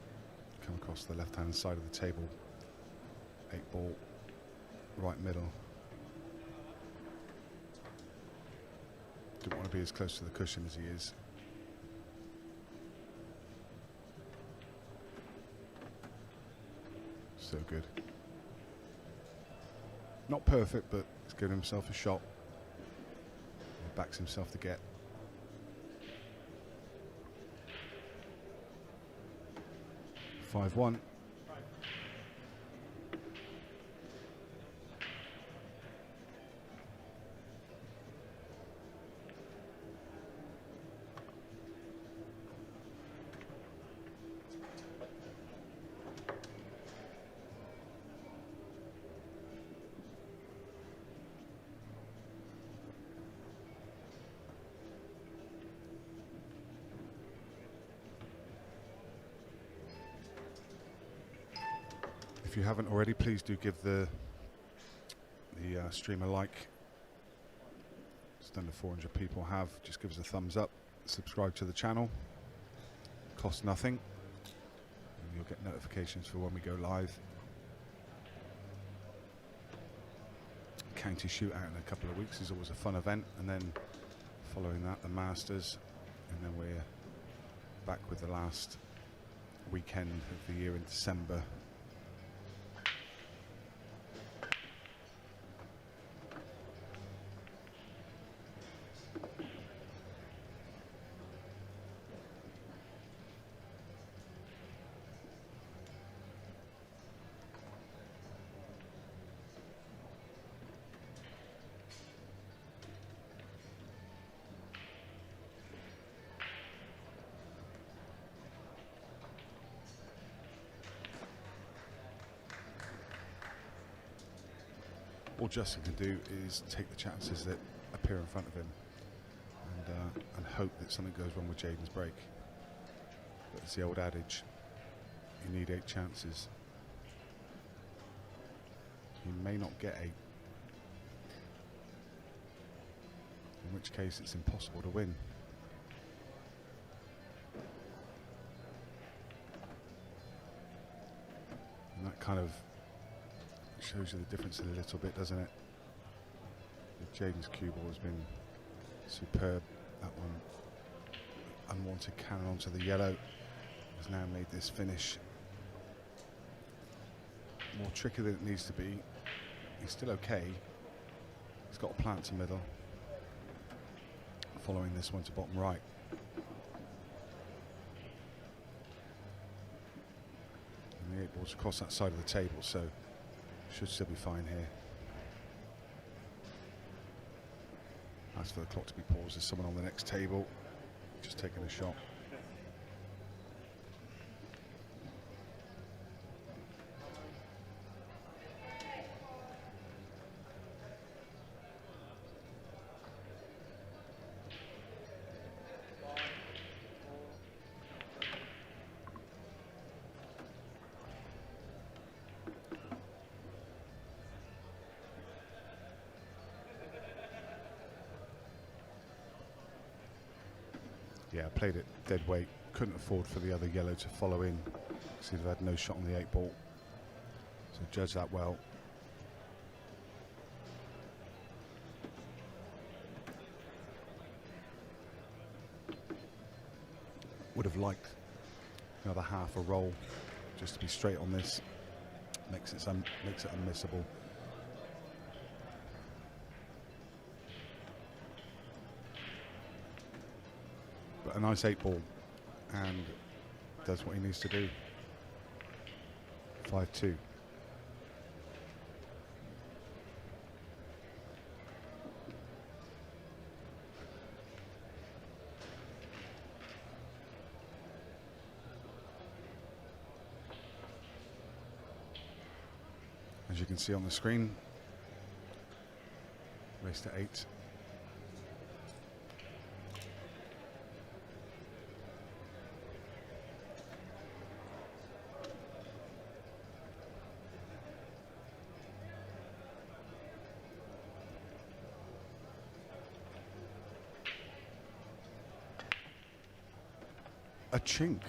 come across the left hand side of the table. 8-ball, right middle. Don't want to be as close to the cushion as he is. So good. Not perfect, but he's giving himself a shot. He backs himself to get. Five one. If you haven't already, please do give the stream a like. Just under 400 people have. Just give us a thumbs up. Subscribe to the channel. Costs nothing. you'll get notifications for when we go live. County shootout in a couple of weeks is always a fun event, and then following that the Masters, and then we're back with the last weekend of the year in December. All Justin can do is take the chances that appear in front of him and hope that something goes wrong with Jaden's break. But it's the old adage, you need 8 chances. You may not get 8, in which case it's impossible to win. And that kind of shows you the difference a little bit, doesn't it? Jaden's cue ball has been superb. That one, unwanted cannon onto the yellow, has now made this finish more tricky than it needs to be. He's still okay. He's got a plant to middle, following this one to bottom right. And the 8 ball's across that side of the table, so should still be fine here. As for the clock to be paused, there's someone on the next table just taking a shot. Yeah, played it dead weight. Couldn't afford for the other yellow to follow in, because he'd have had no shot on the 8 ball. So judge that well. Would have liked another half a roll just to be straight on this. Makes it unmissable. But a nice 8 ball, and does what he needs to do. 5-2. As you can see on the screen, race to 8. A chink,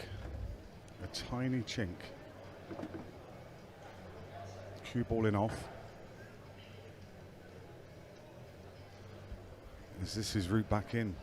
a tiny chink. Cue ball in off. Is this his route back in?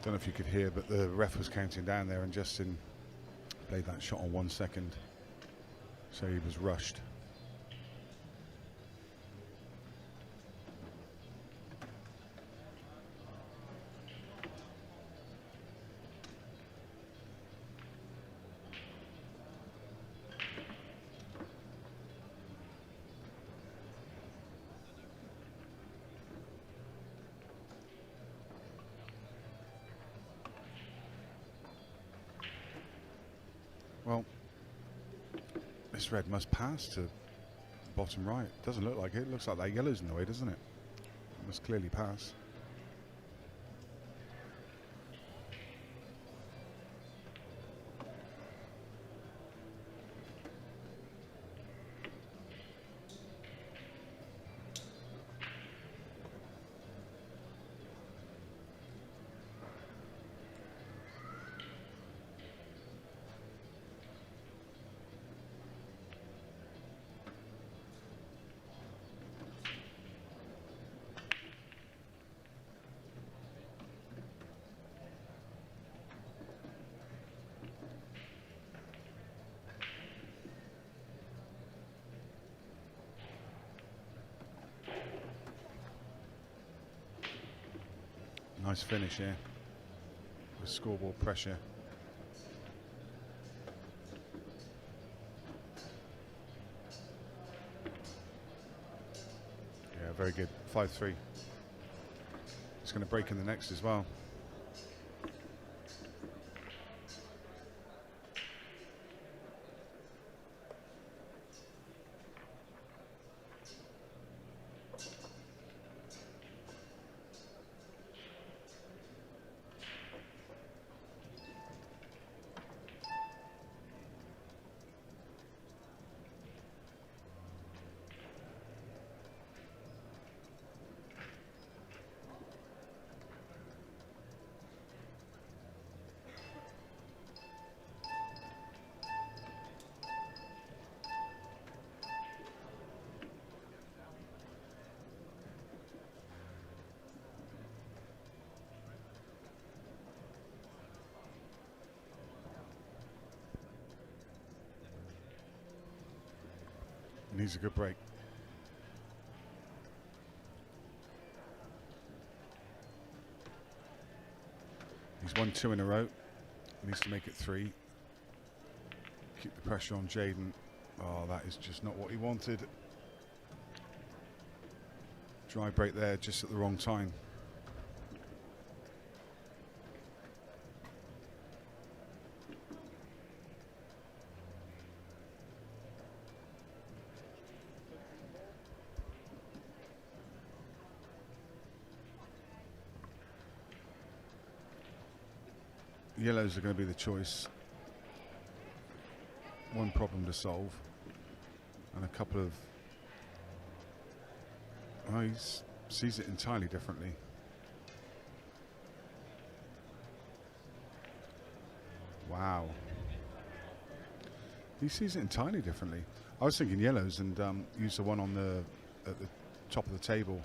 Don't know if you could hear, but the ref was counting down there, and Justin played that shot on 1 second. So he was rushed. Well, this red must pass to bottom right. Doesn't look like it. Looks like that yellow's in the way, doesn't it? It must clearly pass. Nice finish here with scoreboard pressure. Yeah, very good. 5-3. It's going to break in the next as well. Needs a good break. He's won 2 in a row. Needs to make it 3. Keep the pressure on Jaden. Oh, that is just not what he wanted. Dry break there just at the wrong time. Yellows are going to be the choice. One problem to solve, and a couple of. Oh, he sees it entirely differently. Wow. He sees it entirely differently. I was thinking yellows and use the one on at the top of the table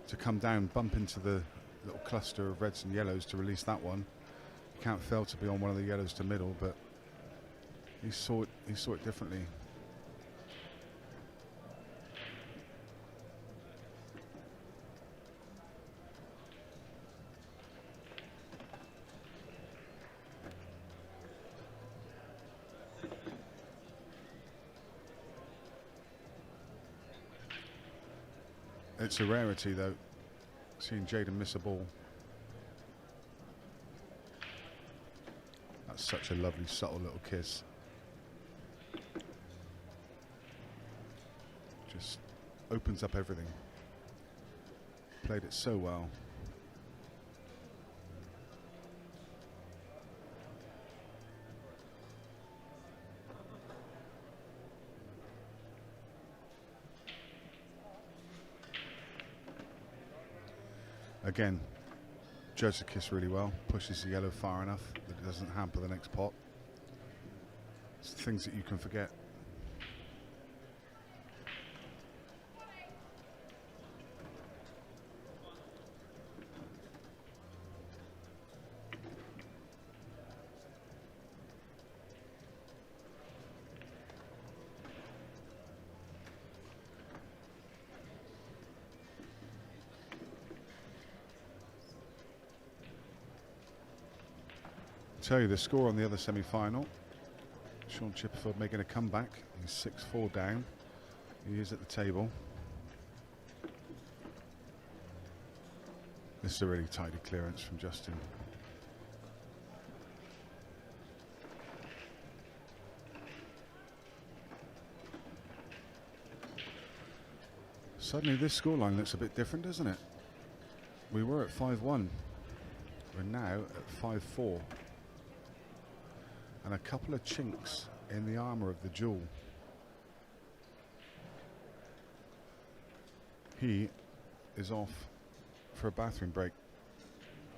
to come down, bump into the little cluster of reds and yellows to release that one. Can't fail to be on one of the yellows to middle, but he saw it differently. It's a rarity though, seeing Jaden miss a ball. That's such a lovely, subtle little kiss. Just opens up everything. Played it so well. Again, judged the kiss really well, pushes the yellow far enough that it doesn't hamper the next pot. It's things that you can forget. Tell you the score on the other semi-final. Sean Chipperfield making a comeback. He's 6-4 down. He is at the table. This is a really tidy clearance from Justin. Suddenly this scoreline looks a bit different, doesn't it? We were at 5-1. We're now at 5-4. And a couple of chinks in the armour of the duel. He is off for a bathroom break.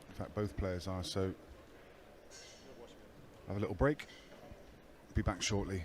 In fact, both players are, so have a little break. Be back shortly.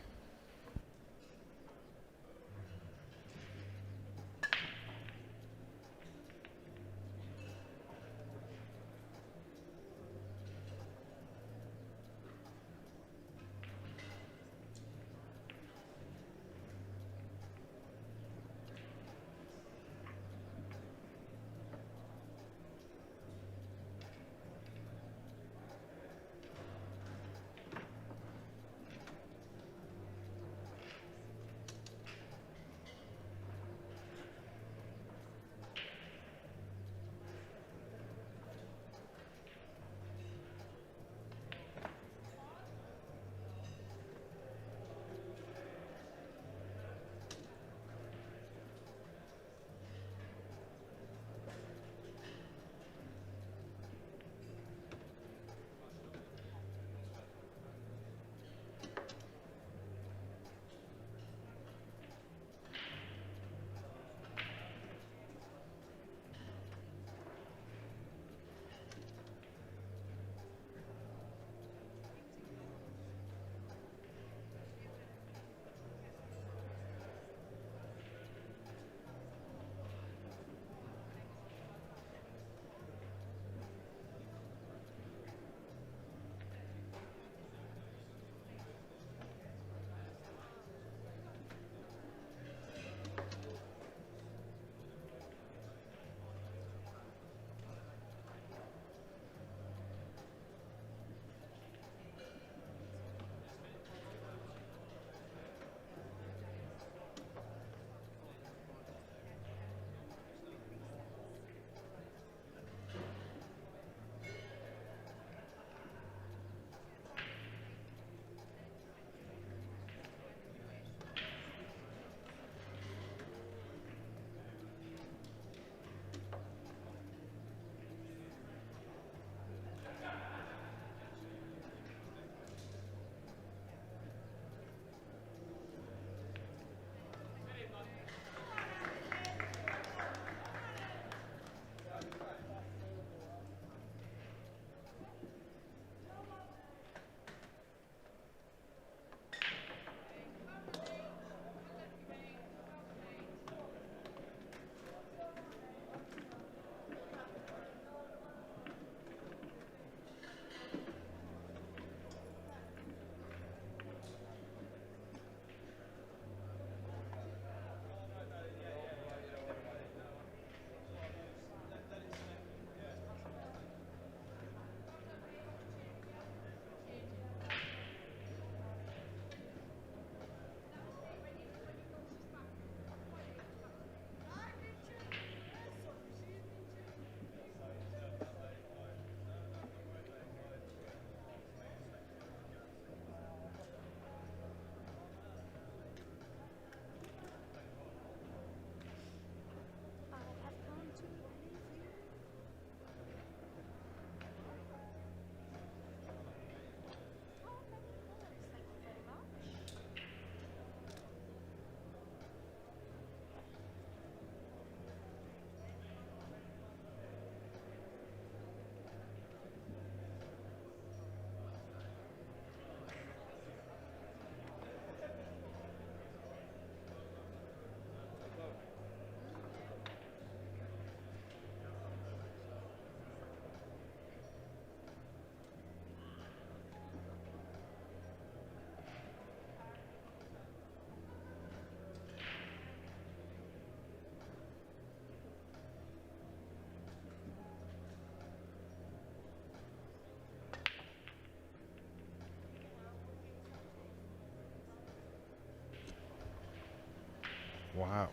Wow.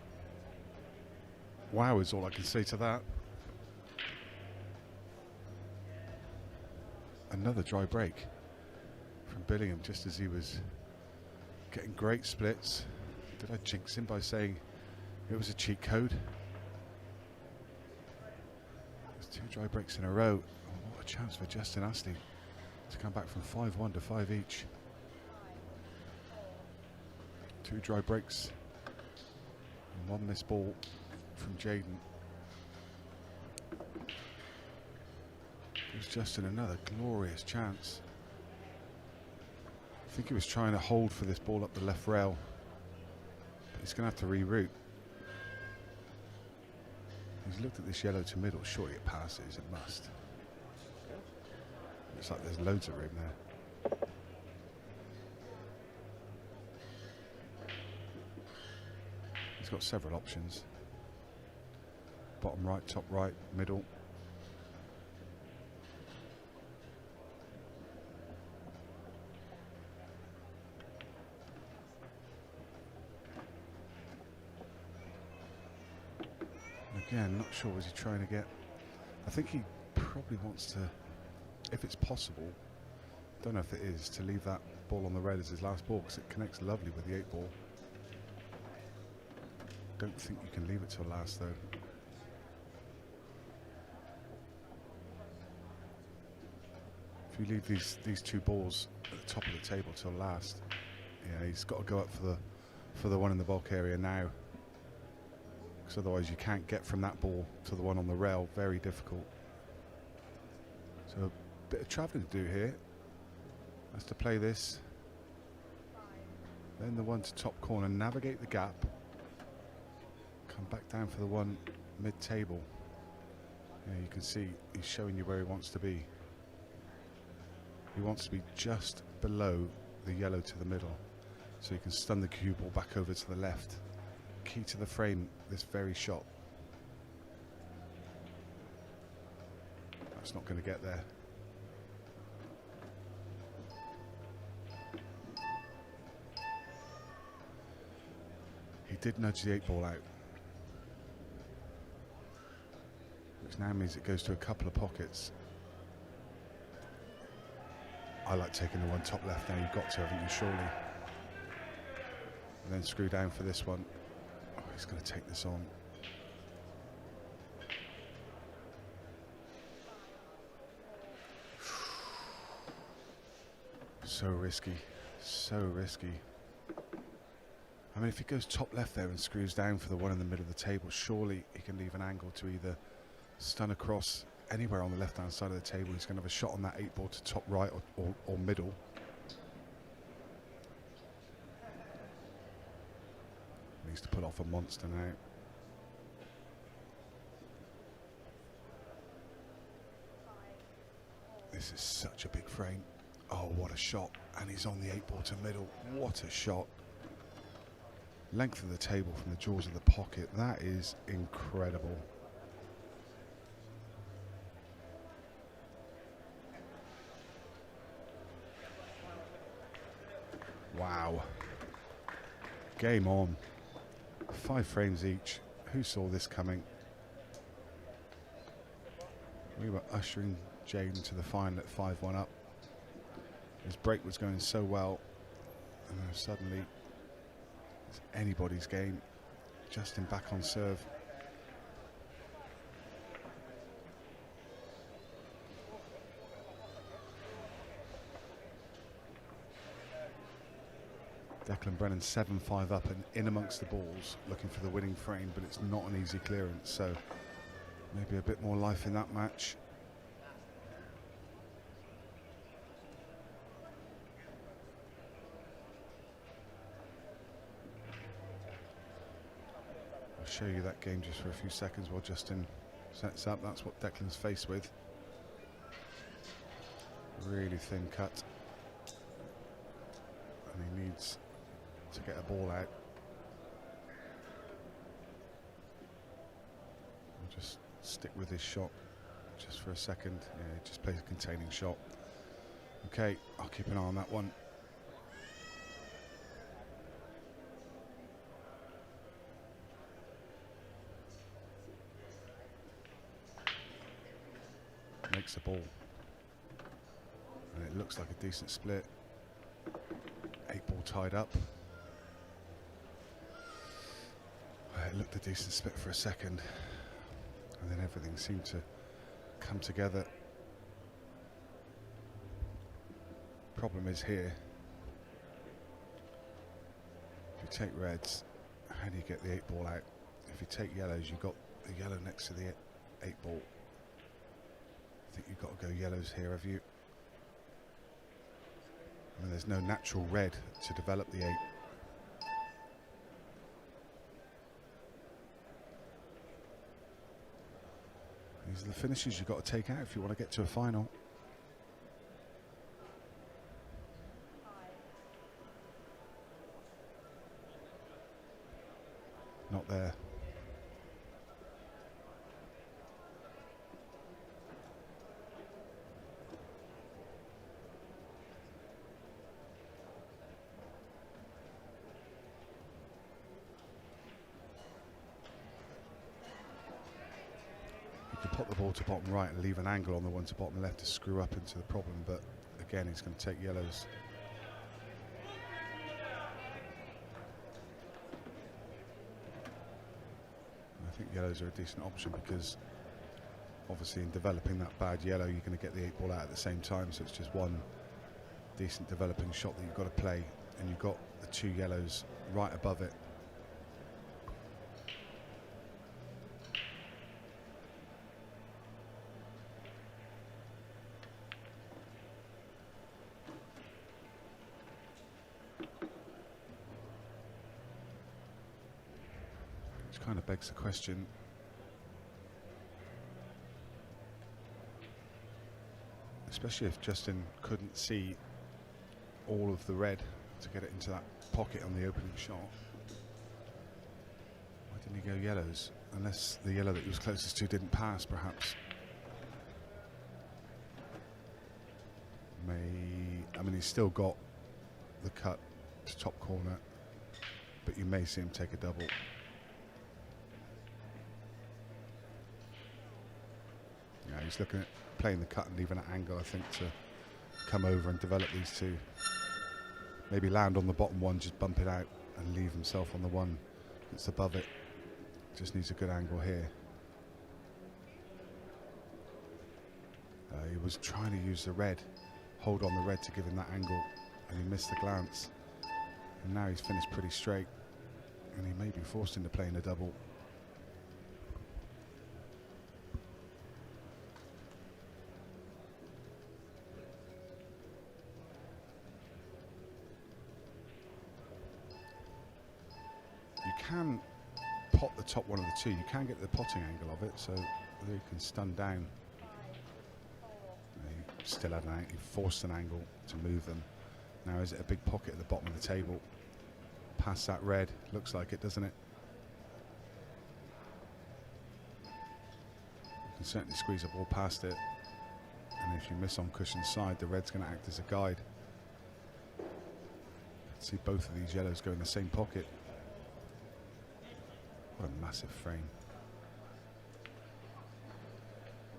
Wow is all I can say to that. Another dry break from Billingham just as he was getting great splits. Did I jinx him by saying it was a cheat code? There's 2 dry breaks in a row. Oh, what a chance for Justin Astley to come back from 5-1 to 5 each. 2 dry breaks and 1 missed ball from Jaden. Gives Justin another glorious chance. I think he was trying to hold for this ball up the left rail, but he's going to have to reroute. He's looked at this yellow to middle. Surely it passes. It must. Looks like there's loads of room there. He's got several options. Bottom right, top right, middle. Again, not sure was he trying to get. I think he probably wants to, if it's possible, don't know if it is, to leave that ball on the red as his last ball because it connects lovely with the 8 ball. Don't think you can leave it till last though. If you leave these 2 balls at the top of the table till last, yeah, he's got to go up for the one in the bulk area now. Because otherwise you can't get from that ball to the one on the rail. Very difficult. So a bit of travelling to do here. Has to play this. Then the one to top corner, navigate the gap. Come back down for the one mid-table. Yeah, you can see he's showing you where he wants to be. He wants to be just below the yellow to the middle. So you can stun the cue ball back over to the left. Key to the frame, this very shot. That's not going to get there. He did nudge the 8 ball out, which now means it goes to a couple of pockets. I like taking the one top left now. You've got to, haven't you, surely? And then screw down for this one. Oh, he's going to take this on. So risky, so risky. I mean, if he goes top left there and screws down for the one in the middle of the table, surely he can leave an angle to either stun across anywhere on the left-hand side of the table. He's going to have a shot on that 8 ball to top right or middle. Needs to put off a monster now. This is such a big frame. Oh, what a shot. And he's on the 8 ball to middle. What a shot. Length of the table from the jaws of the pocket. That is incredible. Wow. Game on. 5 frames each. Who saw this coming? We were ushering Jaden to the final at 5-1 up. His break was going so well, and then suddenly it's anybody's game. Justin back on serve. Declan Brennan 7-5 up and in amongst the balls, looking for the winning frame, but it's not an easy clearance, so maybe a bit more life in that match. I'll show you that game just for a few seconds while Justin sets up. That's what Declan's faced with. Really thin cut. And he needs to get a ball out. I'll just stick with his shot just for a second. Yeah, he just plays a containing shot. Okay, I'll keep an eye on that one. takes the ball. And it looks like a decent split. 8-ball tied up. It looked a decent split for a second, and then everything seemed to come together. Problem is here, if you take reds, how do you get the 8-ball out? If you take yellows, you've got the yellow next to the 8-ball. I think you've got to go yellows here, have you? I mean, there's no natural red to develop the 8. These are the finishes you've got to take out if you want to get to a final. Not there. You can pop the ball to bottom right and leave an angle on the one to bottom left to screw up into the problem, but again, he's going to take yellows. I think yellows are a decent option because obviously in developing that bad yellow, you're going to get the 8-ball out at the same time, so it's just one decent developing shot that you've got to play, and you've got the 2 yellows right above it. Kind of begs the question, especially if Justin couldn't see all of the red to get it into that pocket on the opening shot. Why didn't he go yellows? Unless the yellow that he was closest to didn't pass, perhaps. I mean, he's still got the cut to top corner, but you may see him take a double. He's looking at playing the cut and leaving an angle, I think, to come over and develop these 2. Maybe land on the bottom one, just bump it out and leave himself on the one that's above it. Just needs a good angle here. He was trying to use the red, hold on the red to give him that angle, and he missed the glance. And now he's finished pretty straight, and he may be forced into playing a double. Can pot the top one of the 2. You can get the potting angle of it, so you can stun down. He still had an, he forced an angle to move them. Now is it a big pocket at the bottom of the table? Past that red, looks like it, doesn't it? You can certainly squeeze a ball past it, and if you miss on cushion side, the red's going to act as a guide. See both of these yellows go in the same pocket. What a massive frame.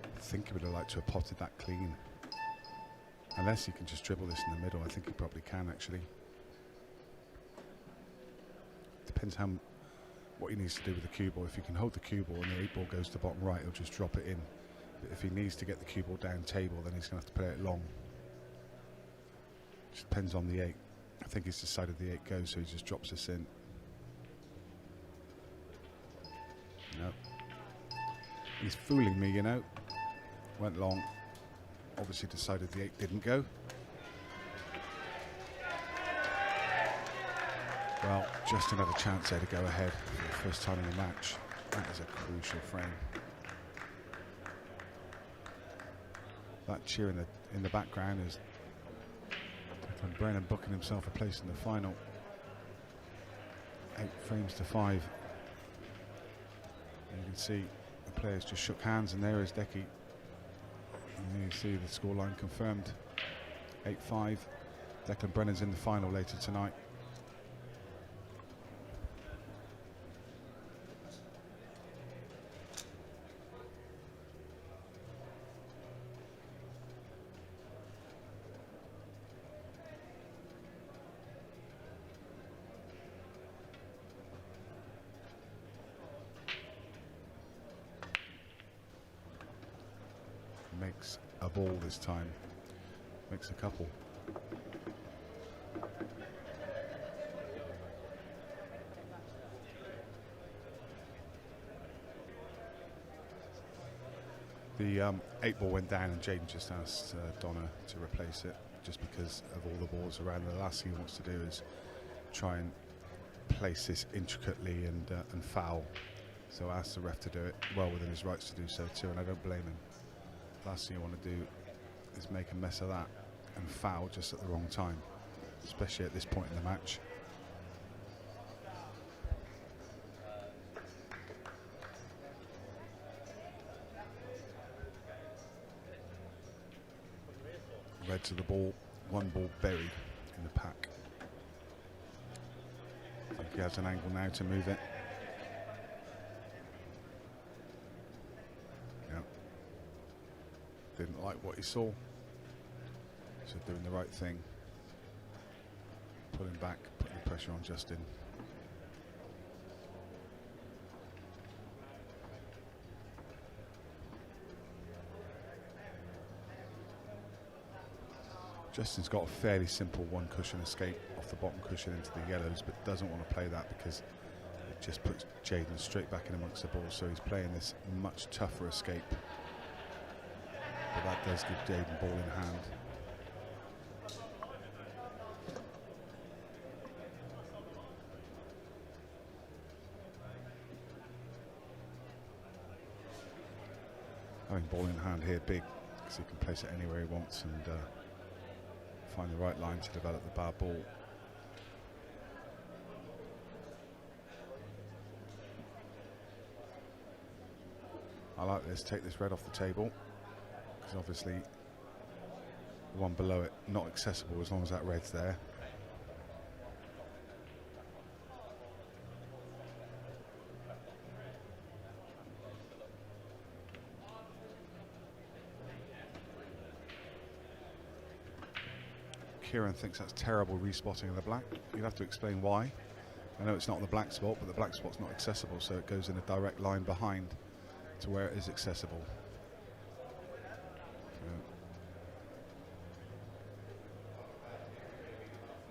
I think he would have liked to have potted that clean. Unless he can just dribble this in the middle. I think he probably can, actually. Depends what he needs to do with the cue ball. If he can hold the cue ball and the 8-ball goes to bottom right, he'll just drop it in. But if he needs to get the cue ball down table, then he's going to have to play it long. Just depends on the 8. I think he's decided the 8 goes, so he just drops this in. No. He's fooling me, you know. Went long. Obviously decided the 8 didn't go. Well, Justin had a chance there to go ahead for the first time in the match. That is a crucial frame. That cheer in the background is Declan Brennan booking himself a place in the final. 8 frames to 5. You can see the players just shook hands, and there is Decky. And you see the scoreline confirmed. 8-5. Declan Brennan's in the final later tonight. a ball this time. Makes a couple. The 8-ball went down and Jaden just asked Donna to replace it just because of all the balls around. The last thing he wants to do is try and place this intricately and foul. So I asked the ref to do it, well within his rights to do so too, and I don't blame him. Last thing you want to do is make a mess of that and foul just at the wrong time, especially at this point in the match. Reds of the ball, one ball buried in the pack. I think he has an angle now to move it. Yep. Didn't like what he saw, so doing the right thing. Pulling back, putting the pressure on Justin. Justin's got a fairly simple one cushion escape off the bottom cushion into the yellows, but doesn't want to play that because it just puts Jaden straight back in amongst the balls. So he's playing this much tougher escape, but that does give Jaden ball in hand. Having ball in hand here big because he can place it anywhere he wants and find the right line to develop the bad ball. I like this, take this red off the table, because obviously the one below it not accessible as long as that red's there. Kieran thinks that's terrible respotting of the black. You'll have to explain why. I know it's not on the black spot, but the black spot's not accessible, so it goes in a direct line behind to where it is accessible.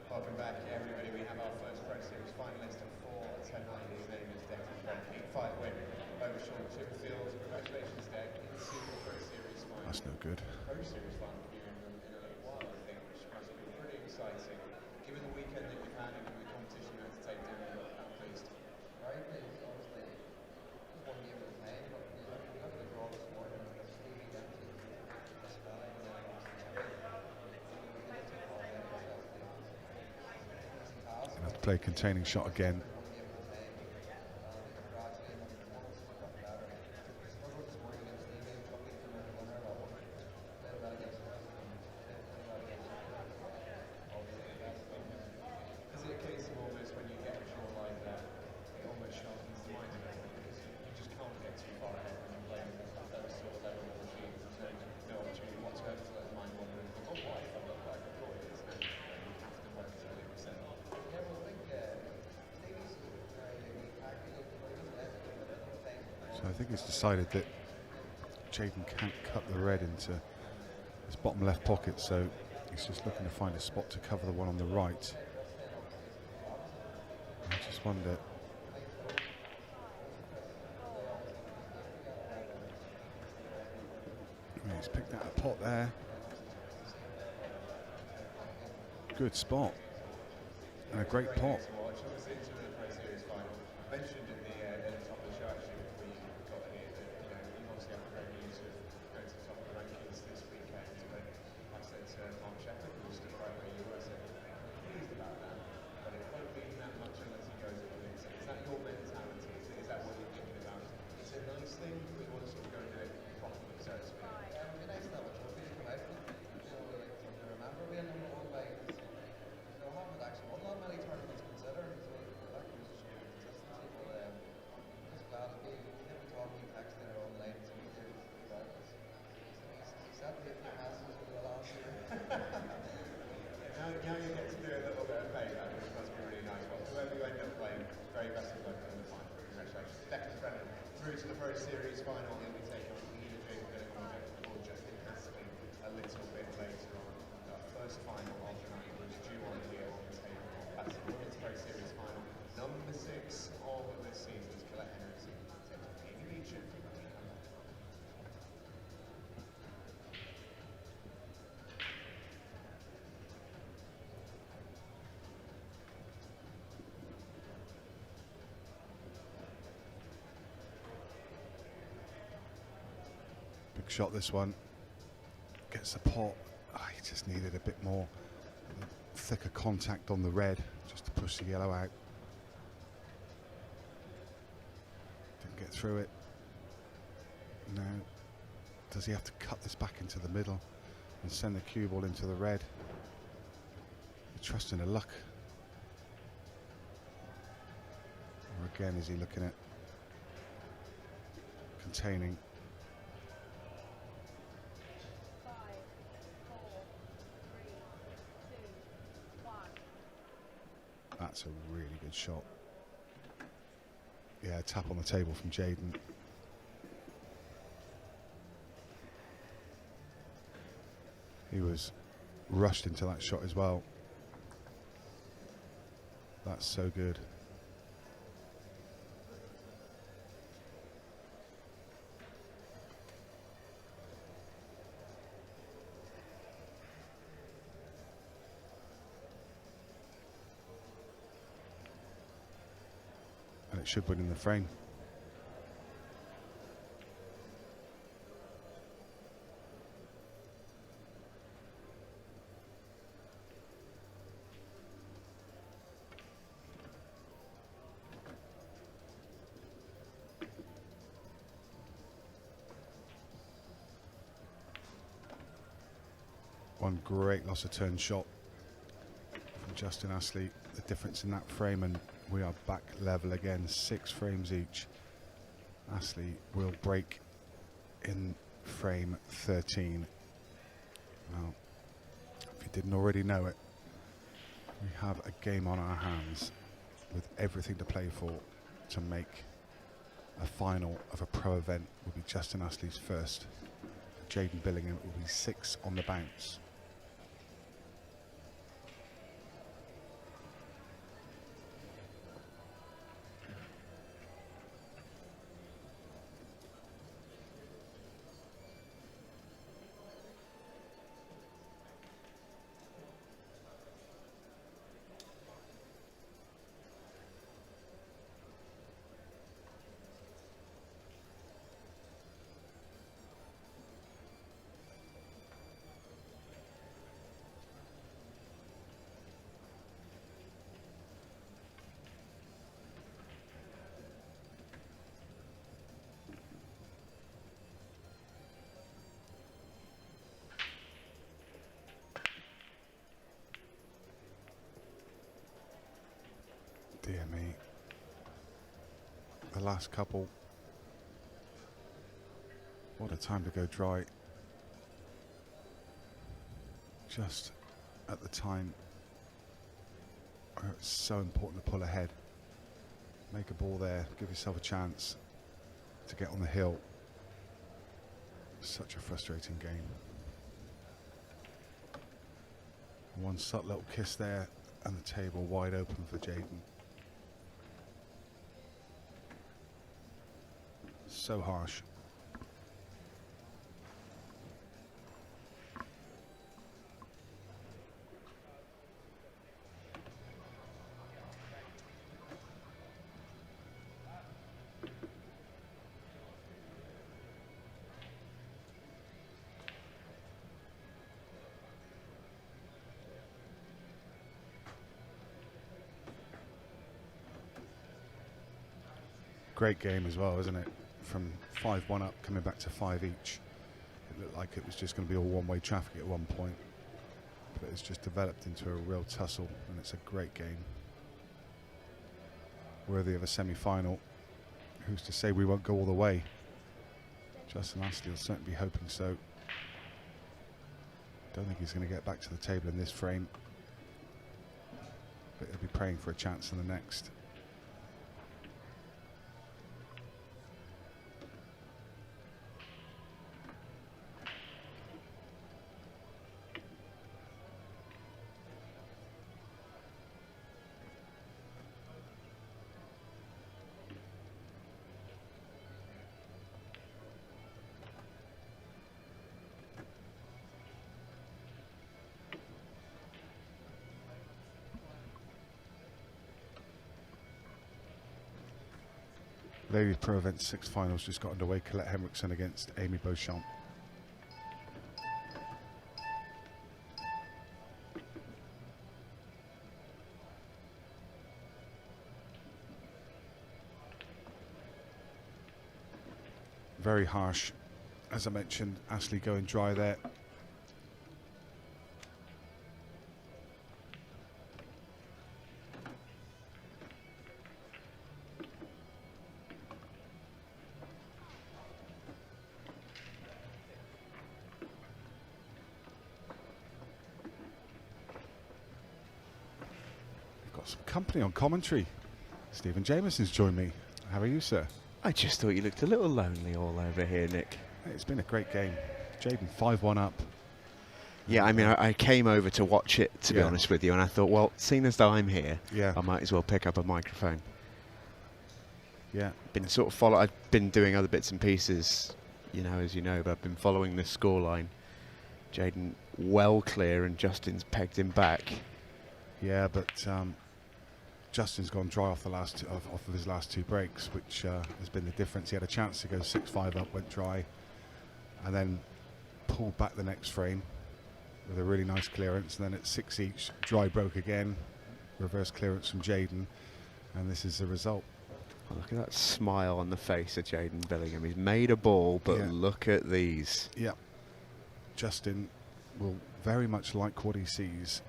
Welcome back, everybody. We have our first Pro Series finalist of 4 at 10-9. His name is Declan. 8-5 win over Sean Chipperfield. Congratulations, Deck, into the Pro Series final. That's no good. Pro Series final here in a little while, I think, which must be pretty exciting. Given the weekend that you've had and given the competition you had to take down, how pleased? Very pleased, obviously. Just one game at a time, but you look at the draw this morning, we've got Stevie Dempsey, this spelling, and then Have to play containing shot again. So I think he's decided that Jaden can't cut the red into his bottom left pocket, so he's just looking to find a spot to cover the one on the right. I just wonder. He's picked out a pot there. Good spot. And a great pot. Now you get to do a little bit of fame, I think it must be really nice. Well, whoever you end up playing, very best of luck in the final. Congratulations. Declan Brennan through to the Pro Series final. He'll be taking on either Jaden Bennett or Justin Haskell. first final of the night was due on here on the table. That's the Women's Pro Series final. Number 6 of this season's Colette Henderson taking Amy Meacham from the team. Big shot this one. Gets the pot. He just needed a bit more thicker contact on the red just to push the yellow out. Didn't get through it. No. Does he have to cut this back into the middle and send the cue ball into the red? You trust in the luck. Or again, is he looking at containing? 5, 4, 3, 2, 1. That's a really good shot. Yeah, tap on the table from Jaden. He was rushed into that shot as well. That's so good. And it should win in the frame. One great loss of turn shot from Justin Astley. The difference in that frame, and we are back level again, 6 frames each. Astley will break in frame 13. Now, if you didn't already know it, we have a game on our hands with everything to play for to make a final of a pro event. Will be Justin Astley's first. Jaden Billingham will be 6 on the bounce. Dear me. The last couple. What a time to go dry. Just at the time where it's so important to pull ahead. Make a ball there, give yourself a chance to get on the hill. Such a frustrating game. One subtle little kiss there and the table wide open for Jaden. So harsh. Great game as well, isn't it? From 5-1 up, coming back to 5 each. It looked like it was just going to be all one-way traffic at one point, but it's just developed into a real tussle, and it's a great game. Worthy of a semi-final. Who's to say we won't go all the way? Justin Astley will certainly be hoping so. Don't think he's going to get back to the table in this frame, but he'll be praying for a chance in the next. Ladies Pro Event 6 finals just got underway. Colette Henriksen against Amy Beauchamp. Very harsh, as I mentioned. Ashley going dry there. Some company on commentary. Stephen Jameson's joined me. How are you, sir? I just thought you looked a little lonely all over here, Nick. It's been a great game. Jaden 5-1 up. Yeah, I mean, I came over to watch it, to be honest with you, and I thought, well, seeing as though I'm here, I might as well pick up a microphone. Yeah. Been sort of I've been doing other bits and pieces, you know, as you know, but I've been following this scoreline. Jaden well clear, and Justin's pegged him back. Yeah, but Justin's gone dry off the last off of his last 2 breaks, which has been the difference. He had a chance to go 6-5 up, went dry, and then pulled back the next frame with a really nice clearance. And then at 6 each, dry broke again, reverse clearance from Jaden, and this is the result. Oh, look at that smile on the face of Jaden Billingham. He's made a ball, but look at these. Yeah, Justin will very much like what he sees.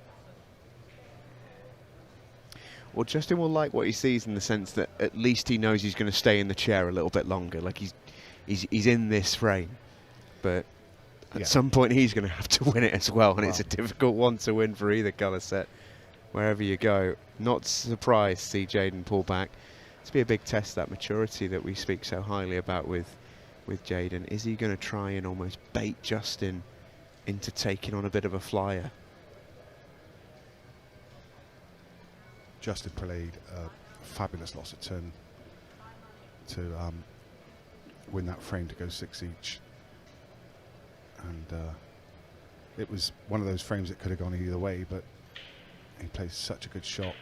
Well, Justin will like what he sees in the sense that at least he knows he's going to stay in the chair a little bit longer. Like he's in this frame, but at some point he's going to have to win it as well, and it's a difficult one to win for either colour set. Wherever you go, not surprised to see Jaden pull back. It's be a big test, that maturity that we speak so highly about with Jaden. Is he going to try and almost bait Justin into taking on a bit of a flyer? Justin played a fabulous loss at turn to win that frame to go 6 each, and it was one of those frames that could have gone either way, but he played such a good shot,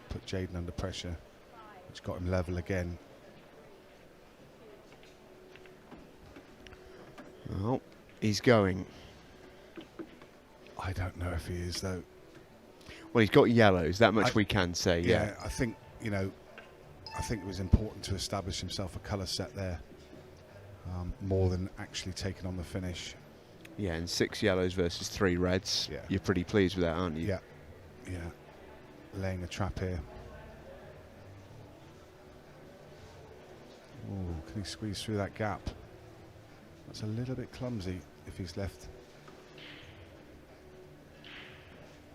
put Jaden under pressure, which got him level again. Well, he's going. I don't know if he is, though. Well, he's got yellows, that much we can say, yeah. I think, you know, I think it was important to establish himself a colour set there, more than actually taking on the finish. Yeah, and 6 yellows versus 3 reds. Yeah. You're pretty pleased with that, aren't you? Yeah, yeah. Laying a trap here. Oh, can he squeeze through that gap? That's a little bit clumsy if he's left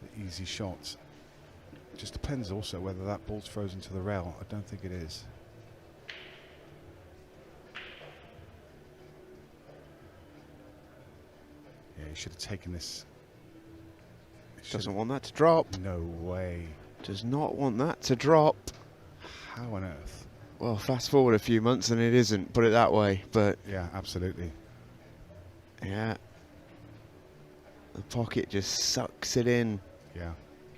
the easy shots. It just depends also whether that ball's frozen to the rail. I don't think it is. Yeah, he should have taken this. Doesn't want that to drop. No way. Does not want that to drop. How on earth? Well, fast forward a few months and it isn't, put it that way. But yeah, absolutely. Yeah. The pocket just sucks it in. Yeah.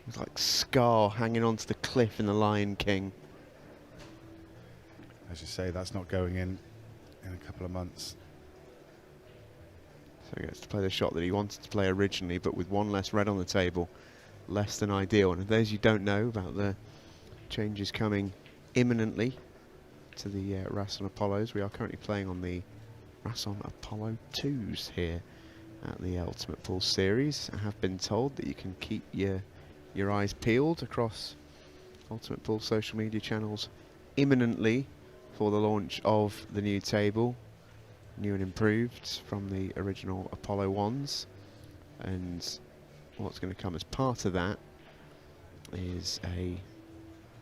It's like Scar hanging onto the cliff in The Lion King. As you say, that's not going in a couple of months. So he gets to play the shot that he wanted to play originally, but with 1 less red on the table, less than ideal. And if those you don't know about the changes coming imminently to the Rasson Apollos, we are currently playing on the Rasson Apollo 2s here at the Ultimate Pool Series. I have been told that you can keep your eyes peeled across Ultimate Pool social media channels imminently for the launch of the new table, new and improved from the original Apollo 1s. And what's going to come as part of that is a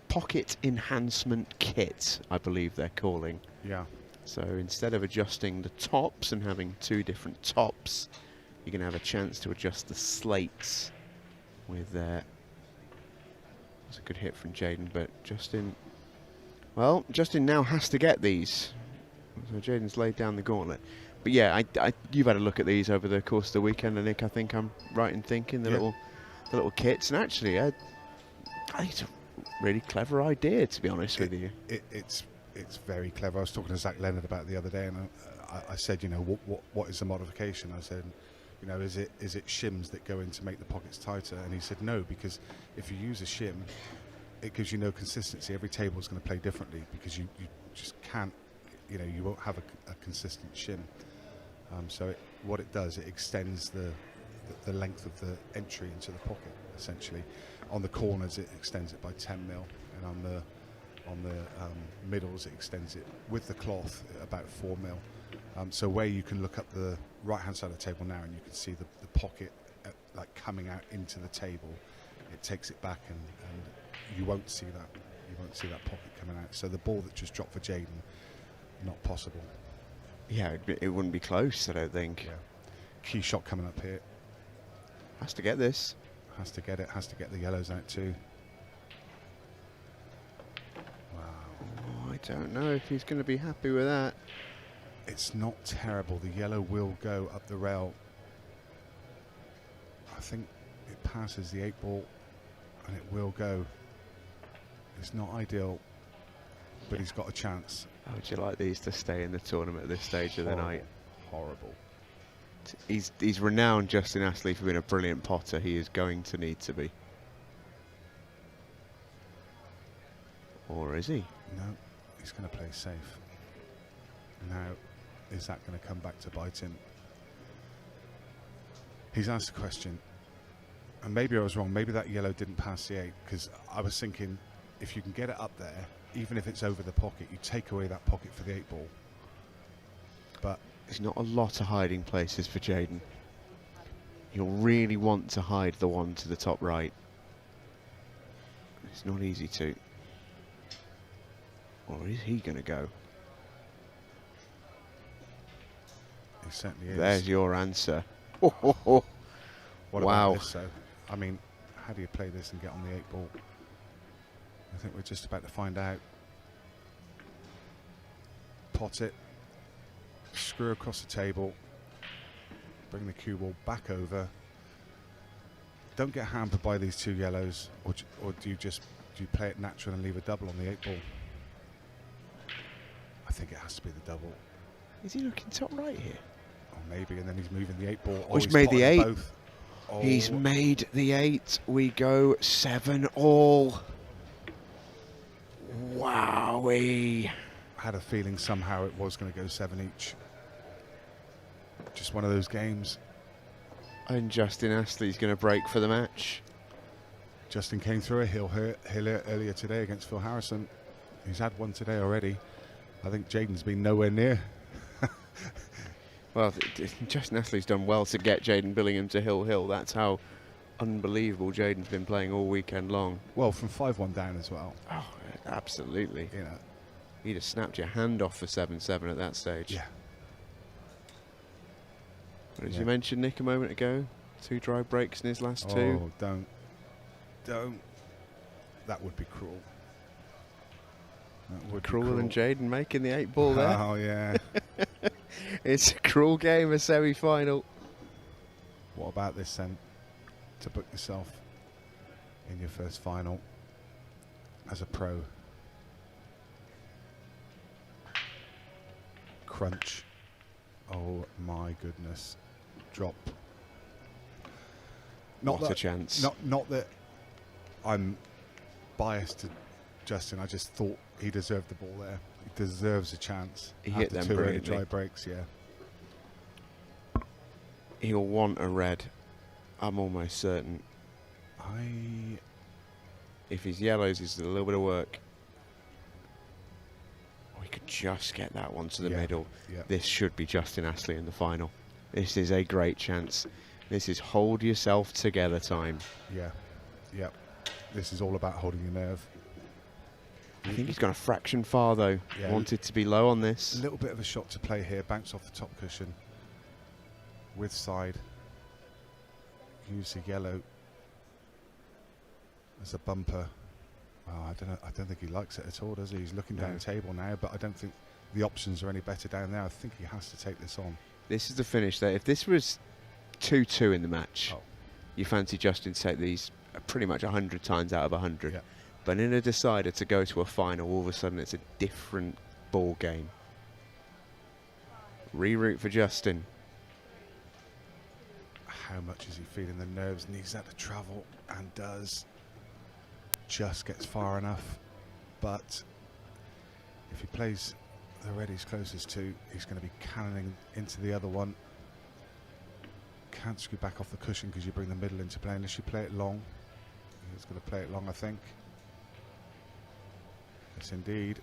pocket enhancement kit, I believe they're calling. Yeah. So instead of adjusting the tops and having 2 different tops, you're going to have a chance to adjust the slates with that's a good hit from Jaden, but Justin now has to get these. So Jaden's laid down the gauntlet. But yeah, you've had a look at these over the course of the weekend, and Nick, I think I'm right in thinking the little kits, and actually I think it's a really clever idea, to be honest with you. It's it's very clever. I was talking to Zach Leonard about it the other day, and I said, you know, what is the modification? I said, you know, is it shims that go in to make the pockets tighter? And he said no, because if you use a shim, it gives you no consistency. Every table is going to play differently because you just can't, you know, you won't have a consistent shim. So what it does, it extends the length of the entry into the pocket, essentially. On the corners, it extends it by 10 mil, and on the middles, it extends it with the cloth at about 4 mil. So where you can look up the right-hand side of the table now, and you can see the pocket like coming out into the table, it takes it back, and you won't see that. You won't see that pocket coming out. So the ball that just dropped for Jaden, not possible. Yeah, it wouldn't be close, I don't think. Yeah. Key shot coming up here. Has to get this. Has to get it. Has to get the yellows out too. Wow. Oh, I don't know if he's going to be happy with that. It's not terrible. The yellow will go up the rail. I think it passes the 8-ball, and it will go. It's not ideal, but he's got a chance. How would you like these to stay in the tournament at this stage of the night? Horrible. He's renowned, Justin Astley, for being a brilliant potter. He is going to need to be. Or is he? No, he's going to play safe. Now, is that going to come back to bite him? He's asked a question, and maybe I was wrong. Maybe that yellow didn't pass the 8, because I was thinking if you can get it up there, even if it's over the pocket, you take away that pocket for the 8-ball. But there's not a lot of hiding places for Jaden. He'll really want to hide the one to the top right. It's not easy to. Or is he going to go? He certainly is. There's your answer. What wow. about this, though? I mean, how do you play this and get on the 8-ball? I think we're just about to find out. Pot it. Screw across the table. Bring the cue ball back over. Don't get hampered by these 2 yellows, or do you play it natural and leave a double on the 8-ball? I think it has to be the double. Is he looking top right here? Or maybe, and then he's moving the 8-ball. Oh, he's made the 8. Oh. He's made the 8. We go 7-all. Wowee. Had a feeling somehow it was going to go 7 each. Just one of those games. And Justin Astley's going to break for the match. Justin came through a hill earlier today against Phil Harrison. He's had one today already. I think Jaden's been nowhere near. Well, Justin Astley's done well to get Jaden Billingham to Hill. That's how unbelievable Jaden's been playing all weekend long. Well, from 5-1 down as well. Oh, absolutely. You know, he'd have snapped your hand off for 7-7 at that stage. Yeah. What did you mention, Nick, a moment ago? 2 dry breaks in his last 2. Oh, don't. That would be cruel. That would be Crueler than Jaden making the 8-ball there. Oh, yeah. It's a cruel game, a semi-final. What about this then? To book yourself in your first final as a pro. Crunch. Oh my goodness. Drop. What a chance. Not that I'm biased to Justin. I just thought he deserved the ball there. He deserves a chance. He hit them 2 early brilliantly. dry breaks, yeah. He'll want a red. I'm almost certain. If his yellows is a little bit of work. Oh, he could just get that one to the middle. Yeah. This should be Justin Astley in the final. This is a great chance. This is hold yourself together time. Yeah. Yeah. This is all about holding your nerve. I think he's gone a fraction far though. Yeah. Wanted to be low on this. A little bit of a shot to play here. Bounce off the top cushion. With side. Use the yellow as a bumper. Oh, I don't think he likes it at all, does he? He's looking down the table now, but I don't think the options are any better down there. I think he has to take this on. This is the finish there. If this was 2-2 in the match, you fancy Justin to take these pretty much 100 times out of 100. Yeah. But in a decider to go to a final, all of a sudden it's a different ball game. Reroute for Justin. How much is he feeling the nerves? Needs that to travel, and does. Just gets far enough, but if he plays the red he's closest to, he's going to be cannoning into the other one. Can't screw back off the cushion because you bring the middle into play unless you play it long. He's going to play it long, I think. Yes, indeed.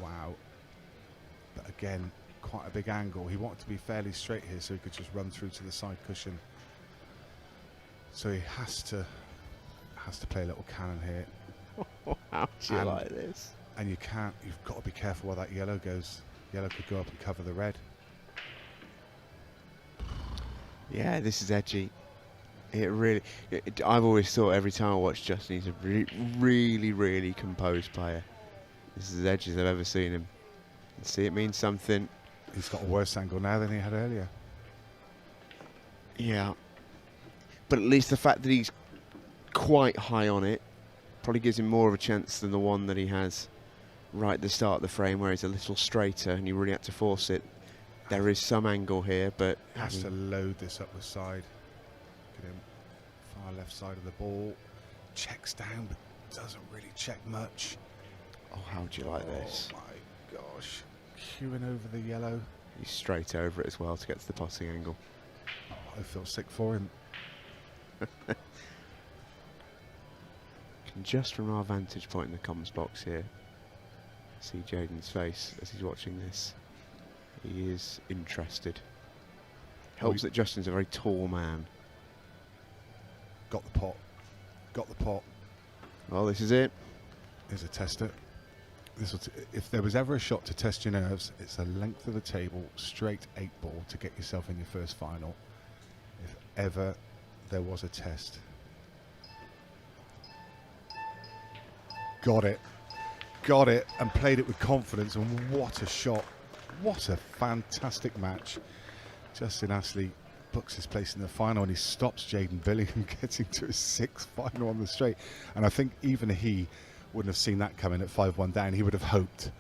Wow. But again, quite a big angle. He wanted to be fairly straight here so he could just run through to the side cushion. So he has to play a little cannon here. How do you like this? And you can't, you've got to be careful where that yellow goes. Yellow could go up and cover the red. Yeah, this is edgy. It really, I've always thought every time I watch Justin, he's a really, really composed player. This is as edgy as I've ever seen him. See, it means something. He's got a worse angle now than he had earlier. Yeah. But at least the fact that he's quite high on it probably gives him more of a chance than the one that he has right at the start of the frame where he's a little straighter and you really had to force it. There is some angle here, but has to load this up the side. Look at him, far left side of the ball. Checks down, but doesn't really check much. Oh, how do you like this? Oh my gosh. Queuing over the yellow. He's straight over it as well to get to the potting angle. I feel sick for him. Just from our vantage point in the comms box here, see Jaden's face as he's watching this. He is interested. Helps that Justin's a very tall man. Got the pot. Got the pot. Well, this is it. Here's a tester. This will if there was ever a shot to test your nerves, it's the length of the table, straight 8 ball to get yourself in your first final. If ever there was a test. Got it. Got it and played it with confidence, and what a shot. What a fantastic match. Justin Astley books his place in the final and he stops Jaden Billingham getting to his 6th final on the straight. And I think even he wouldn't have seen that coming at 5-1 down. He would have hoped.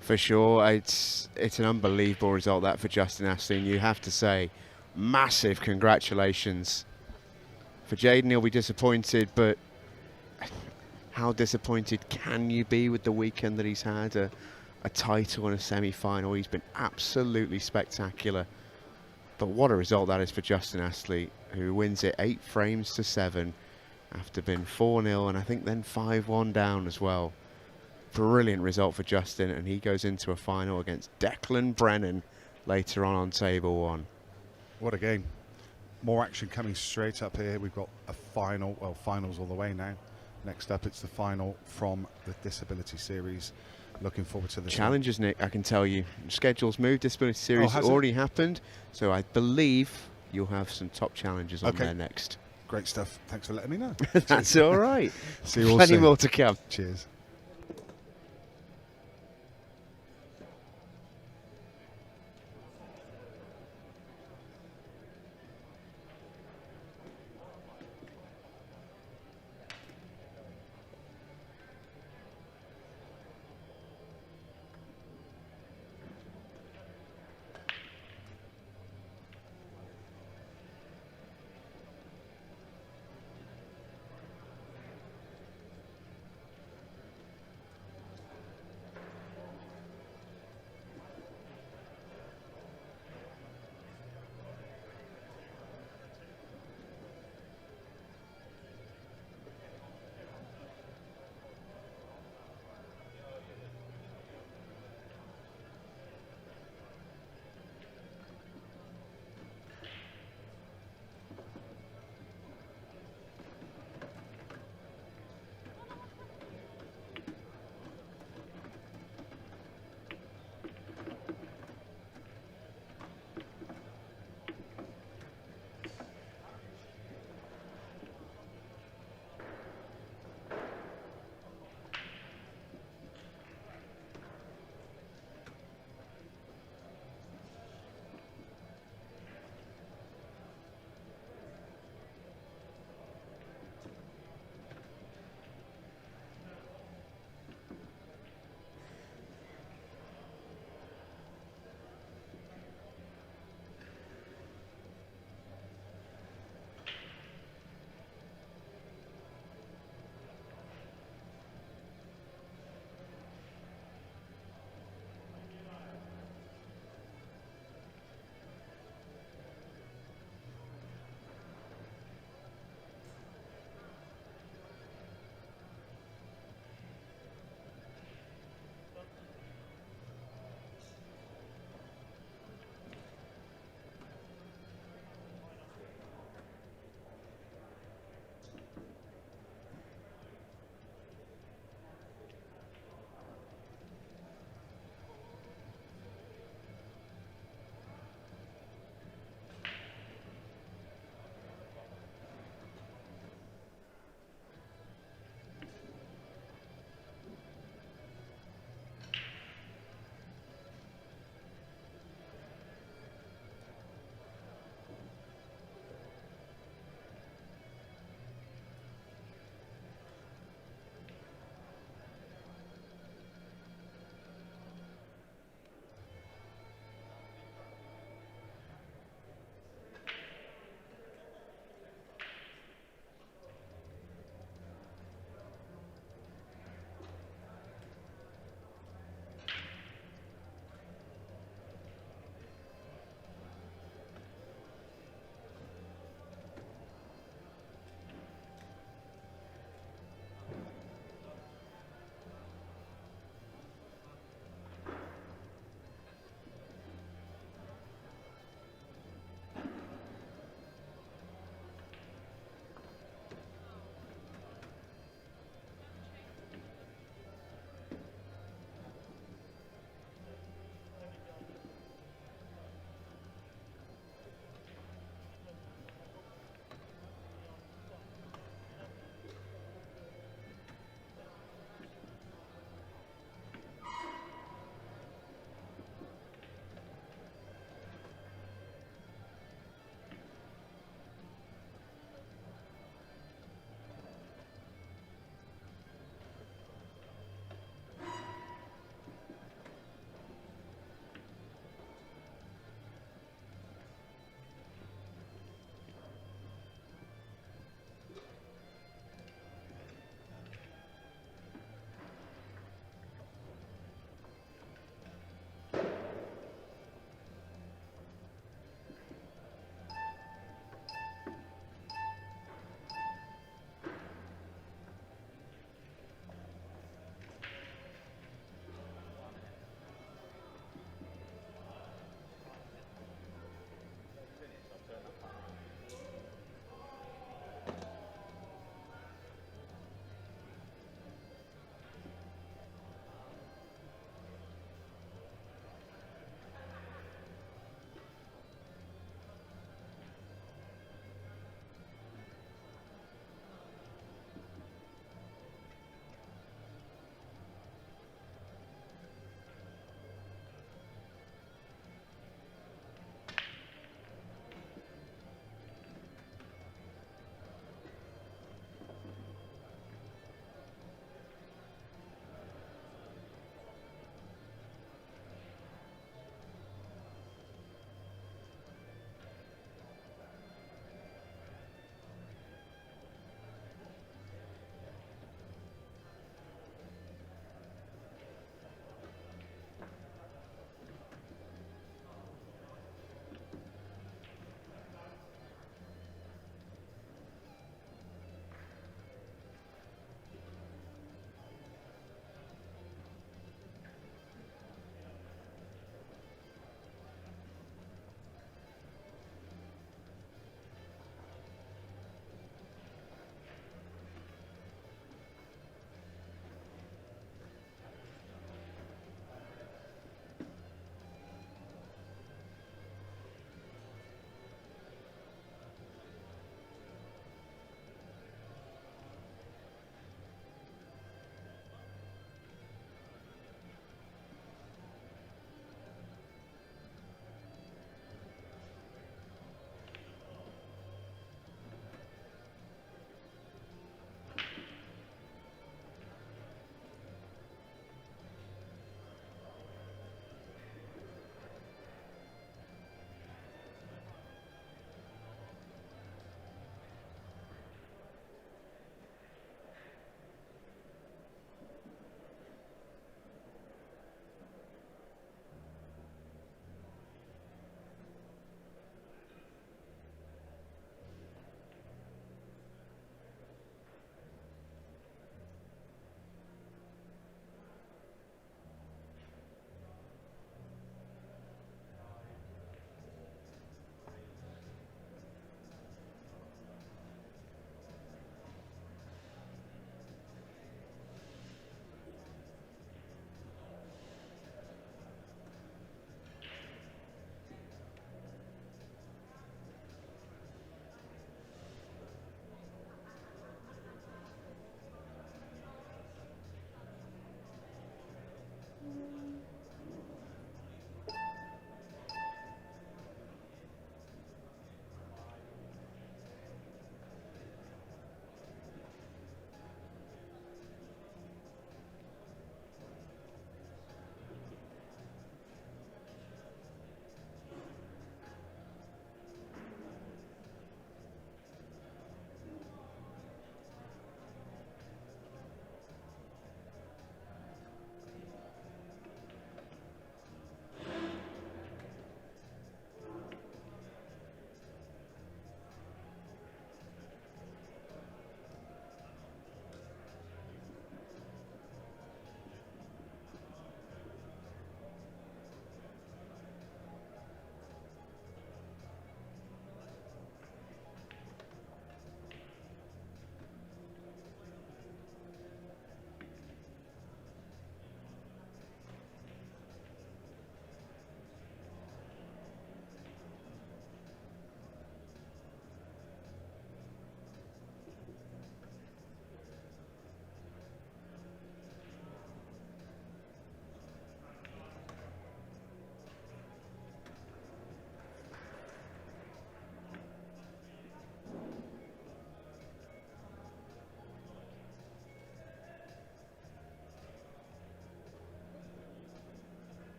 For sure. It's an unbelievable result that for Justin Astley. And you have to say, massive congratulations. For Jaden, he'll be disappointed, but how disappointed can you be with the weekend that he's had? A title and a semi-final. He's been absolutely spectacular. But what a result that is for Justin Astley, who wins it 8 frames to 7 after being 4-0 and I think then 5-1 down as well. Brilliant result for Justin, and he goes into a final against Declan Brennan later on table 1. What a game. More action coming straight up here. We've got a final, well, finals all the way now. Next up, it's the final from the Disability Series. Looking forward to the challenges, Nick, I can tell you. Schedule's moved. Disability Series already happened, so I believe you'll have some top challenges on there next. Great stuff. Thanks for letting me know. That's all right. See you all Plenty soon. more to come. Cheers.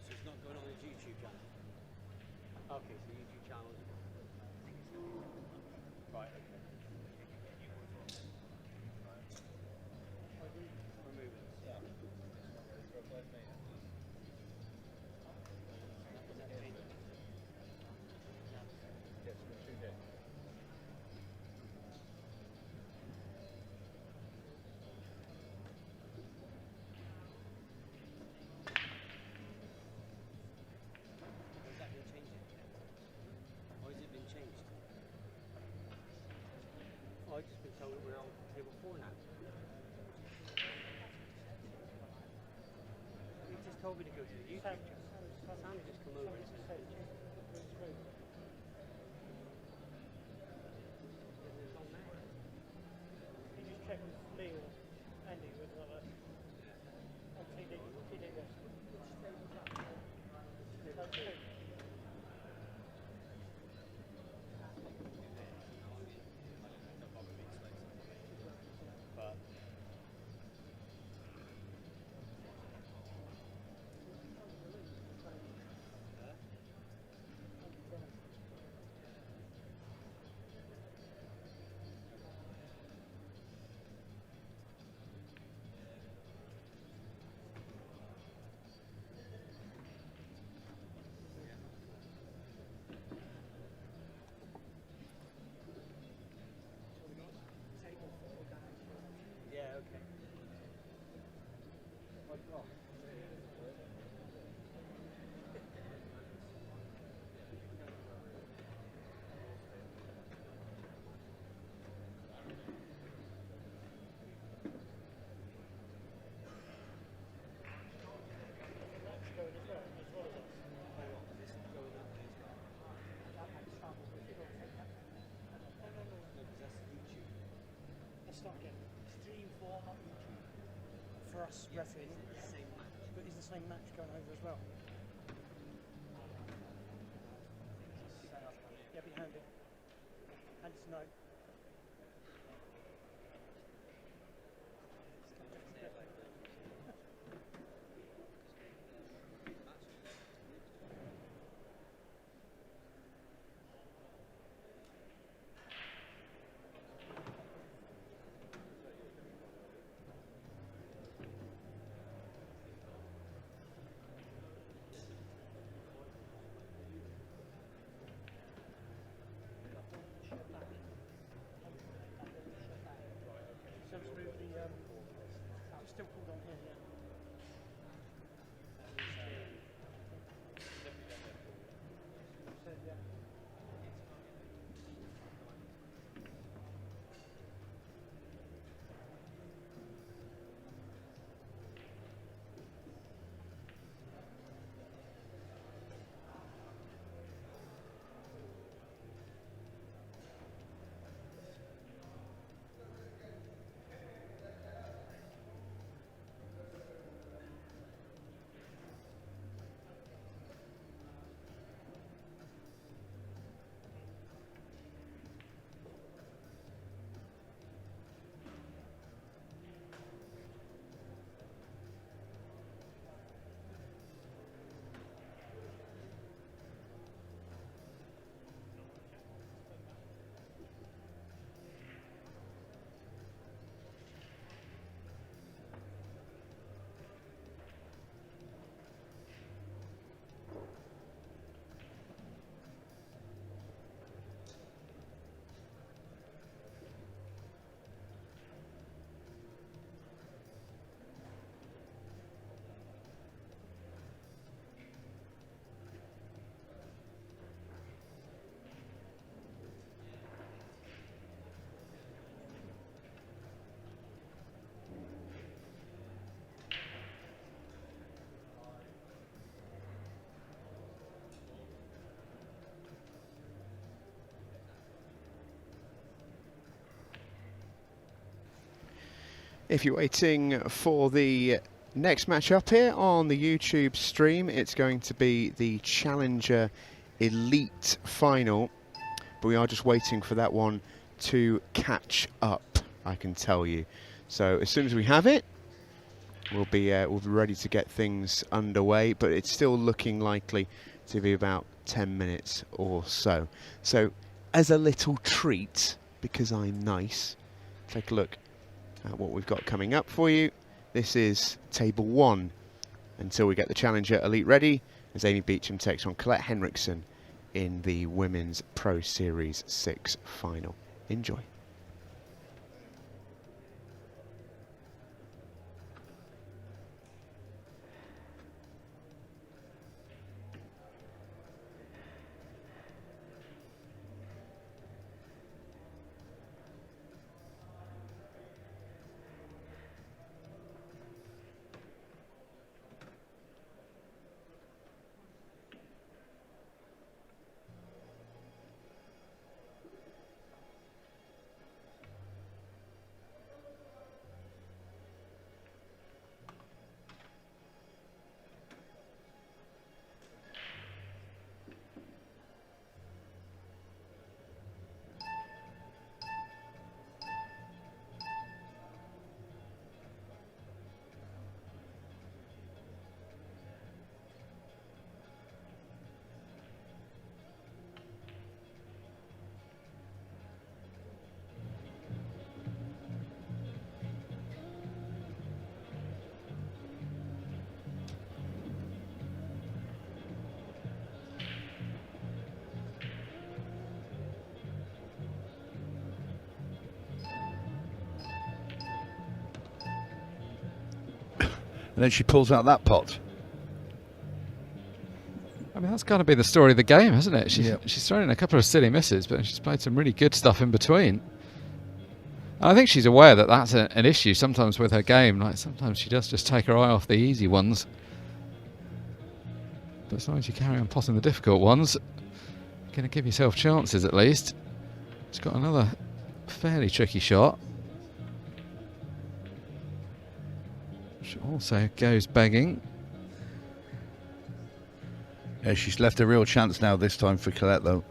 Right, so it's not going on his YouTube channel. Okay, so YouTube channel. Right, okay. Remove it. Yeah. Has that been changed yet? Or has it been changed? Oh, I've just been told that we're on table 4 now. You just told me to go to the YouTube channel. Sam just come over and said, it's on there. You just check with Lee or Andy with on TD. But yeah, okay. Let's not get stream form on YouTube for us refereeing. But is the same match going over as well? Yeah, behind it. And it's no. So it's moved the it's still called on here, yeah. So, yeah. If you're waiting for the next match up here on the YouTube stream, it's going to be the Challenger Elite Final. But we are just waiting for that one to catch up, I can tell you. So as soon as we have it, we'll be ready to get things underway, but it's still looking likely to be about 10 minutes or so. So, as a little treat, because I'm nice, take a look at what we've got coming up for you. This is table 1 until we get the challenger elite ready, as Amy Beecham takes on Colette Henriksen in the Women's Pro Series 6 final. Enjoy. And then she pulls out that pot. I mean, that's got to be the story of the game, hasn't it? Yep. She's thrown in a couple of silly misses, but she's played some really good stuff in between. And I think she's aware that that's an issue sometimes with her game. Like, sometimes she does just take her eye off the easy ones. But as long as you carry on potting the difficult ones, you're going to give yourself chances at least. She's got another fairly tricky shot, which also goes begging. Yeah, she's left a real chance now this time for Colette, though.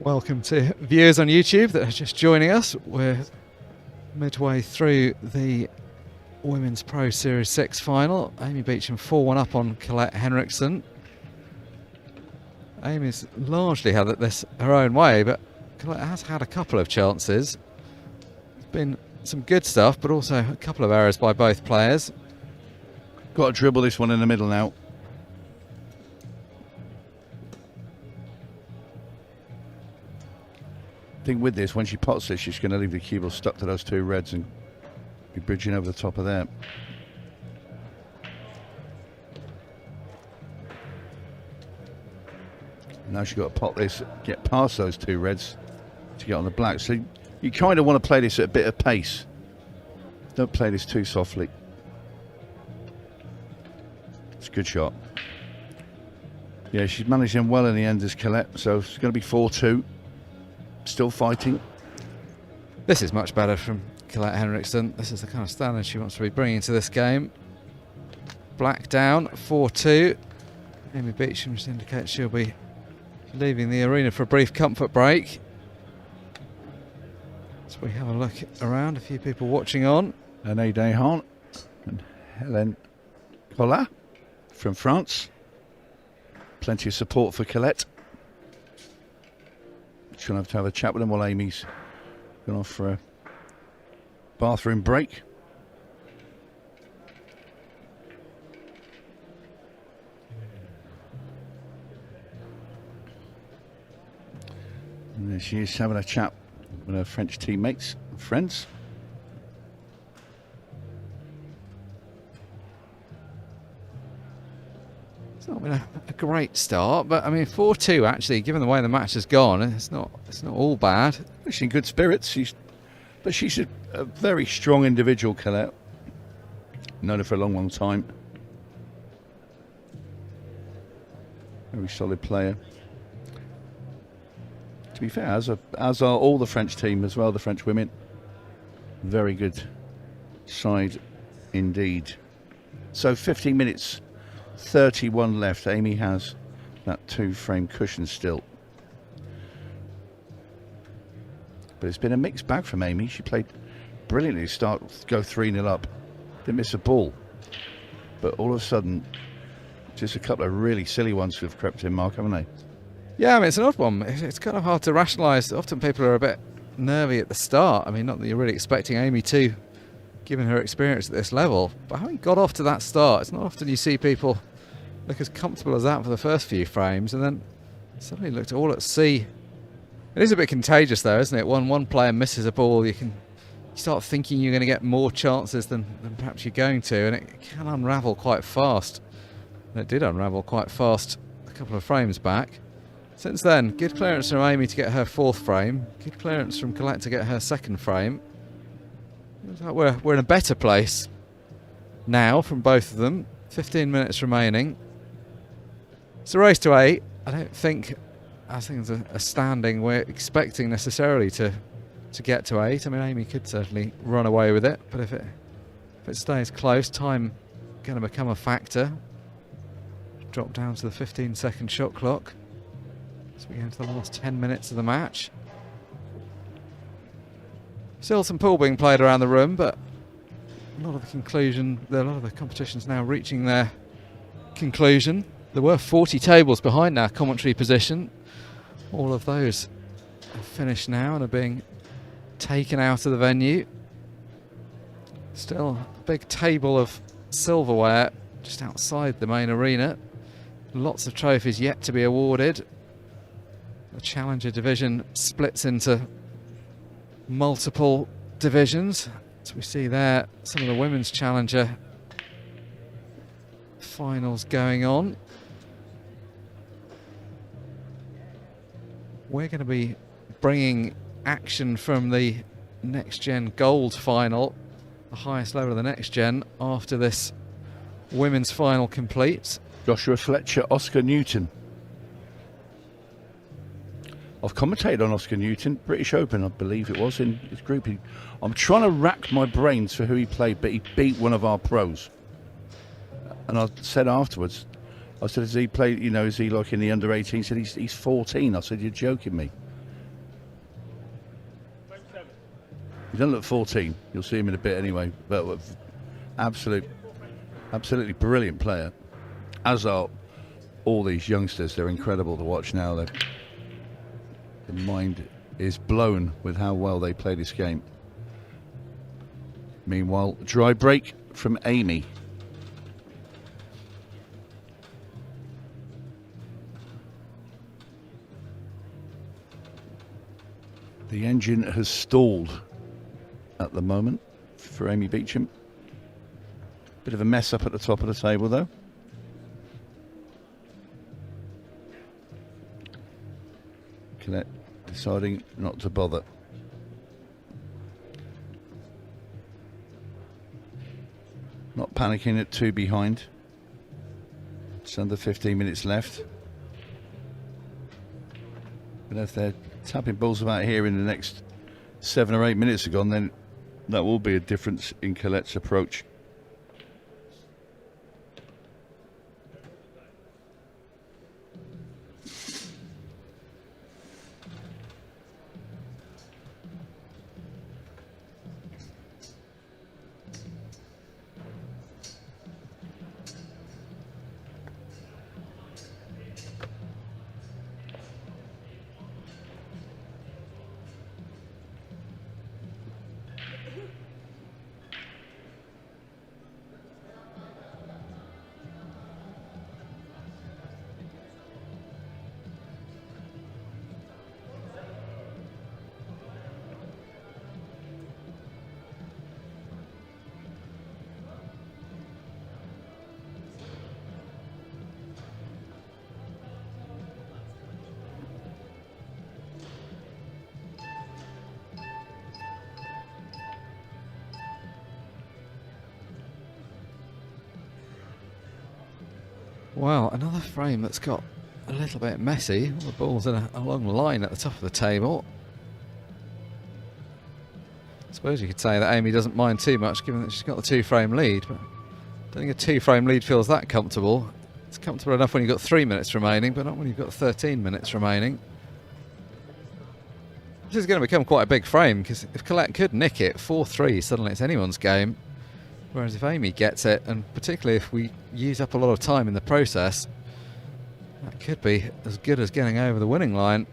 Welcome to viewers on YouTube that are just joining us. We're midway through the Women's Pro Series 6 final. Amy Beecham 4-1 up on Colette Henriksen. Amy's largely had this her own way, but Colette has had a couple of chances. There's been some good stuff, but also a couple of errors by both players. Got to dribble this one in the middle now. I think with this, when she pots this, she's going to leave the cue ball stuck to those two reds and be bridging over the top of them. Now she's got to pot this, get past those two reds to get on the black. So you kind of want to play this at a bit of pace. Don't play this too softly. It's a good shot. Yeah, she's managed them well in the end as Colette, so it's going to be 4-2. Still fighting. This is much better from Colette Henriksen. This is the kind of standard she wants to be bringing to this game. Black down, 4-2. Amy Beecham just indicates she'll be leaving the arena for a brief comfort break. So we have a look around, a few people watching on. René Dehan and Hélène Collin from France. Plenty of support for Colette. Just going to have a chat with them while Amy's gone off for a bathroom break. And there she is having a chat with her French teammates and friends. It's not been a great start, but I mean 4-2 actually, given the way the match has gone, it's not all bad. She's in good spirits. She's a very strong individual, Colette. Known her for a long, long time. Very solid player. To be fair, as are all the French team as well, the French women. Very good side indeed. So 15 minutes, 31 left. Amy has that 2-frame cushion still. But it's been a mixed bag from Amy. She played brilliantly to go 3-0 up. Didn't miss a ball. But all of a sudden, just a couple of really silly ones have crept in, Mark, haven't they? Yeah, I mean, it's an odd one. It's kind of hard to rationalise. Often people are a bit nervy at the start. I mean, not that you're really expecting Amy to, given her experience at this level. But having got off to that start, it's not often you see people look as comfortable as that for the first few frames and then suddenly looked all at sea. It is a bit contagious though, isn't it? One player misses a ball, you start thinking you're going to get more chances than perhaps you're going to, and it can unravel quite fast. And it did unravel quite fast a couple of frames back. Since then, good clearance from Amy to get her 4th frame, good clearance from Colette to get her 2nd frame. Looks like we're in a better place now from both of them. 15 minutes remaining. It's a race to 8. I think it's a standing we're expecting necessarily to get to 8. I mean, Amy could certainly run away with it, but if it stays close, time going to become a factor. Drop down to the 15-second shot clock as we get into the last 10 minutes of the match. Still some pool being played around the room, but a lot of the competition's now reaching their conclusion. There were 40 tables behind our commentary position. All of those are finished now and are being taken out of the venue. Still a big table of silverware just outside the main arena. Lots of trophies yet to be awarded. The Challenger division splits into multiple divisions. As we see there, some of the women's Challenger finals going on. We're going to be bringing action from the Next Gen Gold final, the highest level of the Next Gen, after this women's final completes. Joshua Fletcher, Oscar Newton. I've commentated on Oscar Newton, British Open, I believe it was, in his group. I'm trying to rack my brains for who he played, but he beat one of our pros. And I said afterwards, I said, has he played, is he like in the under-18? He said, he's 14. I said, you're joking me. He doesn't look 14. You'll see him in a bit anyway. But absolutely brilliant player. As are all these youngsters. They're incredible to watch now. The mind is blown with how well they play this game. Meanwhile, dry break from Amy. The engine has stalled at the moment for Amy Beecham. Bit of a mess up at the top of the table though. Colette deciding not to bother. Not panicking at 2 behind. It's under 15 minutes left. But if they're tapping balls about here in the next 7 or 8 minutes are gone, then that will be a difference in Colette's approach. Well, another frame that's got a little bit messy. All the ball's in a long line at the top of the table. I suppose you could say that Amy doesn't mind too much given that she's got the 2-frame lead, but I don't think a 2-frame lead feels that comfortable. It's comfortable enough when you've got 3 minutes remaining, but not when you've got 13 minutes remaining. This is going to become quite a big frame, because if Colette could nick it 4-3, suddenly it's anyone's game. Whereas if Amy gets it, and particularly if we use up a lot of time in the process, that could be as good as getting over the winning line.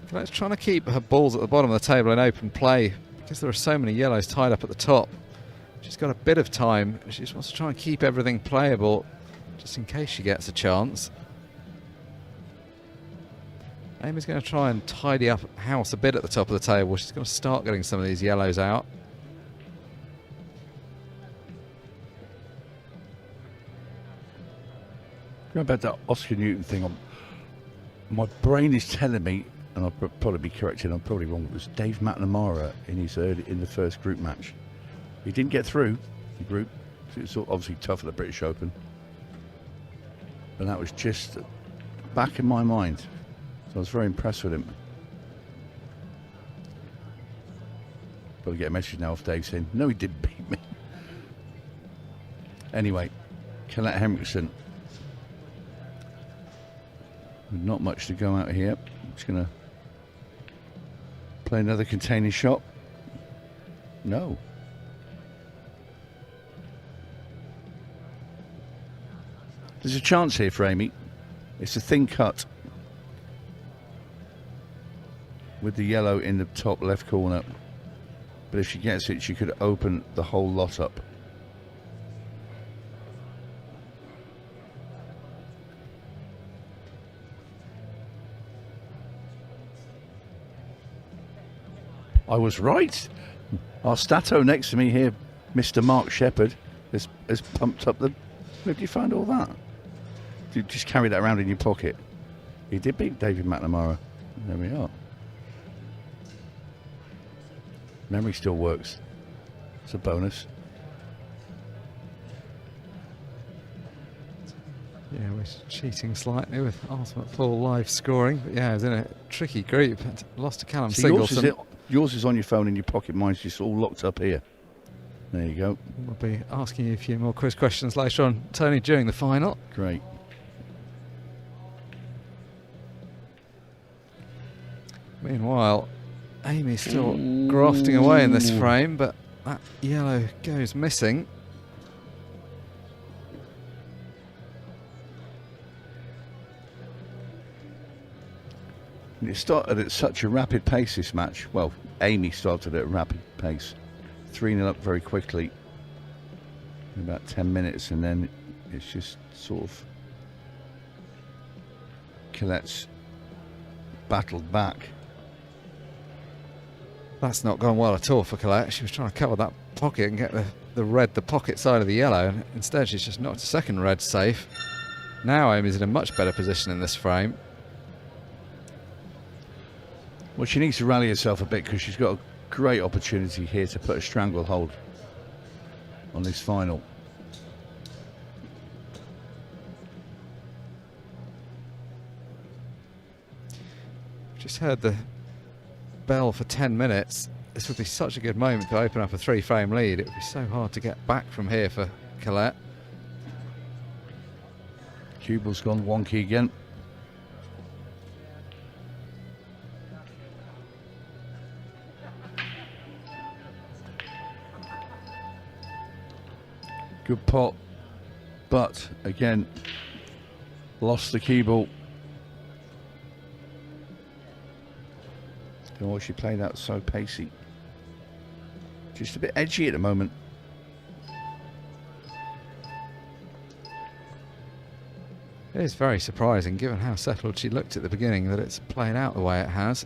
Colette's trying to keep her balls at the bottom of the table in open play because there are so many yellows tied up at the top. She's got a bit of time. She just wants to try and keep everything playable just in case she gets a chance. Amy's going to try and tidy up house a bit at the top of the table. She's going to start getting some of these yellows out. Going about that Oscar Newton thing, my brain is telling me, and I'll probably be corrected, I'm probably wrong, it was Dave McNamara in the first group match. He didn't get through the group, so it was obviously tough at the British Open. And that was just back in my mind. So I was very impressed with him. Probably get a message now off Dave saying, no, he didn't beat me. Anyway, Colette Henriksen. Not much to go out here. Just going to play another containing shot. No. There's a chance here for Amy. It's a thin cut with the yellow in the top left corner. But if she gets it, she could open the whole lot up. I was right. Our stato next to me here, Mr. Mark Shepherd, has pumped up the... Where did you find all that? Did you just carry that around in your pocket? He did beat David McNamara. There we are. Memory still works. It's a bonus. Yeah, we're cheating slightly with ultimate full live scoring. But yeah, it was in a tricky group. Lost to Callum Singleton. Yours is on your phone in your pocket. Mine's just all locked up here. There you go. We'll be asking you a few more quiz questions later on, Tony, during the final. Great. Meanwhile, Amy's still grafting away in this frame, but that yellow goes missing. It started at such a rapid pace, this match. Well, Amy started at a rapid pace. 3-0 up very quickly in about 10 minutes, and then it's just sort of Colette's battled back. That's not gone well at all for Colette. She was trying to cover that pocket and get the red, the pocket side of the yellow, and instead she's just knocked a second red safe. Now Amy's in a much better position in this frame. Well, she needs to rally herself a bit because she's got a great opportunity here to put a stranglehold on this final. Just heard the bell for 10 minutes. This would be such a good moment to open up a 3-frame lead. It would be so hard to get back from here for Colette. Cue ball's gone wonky again. Good pot, but again, lost the cue ball. Don't know why she played that so pacey. Just a bit edgy at the moment. It is very surprising, given how settled she looked at the beginning, that it's played out the way it has.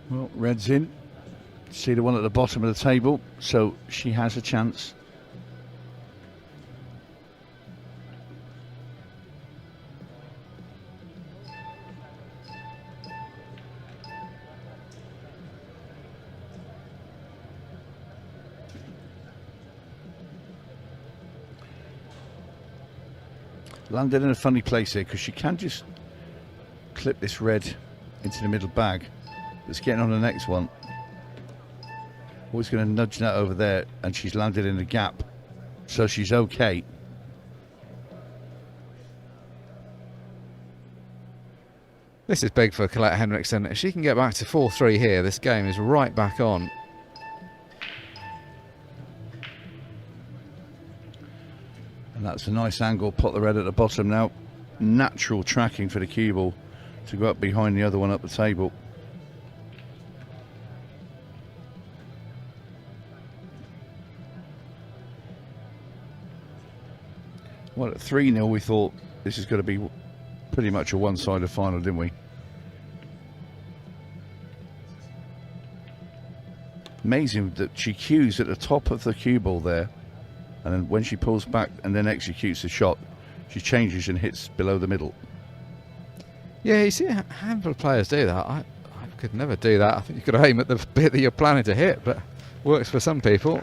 Well, red's in. See the one at the bottom of the table, so she has a chance. Landed in a funny place here because she can just clip this red into the middle bag. It's getting on the next one. Always going to nudge that over there, and she's landed in the gap, so she's okay. This is big for Colette Henriksen. If she can get back to 4-3 here, this game is right back on. And that's a nice angle. Pot the red at the bottom now. Natural tracking for the cue ball to go up behind the other one up the table. Well, at 3-0 we thought this is going to be pretty much a one-sided final, didn't we? Amazing that she cues at the top of the cue ball there, and then when she pulls back and then executes the shot, she changes and hits below the middle. Yeah, you see a handful of players do that. I could never do that. I think you've got to aim at the bit that you're planning to hit, but works for some people.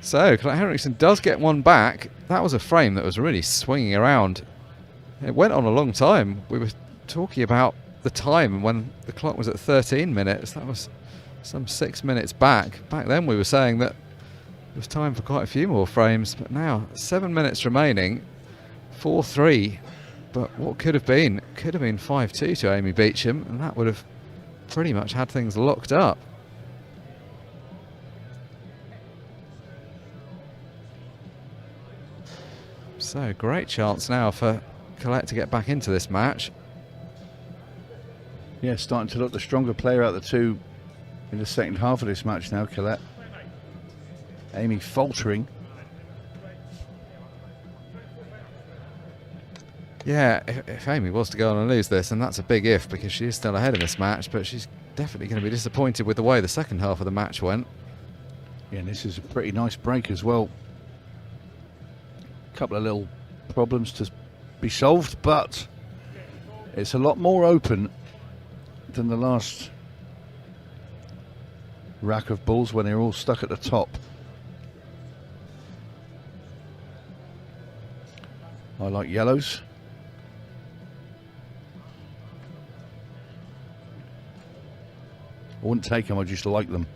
So, Colette Henriksen does get one back. That was a frame that was really swinging around. It went on a long time. We were talking about the time when the clock was at 13 minutes. That was some 6 minutes back. Back then we were saying that it was time for quite a few more frames, but now 7 minutes remaining, 4-3. But what could have been? Could have been 5-2 to Amy Beecham, and that would have pretty much had things locked up. So, great chance now for Colette to get back into this match. Yeah, starting to look the stronger player out of the two in the second half of this match now, Colette. Amy faltering. Yeah, if Amy was to go on and lose this, and that's a big if because she is still ahead in this match, but she's definitely going to be disappointed with the way the second half of the match went. Yeah, and this is a pretty nice break as well. Couple of little problems to be solved, but it's a lot more open than the last rack of balls when they're all stuck at the top. I like yellows. I wouldn't take them, I just like them.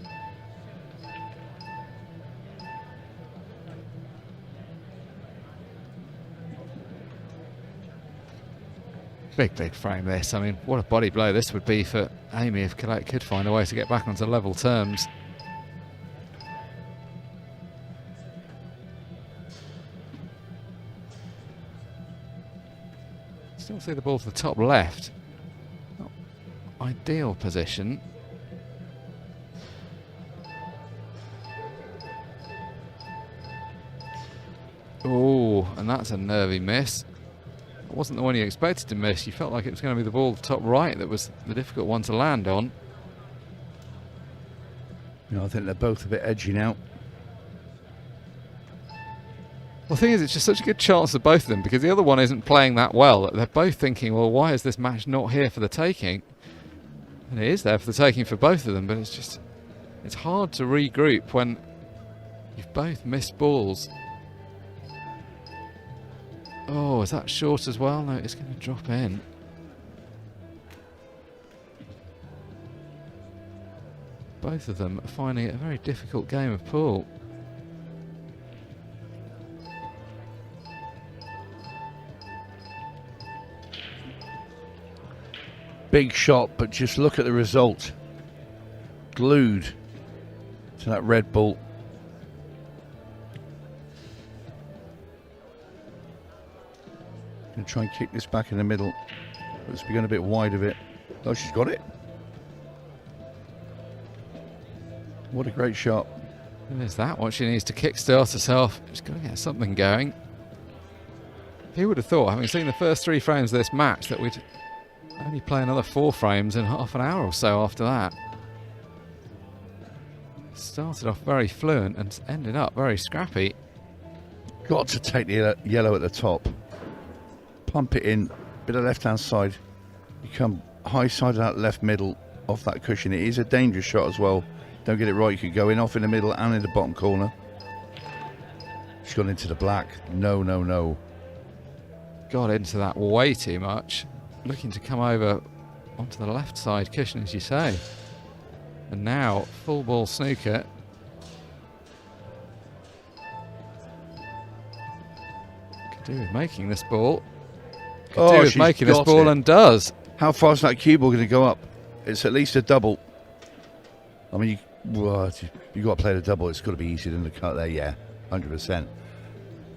Big frame this. I mean, what a body blow this would be for Amy if Colette could find a way to get back onto level terms. Still see the ball to the top left. Not ideal position. Oh, and that's a nervy miss. It wasn't the one you expected to miss. You felt like it was going to be the ball at the top right that was the difficult one to land on. You know, I think they're both a bit edgy now. Well, the thing is, it's just such a good chance for both of them because the other one isn't playing that well. They're both thinking, well, why is this match not here for the taking? And it is there for the taking for both of them, but it's hard to regroup when you've both missed balls. Oh, is that short as well? No, it's going to drop in. Both of them are finding it a very difficult game of pool. Big shot, but just look at the result. Glued to that red ball. Going to try and kick this back in the middle. It's going a bit wide of it. Oh, she's got it. What a great shot. And there's that one. She needs to kickstart herself. She's got to get something going. Who would have thought, having seen the first 3 frames of this match, that we'd Only play another 4 frames in half an hour or so after that. Started off very fluent and ended up very scrappy. Got to take the yellow at the top. Pump it in, bit of left-hand side. You come high side of that left middle off that cushion. It is a dangerous shot as well. Don't get it right, you could go in off in the middle and in the bottom corner. She's gone into the black. No, no, no. Got into that way too much. Looking to come over onto the left side cushion, as you say. And now, full ball snooker. Could do with making this ball. Could do with making this ball and does. How far is that cue ball going to go up? It's at least a double. I mean, you got to play the double. It's got to be easier than the cut there. Yeah, 100%.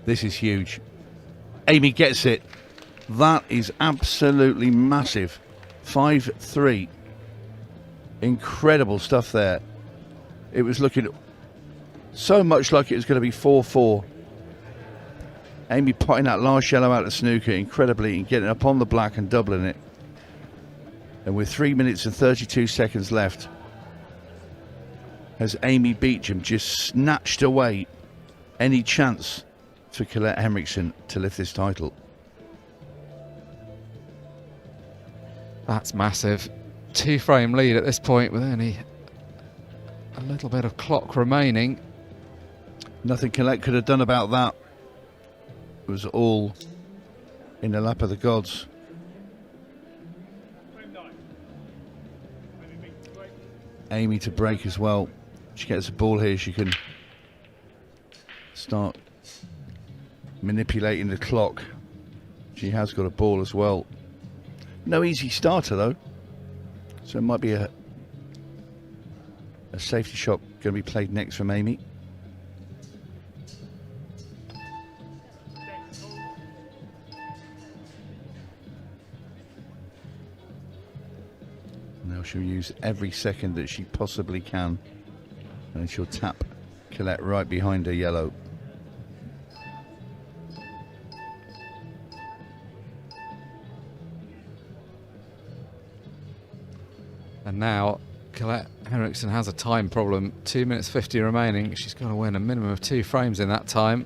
This is huge. Amy gets it. That is absolutely massive. 5-3. Incredible stuff there. It was looking so much like it was going to be 4-4. Amy potting that last yellow out of snooker incredibly and getting up on the black and doubling it. And with 3 minutes and 32 seconds left, has Amy Beecham just snatched away any chance for Colette Henriksen to lift this title? That's massive. 2 frame lead at this point with only a little bit of clock remaining. Nothing Colette could have done about that. It was all in the lap of the gods. Amy to break as well. She gets the ball here, she can start manipulating the clock. She has got a ball as well. No easy starter though, so it might be a safety shot going to be played next from Amy. Now she'll use every second that she possibly can, and then she'll tap Colette right behind her yellow. And now Colette Henriksen has a time problem. 2 minutes 50 remaining. She's got to win a minimum of 2 frames in that time.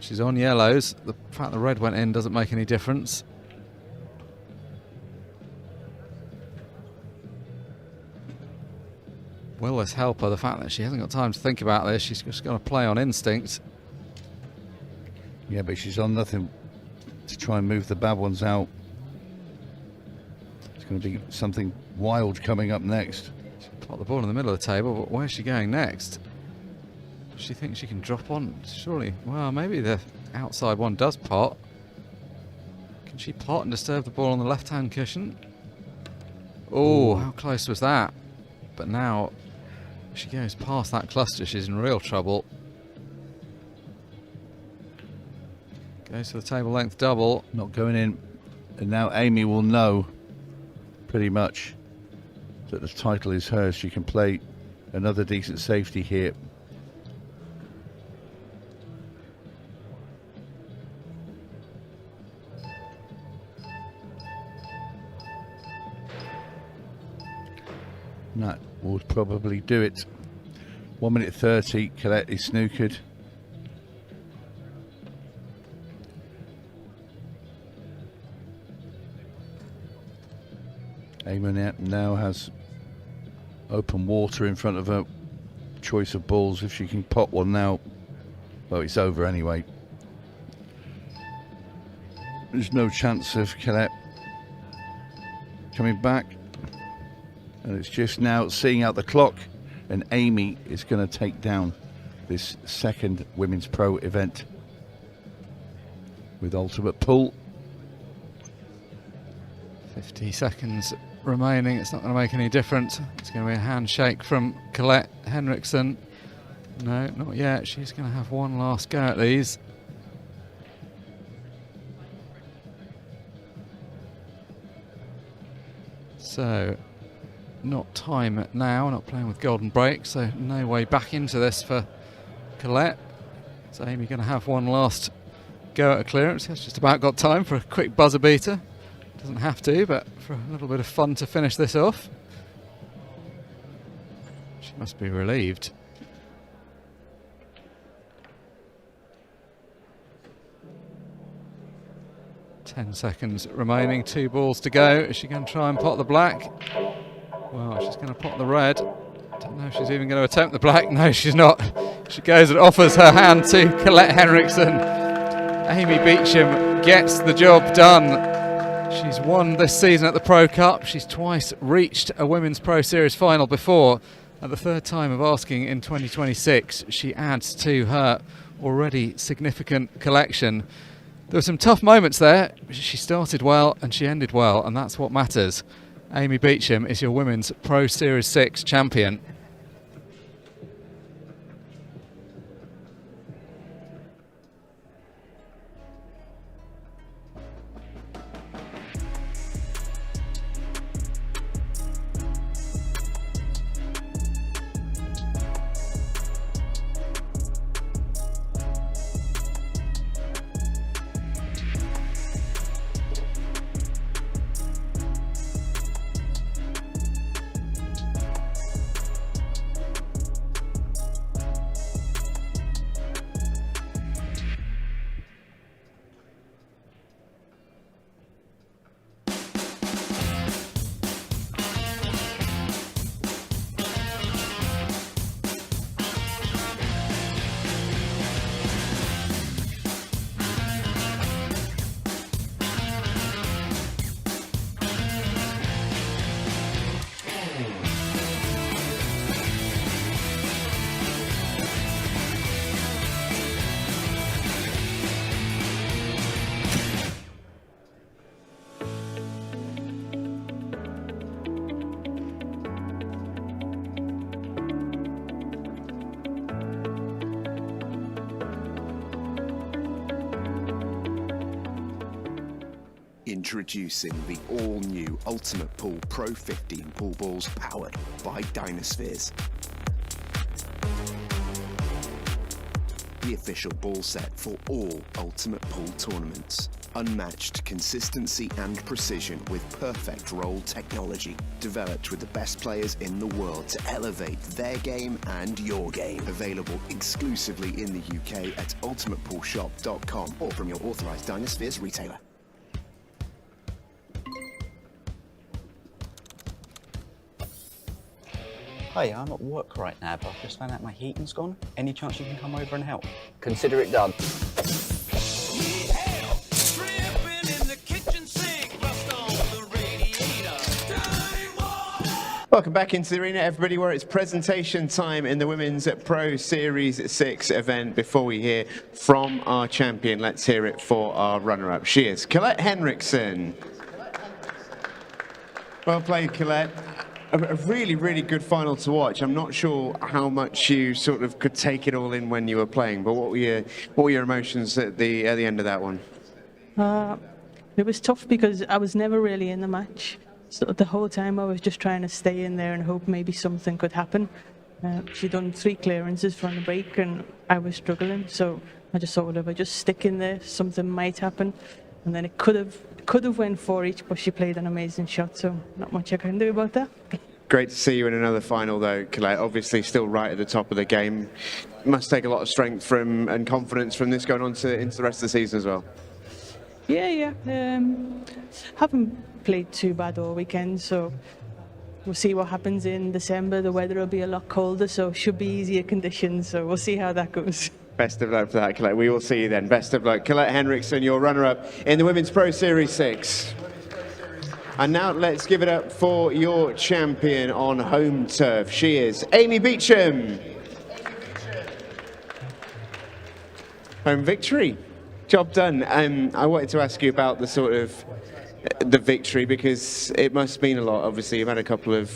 She's on yellows. The fact the red went in doesn't make any difference. Will this help her? The fact that she hasn't got time to think about this, she's just got to play on instinct. Yeah, but she's on nothing to try and move the bad ones out. It's going to be something wild coming up next. She plot the ball in the middle of the table, but where's she going next? She thinks she can drop on, surely. Well, maybe the outside one does pot. Can she pot and disturb the ball on the left-hand cushion? Oh, how close was that? But now, if she goes past that cluster, she's in real trouble. Goes for the table length double. Not going in. And now Amy will know pretty much that the title is hers. She can play another decent safety here. And that would probably do it. 1 minute 30, Colette is snookered. Amy now has open water in front of her. Choice of balls. If she can pot one now, well, it's over anyway. There's no chance of Colette coming back. And it's just now seeing out the clock, and Amy is going to take down this second Women's Pro event with ultimate pull. 50 seconds remaining. It's not going to make any difference. It's going to be a handshake from Colette Henriksen. No, not yet. She's going to have one last go at these. So, not time now, not playing with golden break, so no way back into this for Colette. So Amy going to have one last go at a clearance. Has just about got time for a quick buzzer beater. Doesn't have to, but for a little bit of fun to finish this off. She must be relieved. Ten seconds remaining, 2 balls to go. Is she going to try and pot the black? Well, she's going to pot the red. Don't know if she's even going to attempt the black. No, she's not. She goes and offers her hand to Colette Henriksen. Amy Beecham gets the job done. She's won this season at the Pro Cup. She's twice reached a Women's Pro Series final before. At the 3rd time of asking in 2026, she adds to her already significant collection. There were some tough moments there. She started well and she ended well, and that's what matters. Amy Beecham is your Women's Pro Series 6 champion. Introducing the all-new Ultimate Pool Pro 15 pool balls powered by Dynaspheres. The official ball set for all Ultimate Pool tournaments. Unmatched consistency and precision with perfect roll technology. Developed with the best players in the world to elevate their game and your game. Available exclusively in the UK at ultimatepoolshop.com or from your authorised Dynaspheres retailer. Hi, I'm at work right now, but I've just found out my heating's gone. Any chance you can come over and help? Consider it done. Welcome back into the arena, everybody, where it's presentation time in the Women's Pro Series 6 event. Before we hear from our champion, let's hear it for our runner-up. She is Colette Henriksen. Well played, Colette. A really, really good final to watch. I'm not sure how much you sort of could take it all in when you were playing, but what were your emotions at the end of that one? It was tough because I was never really in the match. So the whole time I was just trying to stay in there and hope maybe something could happen. She'd done 3 clearances from the break and I was struggling, so I just thought, well, if I just stick in there, something might happen. And then it could have went 4 each, but she played an amazing shot, so not much I can do about that. Great to see you in another final, though, Colette. Obviously, still right at the top of the game. Must take a lot of strength and confidence from this going on into the rest of the season as well. Yeah. Haven't played too bad all weekend, so we'll see what happens in December. The weather will be a lot colder, so should be easier conditions. So we'll see how that goes. Best of luck for that, Colette. We will see you then. Best of luck. Colette Henriksen, your runner-up in the Women's Pro Series 6. And now let's give it up for your champion on home turf. She is Amy Beecham. Home victory. Job done. I wanted to ask you about the sort of the victory, because it must mean a lot. Obviously, you've had a couple of,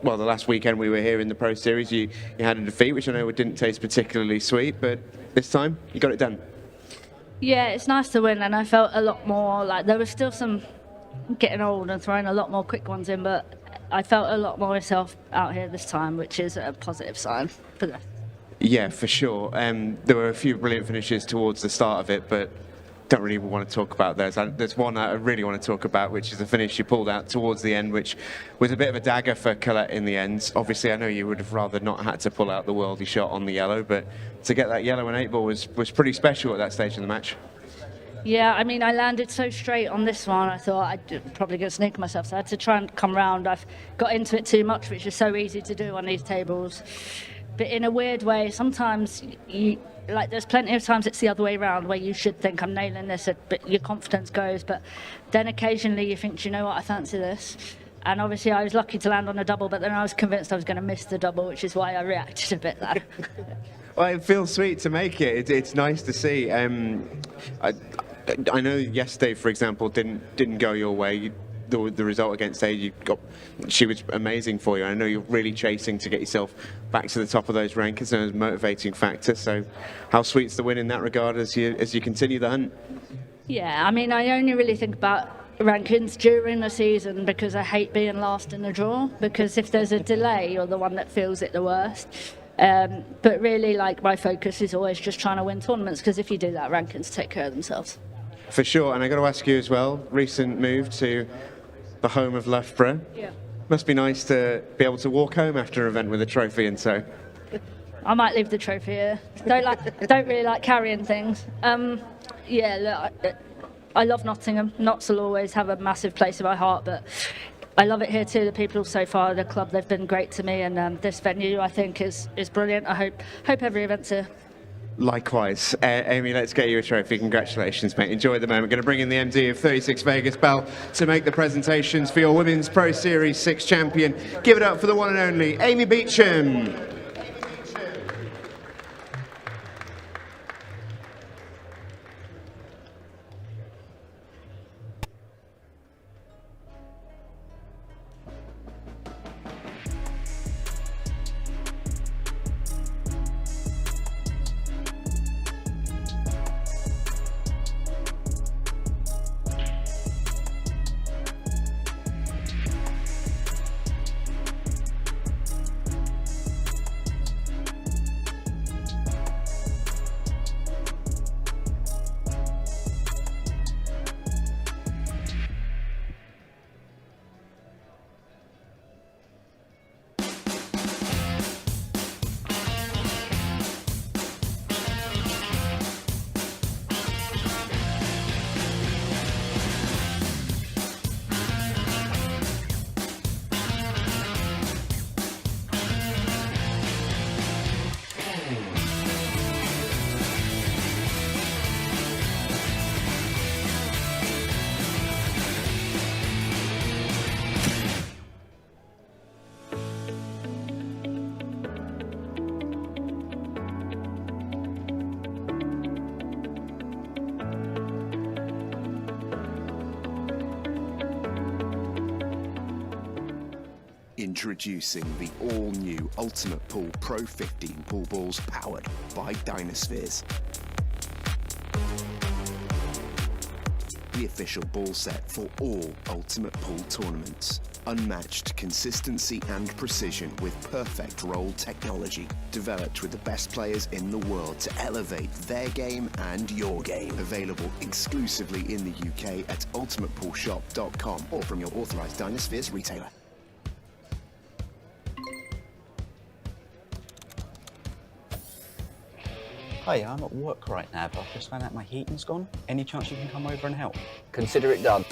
well, the last weekend we were here in the Pro Series, you had a defeat, which I know didn't taste particularly sweet, but this time you got it done. Yeah, it's nice to win, and I felt a lot more like there was still some getting old and throwing a lot more quick ones in, but I felt a lot more myself out here this time, which is a positive sign for the rest. Yeah, for sure. There were a few brilliant finishes towards the start of it, but don't really want to talk about those. There's one I really want to talk about, which is the finish you pulled out towards the end, which was a bit of a dagger for Colette in the end. Obviously, I know you would have rather not had to pull out the worldie shot on the yellow, but to get that yellow and 8-ball was pretty special at that stage of the match. Yeah, I mean, I landed so straight on this one, I thought I'd probably going to sneak myself, so I had to try and come round. I've got into it too much, which is so easy to do on these tables. But in a weird way, sometimes there's plenty of times it's the other way around where you should think I'm nailing this, but your confidence goes. But then occasionally you think, do you know what, I fancy this. And obviously I was lucky to land on a double, but then I was convinced I was going to miss the double, which is why I reacted a bit there. Well, it feels sweet to make it. It's nice to see. I know yesterday, for example, didn't go your way. The result against Ade, she was amazing for you. I know you're really chasing to get yourself back to the top of those rankings, and it was a motivating factor. So, how sweet's the win in that regard as you continue the hunt? Yeah, I mean, I only really think about rankings during the season because I hate being last in the draw. Because if there's a delay, you're the one that feels it the worst. But really, my focus is always just trying to win tournaments. Because if you do that, rankings take care of themselves. For sure, and I got to ask you as well. Recent move to the home of Loughborough. Yeah. Must be nice to be able to walk home after an event with a trophy in tow. I might leave the trophy here. Don't really like carrying things. Yeah, look, I love Nottingham. Notts will always have a massive place in my heart, but I love it here too. The people so far at the club, they've been great to me, and this venue I think is brilliant. I hope every event's here. Likewise. Amy, let's get you a trophy. Congratulations, mate. Enjoy the moment. Going to bring in the MD of 36 Vegas, Bell, to make the presentations for your Women's Pro Series 6 champion. Give it up for the one and only Amy Beecham. Introducing the all-new Ultimate Pool Pro 15 pool balls powered by Dynaspheres. The official ball set for all Ultimate Pool tournaments. Unmatched consistency and precision with perfect roll technology. Developed with the best players in the world to elevate their game and your game. Available exclusively in the UK at ultimatepoolshop.com or from your authorised Dynaspheres retailer. Hi, I'm at work right now, but I've just found out my heating's gone. Any chance you can come over and help? Consider it done.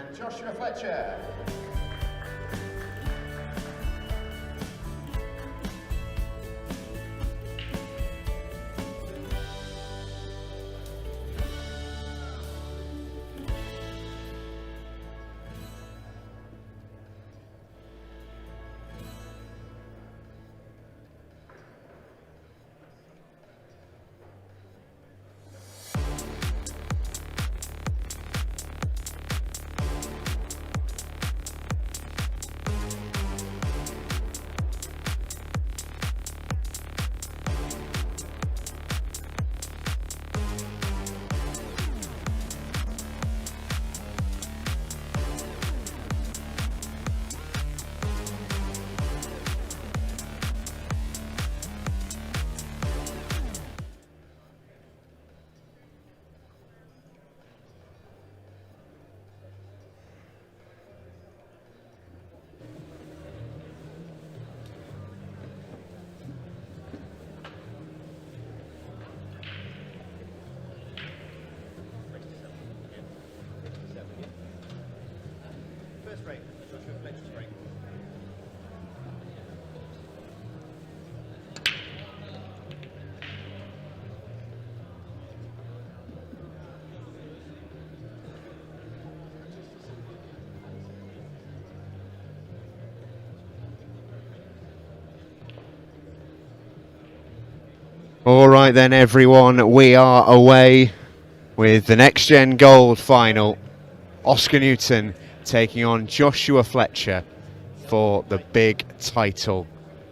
and Joshua Fletcher. All right then, everyone, we are away with the Next Gen Gold final. Oscar Newton taking on Joshua Fletcher for the big title.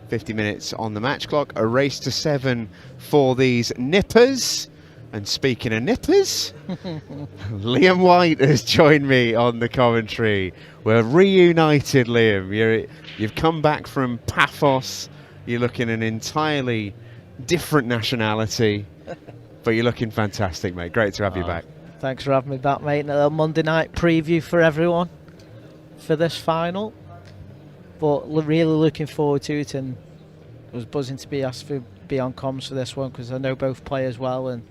50 minutes on the match clock, a race to 7 for these nippers. And speaking of nippers, Liam White has joined me on the commentary. We're reunited, Liam. You've come back from Paphos. You're looking an entirely different nationality, but you're looking fantastic, mate. Great to have you back. Thanks for having me back, mate. And a little Monday night preview for everyone for this final. But really looking forward to it, and I was buzzing to be asked to be on comms for this one because I know both players well, and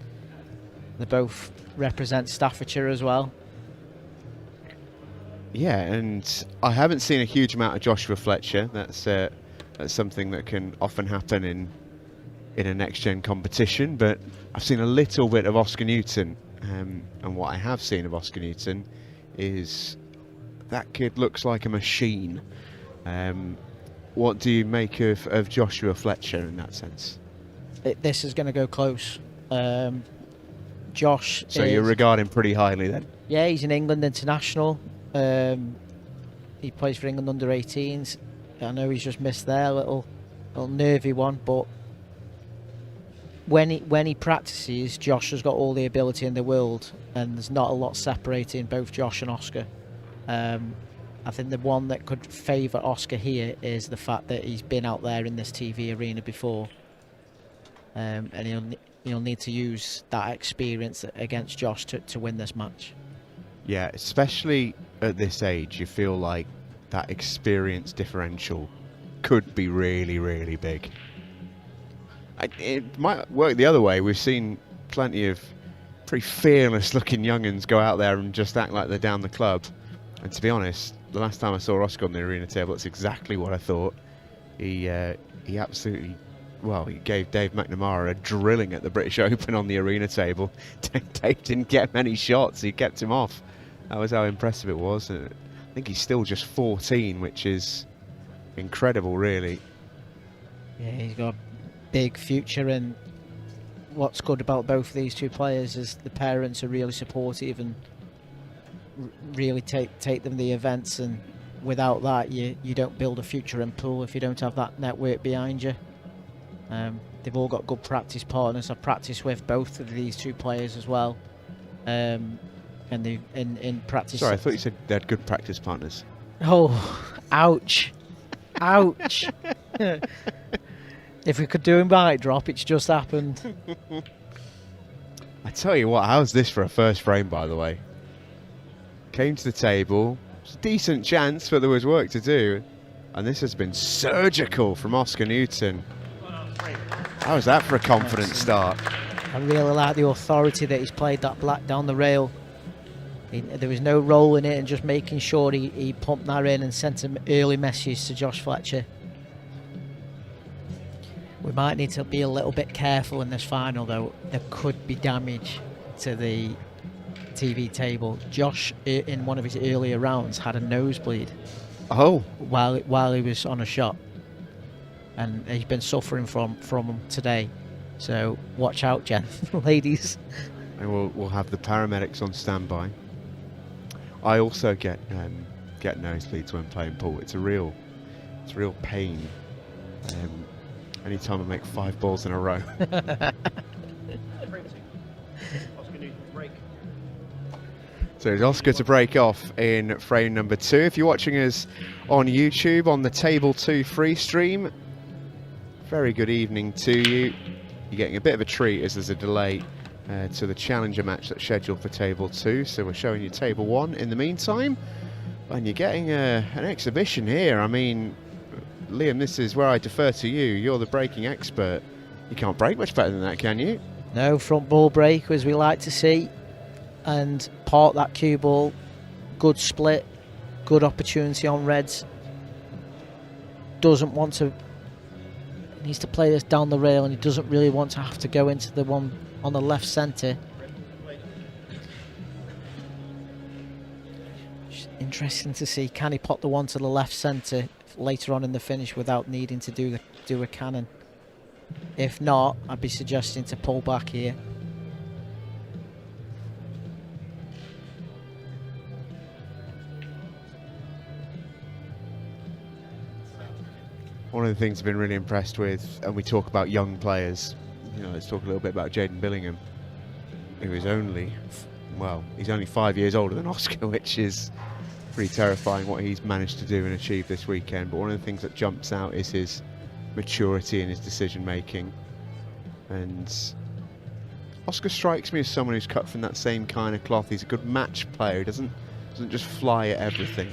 they both represent Staffordshire as well. Yeah, and I haven't seen a huge amount of Joshua Fletcher. That's something that can often happen in a next-gen competition, but I've seen a little bit of Oscar Newton, and what I have seen of Oscar Newton is that kid looks like a machine. What do you make of Joshua Fletcher in that sense? This is going to go close. Josh So you regard him pretty highly then? Yeah, he's an England international. He plays for England under 18s. I know he's just missed there, a little nervy one, but when he practices, Josh has got all the ability in the world, and there's not a lot separating both Josh and Oscar. I think the one that could favour Oscar here is the fact that he's been out there in this TV arena before, and he'll need to use that experience against Josh to win this match. Yeah, especially at this age, you feel like that experience differential could be really, really big. It might work the other way. We've seen plenty of pretty fearless-looking young'uns go out there and just act like they're down the club. And to be honest, the last time I saw Oscar on the arena table, that's exactly what I thought. He absolutely, well, he gave Dave McNamara a drilling at the British Open on the arena table. Dave didn't get many shots. He kept him off. That was how impressive it was. And I think he's still just 14, which is incredible, really. Yeah, he's got a big future, and what's good about both of these two players is the parents are really supportive and really take them to the events, and without that you don't build a future in pool if you don't have that network behind you. They've all got good practice partners. I've practiced with both of these two players as well, and they in practice. Sorry, I thought you said they had good practice partners. Oh, ouch. Ouch. If we could do a mic drop, it's just happened. I tell you what, how's this for a first frame, by the way? Came to the table, it's a decent chance, but there was work to do. And this has been surgical from Oscar Newton. How was that for a confident start? I really like the authority that he's played that black down the rail. There was no rolling it and just making sure he pumped that in and sent an early message to Josh Fletcher. We might need to be a little bit careful in this final, though. There could be damage to the TV table. Josh, in one of his earlier rounds, had a nosebleed. Oh. While he was on a shot, and he's been suffering from them today. So watch out, Jen, ladies. And we'll have the paramedics on standby. I also get nosebleeds when playing pool. It's a real pain. Anytime I make 5 balls in a row. So it's Oscar to break off in frame number 2. If you're watching us on YouTube on the Table 2 free stream, very good evening to you. You're getting a bit of a treat as there's a delay to the Challenger match that's scheduled for Table 2. So we're showing you Table 1 in the meantime. And you're getting an exhibition here. I mean, Liam, this is where I defer to you. You're the breaking expert. You can't break much better than that, can you? No, front ball break, as we like to see. And park that cue ball. Good split. Good opportunity on reds. Doesn't want to... Needs to play this down the rail, and he doesn't really want to have to go into the one on the left centre. Interesting to see, can he pop the one to the left centre later on in the finish without needing to do a cannon? If not, I'd be suggesting to pull back here. One of the things I've been really impressed with, and we talk about young players, you know, let's talk a little bit about Jaden Billingham, who is only, well, he's only 5 years older than Oscar, which is pretty terrifying what he's managed to do and achieve this weekend. But one of the things that jumps out is his maturity and his decision making. And Oscar strikes me as someone who's cut from that same kind of cloth. He's a good match player. He doesn't just fly at everything.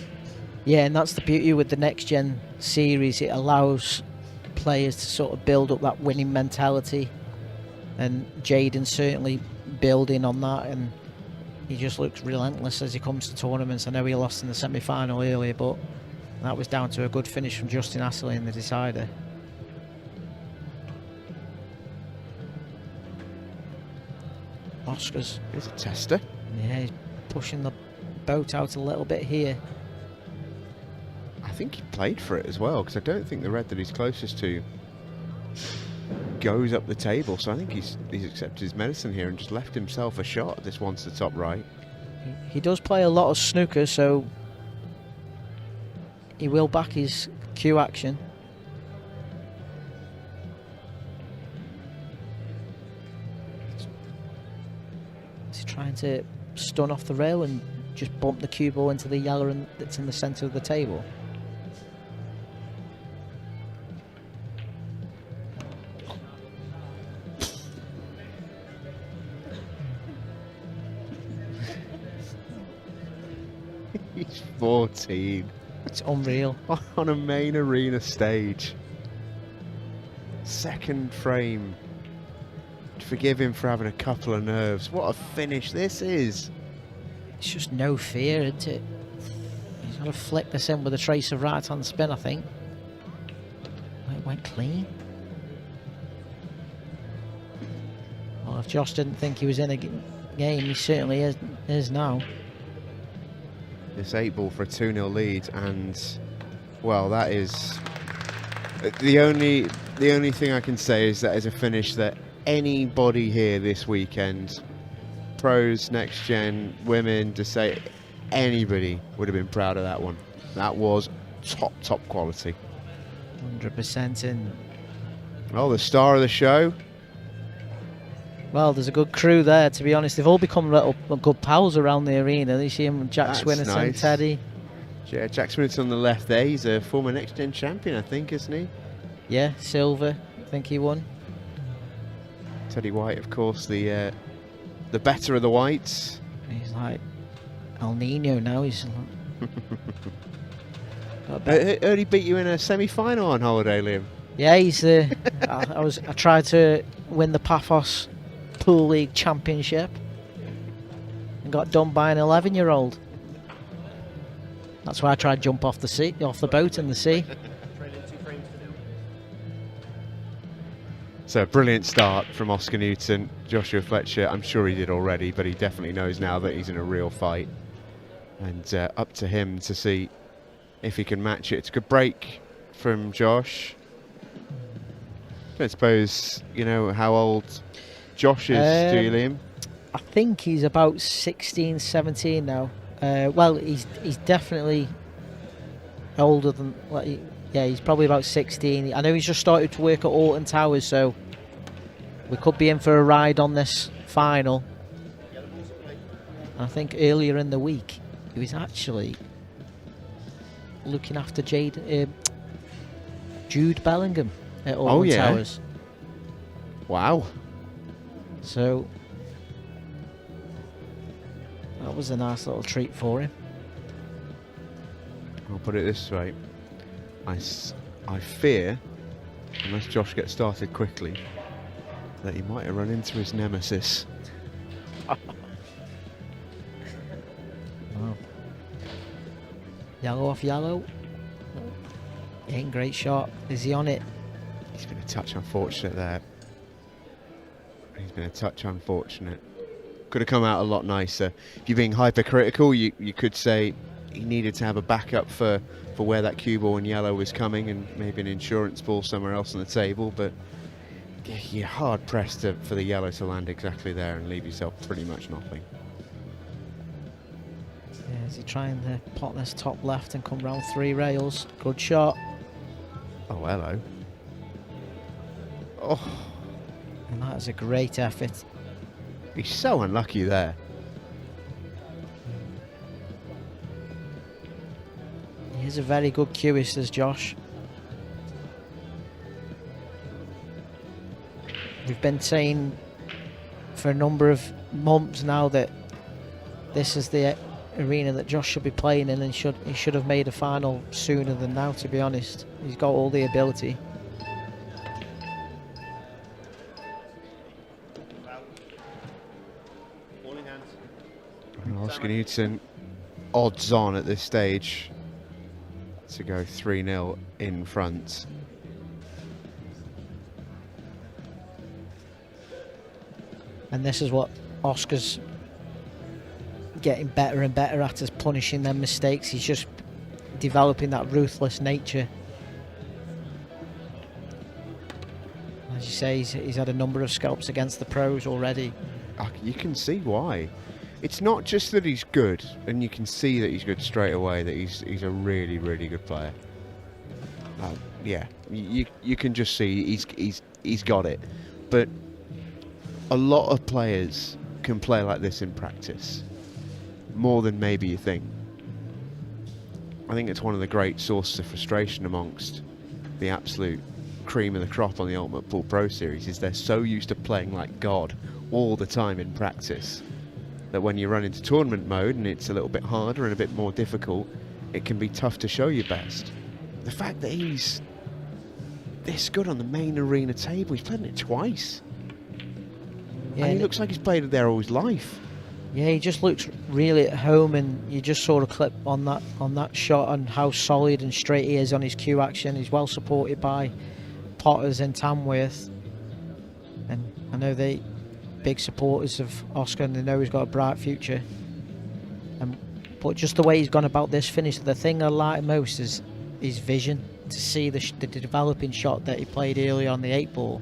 Yeah, and that's the beauty with the Next Gen series. It allows players to sort of build up that winning mentality. And Jaden certainly building on that, and he just looks relentless as he comes to tournaments. I know he lost in the semi-final earlier, but that was down to a good finish from Justin Astley in the decider. Oscar's... Here's a tester. Yeah, he's pushing the boat out a little bit here. I think he played for it as well, because I don't think the red that he's closest to goes up the table, so I think he's accepted his medicine here and just left himself a shot. This one's the top right. He does play a lot of snooker, so he will back his cue action. He's trying to stun off the rail and just bump the cue ball into the yellow that's in the centre of the table. He's 14. It's unreal. On a main arena stage. Second frame. Forgive him for having a couple of nerves. What a finish this is. It's just no fear, isn't it? He's going to flick this in with a trace of right hand spin, I think. It went clean. Well, if Josh didn't think he was in a game, he certainly is now. This 8-ball for a 2-0 lead, and well, that is the only thing I can say is that is a finish that anybody here this weekend, pros, next gen, women, to say anybody would have been proud of that one. That was top quality. 100% in. Well, the star of the show. Well, there's a good crew there, to be honest. They've all become little good pals around the arena. You see him, Jack Swinnerton, nice. Teddy. Yeah, Jack Swinnerton on the left there. He's a former Next Gen champion, I think, isn't he? Yeah, silver. I think he won. Teddy White, of course, the better of the whites. He's like El Nino now. He's heard he beat you in a semi-final on holiday, Liam. Yeah, he's I tried to win the Paphos Pool League Championship and got done by an 11-year-old. That's why I tried to jump off the boat in the sea. So a brilliant start from Oscar Newton. Joshua Fletcher, I'm sure he did already, but he definitely knows now that he's in a real fight. And up to him to see if he can match it. It's a good break from Josh. I suppose, you know, how old Josh is, do you, Liam? I think he's about 16, 17 now. Well, he's definitely older than... Yeah, he's probably about 16. I know he's just started to work at Alton Towers, so we could be in for a ride on this final. I think earlier in the week, he was actually looking after Jude Bellingham at Alton Towers. Wow. So that was a nice little treat for him. I'll put it this way. I fear, unless Josh gets started quickly, that he might have run into his nemesis. Wow. Yellow off yellow. Ain't great shot. Is he on it? He's been a touch unfortunate there. He's been a touch unfortunate. Could have come out a lot nicer. If you're being hypercritical, you could say he needed to have a backup for where that cue ball in yellow was coming, and maybe an insurance ball somewhere else on the table, but you're hard pressed for the yellow to land exactly there and leave yourself pretty much nothing. Yeah, is he trying to pot this top left and come round 3 rails? Good shot. Oh, hello. Oh. And that is a great effort. He's so unlucky there. He is a very good cueist, says Josh. We've been saying for a number of months now that this is the arena that Josh should be playing in, and he should have made a final sooner than now, to be honest. He's got all the ability. Oscar Newton, odds on at this stage to go 3-0 in front. And this is what Oscar's getting better and better at, is punishing them mistakes. He's just developing that ruthless nature. As you say, he's had a number of scalps against the pros already. You can see why. It's not just that he's good, and you can see that he's good straight away, that he's a really, really good player. Yeah, you can just see he's got it. But a lot of players can play like this in practice, more than maybe you think. I think it's one of the great sources of frustration amongst the absolute cream of the crop on the Ultimate Pool Pro Series, is they're so used to playing like God all the time in practice, that when you run into tournament mode and it's a little bit harder and a bit more difficult, it can be tough to show your best. The fact that he's this good on the main arena table, he's played it twice. Yeah, and he looks like he's played it there all his life. Yeah, he just looks really at home, and you just saw a clip on that shot and how solid and straight he is on his cue action. He's well supported by Potters and Tamworth, and I know they big supporters of Oscar, and they know he's got a bright future. But just the way he's gone about this finish, the thing I like most is his vision, to see the developing shot that he played earlier on the 8 ball.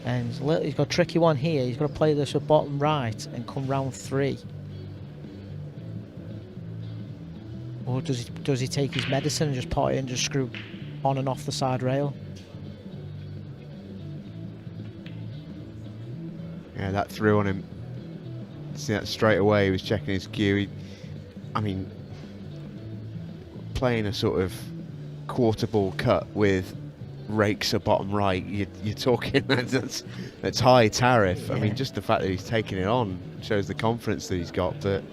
And he's got a tricky one here. He's got to play this with bottom right and come round 3. Or does he take his medicine and just pot it and just screw on and off the side rail? Yeah, that threw on him. See that straight away. He was checking his cue. Playing a sort of quarter ball cut with rakes at bottom right, you're talking that's high tariff. Yeah. I mean, just the fact that he's taking it on shows the confidence that he's got, but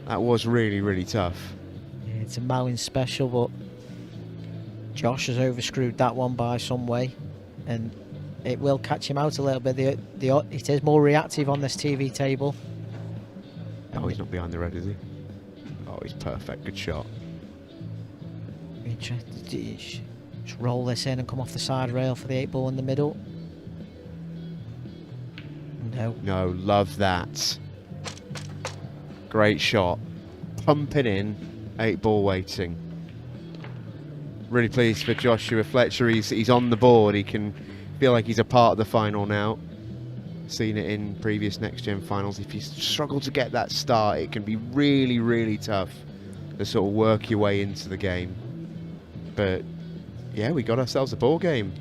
that was really, really tough. Yeah, it's a Malin special, but Josh has overscrewed that one by some way, and it will catch him out a little bit. It is more reactive on this TV table. Oh, he's not behind the red, is he? Oh, he's perfect. Good shot. Just roll this in and come off the side rail for the 8 ball in the middle. No. No, love that. Great shot. Pump it in. 8 ball waiting. Really pleased for Joshua Fletcher. He's on the board. He can feel like he's a part of the final now. Seen it in previous Next Gen finals. If you struggle to get that start, it can be really, really tough to sort of work your way into the game. But yeah, we got ourselves a ball game.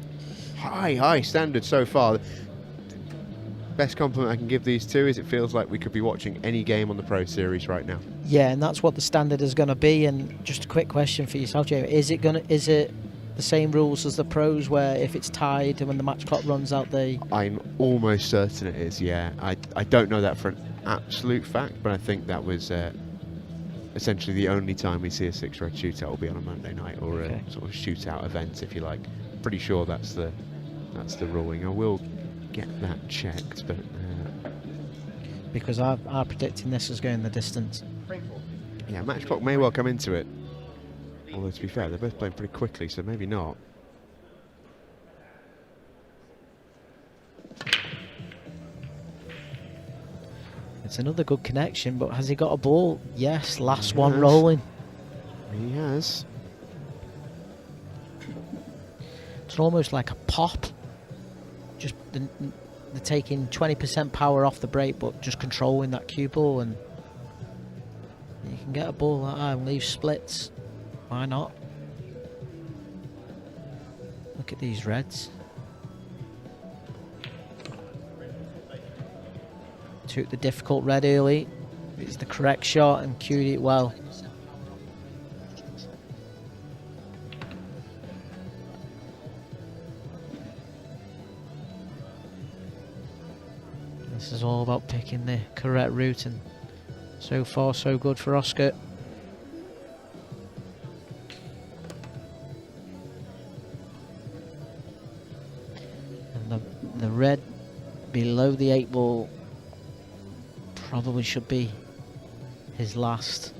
High standard so far. Best compliment I can give these two is it feels like we could be watching any game on the Pro Series right now. Yeah, and that's what the standard is going to be. And just a quick question for yourself, Jamie: is it the same rules as the pros, where if it's tied and when the match clock runs out, I'm almost certain it is. Yeah, I don't know that for an absolute fact, but I think that was essentially the only time we see a 6-red shootout will be on a Monday night, or a sort of shootout event, if you like. Pretty sure that's the ruling. I will get that checked, but because I'm predicting this is going the distance. Yeah, match clock may well come into it. Although to be fair, they're both playing pretty quickly, so maybe not. It's another good connection, but has he got a ball? Yes, last one rolling. He has. It's almost like a pop. Just they're taking 20% power off the brake, but just controlling that cue ball, and you can get a ball like that and leave splits. Why not? Look at these reds. Took the difficult red early. It's the correct shot and cued it well. This is all about picking the correct route, and so far so good for Oscar. And the red below the 8 ball probably should be his last.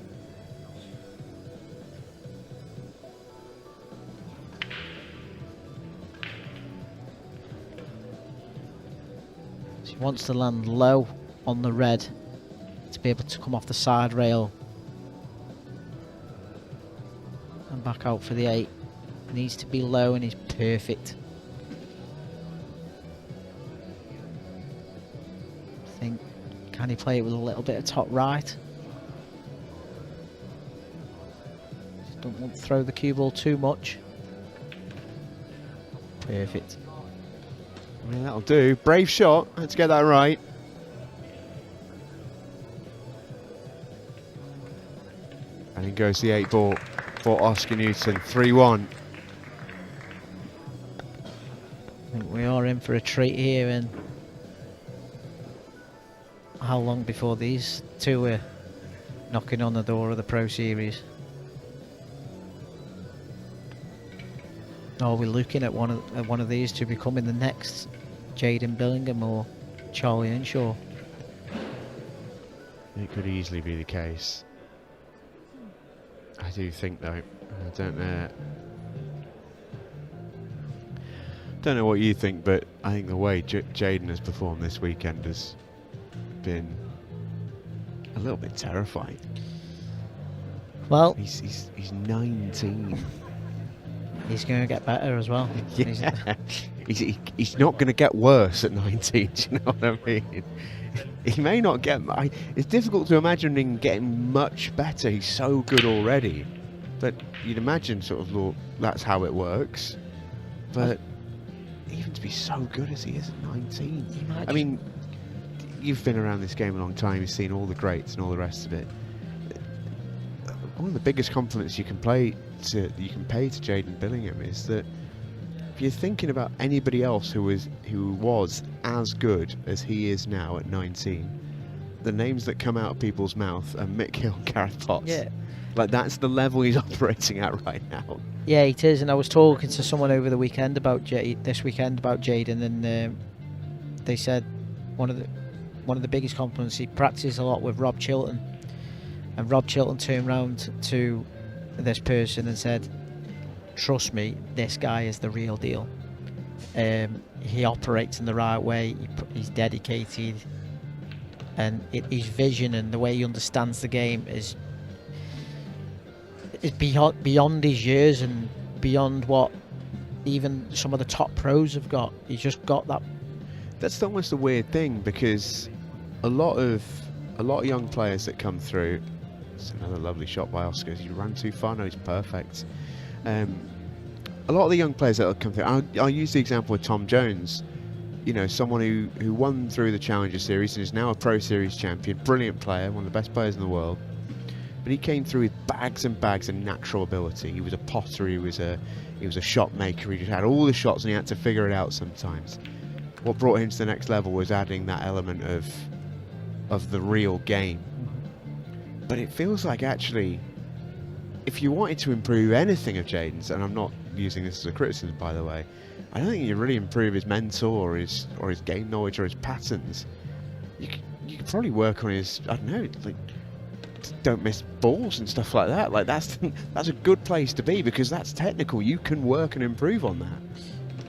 So he wants to land low on the red to be able to come off the side rail and back out for the 8. Needs to be low, and he's perfect. I think, can he play it with a little bit of top right? Just don't want to throw the cue ball too much. Perfect. I mean, that'll do. Brave shot. Let's get that right. And in goes the 8 ball for Oscar Newton. 3-1. I think we are in for a treat here, and how long before these two were knocking on the door of the Pro Series? Are we looking at one of these two becoming the next Jaden Billingham or Charlie Earnshaw? It could easily be the case. I do think, though. I don't know what you think, but I think the way Jaden has performed this weekend has been a little bit terrifying. Well, he's 19. He's going to get better as well. Yeah. He's not going to get worse at 19. Do you know what I mean? He may not get. It's difficult to imagine him getting much better. He's so good already, but you'd imagine sort of that's how it works. But even to be so good as he is at 19, I mean, you've been around this game a long time. You've seen all the greats and all the rest of it. One of the biggest compliments you can pay to Jaden Billingham is that if you're thinking about anybody else who was as good as he is now at 19, the names that come out of people's mouth are Mick Hill and Gareth Potts. Yeah. Like, that's the level he's operating at right now. Yeah, it is. And I was talking to someone over the weekend about this weekend about Jaden, and they said one of one of the biggest compliments. He practices a lot with Rob Chilton, and Rob Chilton turned round to this person and said, "Trust me, this guy is the real deal. He operates in the right way. He's dedicated, and his vision and the way he understands the game is beyond his years and beyond what even some of the top pros have got. He's just got that." That's almost a weird thing, because a lot of young players that come through. It's another lovely shot by Oscar. He ran too far. No, he's perfect. A lot of the young players that will come through, I'll use the example of Tom Jones, you know, someone who won through the Challenger Series and is now a Pro Series champion, brilliant player, one of the best players in the world. But he came through with bags and bags of natural ability. He was a potter, he was a shot maker, he just had all the shots and he had to figure it out sometimes. What brought him to the next level was adding that element of the real game. But it feels like, actually, if you wanted to improve anything of Jaden's, and I'm not using this as a criticism, by the way, I don't think you really improve his mentor or his game knowledge or his patterns. You could probably work on his, I don't know, like, don't miss balls and stuff like that. Like, that's a good place to be, because that's technical. You can work and improve on that.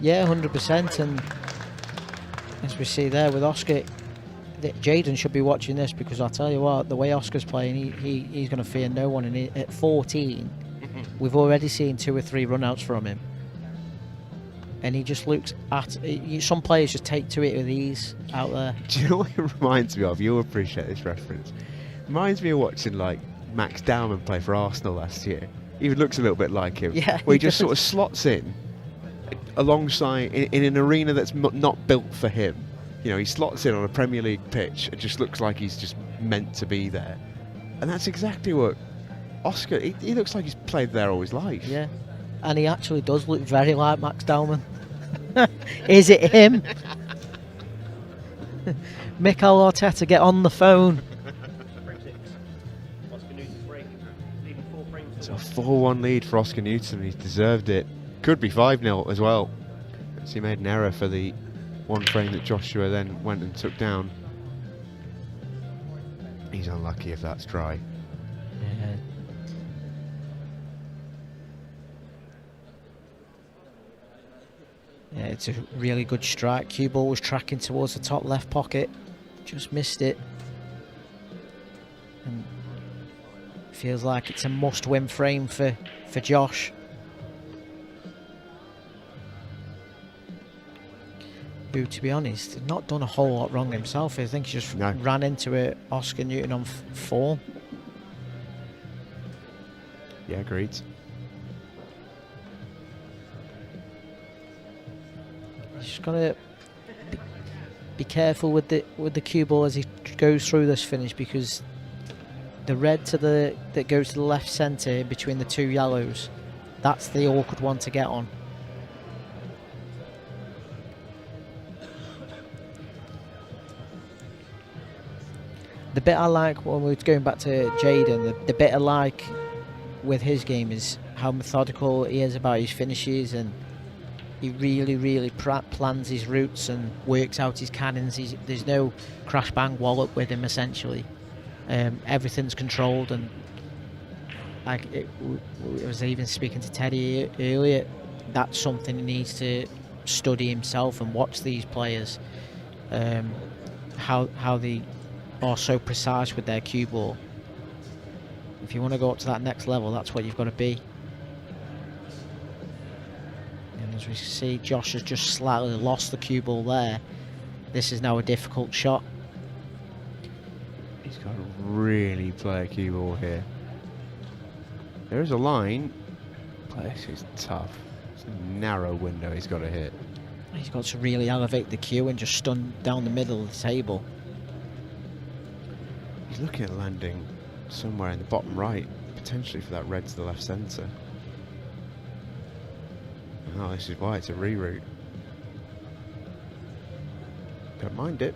Yeah, 100%. And as we see there with Oscar, Jaden should be watching this, because I'll tell you what, the way Oscar's playing, he's going to fear no one. And at 14, we've already seen 2 or 3 run-outs from him. And he just looks at... Some players just take to it with ease out there. Do you know what it reminds me of? You'll appreciate this reference. Reminds me of watching, like, Max Dowman play for Arsenal last year. He even looks a little bit like him. Yeah, where he just sort of slots in alongside in an arena that's not built for him. You know, he slots in on a Premier League pitch. It just looks like he's just meant to be there. And that's exactly what Oscar... He looks like he's played there all his life. Yeah. And he actually does look very like Max Dowman. Is it him? Mikel Arteta, get on the phone. It's a 4-1 lead for Oscar Newton. He's deserved it. Could be 5-0 as well. So he made an error for the one frame that Joshua then went and took down. He's unlucky if that's dry. Yeah. Yeah, it's a really good strike. Cue ball was tracking towards the top left pocket. Just missed it. And feels like it's a must-win frame for Josh. Who, to be honest, had not done a whole lot wrong himself. I think he just ran into it. Oscar Newton on form. Yeah, agreed. Just gotta be careful with the cue ball as he goes through this finish, because the red that goes to the left centre between the 2 yellows, that's the awkward one to get on. The bit I like, when we're going back to Jaden, the bit I like with his game is how methodical he is about his finishes, and he really plans his routes and works out his cannons. There's no crash bang wallop with him, essentially. Everything's controlled, and like I was even speaking to Teddy earlier, that's something he needs to study himself and watch these players, how they are so precise with their cue ball. If you want to go up to that next level, that's what you've got to be. And as we see, Josh has just slightly lost the cue ball there. This is now a difficult shot. He's got to really play a cue ball here. There is a line, but this is tough. It's a narrow window he's got to hit. He's got to really elevate the cue and just stun down the middle of the table. He's looking at landing somewhere in the bottom right, potentially for that red to the left centre. Oh, this is why it's a reroute. Don't mind it.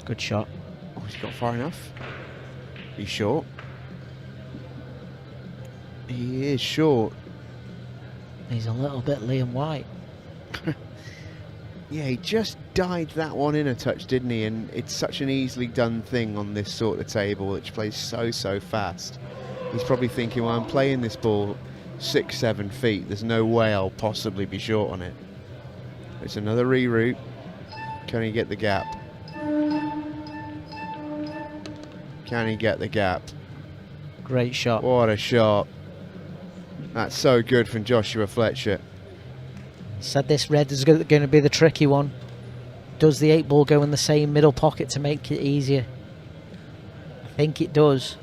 Good shot. Oh, he's got far enough. He's short. He is short. He's a little bit Liam White. Yeah, he just died that one in a touch, didn't he? And it's such an easily done thing on this sort of table, which plays so fast. He's probably thinking, well, I'm playing this ball 6-7 feet. There's no way I'll possibly be short on it. It's another reroute. Can he get the gap? Can he get the gap? Great shot. What a shot. That's so good from Joshua Fletcher. Said this red is going to be the tricky one. Does the 8 ball go in the same middle pocket to make it easier? I think it does.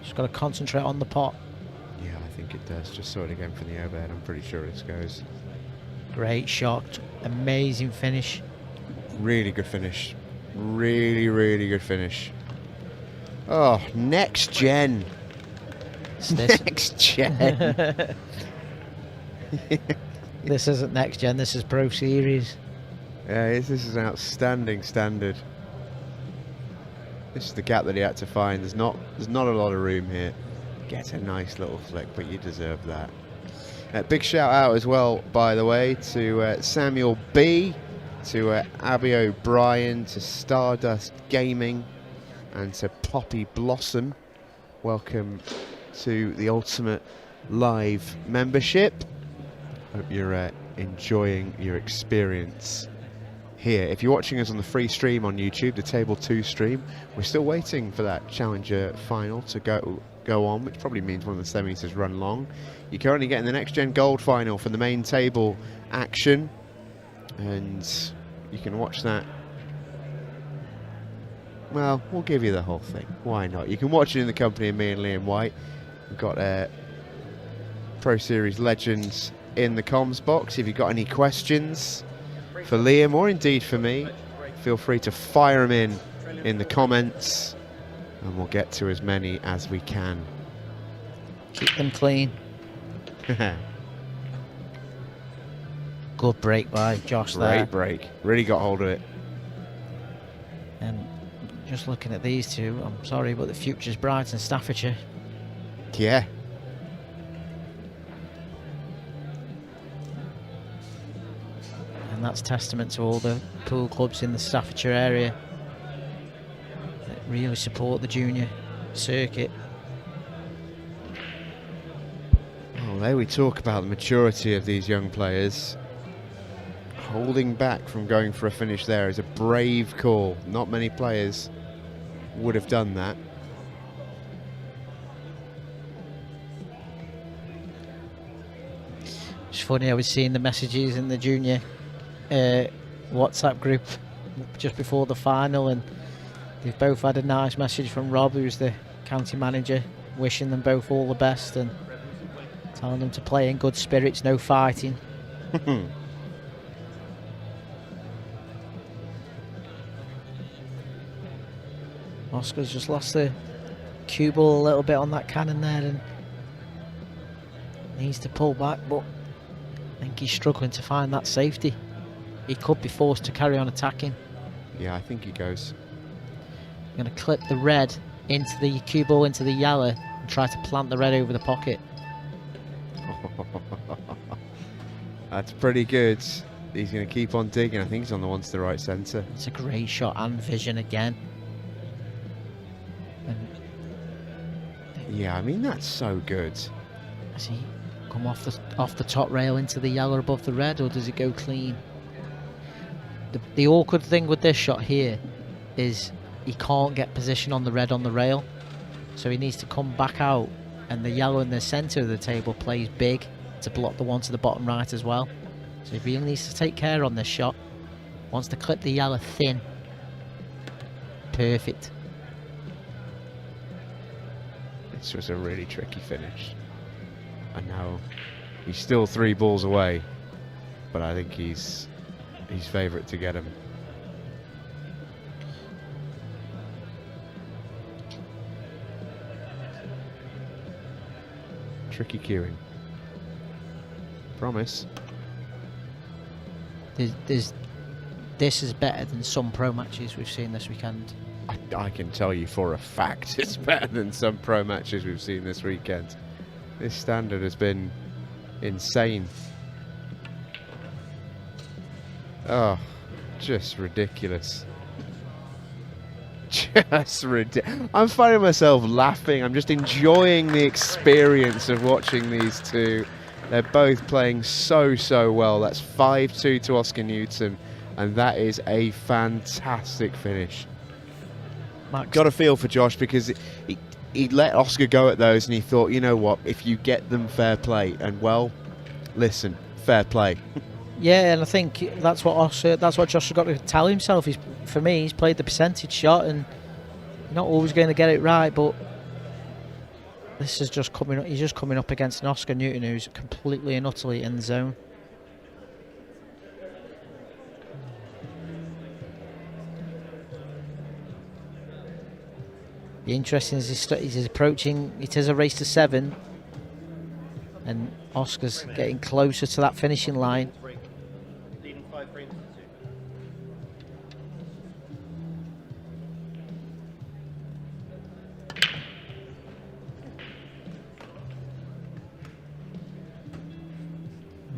Just got to concentrate on the pot. Yeah, I think it does. Just saw it again from the overhead. I'm pretty sure it goes. Great shot. Amazing finish. Really good finish. Really good finish. Oh, next gen. Next gen. This isn't next gen, this is Pro Series. Yeah, this is an outstanding standard. This is the gap that he had to find. There's not a lot of room here. Get a nice little flick, but you deserve that. Big shout out as well, by the way, to Samuel B, to Abby O'Brien, to Stardust Gaming, and to Poppy Blossom. Welcome to the Ultimate Live membership. Hope you're enjoying your experience here. If you're watching us on the free stream on YouTube, the Table 2 stream, we're still waiting for that Challenger final to go on, which probably means one of the semis has run long. You're currently getting the Next Gen Gold final for the main table action, and you can watch that. Well, we'll give you the whole thing. Why not? You can watch it in the company of me and Liam White. We've got Pro Series legends in the comms box. If you've got any questions for Liam or indeed for me, feel free to fire them in the comments, and we'll get to as many as we can. Keep them clean. Good break by Josh there. Great break. Really got hold of it. And just looking at these two, I'm sorry, but the future's bright in Staffordshire. Yeah. And that's testament to all the pool clubs in the Staffordshire area that really support the junior circuit. Well, there we talk about the maturity of these young players. Holding back from going for a finish there is a brave call. Not many players would have done that. It's funny, I was seeing the messages in the junior WhatsApp group just before the final, and they've both had a nice message from Rob, who's the county manager, wishing them both all the best and telling them to play in good spirits, no fighting. Oscar's just lost the cue ball a little bit on that cannon there and needs to pull back, but I think he's struggling to find that safety. He could be forced to carry on attacking. Yeah, I think he goes. I'm going to clip the red into the cue ball into the yellow and try to plant the red over the pocket. That's pretty good. He's going to keep on digging. I think he's on the one to the right centre. It's a great shot and vision again. Yeah, I mean, that's so good. Does he come off the top rail into the yellow above the red, or does it go clean? The awkward thing with this shot here is he can't get position on the red on the rail, so he needs to come back out, and the yellow in the centre of the table plays big to block the one to the bottom right as well. So he really needs to take care on this shot. Wants to clip the yellow thin. Perfect. This was a really tricky finish. And now he's still 3 balls away, but I think he's favourite to get him. Tricky cueing. Promise. This is better than some pro matches we've seen this weekend. I can tell you for a fact it's better than some pro matches we've seen this weekend. This standard has been insane. Oh, just ridiculous. Just ridiculous. I'm finding myself laughing. I'm just enjoying the experience of watching these two. They're both playing so well. That's 5-2 to Oscar Newton, and that is a fantastic finish. Got a feel for Josh because he let Oscar go at those, and he thought, you know what, if you get them, fair play. And well, listen, fair play. Yeah, and I think that's what Josh has got to tell himself. For me, he's played the percentage shot, and not always going to get it right, but this is just coming. He's just coming up against an Oscar Newton who's completely and utterly in the zone. The interesting is he's approaching. It is a race to 7, and Oscar's getting closer to that finishing line. Leading 5 frames to 2.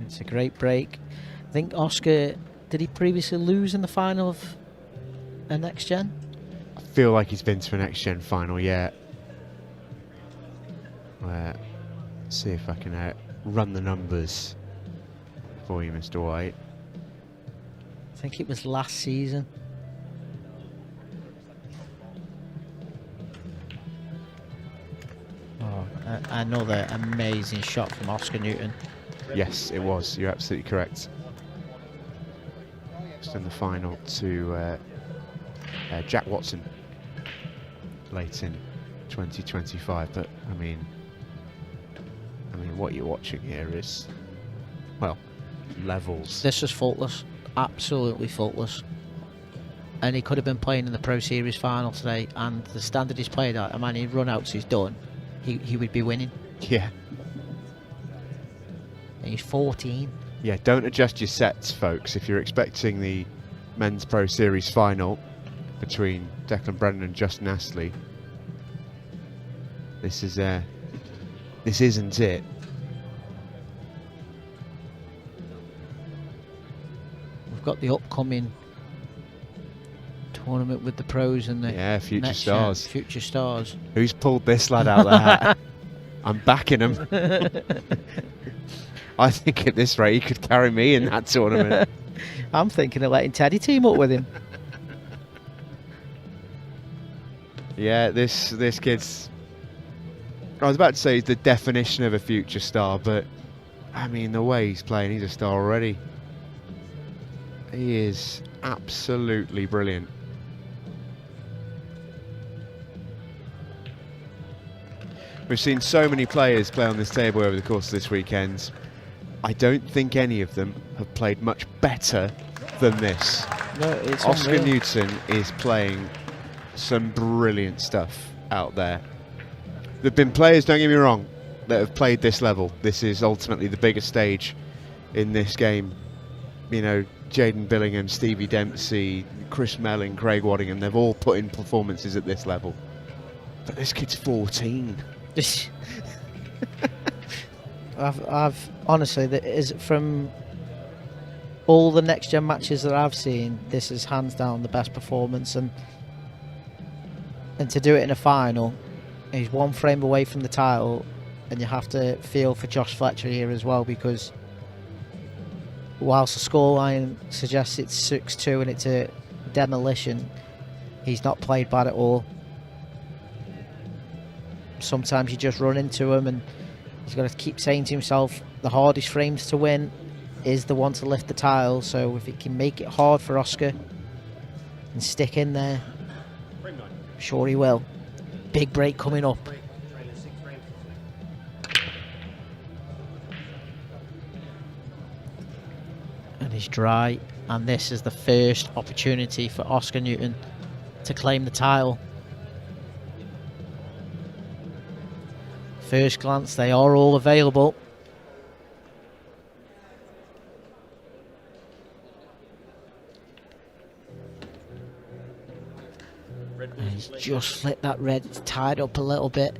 It's a great break. I think Oscar, did he previously lose in the final of a Next Gen? I feel like he's been to a Next Gen final, yeah. Let's see if I can run the numbers for you, Mr. White. I think it was last season. Oh, another amazing shot from Oscar Newton. Yes, it was. You're absolutely correct. Just in the final to Jack Watson late in 2025. But I mean, what you're watching here is, well, levels. This was faultless, absolutely faultless. And he could have been playing in the Pro Series final today, and the standard he's played at, and any run-outs he's done, he would be winning. Yeah. And he's 14. Yeah, don't adjust your sets, folks. If you're expecting the Men's Pro Series final between Declan Brennan and Justin Astley, this isn't it. We've got the upcoming tournament with the pros and the Future Stars. Future Stars. Who's pulled this lad out of the hat? I'm backing him. I think at this rate he could carry me in that tournament. I'm thinking of letting Teddy team up with him. Yeah, this kid's, I was about to say he's the definition of a future star, but I mean the way he's playing, he's a star already. He is absolutely brilliant. We've seen so many players play on this table over the course of this weekend. I don't think any of them have played much better than this. No, it's Oscar unreal. Newton is playing some brilliant stuff out there. There have been players, don't get me wrong, that have played this level. This is ultimately the biggest stage in this game. You know, Jaden Billingham, Stevie Dempsey, Chris Mellon, Craig Waddingham, they've all put in performances at this level. But this kid's 14. I've honestly, that is from all the Next Gen matches that I've seen, this is hands down the best performance, and to do it in a final, he's 1 frame away from the title, and you have to feel for Josh Fletcher here as well, because whilst the scoreline suggests it's 6-2 and it's a demolition, he's not played bad at all. Sometimes you just run into him, and he's got to keep saying to himself, the hardest frames to win is the one to lift the title. So if he can make it hard for Oscar and stick in there, I'm sure he will. Big break coming up. And he's dry, and this is the first opportunity for Oscar Newton to claim the title. First glance, they are all available. And he's just flipped that red, it's tied up a little bit.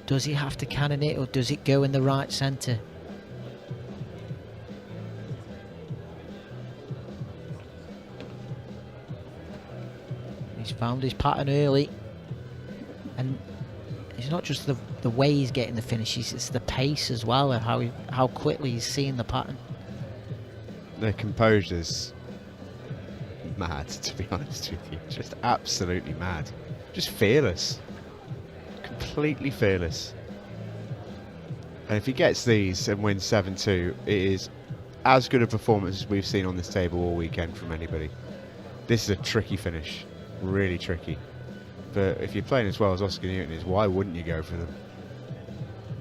Does he have to cannon it, or does it go in the right centre? He's found his pattern early, and it's not just the way he's getting the finishes, it's the pace as well, and how quickly he's seeing the pattern. Their composure's mad, to be honest with you. Just absolutely mad. Just fearless. Completely fearless. And if he gets these and wins 7-2, it is as good a performance as we've seen on this table all weekend from anybody. This is a tricky finish. Really tricky. But if you're playing as well as Oscar Newton is, why wouldn't you go for them?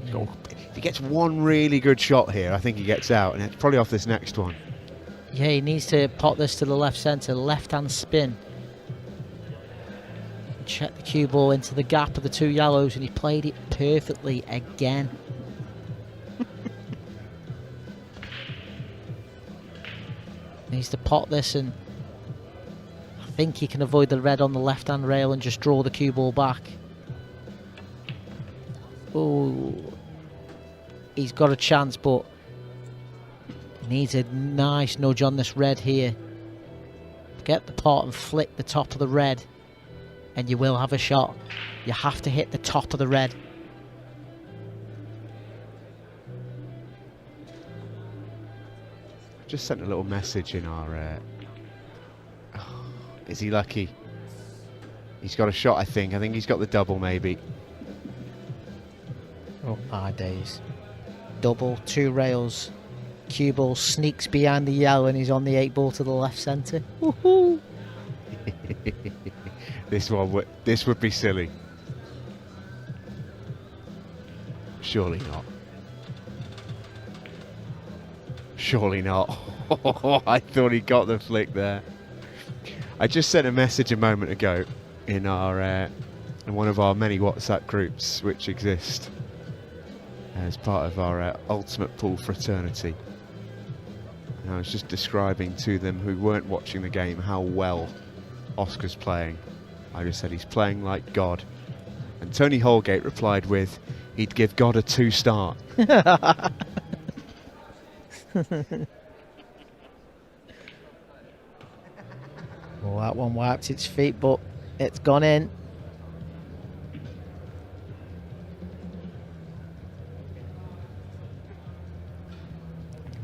If he gets one really good shot here, I think he gets out, and it's probably off this next one. Yeah, he needs to pot this to the left centre, left-hand spin. Check the cue ball into the gap of the two yellows, and he played it perfectly again. Needs to pot this, and I think he can avoid the red on the left-hand rail and just draw the cue ball back. Oh, he's got a chance, but needs a nice nudge on this red here. Get the pot and flick the top of the red, and you will have a shot. You have to hit the top of the red. Just sent a little message in our... is he lucky? He's got a shot, I think. I think he's got the double, maybe. Oh my days. Double, two rails. Cue ball sneaks behind the yellow, and he's on the 8 ball to the left centre. Woohoo! This would be silly. Surely not. Surely not. I thought he got the flick there. I just sent a message a moment ago in our in one of our many WhatsApp groups which exist as part of our Ultimate Pool fraternity. And I was just describing to them who weren't watching the game how well Oscar's playing. I just said he's playing like God. And Tony Holgate replied with, he'd give God a 2 star. Well, that one wiped its feet, but it's gone in.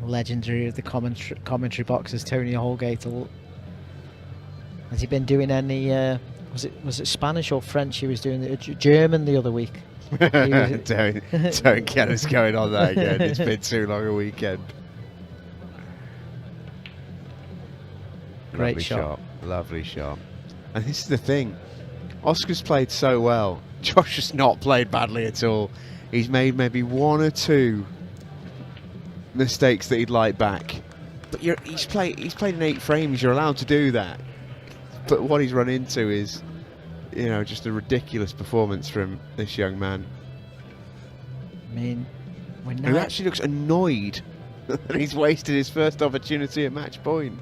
Legendary of the commentary box is Tony Holgate. Has he been doing any? Was it Spanish or French? He was doing German the other week. Don't get us going on that again. It's been too long a weekend. Great Lovely shot. Lovely shot. And this is the thing. Oscar's played so well. Josh has not played badly at all. He's made maybe 1 or 2 mistakes that he'd like back. But he's played in 8 frames. You're allowed to do that. But what he's run into is, you know, just a ridiculous performance from this young man. I mean, who actually looks annoyed that he's wasted his first opportunity at match point.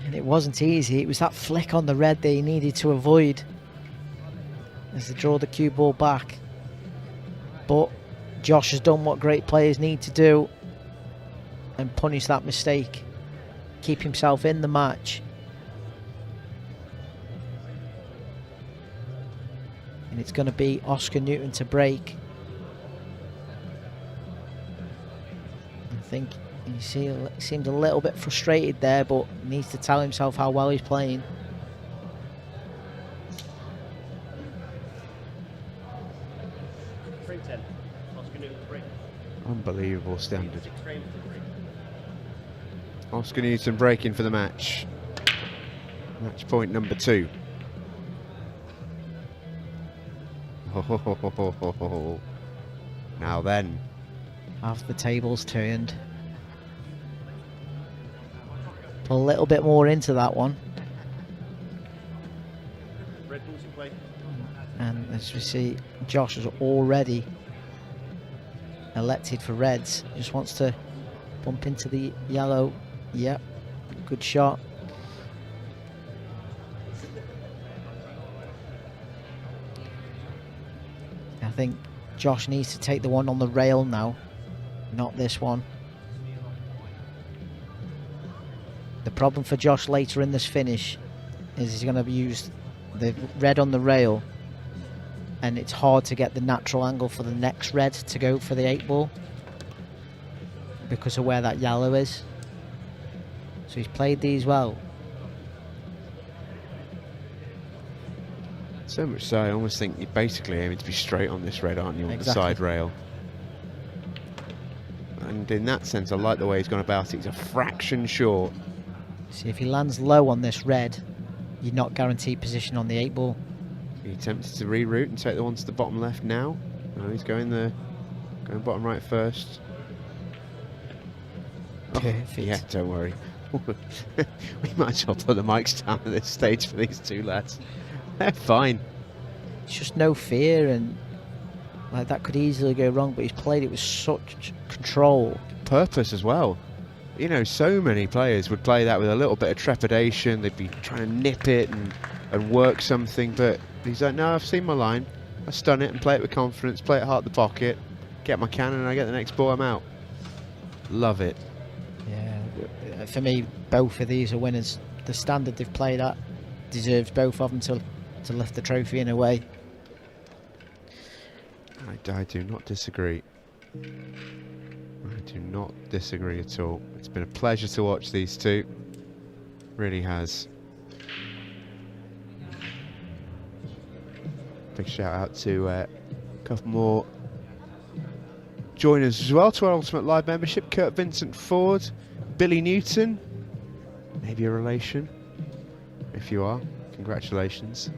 And it wasn't easy. It was that flick on the red that he needed to avoid as they draw the cue ball back. But Josh has done what great players need to do and punish that mistake. Keep himself in the match. And it's going to be Oscar Newton to break. I think he seemed a little bit frustrated there, but needs to tell himself how well he's playing. Unbelievable standard. Oscar Newton breaking for the match. Match point number 2. Now then. Have the tables turned. Put a little bit more into that one. And as we see, Josh is already elected for reds. Just wants to bump into the yellow. Yep, good shot. I think Josh needs to take the one on the rail now, not this one. The problem for Josh later in this finish is he's going to use the red on the rail, and it's hard to get the natural angle for the next red to go for the 8 ball because of where that yellow is. So he's played these well. So much so, I almost think you're basically aiming to be straight on this red, aren't you, on the side rail? And in that sense, I like the way he's gone about it. He's a fraction short. See, if he lands low on this red, you're not guaranteed position on the 8 ball. He attempted to reroute and take the one to the bottom left now. No, he's going bottom right first. Perfect. Yeah, don't worry. We might as well put the mics down at this stage for these two lads. They're fine. It's just no fear, and like that could easily go wrong, but he's played it with such control. Purpose as well. You know, so many players would play that with a little bit of trepidation. They'd be trying to nip it and work something, but he's like, no, I've seen my line. I stun it and play it with confidence, play it hard the pocket, get my cannon, and I get the next ball, I'm out. Love it. Yeah, for me, both of these are winners. The standard they've played at deserves both of them to lift the trophy in a way. I do not disagree. I do not disagree at all. It's been a pleasure to watch these two. Really has. Big shout out to a couple more joiners as well to our Ultimate Live membership. Kurt Vincent Ford, Billy Newton, maybe a relation. If you are, congratulations.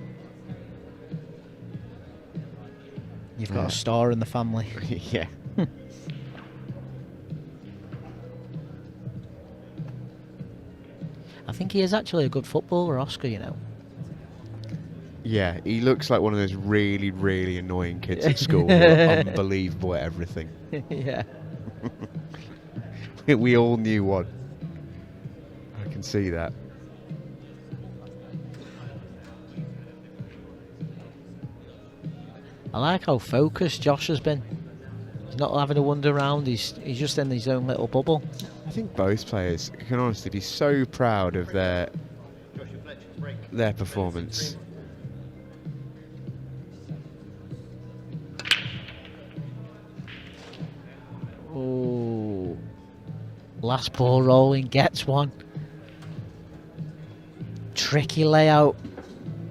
You've got a star in the family. Yeah. I think he is actually a good footballer, Oscar, you know. Yeah, he looks like one of those really, really annoying kids at school who are unbelievable at everything. Yeah. We all knew one. I can see that. I like how focused Josh has been. He's not having to wander around, he's just in his own little bubble. I think both players can honestly be so proud of their performance. Oh, last ball rolling, gets one. Tricky layout,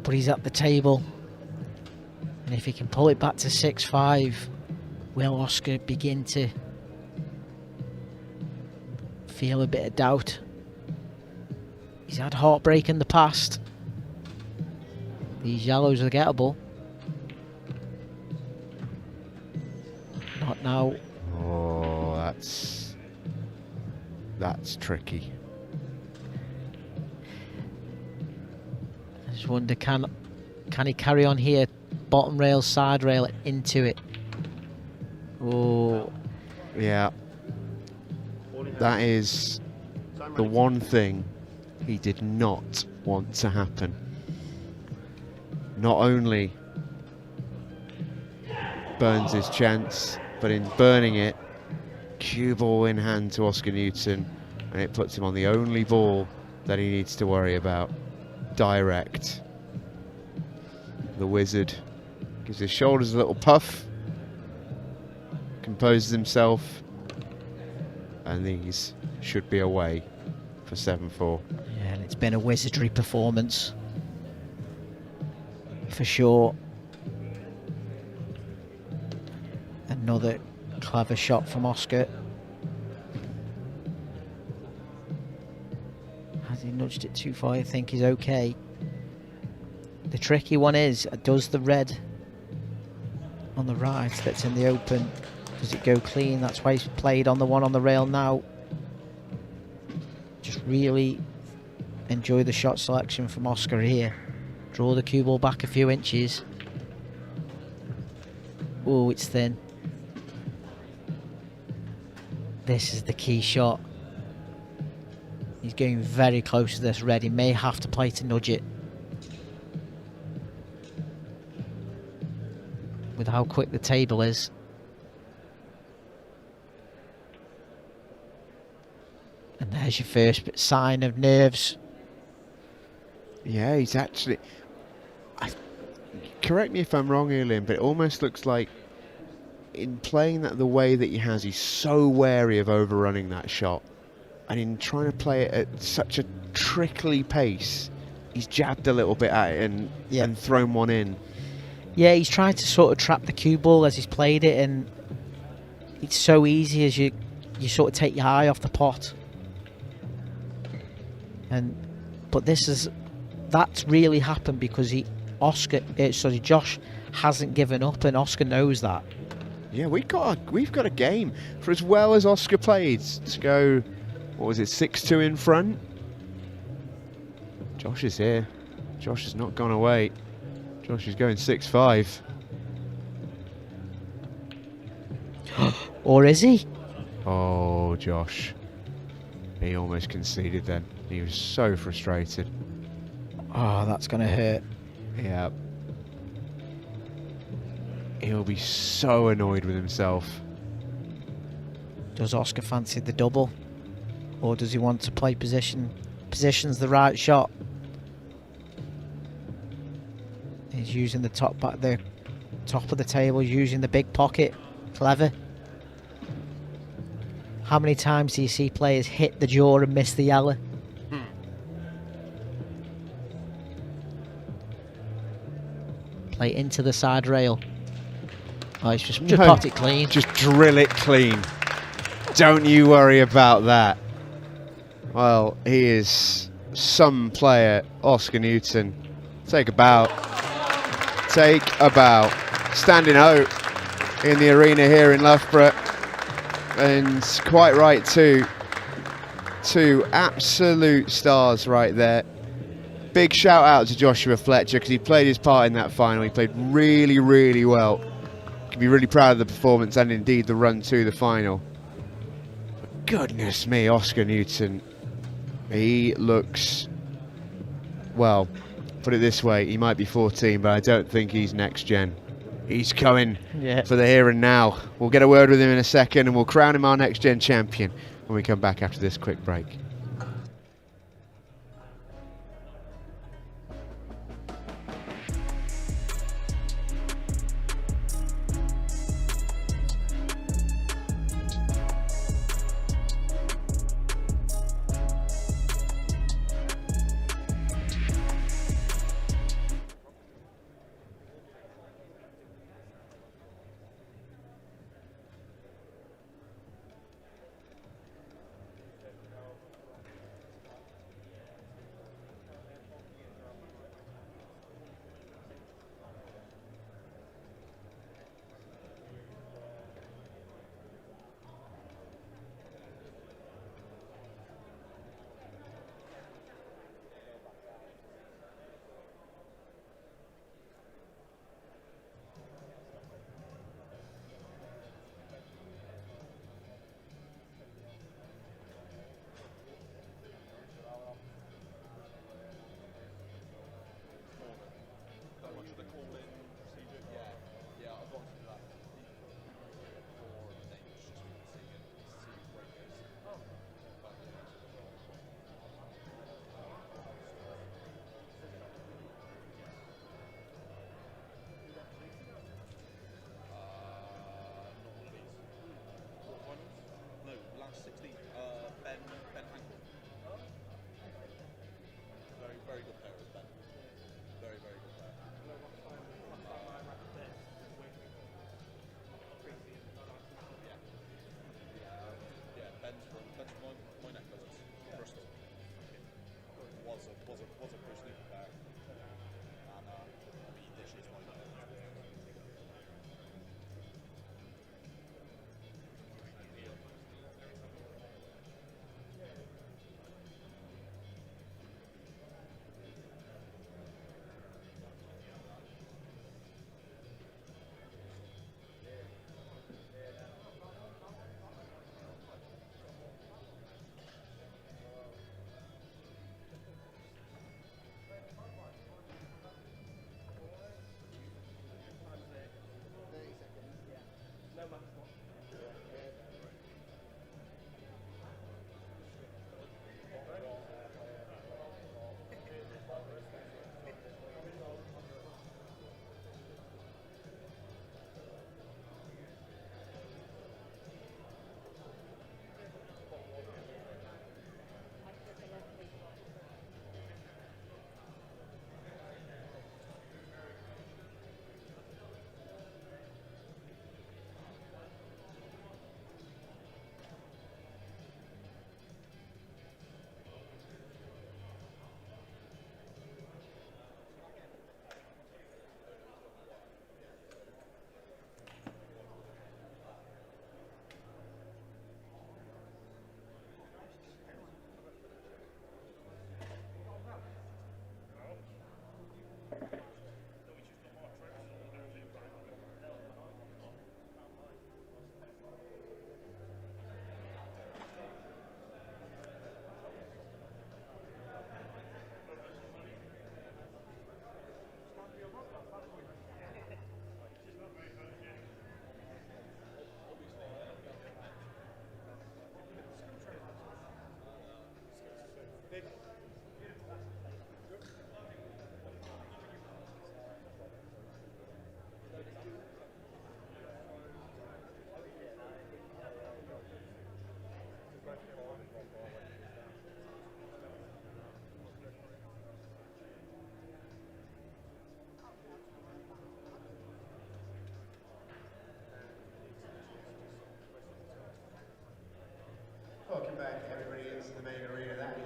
but he's at the table. And if he can pull it back to 6-5, will Oscar begin to feel a bit of doubt? He's had heartbreak in the past. These yellows are gettable. Not now. Oh, that's tricky. I just wonder, can he carry on here? Bottom rail, side rail, into it. Oh. Yeah. That is the one thing he did not want to happen. Not only burns his chance, but in burning it, cue ball in hand to Oscar Newton, and it puts him on the only ball that he needs to worry about. Direct. The wizard gives his shoulders a little puff, composes himself, and these should be away for 7-4. Yeah, and it's been a wizardry performance for sure. Another clever shot from Oscar. Has he nudged it too far? I think he's okay. The tricky one is, does the red on the right that's in the open, does it go clean? That's why he's played on the one on the rail now. Just really enjoy the shot selection from Oscar here. Draw the cue ball back a few inches. Oh, it's thin. This is the key shot. He's getting very close to this red. He may have to play to nudge it. With how quick the table is. And there's your first sign of nerves. Yeah, he's actually... correct me if I'm wrong here, Lynn, but it almost looks like in playing that the way that he has, he's so wary of overrunning that shot. And in trying to play it at such a trickly pace, he's jabbed a little bit at it and thrown one in. Yeah, he's tried to sort of trap the cue ball as he's played it, and it's so easy as you sort of take your eye off the pot. But that's really happened because Josh hasn't given up, and Oscar knows that. Yeah, we've got a game for as well as Oscar played to go. What was it, 6-2 in front? Josh is here. Josh has not gone away. Josh is going 6-5. Or is he? Oh, Josh. He almost conceded then. He was so frustrated. Oh, that's going to hurt. Yeah. He'll be so annoyed with himself. Does Oscar fancy the double? Or does he want to play positions the right shot? He's using the top of the table, using the big pocket. Clever. How many times do you see players hit the jaw and miss the yellow? Play into the side rail. Oh, he's just pot it clean. Just drill it clean. Don't you worry about that. Well, he is some player, Oscar Newton. Take a bow. Take a bow. Standing out in the arena here in Loughborough. And quite right too. Two absolute stars right there. Big shout out to Joshua Fletcher because he played his part in that final. He played really, really well. Can be really proud of the performance and indeed the run to the final. But goodness me, Oscar Newton. He looks, well, put it this way, he might be 14, but I don't think he's next gen. He's coming for the here and now. We'll get a word with him in a second and we'll crown him our next gen champion when we come back after this quick break.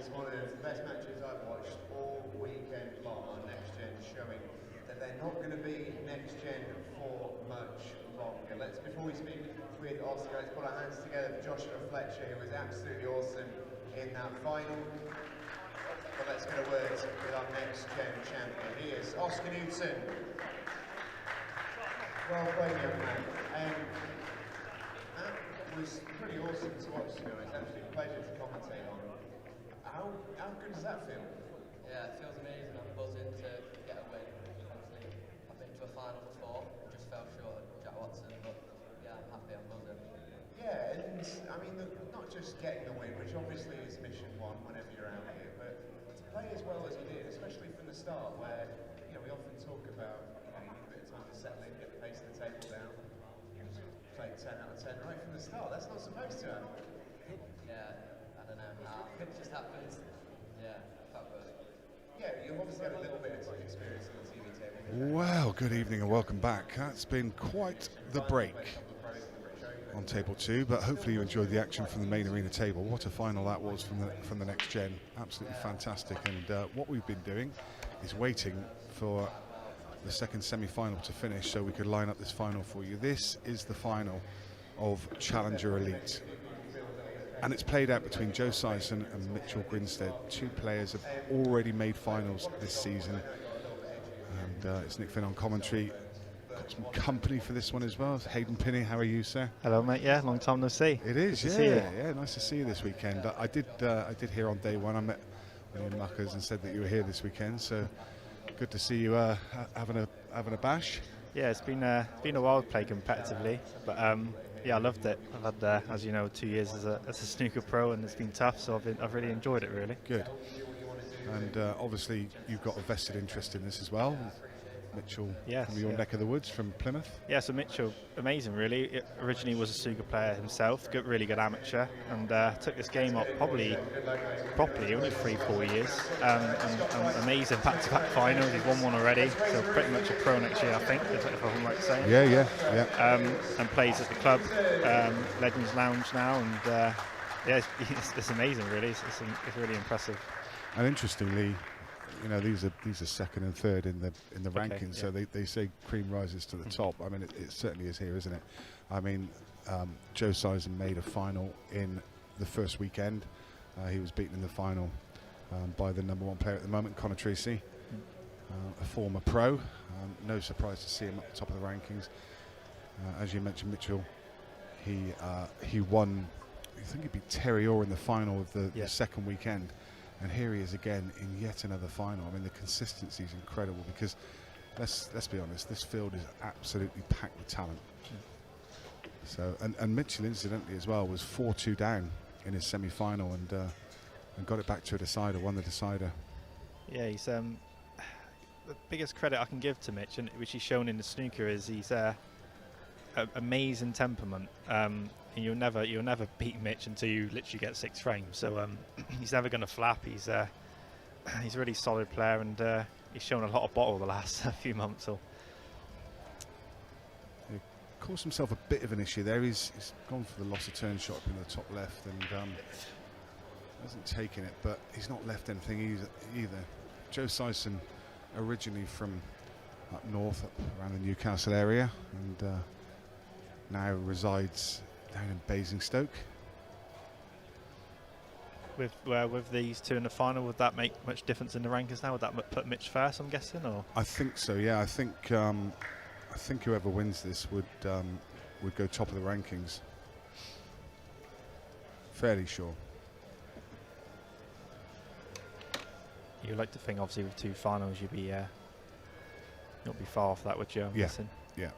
was one of the best matches I've watched all weekend long on Next Gen, showing that they're not going to be Next Gen for much longer. Before we speak with Oscar, let's put our hands together for Joshua Fletcher, who was absolutely awesome in that final. But let's get a word with our Next Gen champion. He is Oscar Newton. Well played, young man. That was pretty awesome to watch, to be honest. Absolutely a pleasure to commentate on. How good does that feel? Yeah, it feels amazing. I'm buzzing to get a win. Honestly, I've been to a final before, just fell short of Jack Watson, but yeah, I'm happy. I'm buzzing. Yeah, and I mean, not just getting the win, which obviously is mission one whenever you're out here, but to play as well as you did, especially from the start, where we often talk about you need a bit of time to settle in, get the pace of the table down. You played 10 out of 10 right from the start. That's not supposed to happen. Yeah, I don't know how. It just happens. Yeah, felt good. Yeah, you've obviously had a little bit of experience on the TV table. Well, good evening and welcome back. That's been quite the break on table 2, but hopefully you enjoyed the action from the main arena table. What a final that was from the Next Gen. Absolutely fantastic. And what we've been doing is waiting for the second semi-final to finish so we could line up this final for you. This is the final of Challenger Elite, and it's played out between Joe Sison and Mitchell Grinstead. Two players have already made finals this season, and it's Nick Finn on commentary. Got some company for this one as well. Hayden Pinney, how are you, sir? Hello, mate. Yeah, long time no see. It is. Good to Yeah, see you. yeah. Nice to see you this weekend. I did hear on day one. I met William Muckers and said that you were here this weekend. So good to see you having a bash. Yeah, it's been a while to play competitively, but yeah, I loved it. I've had, as you know, 2 years as a snooker pro, and it's been tough. So I've really enjoyed it, really. Good. And obviously you've got a vested interest in this as well. Mitchell, from your neck of the woods, from Plymouth. Yeah, so Mitchell, amazing really. It originally was a snooker player himself, really good amateur, and took this game up properly only 3-4 years. And amazing back-to-back finals. He's won one already, so pretty much a pro next year, I think, if I'm right saying. Yeah. And plays at the club, Legends Lounge now, and yeah, it's amazing really. It's really impressive. And interestingly, these are second and third in the rankings, so they say cream rises to the top. I mean, it certainly is here, isn't it? I mean, Joe Sison made a final in the first weekend. He was beaten in the final by the #1 player at the moment, Connor Tracy, a former pro. No surprise to see him at the top of the rankings. As you mentioned, Mitchell, he won. I think he beat Terry Orr in the final of the second weekend. And here he is again in yet another final. I mean, the consistency is incredible because, let's be honest, this field is absolutely packed with talent. So, and Mitchell, incidentally, as well, was 4-2 down in his semi-final and got it back to a decider, won the decider. Yeah, he's the biggest credit I can give to Mitch, and which he's shown in the snooker, is he's amazing temperament. And you'll never beat Mitch until you literally get 6 frames. So he's never going to flap. He's a really solid player, and he's shown a lot of bottle the last few months. So he caused himself a bit of an issue there. He's gone for the loss of turn shot up in the top left and hasn't taken it, but he's not left anything either. Joe Sison, originally from up north, up around the Newcastle area, and now resides down in Basingstoke. With these two in the final, would that make much difference in the rankings now? Would that put Mitch first, I'm guessing, or? I think so. Yeah, I think whoever wins this would go top of the rankings. Fairly sure. You'd like to think, obviously, with 2 finals, you'd be not be far off that, would you? I'm guessing. Yeah.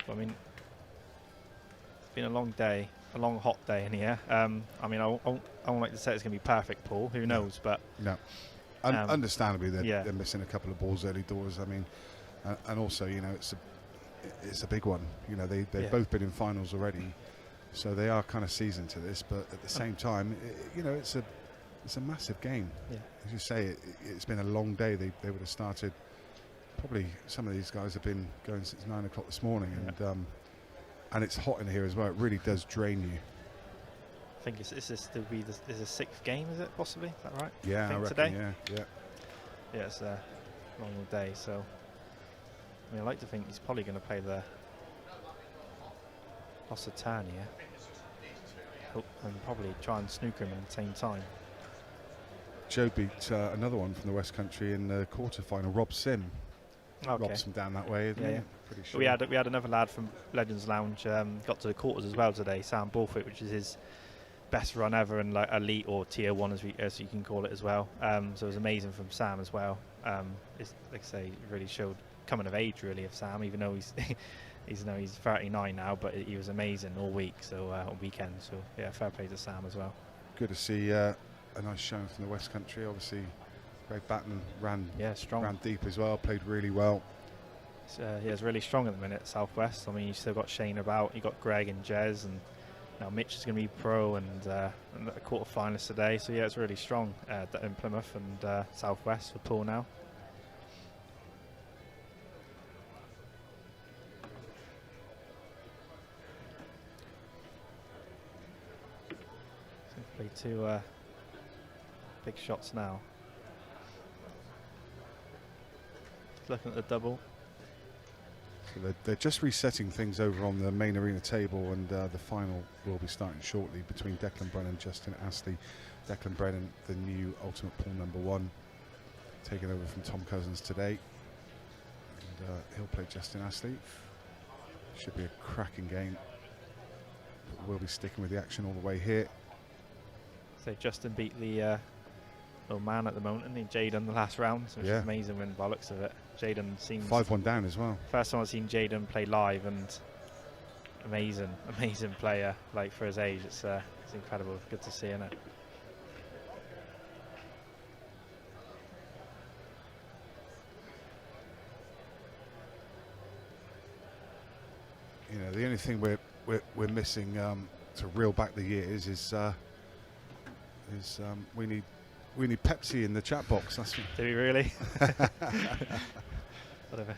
I mean, it's been a long day, a long hot day in here. I mean, I won't like to say it's going to be perfect, Paul. Who knows? But no, understandably, they're missing a couple of balls early doors. I mean, and also, it's a big one. They've both been in finals already, so they are kind of seasoned to this. But at the same time, it's a massive game. Yeah. As you say, it's been a long day. They would have started. Probably some of these guys have been going since 9 o'clock this morning, and it's hot in here as well. It really does drain you. think it's this to be is a 6th game, is it possibly? Is that right? Yeah, I think reckon, today. yeah. Yeah, it's a long day, so I mean, I like to think he's probably going to play the Lusitania. And probably try and snooker him at the same time. Joe beat another one from the West Country in the quarter-final, Rob Sim. Okay. Rob's from down that way, isn't he? Pretty sure. We had another lad from Legends Lounge got to the quarters as well today, Sam Borthwick, which is his best run ever, and like elite or tier 1 as you can call it as well. So it was amazing from Sam as well. It's, like I say, really showed coming of age really of Sam, even though he's he's 39 now, but he was amazing all week, so on weekend. So yeah, fair play to Sam as well. Good to see a nice showing from the West Country. Obviously, Greg Batten ran deep as well, played really well. It's really strong at the minute, Southwest. I mean, you still got Shane about, you got Greg and Jez, and now Mitch is going to be pro and a quarter-finalist today. So yeah, it's really strong in Plymouth and Southwest for Paul now. Play 2 big shots now. Looking at the double. So they're just resetting things over on the main arena table, and the final will be starting shortly between Declan Brennan and Justin Astley. Declan Brennan, the new Ultimate Pool #1, taking over from Tom Cousins today. And he'll play Justin Astley. Should be a cracking game. But we'll be sticking with the action all the way here. So Justin beat the little man at the moment, and Jaden the last round, which is amazing when by looks of it. Jaden seems 5-1 down as well. First time I've seen Jaden play live, and amazing player, like for his age. It's incredible. Good to see, isn't it? You know, the only thing we're missing to reel back the years is we need Pepsi in the chat box. That's Do we really? Whatever.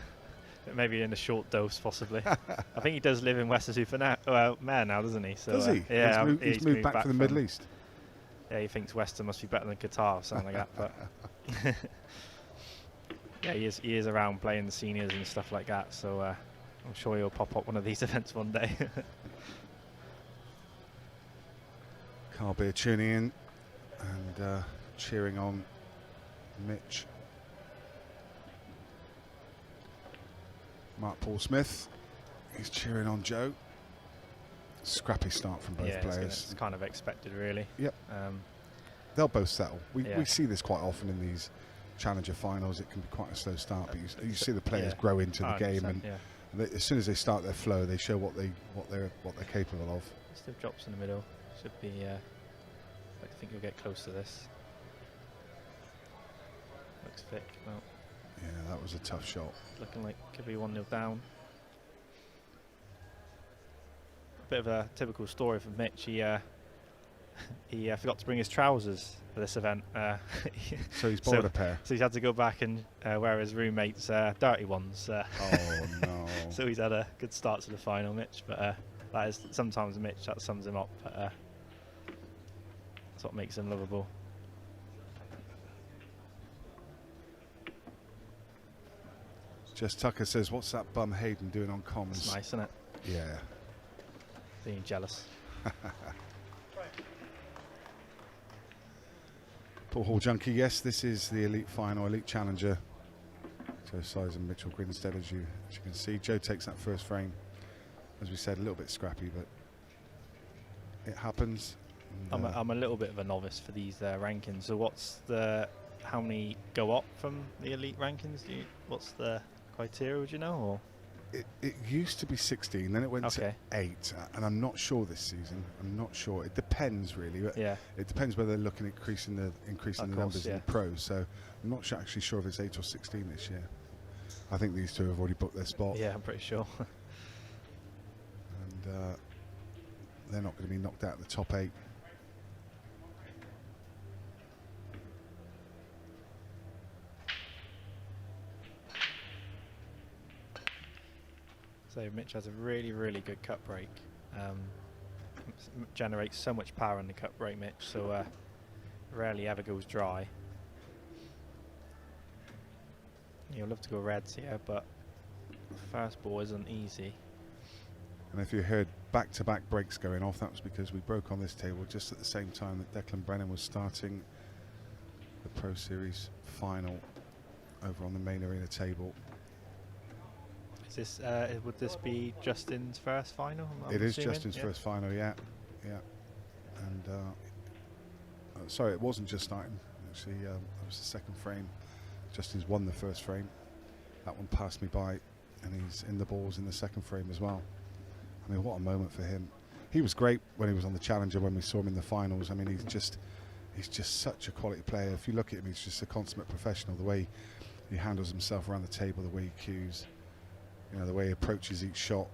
Maybe in a short dose, possibly. I think he does live in Weston-super-Mare now, doesn't he? So, does he? Yeah, he's moved back from the Middle East. Yeah, he thinks Western must be better than Qatar or something like that. But yeah, he is around playing the seniors and stuff like that. So I'm sure he'll pop up one of these events one day. Carl Beer tuning in and cheering on Mitch. Mark Paul Smith, he's cheering on Joe. Scrappy start from both players. It's kind of expected, really. Yep. They'll both settle. We see this quite often in these Challenger finals. It can be quite a slow start, but you see the players grow into the game, and as soon as they start their flow, they show what they're capable of. Still drops in the middle. Should be. I think you'll get close to this. Looks thick. Well, yeah, that was a tough shot. Looking like could be 1-0 down. Bit of a typical story from Mitch. He forgot to bring his trousers for this event. So he's borrowed a pair. So he's had to go back and wear his roommate's dirty ones. Oh no! So he's had a good start to the final, Mitch. But that is sometimes Mitch, that sums him up. But that's what makes him lovable. Jess Tucker says, "What's that bum Hayden doing on comms?" It's nice, isn't it? Yeah. Being jealous. Paul Hall Junkie, yes, this is the elite final, elite challenger. Joe Size and Mitchell Grinstead, as you can see. Joe takes that first frame. As we said, a little bit scrappy, but it happens. And, I'm a little bit of a novice for these rankings. So how many go up from the elite rankings? What's the criteria, would you know? Or? It used to be 16, then it went to 8, and I'm not sure this season. I'm not sure. It depends really. But it depends whether they're looking at increasing the numbers in the pros. So I'm not actually sure if it's 8 or 16 this year. I think these two have already booked their spot. Yeah, I'm pretty sure. And they're not going to be knocked out of the top 8. So Mitch has a really, really good cut break. generates so much power in the cut break, Mitch, so rarely ever goes dry. You'll love to go reds here, but the first ball isn't easy. And if you heard back-to-back breaks going off, that was because we broke on this table just at the same time that Declan Brennan was starting the Pro Series final over on the main arena table. Is this would this be Justin's first final? It is Justin's first final, yeah. And sorry, it wasn't just starting. Actually, it was the second frame. Justin's won the first frame. That one passed me by, and he's in the balls in the second frame as well. I mean, what a moment for him. He was great when he was on the Challenger, when we saw him in the finals. I mean, he's just such a quality player. If you look at him, he's just a consummate professional. The way he handles himself around the table, the way he cues, you know, the way he approaches each shot.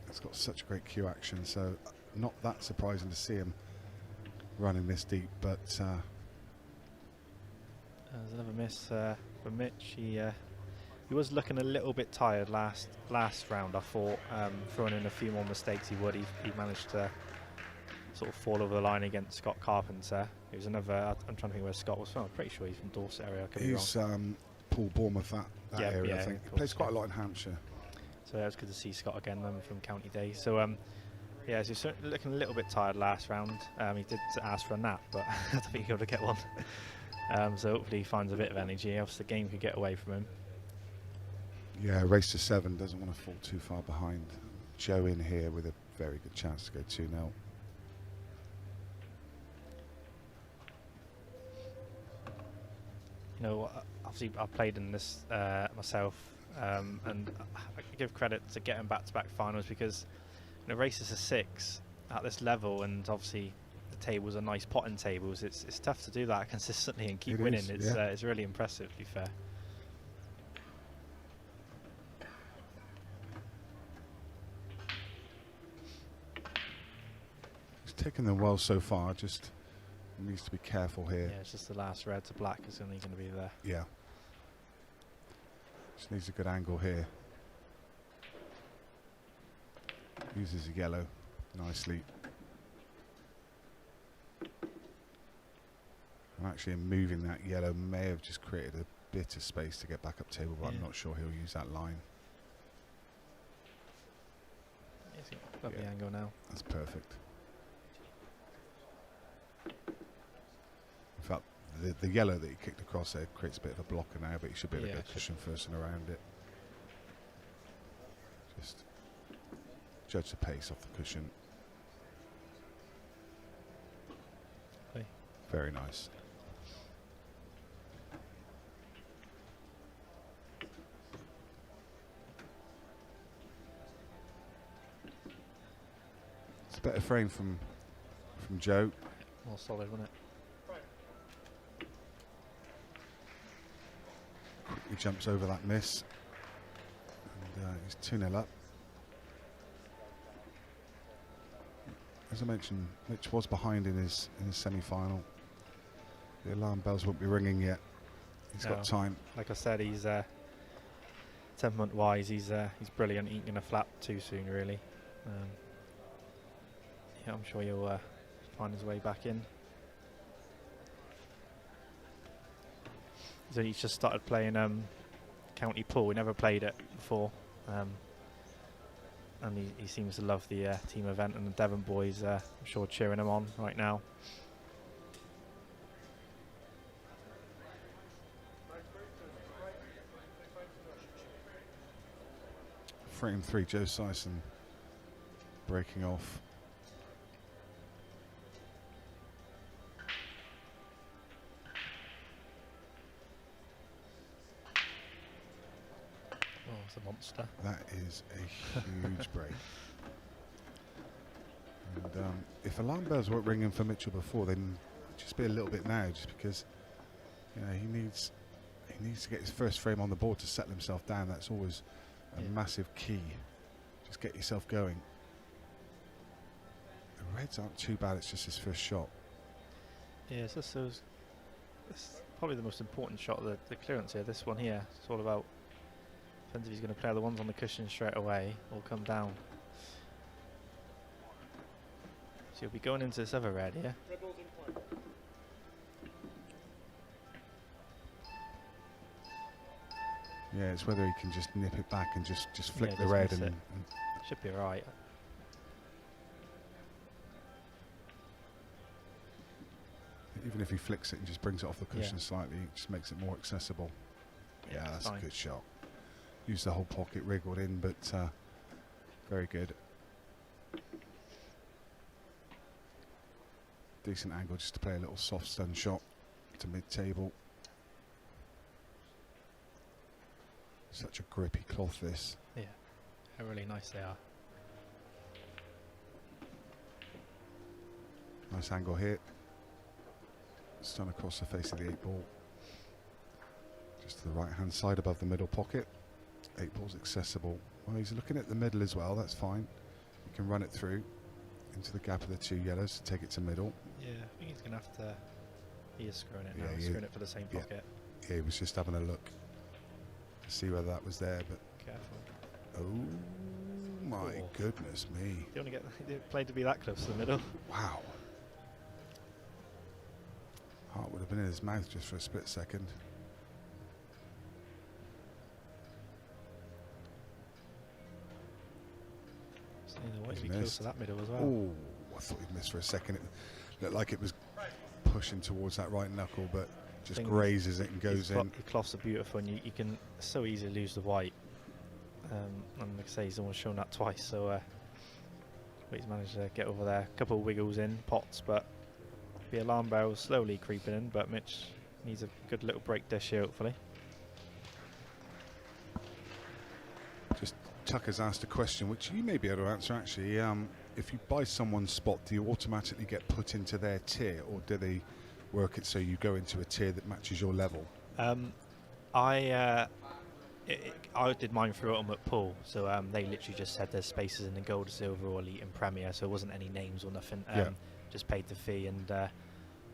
It's got such great cue action, so not that surprising to see him running this deep, but there's another miss for Mitch. He was looking a little bit tired last round. I thought throwing in a few more mistakes he would. He managed to sort of fall over the line against Scott Carpenter. It was another. I'm trying to think where Scott was from. I'm pretty sure he's from Dorset area. I could be wrong. Paul Bournemouth, that area, I think. He plays quite a lot in Hampshire. So it was good to see Scott again, from County Day. So yeah, so he's certainly looking a little bit tired last round. He did ask for a nap, but I don't think he'll be able to get one. So hopefully he finds a bit of energy, else the game could get away from him. Yeah, race to 7, doesn't want to fall too far behind. Joe in here with a very good chance to go 2-0. You know, obviously I played in this myself, and I give credit to getting back-to-back finals, because you know, races are 6 at this level, and obviously the tables are nice potting tables. It's tough to do that consistently and keep winning. It's really impressive, to be fair. He's taken them well so far, just needs to be careful here. Yeah, it's just the last red to black is only going to be there. Yeah. Just needs a good angle here. Uses a yellow nicely. And actually moving that yellow may have just created a bit of space to get back up table, but I'm not sure he'll use that line. Yes, lovely angle now. That's perfect. In fact, the yellow that he kicked across there creates a bit of a blocker now, but he should be able to get a cushion first and around it. Just judge the pace off the cushion. Okay. Very nice. It's a better frame from Joe. More solid, wasn't it? He jumps over that miss, and he's 2-0 up. As I mentioned, Mitch was behind in his semi-final. The alarm bells won't be ringing yet. He's got time. Like I said, he's temperament-wise, he's brilliant. He ain't gonna flap too soon, really. Yeah, I'm sure he'll find his way back in. So he's just started playing county pool. He never played it before, and he seems to love the team event, and the Devon boys, I'm sure, cheering him on right now. Frame 3, Joe Sison breaking off. Oh, it's a monster. That is a huge break. And if alarm bells weren't ringing for Mitchell before, then just be a little bit now, just because you know he needs to get his first frame on the board to settle himself down. That's always a massive key. Just get yourself going. The reds aren't too bad. It's just his first shot. Yeah, it's just those. It's probably the most important shot of the clearance here. This one here. It's all about. Depends if he's going to play the ones on the cushion straight away or come down. you'll be going into this other red here. Yeah, it's whether he can just nip it back and just flick Yeah, the just red miss and it. Should be alright. even if he flicks it and just brings it off the cushion Yeah. slightly, it just makes it more accessible. Yeah, that's fine. a good shot. Used the whole pocket, wriggled in, but very good. Decent angle just to play a little soft stun shot to mid-table. Such a grippy cloth, this. Yeah, how really nice they are. Nice angle here. Stun across the face of the 8 ball. Just to the right-hand side above the middle pocket. 8 ball's accessible. Well, he's looking at the middle as well, that's fine. You can run it through into the gap of the 2 yellows to take it to middle. Yeah, I think he's going to have to... He is screwing it now, Yeah, he's screwing it for the same pocket. Yeah, he was just having a look to see whether that was there, but... Careful. Oh, my goodness me. You only get played to be that close to the middle. Wow. Heart would have been in his mouth just for a split second. So they want to be He's close missed. to that middle as well. Oh, I thought he'd missed for a second. It looked like it was pushing towards that right knuckle, but just Thing grazes it and goes in. The cloths are beautiful, and you can so easily lose the white. And like I say, he's almost shown that twice, so but he's managed to get over there. A couple of wiggles in, pots, but the alarm bell slowly creeping in, but Mitch needs a good little break dish here, hopefully. Just Tucker's asked a question, which you may be able to answer actually. If you buy someone's spot, do you automatically get put into their tier, or do they work it so you go into a tier that matches your level? I did mine through Ultimate Pool, so they literally just said there's spaces in the Gold, Silver, or Elite and Premier, so it wasn't any names or nothing. Just paid the fee and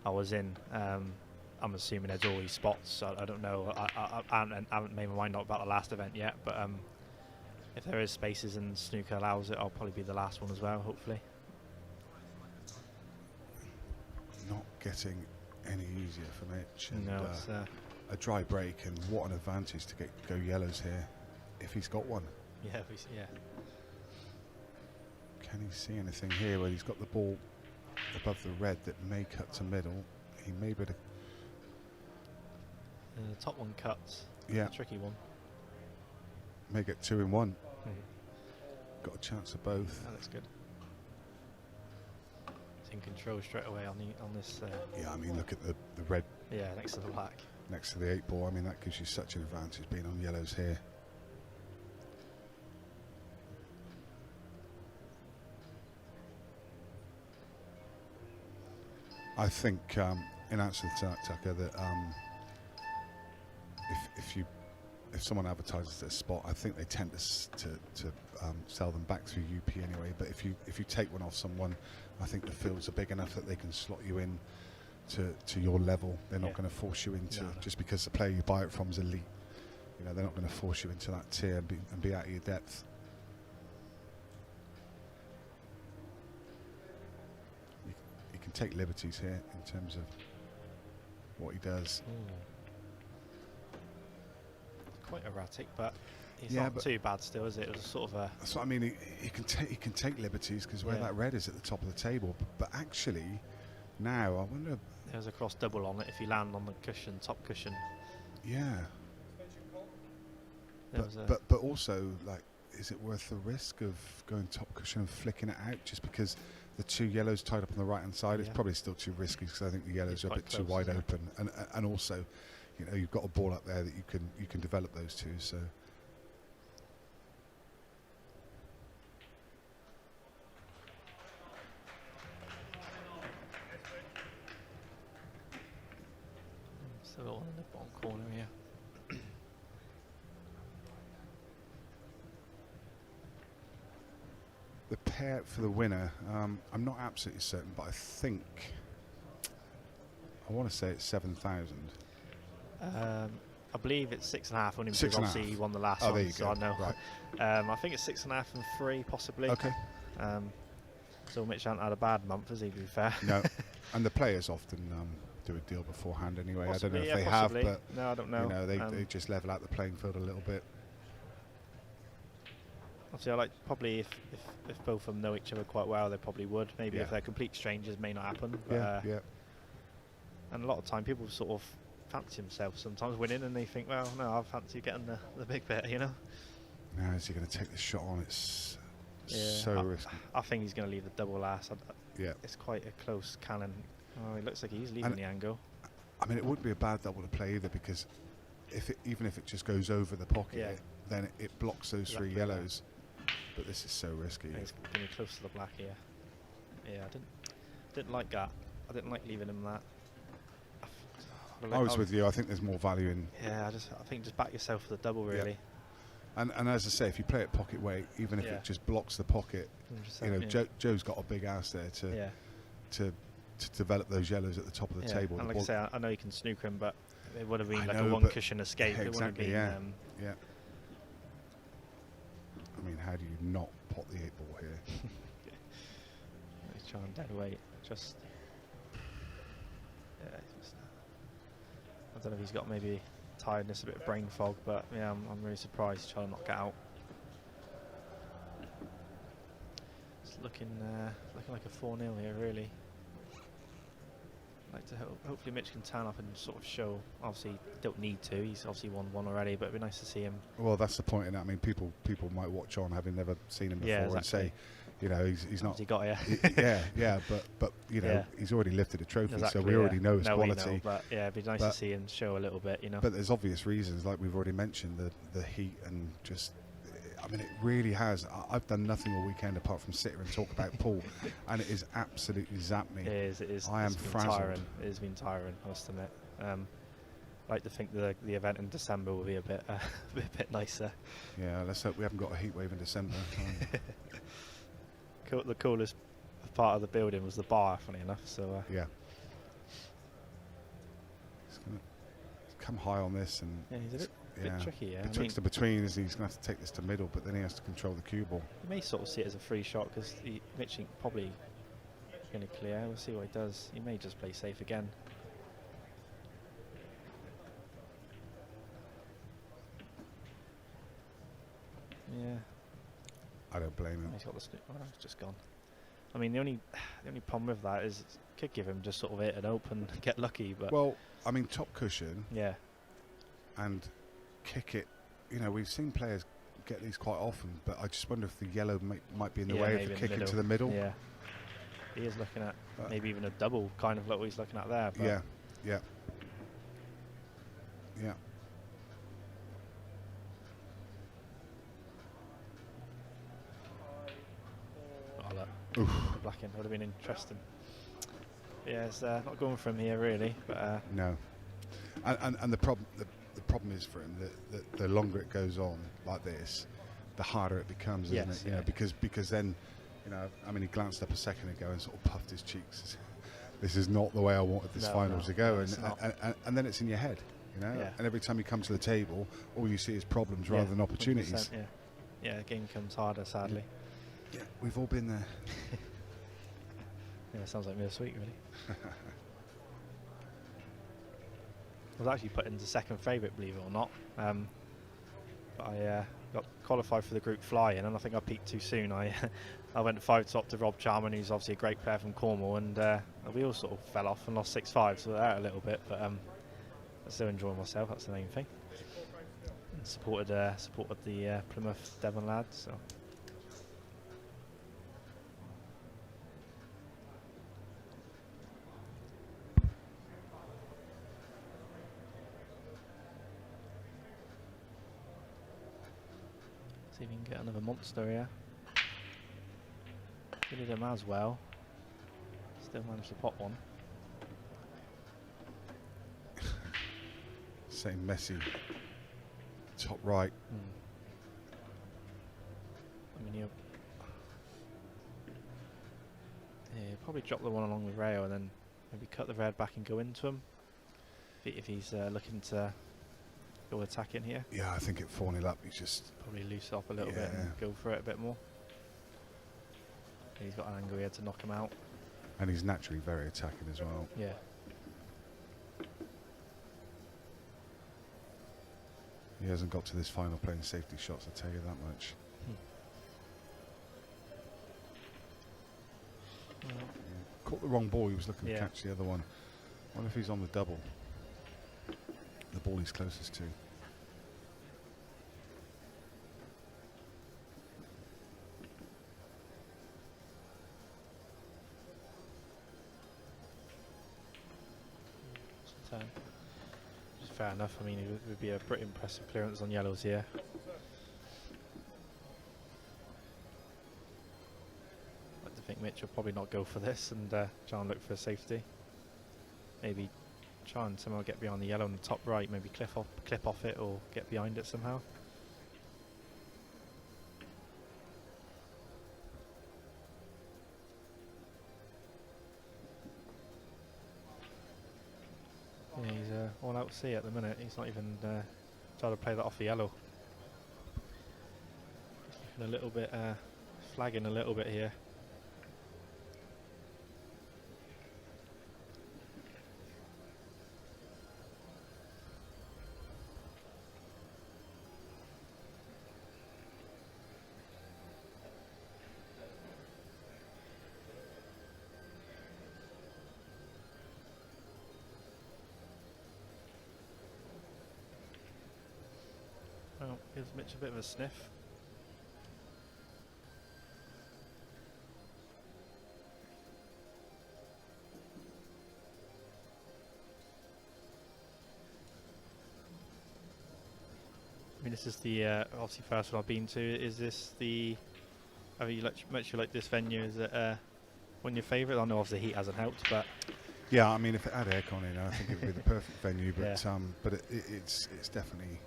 I was in. I'm assuming there's always spots. I don't know. I haven't made my mind up about the last event yet, but if there is spaces and snooker allows it, I'll probably be the last one as well, hopefully. Not getting any easier for Mitch. And, No, it's a dry break, and what an advantage to go yellows here, if he's got one. yeah. Can he see anything here where he's got the ball above the red that may cut to middle? He may be able to... The top one cuts. Yeah. It's a tricky one. May get 2 in 1. Got a chance of both. That looks good. It's in control straight away on this. Yeah, I mean, look at the red. Yeah, next to the black. Next to the 8 ball. I mean, that gives you such an advantage being on yellows here. I think, in answer to that, Tucker, that if someone advertises their spot, I think they tend to sell them back through UP anyway. But if you take one off someone, I think the fields are big enough that they can slot you in to your level. They're not going to force you into, just because the player you buy it from is elite. You know, they're not going to force you into that tier and be out of your depth. You can take liberties here in terms of what he does. Quite erratic, but it's Yeah, not but too bad still, is it? It was sort of a... That's what I mean. He can take liberties because where that red is at the top of the table. But actually, now I wonder. There's a cross double on it if you land on the cushion, top cushion. Yeah. There was But also, like, is it worth the risk of going top cushion and flicking it out just because the 2 yellows tied up on the right hand side? It's probably still too risky because I think the yellows are a bit too wide open, and also, you know, you've got a ball up there that you can develop those 2. So. Still got one in the bottom corner here. The pair for the winner, I'm not absolutely certain, but I think I want to say it's 7,000. I believe it's 6.5. Only because 6.5. obviously he won the last Oh, one, there you so go. I know. Right. I think it's 6.5 and 3 possibly. Okay. So Mitch hasn't had a bad month, has he, to be fair? No, and the players often do a deal beforehand anyway. Possibly, I don't know yeah, if they possibly. have, but no, I don't know. You know, they just level out the playing field a little bit. Obviously, I like probably if both of them know each other quite well, they probably would. Maybe Yeah. if they're complete strangers, may not happen. But, Yeah. And a lot of time, people sort of fancy themselves sometimes winning, and they think, well, no, I fancy getting the big bit, you know. Now is he going to take the shot on? It's Yeah, so risky. I think he's going to leave the double last. Yeah. It's quite a close cannon. Oh, it looks like he's leaving And the angle. I mean, it wouldn't be a bad double to play either, because even if it just goes over the pocket, Yeah. then it blocks those three Exactly, yeah. yellows. But this is so risky. He's getting close to the black here. Yeah, I didn't like that. I didn't like leaving him that. I was with you. I think there's more value in. Yeah, I think just back yourself for the double, really. Yeah. And as I say, if you play it pocket weight, even if Yeah. it just blocks the pocket, 100%, yeah. Joe's got a big ass there Yeah. to develop those yellows at the top of the table. And like I say, I know you can snooker him, but it would have been I like know, a one but- cushion escape. Yeah, It wouldn't exactly, have been. yeah. I mean, how do you not pot the 8 ball here? He's trying dead weight. Just. Yeah, I don't know if he's got maybe tiredness, a bit of brain fog, but yeah, I'm really surprised he's trying to knock it out. It's looking like a 4-0 here, really. Like to hopefully Mitch can turn up and sort of show. Obviously, don't need to. He's obviously won one already, but it'd be nice to see him. Well, that's the point in that. I mean, people might watch on having never seen him before Yeah, and say, you know, he's not. He got here. yeah, but you know, Yeah. he's already lifted a trophy, Exactly, so we already know his we quality. know, but yeah, it'd be nice to see him show a little bit, you know. But there's obvious reasons, like we've already mentioned, the heat and just. I mean, it really has. I've done nothing all weekend apart from sit here and talk about pool, and it is absolutely zapped me. It is. I am It's been frazzled. tiring. It has been tiring, I must admit. I like to think the event in December will be a bit nicer. Yeah, let's hope we haven't got a heat wave in December. The coolest part of the building was the bar, funny enough. So yeah. He's going to come high on this, and yeah, he's a bit tricky. Yeah, Betwixt and between, is he's going to have to take this to middle, but then he has to control the cue ball. You may sort of see it as a free shot because Mitch probably going to clear. We'll see what he does. He may just play safe again. Yeah. I don't blame him. He's got the oh, it's just gone. I mean, the only problem with that is it could give him just sort of hit and open, get lucky. But well, I mean, top cushion. Yeah. And kick it. You know, we've seen players get these quite often, but I just wonder if the yellow might be in the way of the kick into the middle. Yeah. He is looking at maybe even a double, kind of like what he's looking at there. But Yeah. Oh, look. The black end would have been interesting. Yeah, it's not going for him here really, but no. And the problem is for him that the longer it goes on like this, the harder it becomes, isn't it? You know, because then, you know, I mean, he glanced up a second ago and sort of puffed his cheeks. This is not the way I wanted this final to go, and then it's in your head, you know. Yeah. And every time you come to the table, all you see is problems rather than opportunities. 100%, yeah, the game comes harder, sadly. Yeah, we've all been there. Yeah, sounds like me this week, really. I was actually put into second favourite, believe it or not. But I got qualified for the group fly-in, and I think I peaked too soon. I went 5-top to Rob Charman, who's obviously a great player from Cornwall, and we all sort of fell off and lost 6-5, so that a little bit. But I'm still enjoying myself. That's the main thing. And supported the Plymouth Devon lads. So. See if we can get another monster here. Did him as well. Still managed to pop one. Same messy. Top right. I mean, he'll probably drop the one along with Rayo and then maybe cut the red back and go into him. If he's looking to go attacking here. Yeah, I think at 4-0 up, he's just probably loose off a little bit and go for it a bit more. He's got an angle here to knock him out. And he's naturally very attacking as well. Yeah. He hasn't got to this final playing safety shots, I'll tell you that much. Caught the wrong ball, he was looking to catch the other one. I wonder if he's on the double. The ball he's closest to. Just fair enough. I mean, it would be a pretty impressive clearance on yellows here. I think Mitch will probably not go for this and try and look for a safety. Maybe try and somehow get behind the yellow on the top right. Maybe clip off it or get behind it somehow. Yeah, he's all out C at the minute. He's not even trying to play that off the yellow. Just looking a little bit, flagging a little bit here. Well, gives Mitch a bit of a sniff. I mean, this is the obviously first one I've been to. Is this the? Have you much you like this venue? Is it one of your favourite? I know obviously heat hasn't helped, but yeah, I mean, if it had aircon in, I think it would be the perfect venue. But but it's definitely.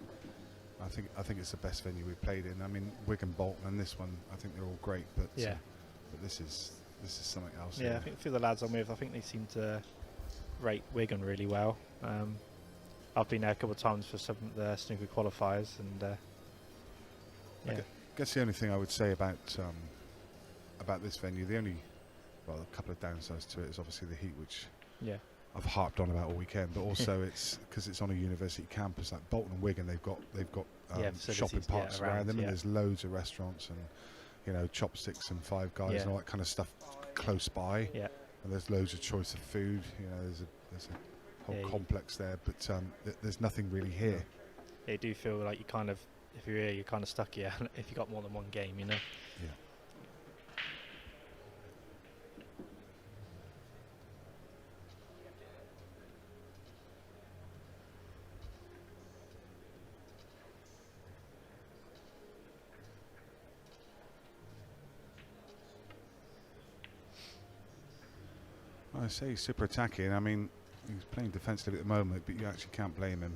I think it's the best venue we've played in. I mean, Wigan, Bolton, and this one. I think they're all great, but but this is something else. Yeah, I think a few of the lads I'm with, I think they seem to rate Wigan really well. I've been there a couple of times for some of the snooker qualifiers, and I guess the only thing I would say about this venue, a couple of downsides to it is obviously the heat, which I've harped on about all weekend, but also it's because it's on a university campus like Bolton and Wigan. They've got shopping parks around them, and there's loads of restaurants and Chopsticks and Five Guys and all that kind of stuff close by. Yeah, and there's loads of choice of food. There's a whole complex there, but there's nothing really here. They do feel like you kind of, if you're here, you're kind of stuck here. If you got more than one game, Yeah. I say he's super attacking. I mean, he's playing defensively at the moment, but you actually can't blame him.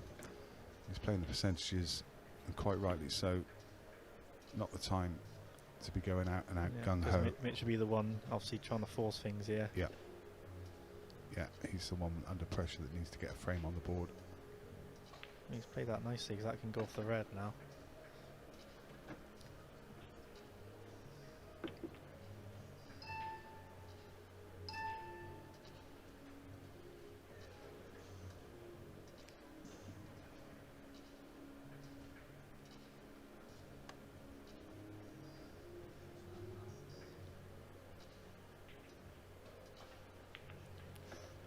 He's playing the percentages, and quite rightly so. Not the time to be going out and out gung ho. Mitch should be the one, obviously, trying to force things here. Yeah. Yeah, he's the one under pressure that needs to get a frame on the board. He's played that nicely because that can go off the red now.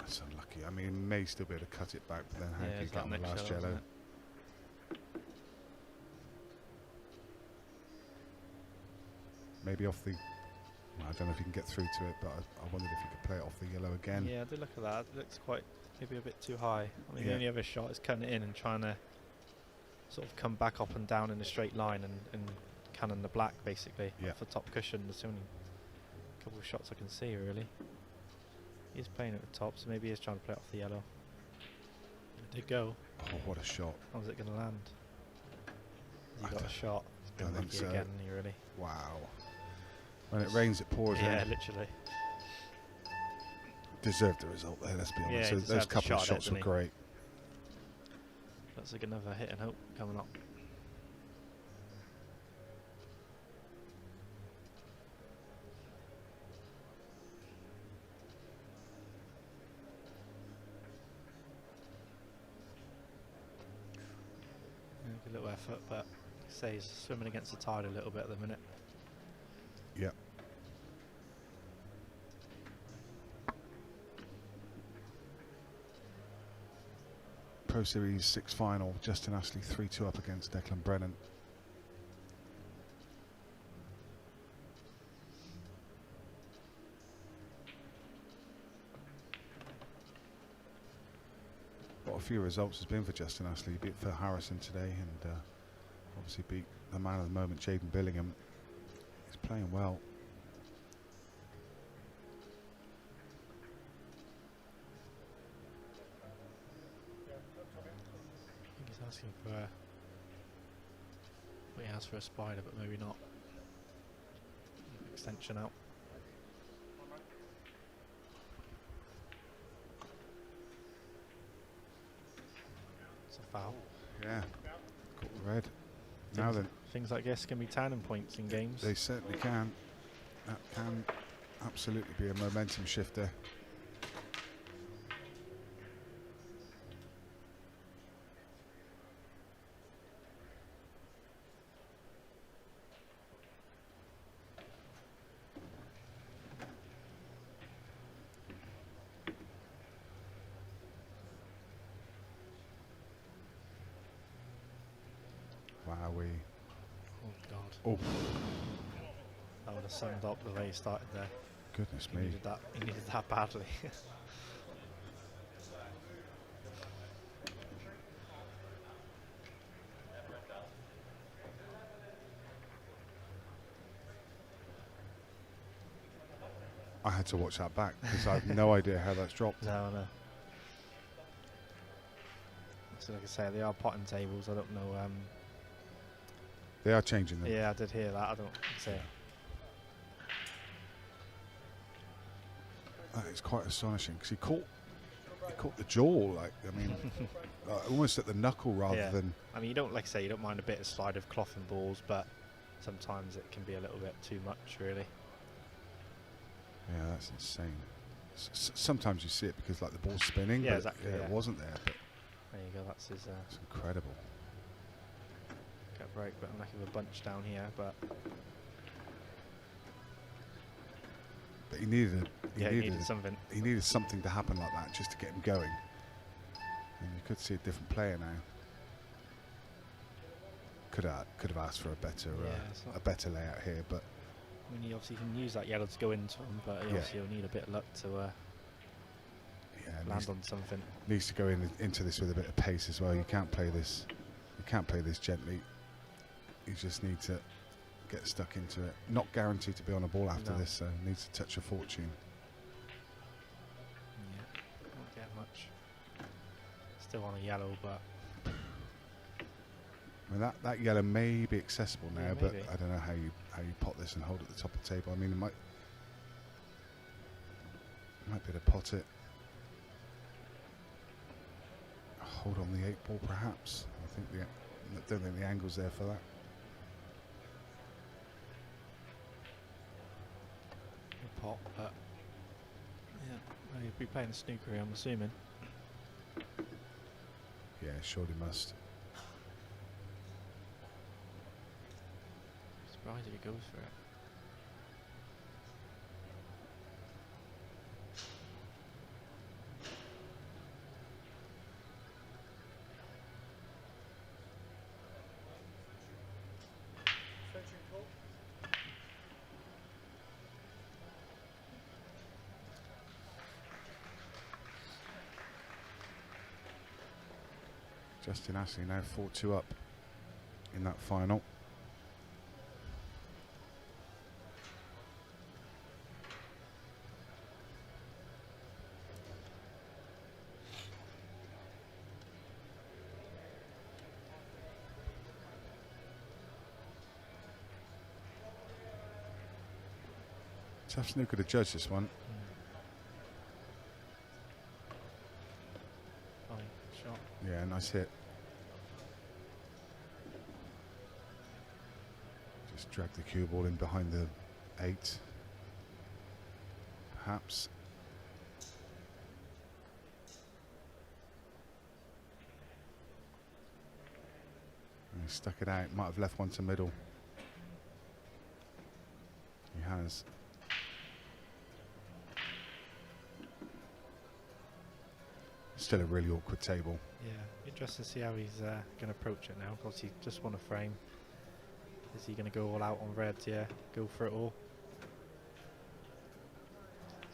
That's unlucky. I mean, he may still be able to cut it back, but then how do you get on the last yellow? Maybe off the... I don't know if he can get through to it, but I wondered if he could play it off the yellow again. Yeah, I did look at that. It looks quite, maybe a bit too high. I mean, the only other shot is cutting it in and trying to sort of come back up and down in a straight line and cannon the black, basically, off the top cushion. There's only a couple of shots I can see, really. He's playing at the top, so maybe he's trying to play it off the yellow. It did go. Oh, what a shot. How's it going to land? He got a shot. I think so. Again, really. Wow. When it rains, it pours. Yeah, literally. Deserved the result there, let's be honest. Yeah, so those couple of shots were great. That's like another hit and hope coming up. effort, but say he's swimming against the tide a little bit at the minute. Yeah. Pro Series 6 final, Justin Ashley 3-2 up against Declan Brennan. Got a few results has been for Justin Ashley. He beat Phil Harrison today, and obviously beat the man of the moment, Jaden Billingham. He's playing well. He's asking for what he has for a spider, but maybe not. Extension out. It's a foul. Yeah, got the red. Now then, things like this can be turning points in games. they certainly can. That can absolutely be a momentum shifter. Wowee. Oh God. Oh. That would have summed up the way he started there. Goodness He me. needed that. He needed that badly. I had to watch that back because I have no idea how that's dropped. No. So like I say, they are potting tables. I don't know. They are changing them. Yeah, I did hear that. I don't say. That is quite astonishing because he caught the jaw, like, I mean, almost at the knuckle rather than. I mean, you don't, like I say, you don't mind a bit of slide of cloth and balls, but sometimes it can be a little bit too much, really. Yeah, that's insane. Sometimes you see it because like the ball's spinning. Yeah, but exactly. It wasn't there. But there you go. That's his. It's incredible. Get break, but I'm lacking a bunch down here, but. But he needed something. He needed something to happen like that just to get him going. And you could see a different player now. Could have asked for a better layout here, but. I mean, he obviously can use that yellow to go into him, but he obviously will need a bit of luck to land on something. Needs to go into this with a bit of pace as well. You can't play this. You can't play this gently. You just need to get stuck into it. Not guaranteed to be on a ball after this, so needs to touch a fortune. Yeah, won't get much. Still on a yellow, but. I mean, that yellow may be accessible now, but maybe. I don't know how you pot this and hold it at the top of the table. I mean, it might be able to pot it. Hold on the 8-ball, perhaps. I don't think the angle's there for that. Pot, but yeah, he'll be playing snooker here, I'm assuming. Yeah, surely must. Surprised if he goes for it. Justin Ashley now 4-2 up in that final. Tough snooker to judge this one. Fine shot. Yeah, nice hit. Just drag the cue ball in behind the 8. Perhaps. He stuck it out. Might have left one to middle. He has. Still a really awkward table. Yeah, interesting to see how he's going to approach it now. Of course, he just won a frame. Is he going to go all out on red? Yeah, go for it all.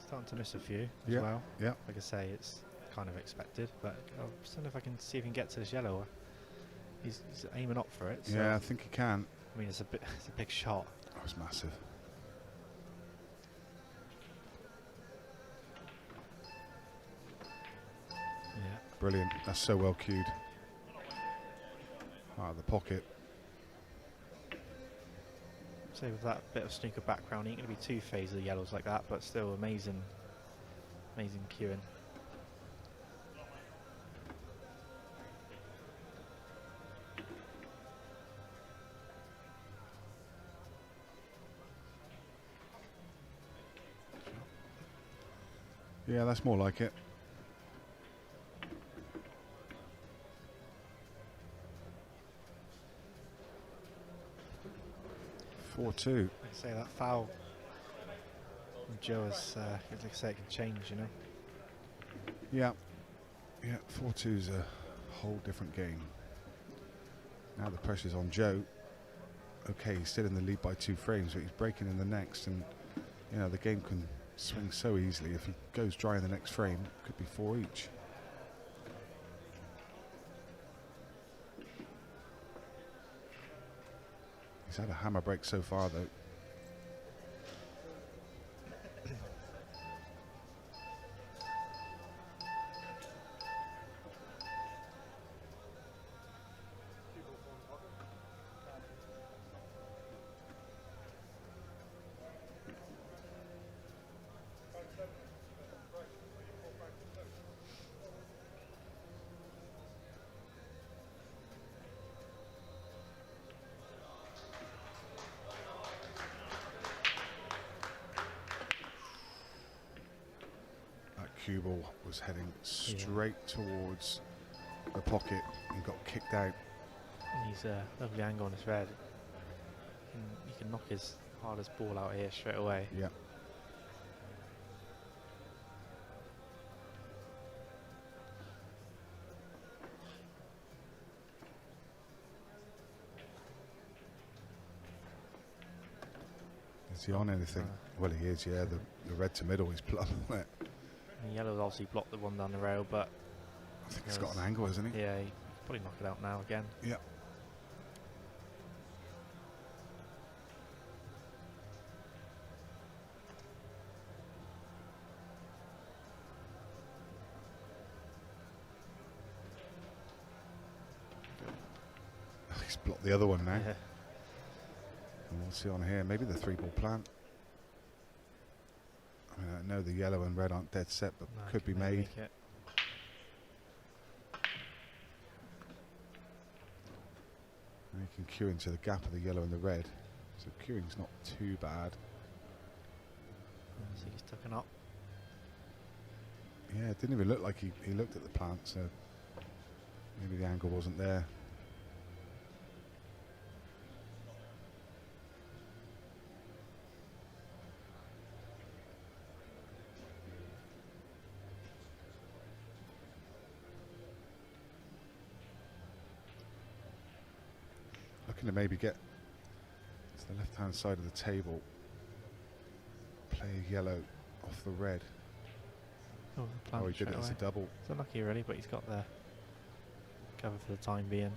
Starting to miss a few as well. Yeah. Like I say, it's kind of expected, but I'll just wonder if I can see if he can get to this yellow. He's aiming up for it. So Yeah, I think he can. I mean, it's a big shot. That was massive. Yeah. Brilliant. That's so well cued. Out of the pocket. So with that bit of snooker background, ain't going to be too phased of the yellows like that, but still amazing cueing. Yeah, that's more like it. Four two. Like I say, that foul from Joe is, like I say, it can change, you know. Yeah. Yeah, 4-2 is a whole different game. Now the pressure's on Joe. Okay, he's still in the lead by 2 frames, but he's breaking in the next, and you know the game can swing so easily. If he goes dry in the next frame, it could be 4 each. He's had a hammer break so far, though. Cue ball was heading straight towards the pocket and got kicked out. And he's a lovely angle on his red. He can knock his hardest ball out here straight away. Yeah. Is he on anything? Well, he is, yeah. The red to middle is plumb on it. And yellow's obviously blocked the one down the rail, but I think he's got an angle, hasn't he? Yeah, he probably knock it out now again. Yeah. He's blocked the other one now. Yeah. And we'll see on here, maybe the 3-ball plant. I mean, I know the yellow and red aren't dead set, but No, could be can made. make it. And you can cue into the gap of the yellow and the red. So cueing's not too bad. So he's tucking up. Yeah, it didn't even look like he looked at the plant, so maybe the angle wasn't there. Looking to maybe get to the left-hand side of the table, play a yellow off the red. Oh, the plant Oh, he did it as a double. It's unlucky really, but he's got the cover for the time being.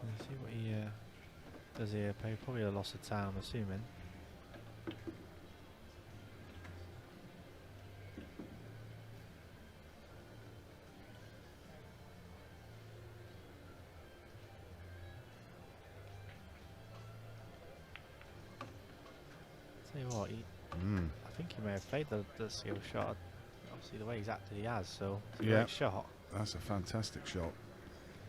Let's see what he does here. Probably a loss of time, I'm assuming. think he may have played the skill shot. Obviously, the way he's acted, he has. So it's a Yeah, great shot. that's a fantastic shot.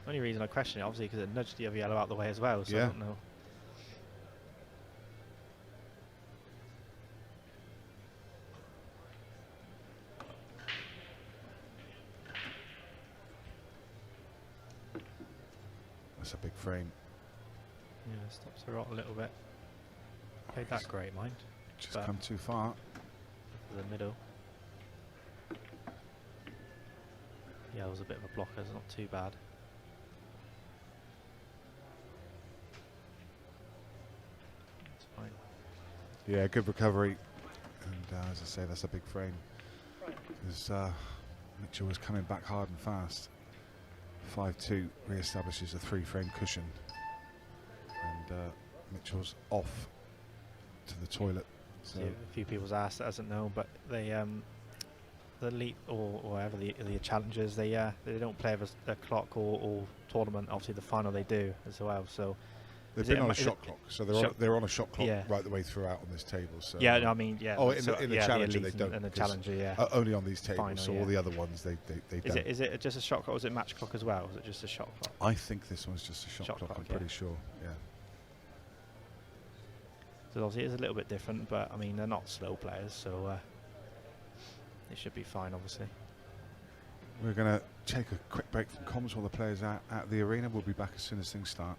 Only reason I question it, obviously, because it nudged the other yellow out the way as well. So I Yeah. don't know. That's a big frame. Yeah, stops the rot a little bit. Played that great, mind. Just but come too far. to the middle. Yeah, it was a bit of a blocker. It's not too bad. It's fine. Yeah, good recovery. And as I say, that's a big frame. Because Mitchell was coming back hard and fast. 5-2 re-establishes a 3-frame cushion. And Mitchell's off to the toilet. So A few people's asked, that hasn't known, but they the elite or whatever the challengers, they don't play with a clock or tournament. Obviously, the final they do as well. So they've been on a shot clock, so they're on a shot clock yeah. right the way throughout on this table. So yeah, no, I mean, yeah. Oh, in so the yeah, challenger the they don't. and the because, challenger, yeah. Only on these tables. Final, so yeah. all the other ones they don't. Is it just a shot clock, or is it match clock as well? Is it just a shot clock? I think this one's just a shot clock. I'm pretty sure. Yeah. So obviously it's a little bit different, but I mean they're not slow players, so it should be fine. Obviously. We're going to take a quick break from comms while the players are at the arena. We'll be back as soon as things start.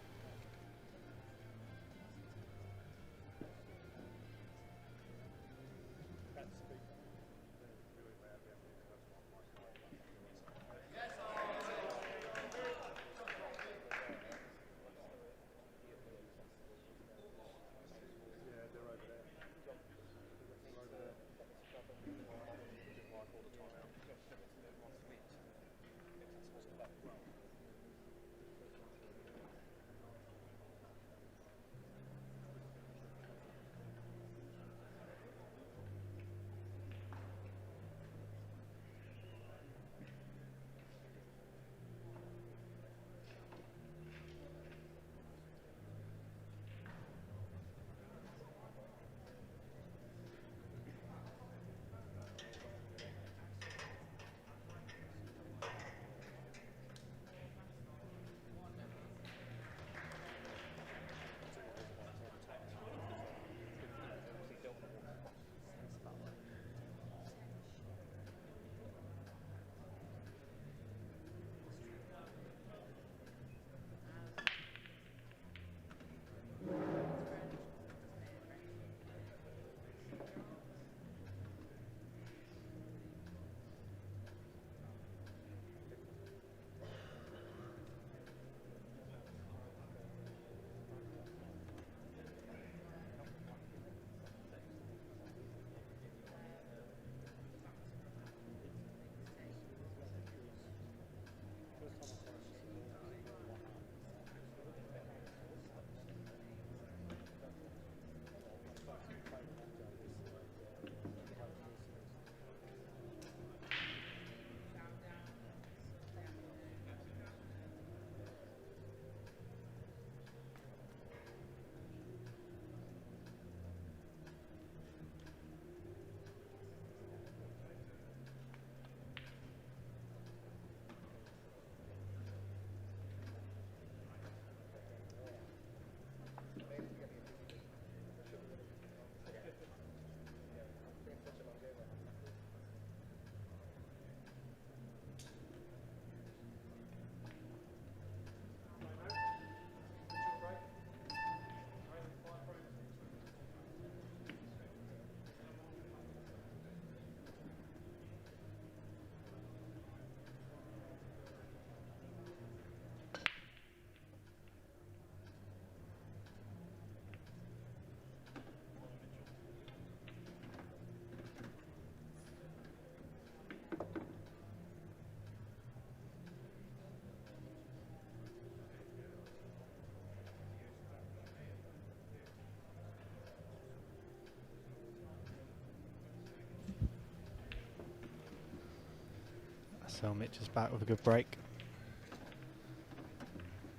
So Mitch is back with a good break.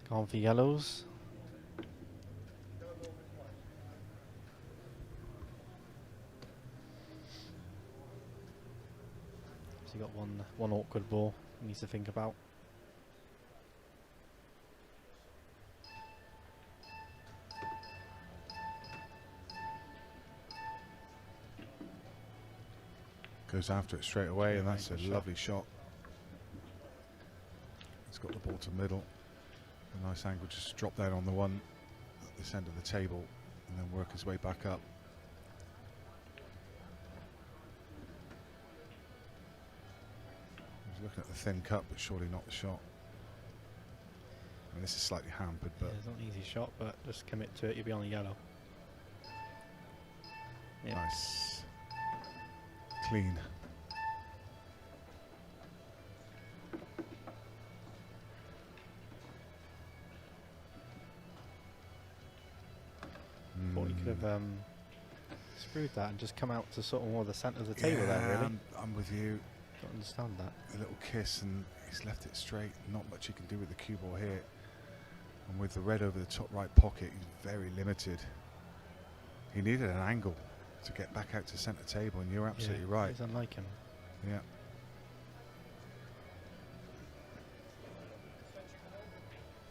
Gone for yellows. obviously got one awkward ball he needs to think about. Goes after it straight away, Yeah, and that's a good shot. lovely shot. He's got the ball to middle. A nice angle, just drop down on the one at this end of the table, and then work his way back up. He's looking at the thin cut, but surely not the shot. I mean, this is slightly hampered, but Yeah, it's not an easy shot, but just commit to it, you'll be on a yellow. Yeah. nice. Clean. Thought he could have screwed that and just come out to sort of more the centre of the table there, really. I'm with you. Don't understand that. A little kiss, and he's left it straight. Not much he can do with the cue ball here. And with the red over the top right pocket, he's very limited. He needed an angle to get back out to centre table, and you're absolutely right. It's unlike him. Yeah.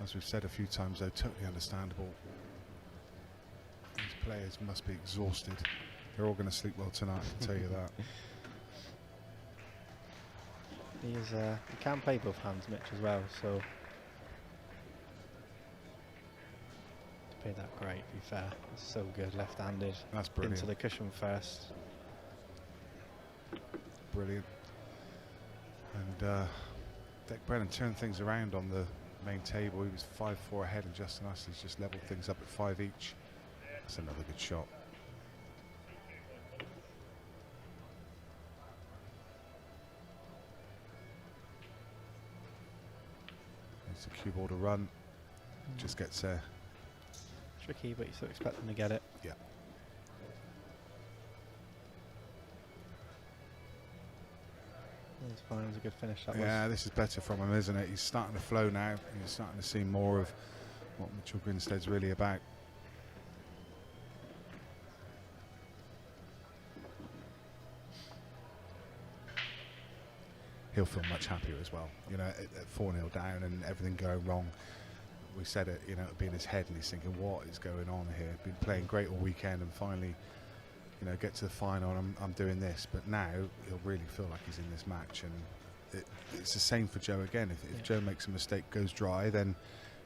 As we've said a few times, though, totally understandable. These players must be exhausted. They're all going to sleep well tonight, I can tell you that. He can play both hands, Mitch, as well, so to play that great, to be fair. It's so good, left-handed. That's brilliant. Into the cushion first. Brilliant. And Dick Brennan turned things around on the main table. He was 5-4 ahead, and Justin Astley's just levelled things up at 5 each. That's another good shot. It's a cue ball to run. Just gets there. Tricky, but you still expect them to get it. Yeah. It's fine, it was a good finish. That Yeah, was. this is better from him, isn't it? He's starting to flow now. You're starting to see more of what Mitchell Grinstead's really about. He'll feel much happier as well. You know, at 4-0 down and everything going wrong. We said it, you know, it'd be in his head, and he's thinking, what is going on here? Been playing great all weekend, and finally, you know, get to the final, and I'm doing this. But now he'll really feel like he's in this match, and it's the same for Joe again. If Joe makes a mistake, goes dry, then,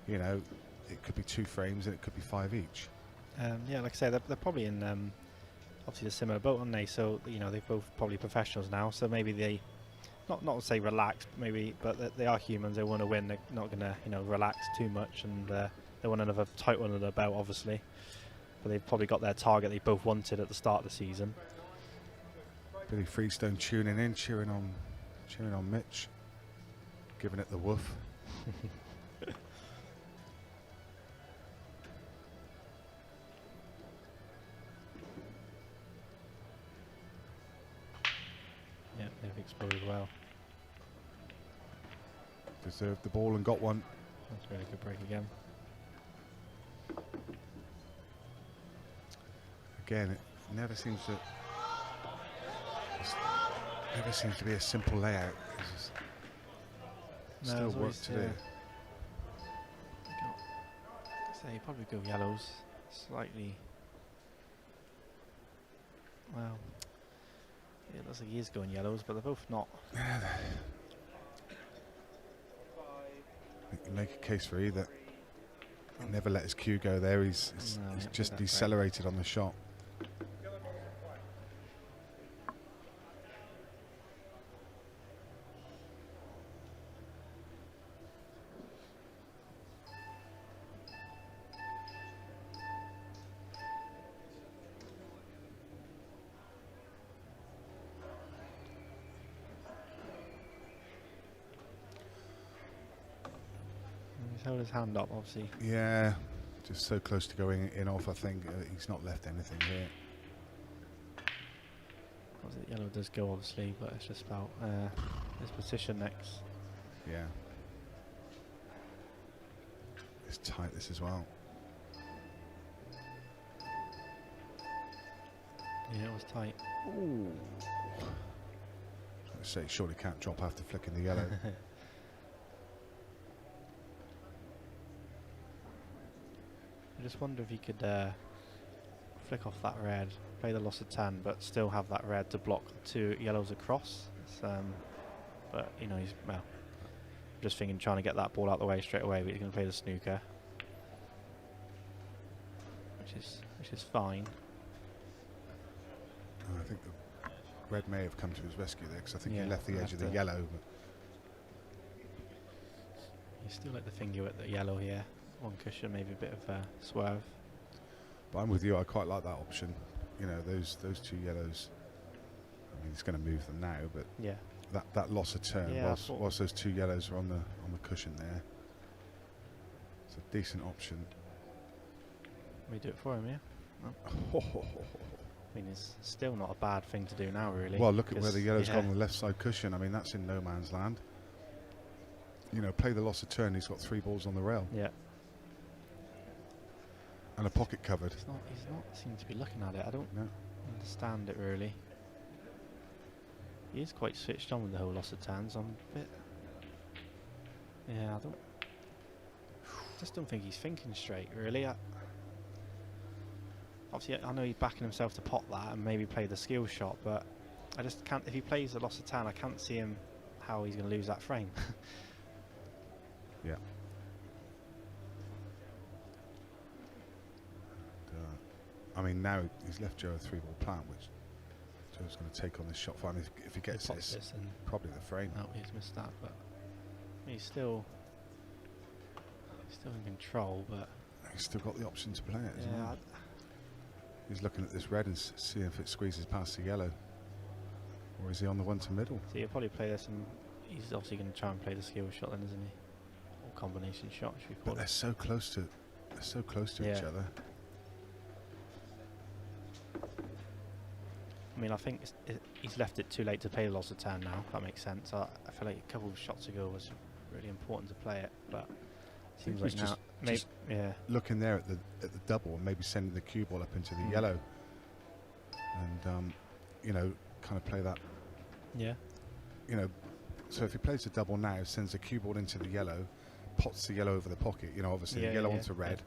you know, it could be 2 frames and it could be 5 each. Yeah, like I say, they're probably in obviously a similar boat, aren't they? So, you know, they're both probably professionals now, so maybe they not to say relax, maybe, but they are humans. They want to win. They're not going to, you know, relax too much, and they want another tight one under their belt, obviously. But they've probably got their target they both wanted at the start of the season. Billy Freestone tuning in, cheering on Mitch, giving it the woof. Yeah, they've exploded well. Deserved the ball and got one. That's a really good break again. Again, it never seems to be a simple layout. It's No, still there's work always, to do. Say you probably go yellows slightly. Well, yeah, it looks like he is going yellows, but they're both not. You can make a case for either. He never let his cue go there. He's No, he's yeah, just that's right. decelerated on the shot. He's held his hand up, obviously. Yeah, just so close to going in off. I think he's not left anything here. Obviously, yellow does go, obviously, but it's just about his position next. Yeah. It's tight, this as well. Yeah, it was tight. Ooh. say, surely can't drop after flicking the yellow. I just wonder if he could flick off that red, play the loss of 10, but still have that red to block the 2 yellows across. But you know, he's just thinking trying to get that ball out the way straight away, but he's going to play the snooker, which is fine. I think the red may have come to his rescue there, because I think Yeah, he left the edge of the yellow. But you still let the finger at the yellow here. One cushion, maybe a bit of swerve. But I'm with you. I quite like that option. You know, those 2 yellows. I mean, he's going to move them now, but yeah, that loss of turn, Yeah, whilst those 2 yellows are on the cushion there, it's a decent option. We do it for him, yeah. No. I mean, it's still not a bad thing to do now, really. Well, look at where the yellow's gone on the left side cushion. I mean, that's in no man's land. You know, play the loss of turn. He's got 3 balls on the rail. Yeah. And a pocket covered. He's not seem to be looking at it. I don't understand it really. He is quite switched on with the whole loss of turns. I'm a bit. Yeah, I just don't think he's thinking straight, really. Obviously, I know he's backing himself to pot that and maybe play the skill shot, but I just can't. If he plays the loss of 10, I can't see him how he's going to lose that frame. Yeah. I mean, now he's left Joe a 3-ball plan, which Joe's going to take on this shot fine. If he gets this, and probably the frame. No, he's missed that, but he's still in control. But he's still got the option to play it. Yeah, isn't he? He's looking at this red and seeing if it squeezes past the yellow, or is he on the one to middle? So he'll probably play this, and he's obviously going to try and play the skill shot, then, isn't he? Or combination shot, should we call But it? they're so close to each other. I mean, I think he's left it too late to play the loss of 10 now, if that makes sense. I feel like a couple of shots ago was really important to play it, but it seems like now, just looking there at the double and maybe sending the cue ball up into the yellow, and you know, kind of play that. Yeah. You know, so if he plays a double now, sends the cue ball into the yellow, pots the yellow over the pocket. You know, obviously the yellow onto red,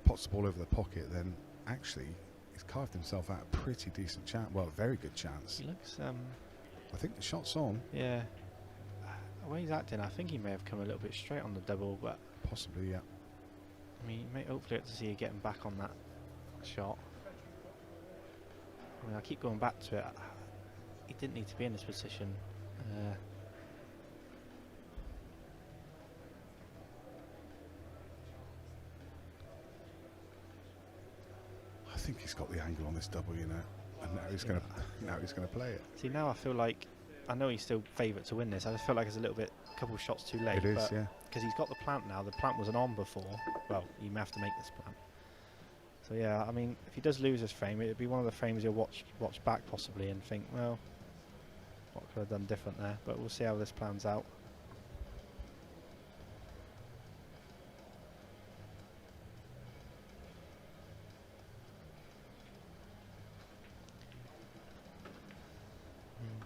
pots the ball over the pocket. Then actually, he's carved himself out a pretty decent chance. Well, a very good chance. He looks. I think the shot's on. Yeah. The way he's acting, I think he may have come a little bit straight on the double, but possibly, yeah. I mean, you may hopefully get to see you getting back on that shot. I mean, I keep going back to it. He didn't need to be in this position. I think he's got the angle on this double, you know, and now he's going to play it. See, now I feel like, I know he's still favourite to win this. I just feel like it's a little bit, a couple of shots too late. It is, yeah. Because he's got the plant now. The plant wasn't on before. Well, you may have to make this plant. So yeah, I mean, if he does lose this frame, it'd be one of the frames you'll watch back possibly and think, well, what could I have done different there? But we'll see how this plans out.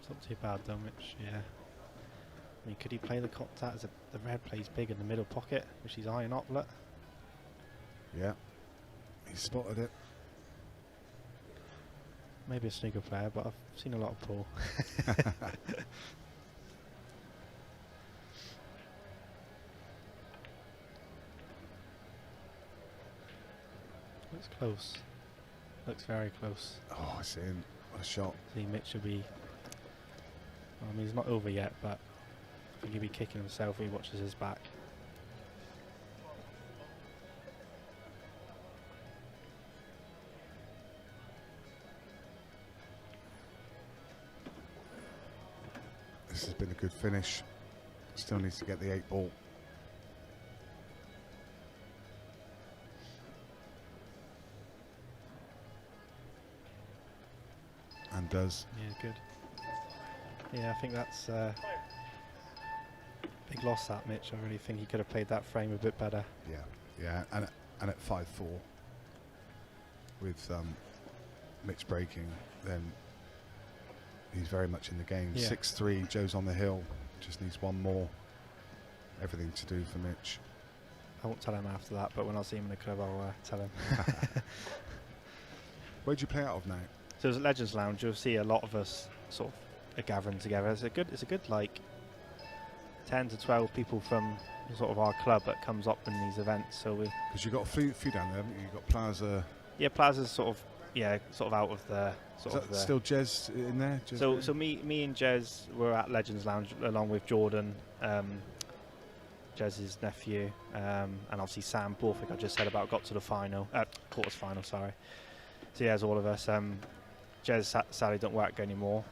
It's not too bad though, Mitch. Yeah. I mean, could he play the contact as the red plays big in the middle pocket, which he's eyeing up? Look. Yeah. He spotted it. Maybe a snooker player, but I've seen a lot of pool. Looks close. Looks very close. Oh, I see him. What a shot. See, Mitch will be. I mean, he's not over yet, but I think he'll be kicking himself if he watches his back. This has been a good finish. Still needs to get the 8-ball. And does. Yeah, good. Yeah, I think that's big loss that Mitch. I really think he could have played that frame a bit better. Yeah, yeah, and at 5-4 with Mitch breaking, then he's very much in the game. Yeah. 6'3", Joe's on the hill. Just needs one more. Everything to do for Mitch. I won't tell him after that, but when I see him in the club, I'll tell him. Where'd you play out of now? So it's at Legends Lounge. You'll see a lot of us sort of are gathering together. It's a good like 10 to 12 people from sort of our club that comes up in these events. So we, because you've got a few down there, haven't you? You've got Plaza. Yeah, Plaza's sort of out of the sort of the still Jez in there. Jez so me and Jez were at Legends Lounge along with Jordan, Jez's nephew, and obviously Sam Borthwick. I just said about got to the final, quarters final. Sorry. So yeah, it's all of us. Jez sadly don't work anymore.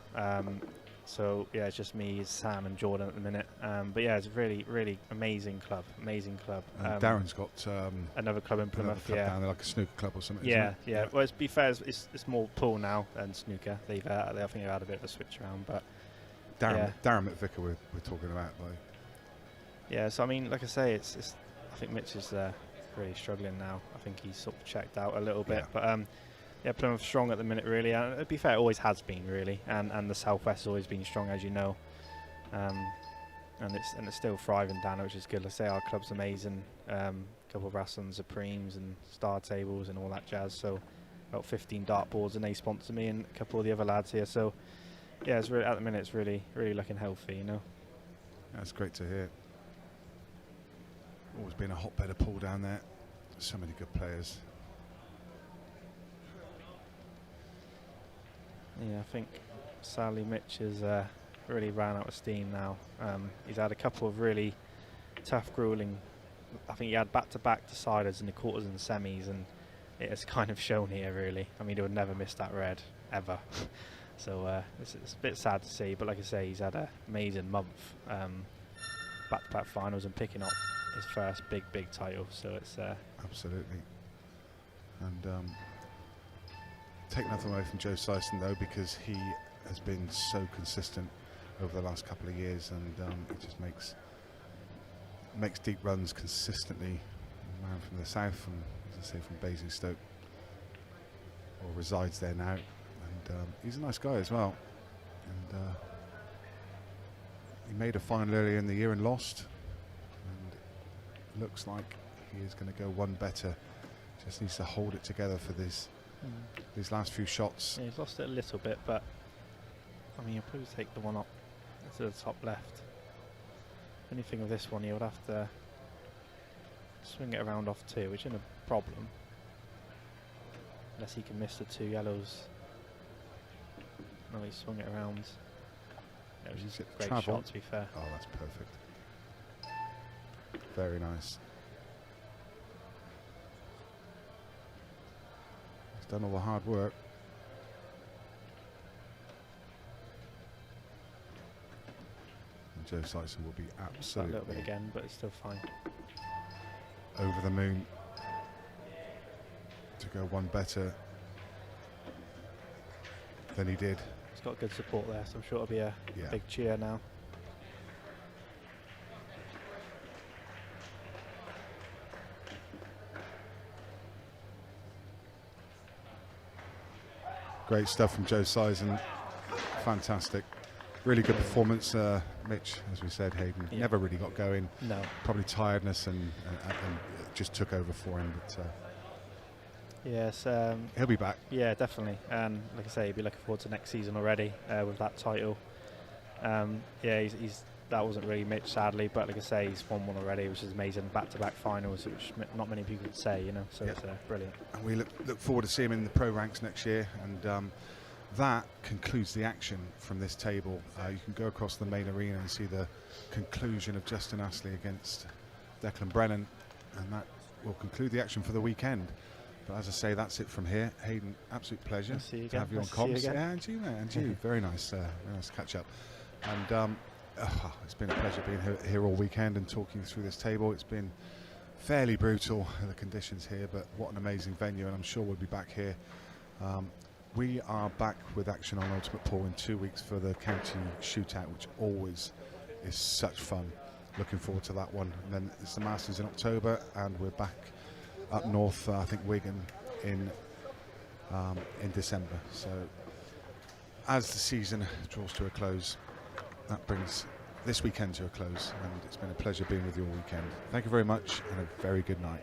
So yeah, it's just me, Sam, and Jordan at the minute. But yeah, it's a really amazing club. And Darren's got another club in Plymouth. Club down there, like a snooker club or something. Yeah, isn't it? yeah. Well, to be fair, it's more pool now than snooker. I think they've had a bit of a switch around, but Darren McVicker we're talking about, like. Yeah, so I mean, like I say, it's I think Mitch is really struggling now. I think he's sort of checked out a little bit, but yeah, Plymouth strong at the minute, really. And to be fair, it always has been, really, and the Southwest has always been strong, as you know. And it's still thriving down there, which is good. Let's say our club's amazing. Couple of Rasslin Supremes and Star Tables and all that jazz. So about 15 dartboards, and they sponsor me and a couple of the other lads here. So yeah, it's really, at the minute it's really looking healthy, you know. That's great to hear. Always been a hotbed of pool down there. So many good players. Yeah, I think sadly Mitch has really ran out of steam now. He's had a couple of really tough, grueling. I think he had back-to-back deciders in the quarters and semis, and it has kind of shown here, really. I mean, he would never miss that red ever. So it's a bit sad to see, but like I say, he's had an amazing month. Back-to-back finals and picking up his first big title. So it's absolutely. And take nothing away from Joe Syson though, because he has been so consistent over the last couple of years, and it just makes deep runs consistently. A man from the south, from, as I say, from Basingstoke, or resides there now, and he's a nice guy as well. And he made a final earlier in the year and lost, and it looks like he is going to go one better. Just needs to hold it together for these last few shots. Yeah, he's lost it a little bit, but I mean, he'll probably take the one up to the top left. Anything with this one, he would have to swing it around off two, which isn't a problem, unless he can miss the two yellows. No, he swung it around. It was just a great travel shot, to be fair. Oh, that's perfect. Very nice. He's done all the hard work. And Joe Syson will be absolutely A little bit again, but it's still fine. Over the moon to go one better than he did. He's got good support there, so I'm sure it'll be a big cheer now. Great stuff from Joe Syson. Fantastic. Really good performance. Mitch, as we said, Hayden, never really got going. No. Probably tiredness and it just took over for him. But yes, he'll be back. Yeah, definitely. And like I say, he'll be looking forward to next season already with that title. Yeah, he's that wasn't really Mitch, sadly, but like I say, he's won one already, which is amazing. Back-to-back finals, which not many people could say, you know. So it's brilliant. And we look forward to seeing him in the pro ranks next year. And that concludes the action from this table. You can go across the main arena and see the conclusion of Justin Astley against Declan Brennan, and that will conclude the action for the weekend. But as I say, that's it from here. Hayden, absolute pleasure to have you on comms. Yeah, and you, man, and you. Very nice to catch up. And it's been a pleasure being here all weekend and talking through this table. It's been fairly brutal, the conditions here, but what an amazing venue, and I'm sure we'll be back here. We are back with action on Ultimate Pool in 2 weeks for the county shootout, which always is such fun. Looking forward to that one. And then it's the Masters in October, and we're back up north, I think Wigan, in December. So as the season draws to a close, that brings this weekend to a close, and it's been a pleasure being with you all weekend. Thank you very much, and a very good night.